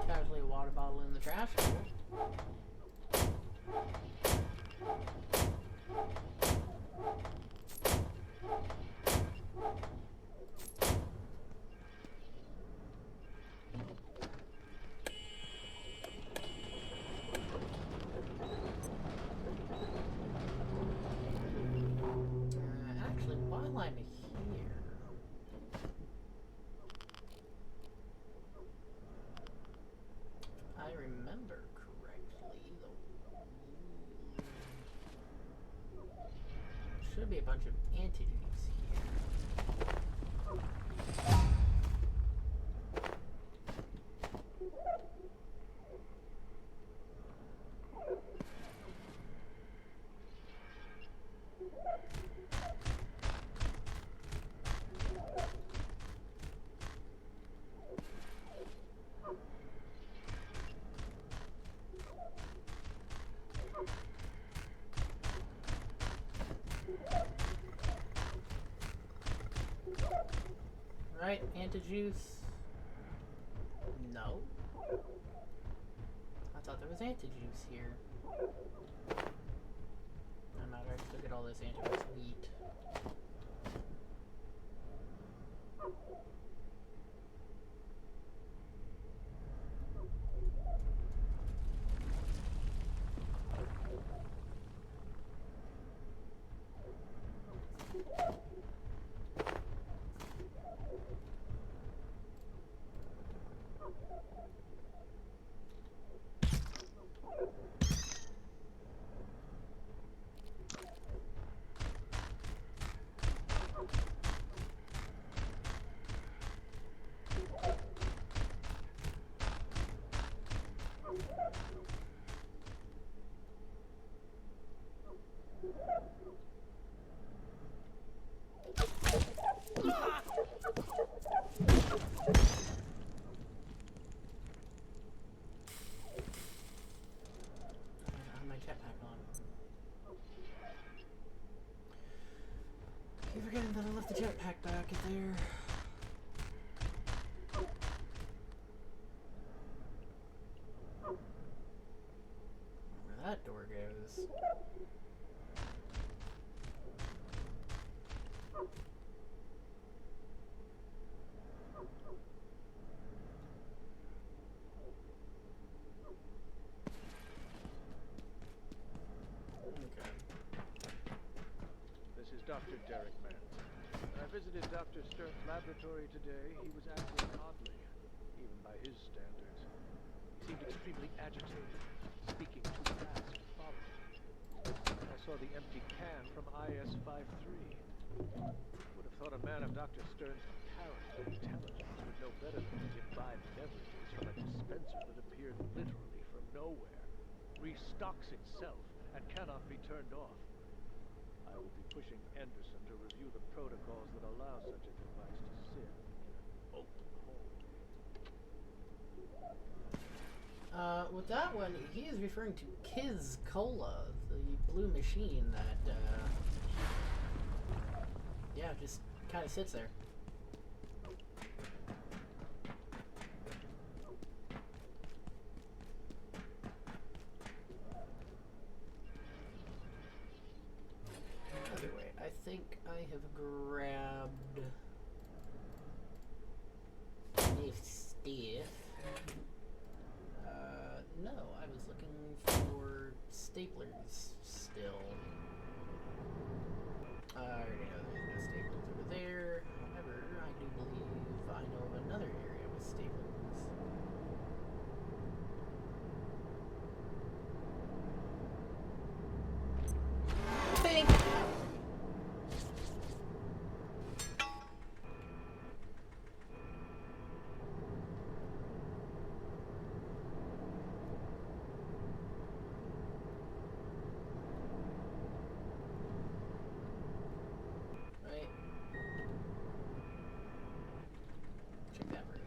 Casually a water bottle in the trash. Actually, while I'm here, I remember correctly, there should be a bunch of antidotes here. Right, anti-juice. No. I thought there was anti-juice here. No matter, I just look at all this anti-juice wheat. My jetpack on. Keep forgetting that I left the jetpack back in there. Where that door goes. This is Dr. Derek Mann. I visited Dr. Stern's laboratory today. He was acting oddly, even by his standards. He seemed extremely agitated, speaking too fast to follow. I saw the empty can from IS-53. Would have thought a man of Dr. Stern's apparent intelligence would know better than to imbibe beverages from a dispenser that appeared literally from nowhere, restocks itself, and cannot be turned off. I will be pushing Anderson to review the protocols that allow such a device to sit in an open hallway. With that one, he is referring to Kiz Cola, the blue machine that, yeah, just kind of sits there. Anyway, I think I have grabbed enough stuff. No, I was looking for staplers still. I already know there's no staplers over there. However, I do believe I know of another area with staplers. Thank you. Right. Check that room.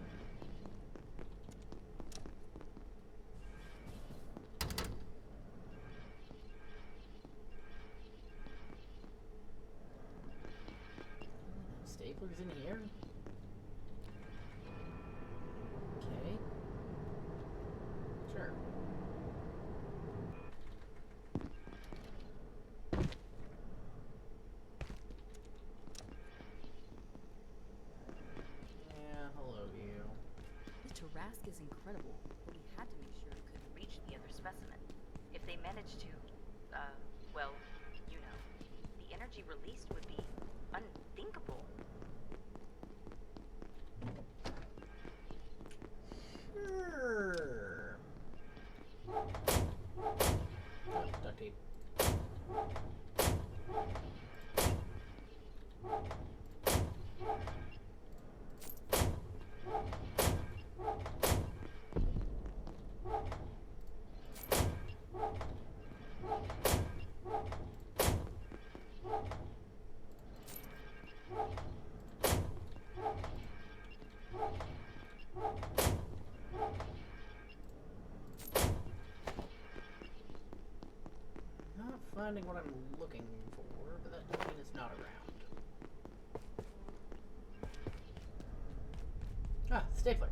Staplers in here? Okay. Sure. Yeah, hello you. The Tarask is incredible, but we had to make sure it couldn't reach the other specimen. If they managed to, well, you know, the energy released would be unthinkable. Sure. Oh, duct tape. Not finding what I'm looking for, but that doesn't mean it's not around. Ah, stapler.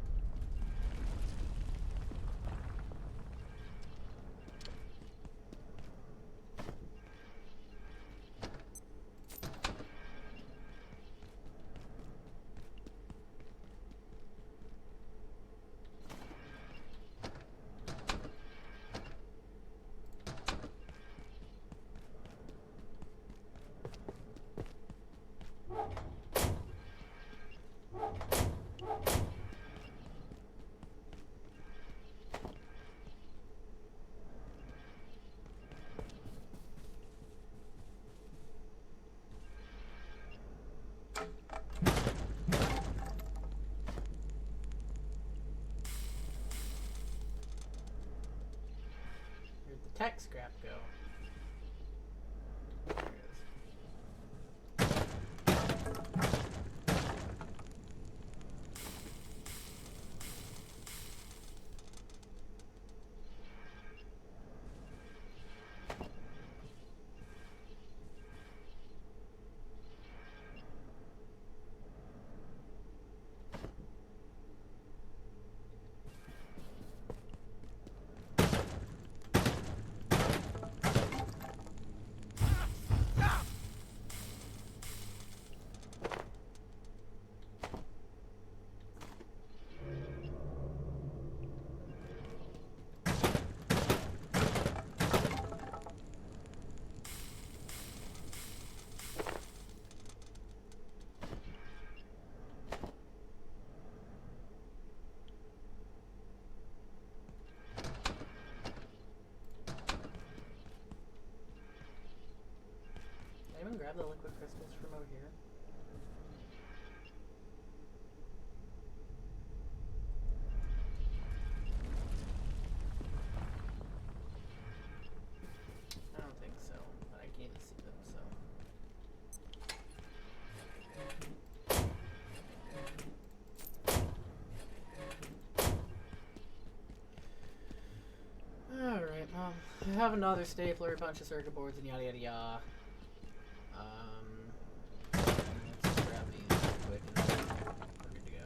tech scrap go? There it is. Anyone grab the liquid crystals from over here? I don't think so, but I can't see them, so. Alright, I have another stapler, a bunch of circuit boards, and yada yada yada. Let's grab these real quick and then we're good to go.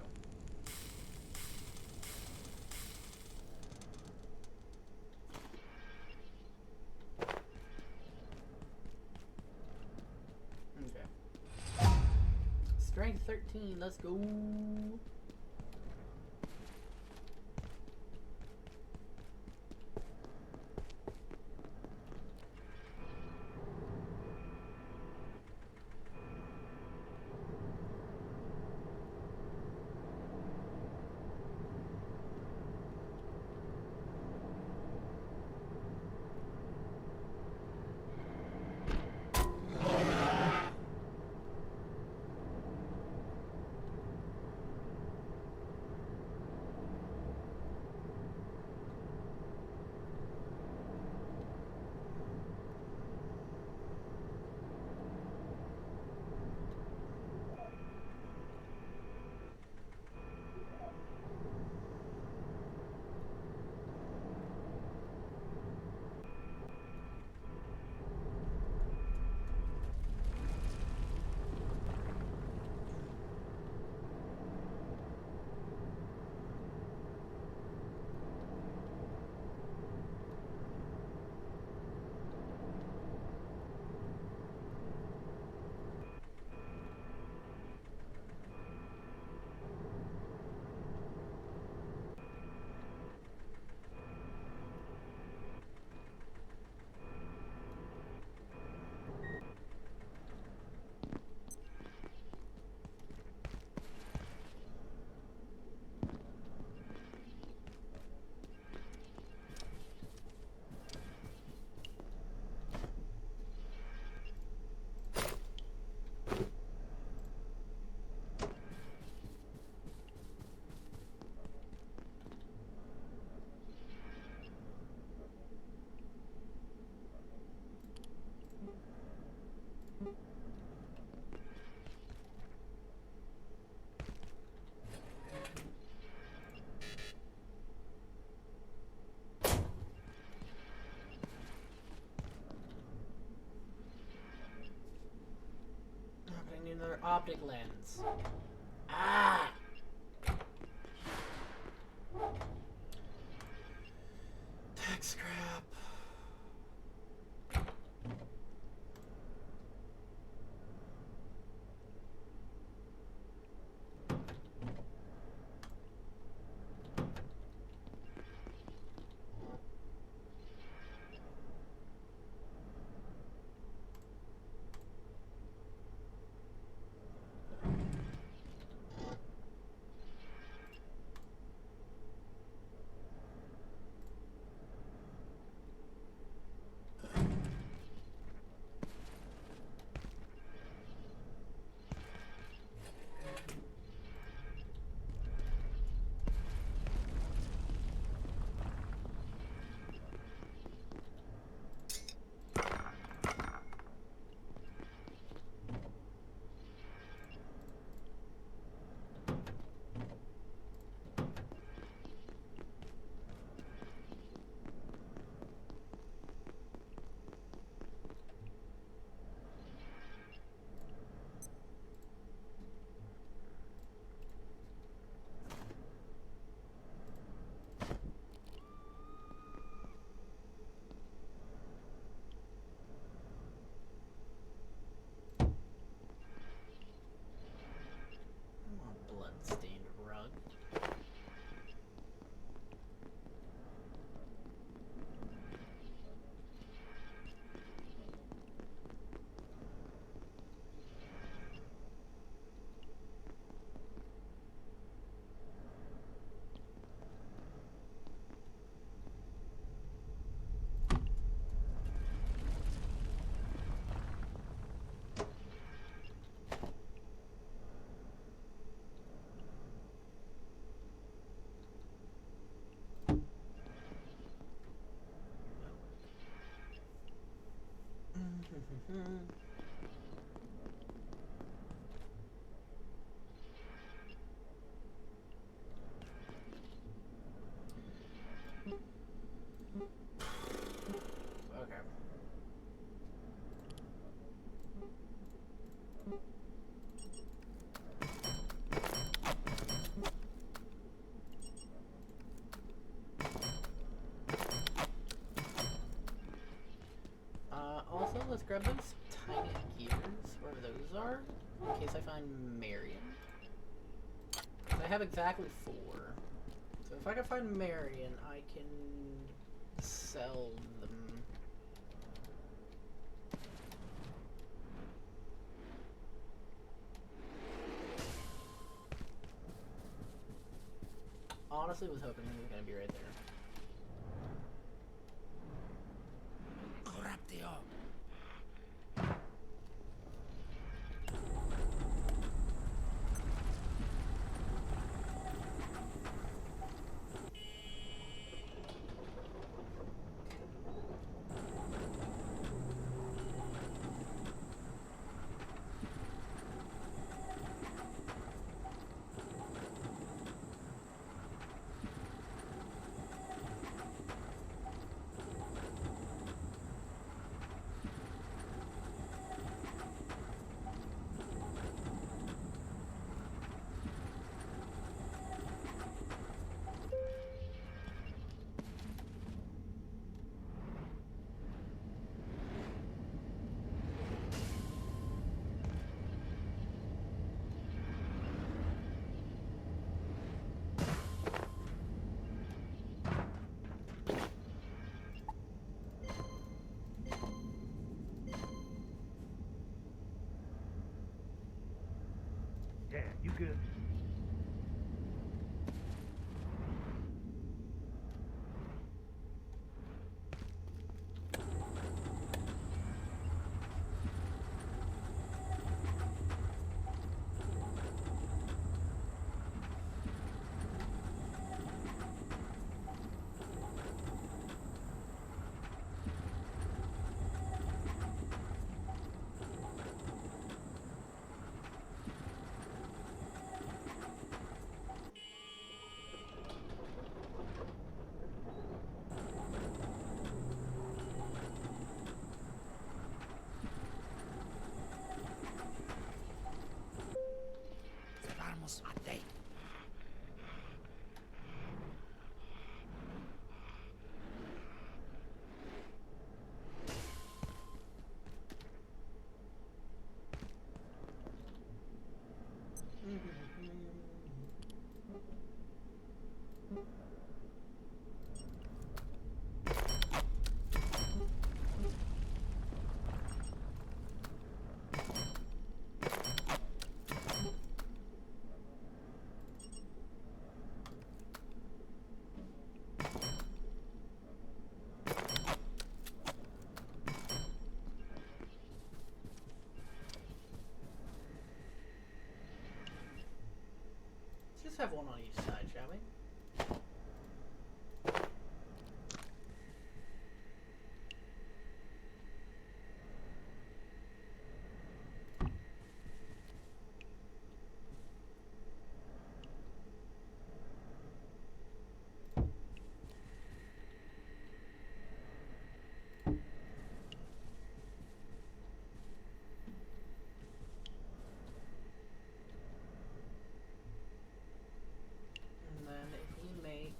Okay. Strength 13, let's go. I need another optic lens. Ah! Tech scrap. Okay. Also, let's grab those tiny gears, wherever those are, in case I find Marion. 'Cause I have exactly 4. So if I can find Marion, I can sell them. Honestly, was hoping he was gonna be right there. Yeah, you good? Let's have one on each side, shall we? And then if we make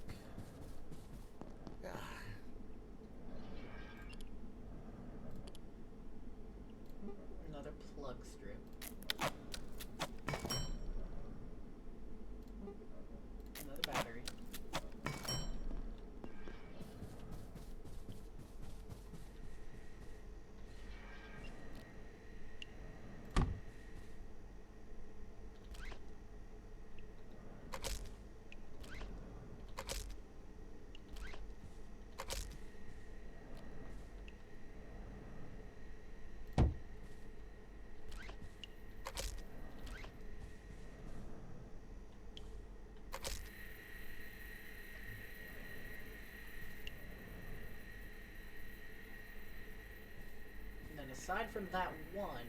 another plug strip. Another battery. aside from that one,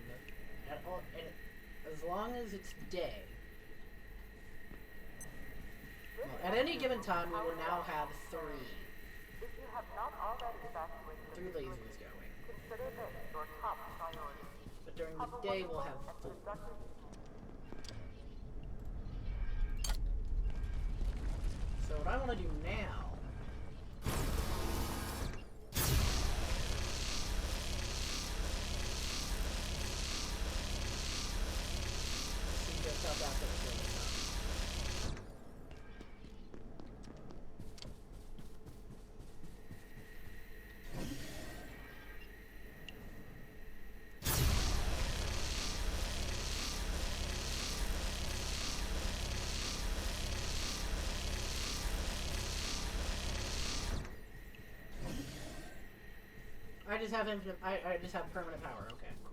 as long as it's day, well, at any given time, we will now have three lasers going. Consider this your top priority. But during the day, we'll have four. So what I want to do now see just how fast I can kill this up. I just have infinite. I just have permanent power. Okay, cool.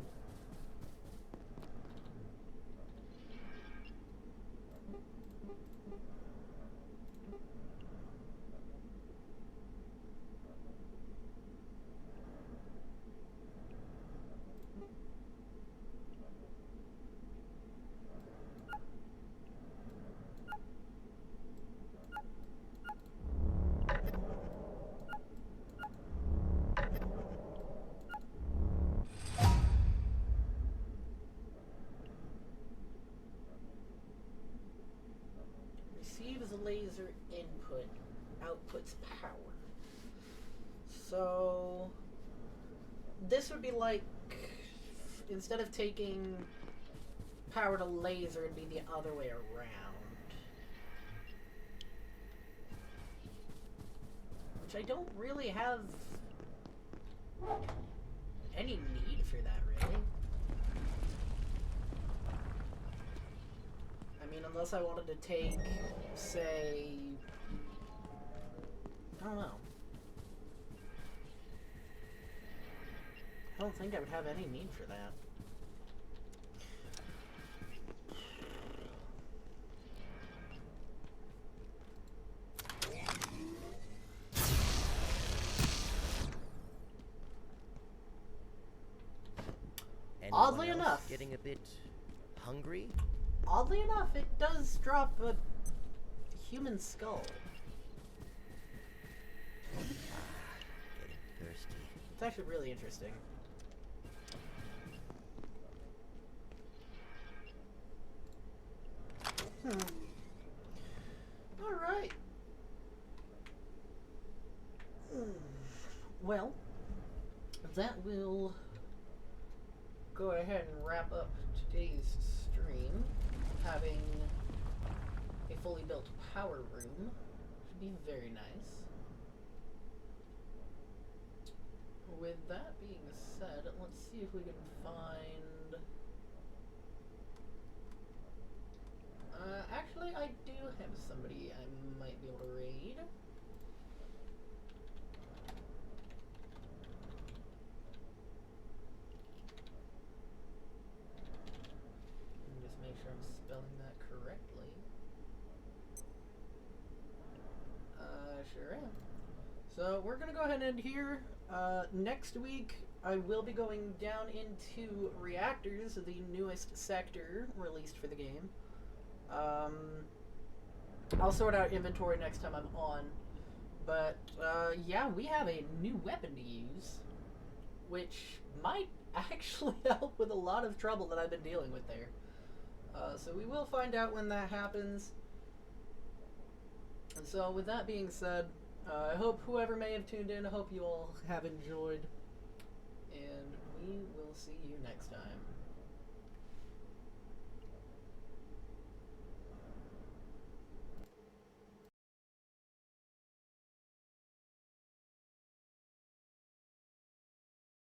Receives laser input, outputs power. So this would be like, instead of taking power to laser, it'd be the other way around. Which I don't really have any need for that, really. I mean, unless I wanted to take, say, I don't know. I don't think I would have any need for that. Oddly enough, getting a bit hungry? Oddly enough, it does drop a human skull. Getting thirsty. It's actually really interesting. Alright. Well, that will go ahead and wrap up today's stream. Having a fully built power room should be very nice. With that being said, let's see if we can find... actually, I do have somebody I might be able to raid. Just make sure I'm spelling that correctly. Sure am. So we're gonna go ahead and end here. Next week, I will be going down into Reactors, the newest sector released for the game. I'll sort out inventory next time I'm on. But, yeah, we have a new weapon to use, which might actually help with a lot of trouble that I've been dealing with there. So we will find out when that happens. And so with that being said, I hope whoever may have tuned in, I hope you all have enjoyed. And we will see you next time.